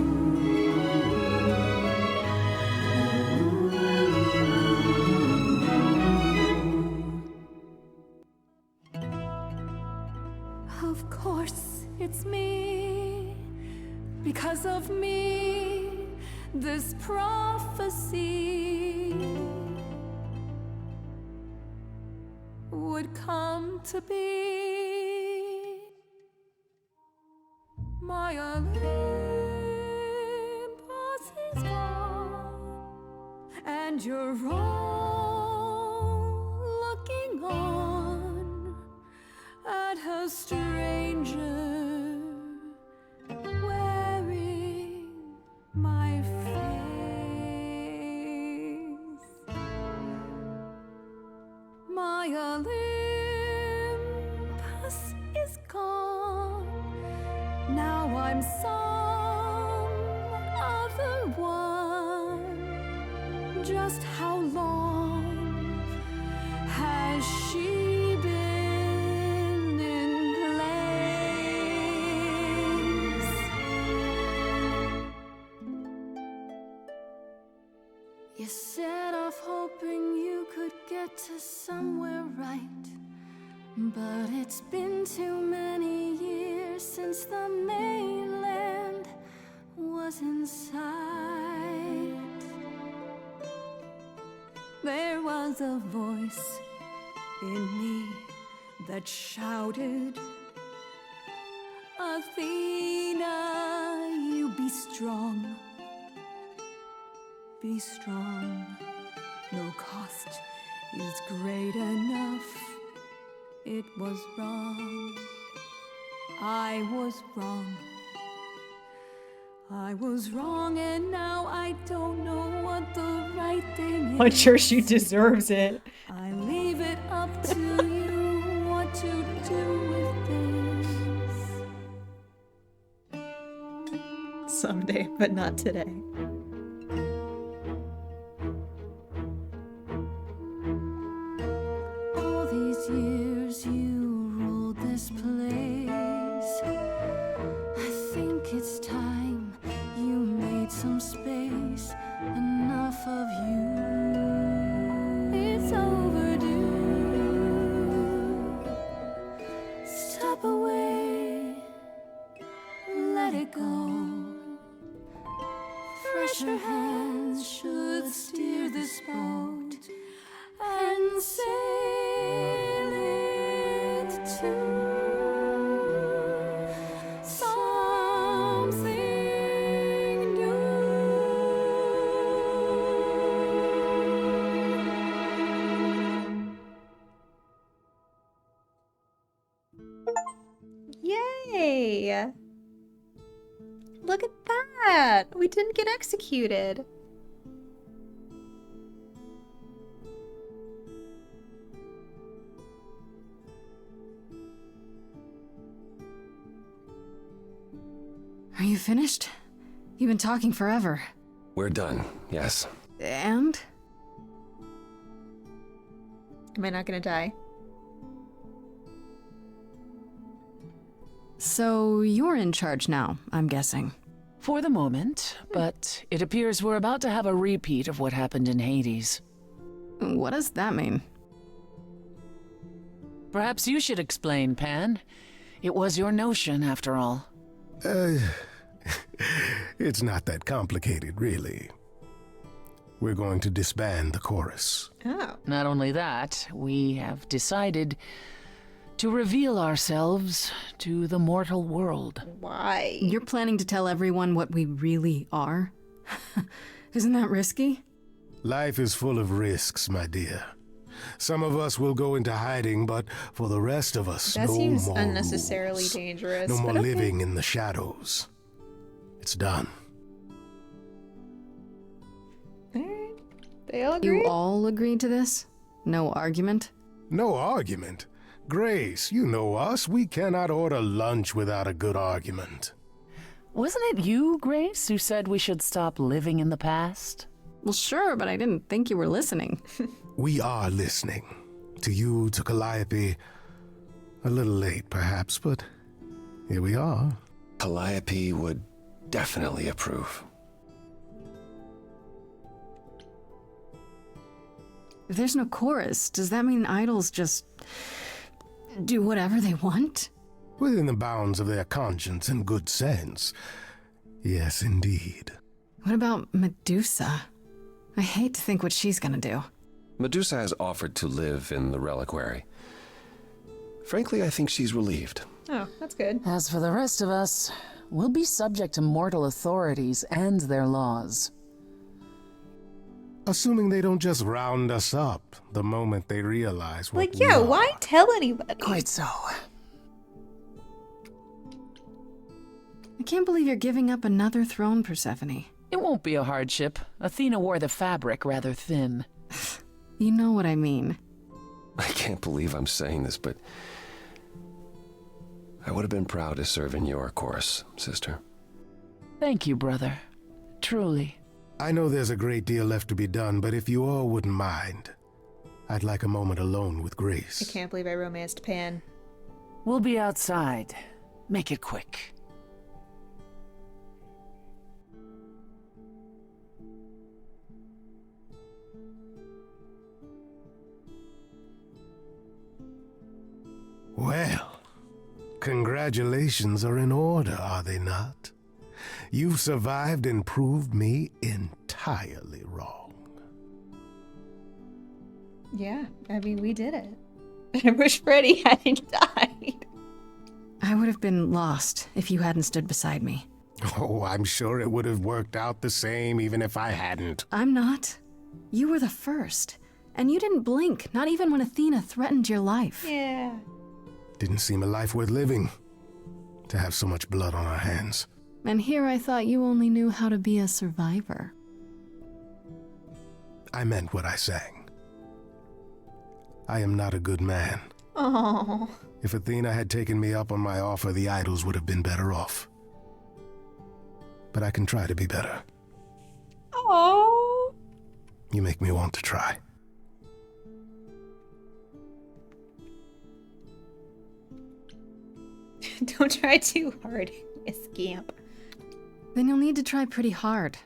Of course, it's me. Because of me, this prophecy would come to be. My Olympus is gone, and you're all looking on at a stranger wearing my face. My Olympus is gone. Now I'm some other one. Just how long has she been in place? You set off hoping you could get to somewhere right, but it's been too many years since the mainland was in sight. There was a voice in me that shouted, Athena, you be strong. Be strong. No cost is great enough. It was wrong. I was wrong. I was wrong, and now I don't know what the right thing is. I'm sure she deserves it. I leave it up to you what to do with this. Someday, but not today. All these years you ruled this place. I think it's time you made some space. Enough of you. It's overdue. Step away. Let it go. Fresher hands should steer this boat and sail it to something new. Yay! Look at that! We didn't get executed. Are you finished? You've been talking forever. We're done, yes. And? Am I not gonna die? So you're in charge now, I'm guessing. For the moment, but it appears we're about to have a repeat of what happened in Hades. What does that mean? Perhaps you should explain, Pan. It was your notion, after all. It's not that complicated, really. We're going to disband the chorus. Oh. Not only that, we have decided to reveal ourselves to the mortal world. Why? You're planning to tell everyone what we really are? Isn't that risky? Life is full of risks, my dear. Some of us will go into hiding, but for the rest of us, That no seems more unnecessarily rules. dangerous. No more but okay. living in the shadows. It's done. Alright. They all agree? You all agreed to this? No argument? No argument? Grace, you know us. We cannot order lunch without a good argument. Wasn't it you, Grace, who said we should stop living in the past? Well, sure, but I didn't think you were listening. We are listening. To you, to Calliope. A little late, perhaps, but here we are. Calliope would definitely approve. If there's no chorus, does that mean idols just do whatever they want? Within the bounds of their conscience and good sense. Yes, indeed. What about Medusa? I hate to think what she's gonna do. Medusa has offered to live in the reliquary. Frankly, I think she's relieved. Oh, that's good. As for the rest of us, we'll be subject to mortal authorities and their laws. Assuming they don't just round us up the moment they realize what Like, yeah, we are. why tell anybody? Quite so. I can't believe you're giving up another throne, Persephone. It won't be a hardship. Athena wore the fabric rather thin. You know what I mean. I can't believe I'm saying this, but I would have been proud to serve in your chorus, sister. Thank you, brother. Truly. I know there's a great deal left to be done, but if you all wouldn't mind, I'd like a moment alone with Grace. I can't believe I romanced Pan. We'll be outside. Make it quick. Well, congratulations are in order, are they not? You've survived and proved me entirely wrong. Yeah, I mean, we did it. I wish Freddy hadn't died. I would have been lost if you hadn't stood beside me. Oh, I'm sure it would have worked out the same even if I hadn't. I'm not. You were the first. And you didn't blink, not even when Athena threatened your life. Yeah. Didn't seem a life worth living, to have so much blood on our hands. And here I thought you only knew how to be a survivor. I meant what I sang. I am not a good man. Oh. If Athena had taken me up on my offer, the idols would have been better off. But I can try to be better. Oh. You make me want to try. Don't try too hard, you scamp. Then you'll need to try pretty hard.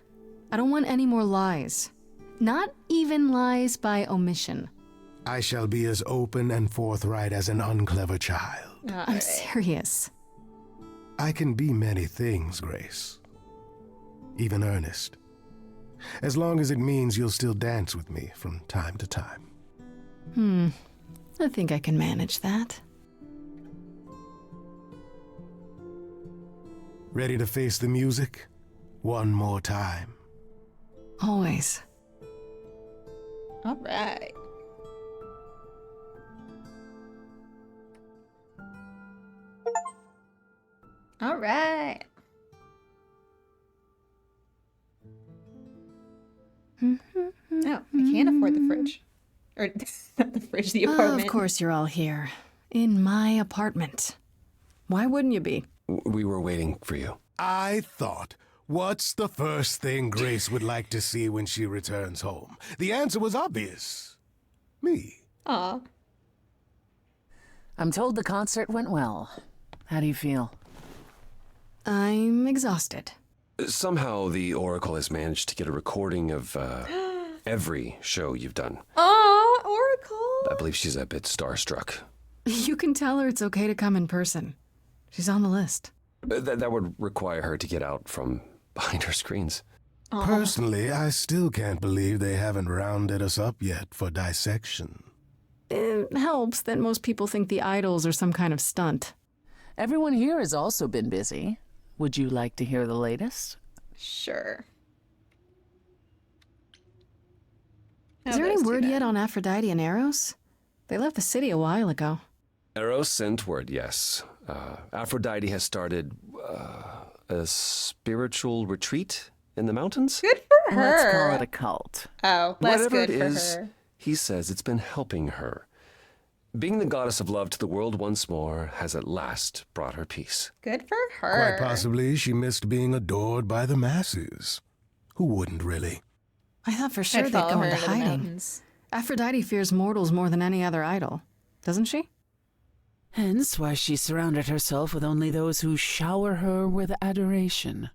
I don't want any more lies. Not even lies by omission. I shall be as open and forthright as an unclever child. I'm serious. I can be many things, Grace. Even earnest. As long as it means you'll still dance with me from time to time. I think I can manage that. Ready to face the music? One more time. Always. All right. All right. Oh, I can't afford the fridge. Or, not the fridge, the apartment. Of course you're all here. In my apartment. Why wouldn't you be? We were waiting for you. I thought, what's the first thing Grace would like to see when she returns home? The answer was obvious. Me. Aw. I'm told the concert went well. How do you feel? I'm exhausted. Somehow the Oracle has managed to get a recording of every show you've done. Aw, Oracle. I believe she's a bit starstruck. You can tell her it's okay to come in person. She's on the list. That would require her to get out from behind her screens. Personally, I still can't believe they haven't rounded us up yet for dissection. It helps that most people think the idols are some kind of stunt. Everyone here has also been busy. Would you like to hear the latest? Sure. Is there any word yet on Aphrodite and Eros? They left the city a while ago. Eros sent word, yes. Aphrodite has started a spiritual retreat in the mountains? Good for her. Let's call it a cult. Oh, less Whatever good it for is, her. he says it's been helping her. Being the goddess of love to the world once more has at last brought her peace. Good for her. Quite possibly she missed being adored by the masses. Who wouldn't really? I thought for sure I'd they'd follow go her into into the hiding. mountains. Aphrodite fears mortals more than any other idol, doesn't she? Hence why she surrounded herself with only those who shower her with adoration.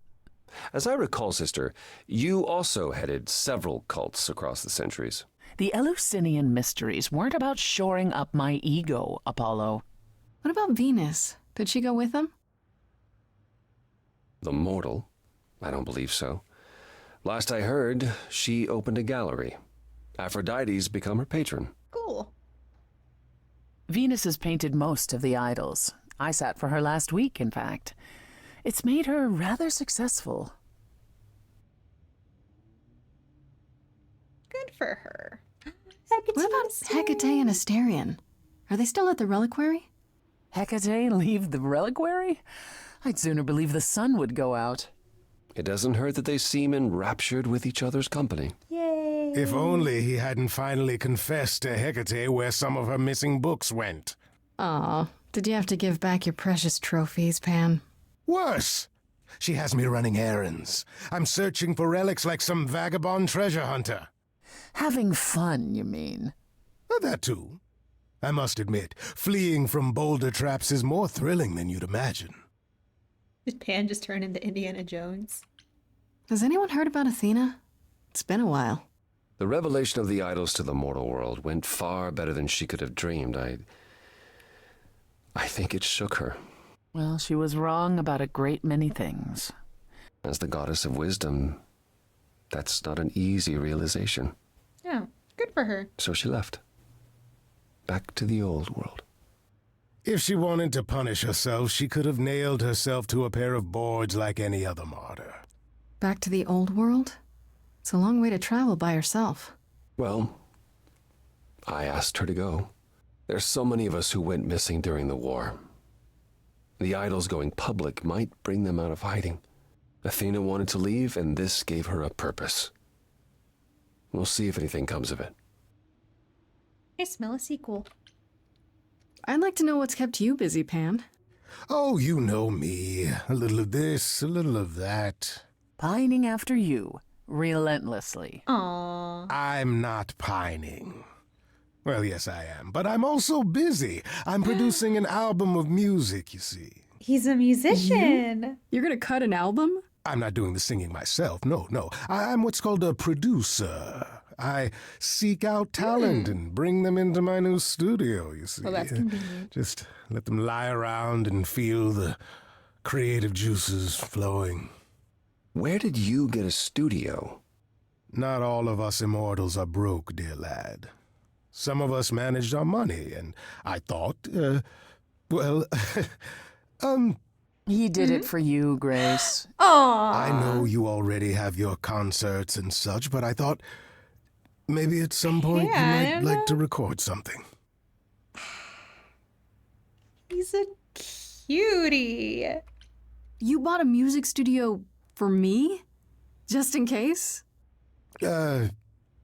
As I recall, sister, you also headed several cults across the centuries. The Eleusinian mysteries weren't about shoring up my ego, Apollo. What about Venus? Did she go with them? The mortal? I don't believe so. Last I heard, she opened a gallery. Aphrodite's become her patron. Cool. Venus has painted most of the idols. I sat for her last week, in fact. It's made her rather successful. Good for her. What about Hecate and Asterion? Are they still at the reliquary? Hecate leave the reliquary? I'd sooner believe the sun would go out. It doesn't hurt that they seem enraptured with each other's company. Yay. If only he hadn't finally confessed to Hecate where some of her missing books went. Aw, did you have to give back your precious trophies, Pan? Worse! She has me running errands. I'm searching for relics like some vagabond treasure hunter. Having fun, you mean? That too. I must admit, fleeing from boulder traps is more thrilling than you'd imagine. Did Pan just turn into Indiana Jones? Has anyone heard about Athena? It's been a while. The revelation of the idols to the mortal world went far better than she could have dreamed. I think it shook her. Well, she was wrong about a great many things. As the goddess of wisdom, that's not an easy realization. Yeah, good for her. So she left. Back to the old world. If she wanted to punish herself, she could have nailed herself to a pair of boards like any other martyr. Back to the old world? It's a long way to travel by herself. Well, I asked her to go. There's so many of us who went missing during the war. The idols going public might bring them out of hiding. Athena wanted to leave, and this gave her a purpose. We'll see if anything comes of it. I smell a sequel. I'd like to know what's kept you busy, Pan. Oh, you know me. A little of this, a little of that. Pining after you, relentlessly. Aww. I'm not pining. Well, yes, I am, but I'm also busy. I'm producing an album of music, you see. He's a musician. You're gonna cut an album? I'm not doing the singing myself, no. I'm what's called a producer. I seek out talent and bring them into my new studio, you see. Well, that's convenient. Just let them lie around and feel the creative juices flowing. Where did you get a studio? Not all of us immortals are broke, dear lad. Some of us managed our money, and I thought, He did it for you, Grace. Aww. I know you already have your concerts and such, but I thought maybe at some point you might like to record something. He's a cutie. You bought a music studio for me? Just in case?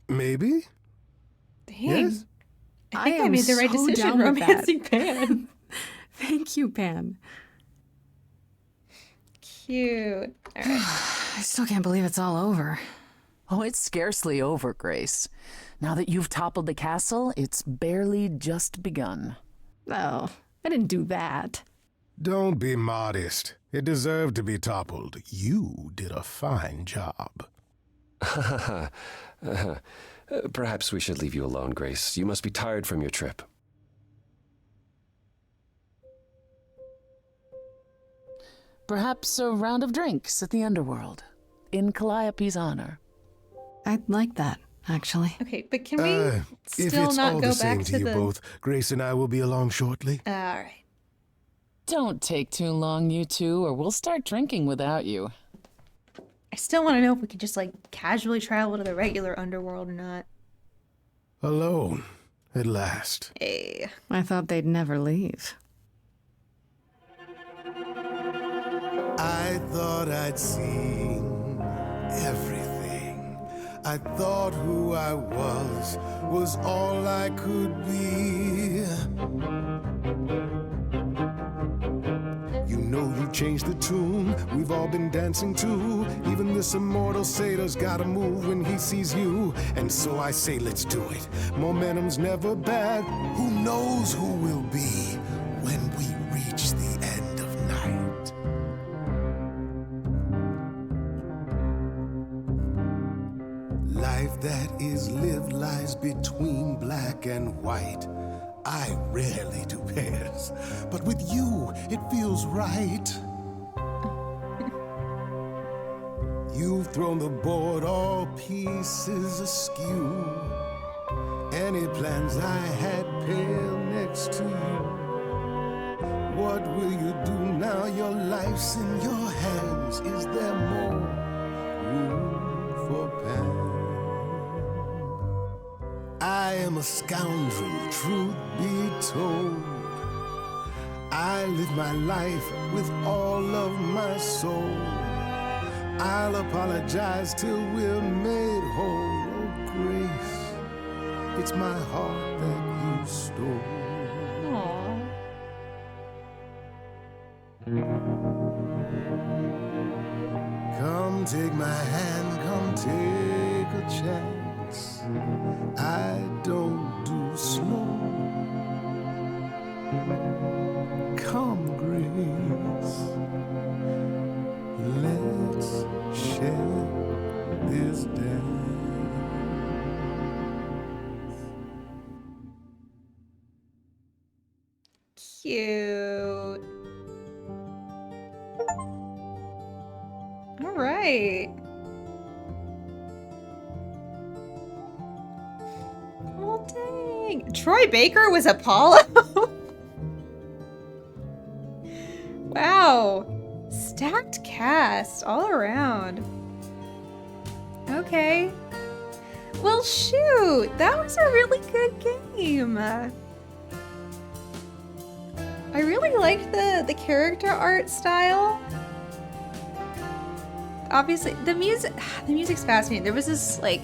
Maybe? Dang. Yes? I think I made the right decision romancing Pan. Thank you, Pan. Cute. All right. I still can't believe it's all over. Oh, it's scarcely over, Grace. Now that you've toppled the castle, it's barely just begun. Oh, I didn't do that. Don't be modest. It deserved to be toppled. You did a fine job. Perhaps we should leave you alone, Grace. You must be tired from your trip. Perhaps a round of drinks at the underworld, in Calliope's honor. I'd like that, actually. Okay, but can we If still it's not all go the same back to to you the... both, Grace and I will be along shortly. All right. Don't take too long, you two, or we'll start drinking without you. I still want to know if we could just, like, casually travel to the regular underworld or not. Alone, at last. Hey. I thought they'd never leave. I thought I'd seen everything. I thought who I was all I could be. You know you changed the tune we've all been dancing to. Even this immortal satyr's gotta move when he sees you. And so I say let's do it. Momentum's never bad. Who knows who we'll be when we reach the end of night. Life that is lived lies between black and white. I rarely do pairs, but with you, it feels right. You've thrown the board all pieces askew. Any plans I had pale next to you. What will you do now your life's in your hands? Is there more room for Pan? I am a scoundrel, truth be told. I live my life with all of my soul. I'll apologize till we're made whole. Oh, Grace, it's my heart that you stole. Aww. Come take my hand, come take a chance. I don't do slow. Come, Grace, let's share this dance. Cute. All right. Oh, dang. Troy Baker was Apollo? Wow. Stacked cast all around. Okay. Well, shoot. That was a really good game. I really liked the character art style. Obviously, the music's fascinating. There was this like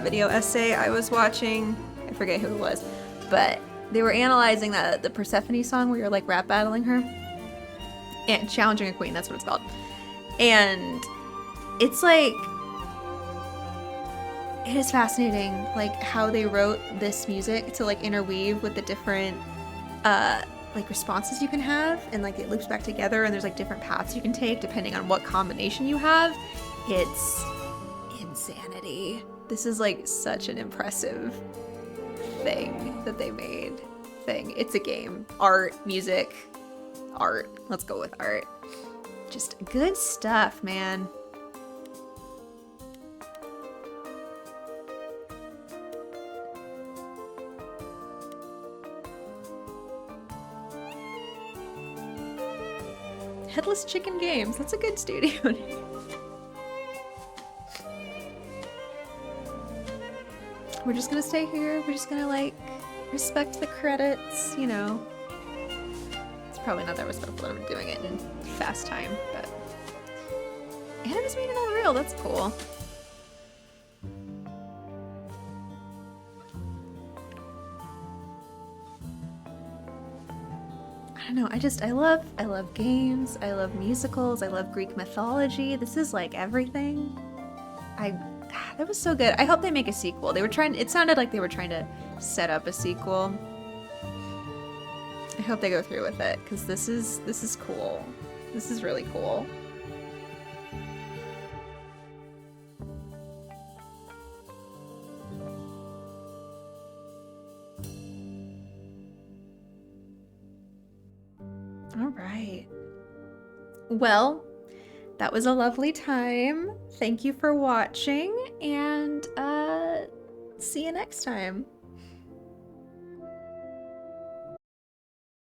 video essay I was watching. I forget who it was, but they were analyzing the Persephone song where you're like rap battling her and challenging a queen. That's what it's called. And it's like, it is fascinating, like how they wrote this music to like interweave with the different like responses you can have, and like it loops back together, and there's like different paths you can take depending on what combination you have. It's insanity. This is like such an impressive thing that they made. It's a game. Art, music, art. Let's go with art. Just good stuff, man. Headless Chicken Games. That's a good studio name. We're just gonna stay here. We're just gonna like respect the credits, you know. It's probably not that respectful that I'm doing it in fast time, but and it was made in Unreal. That's cool. I don't know, I love games, I love musicals, I love Greek mythology. This is like everything. That was so good. I hope they make a sequel. It sounded like they were trying to set up a sequel. I hope they go through with it, because this is cool. This is really cool. All right. Well, that was a lovely time. Thank you for watching, and see you next time.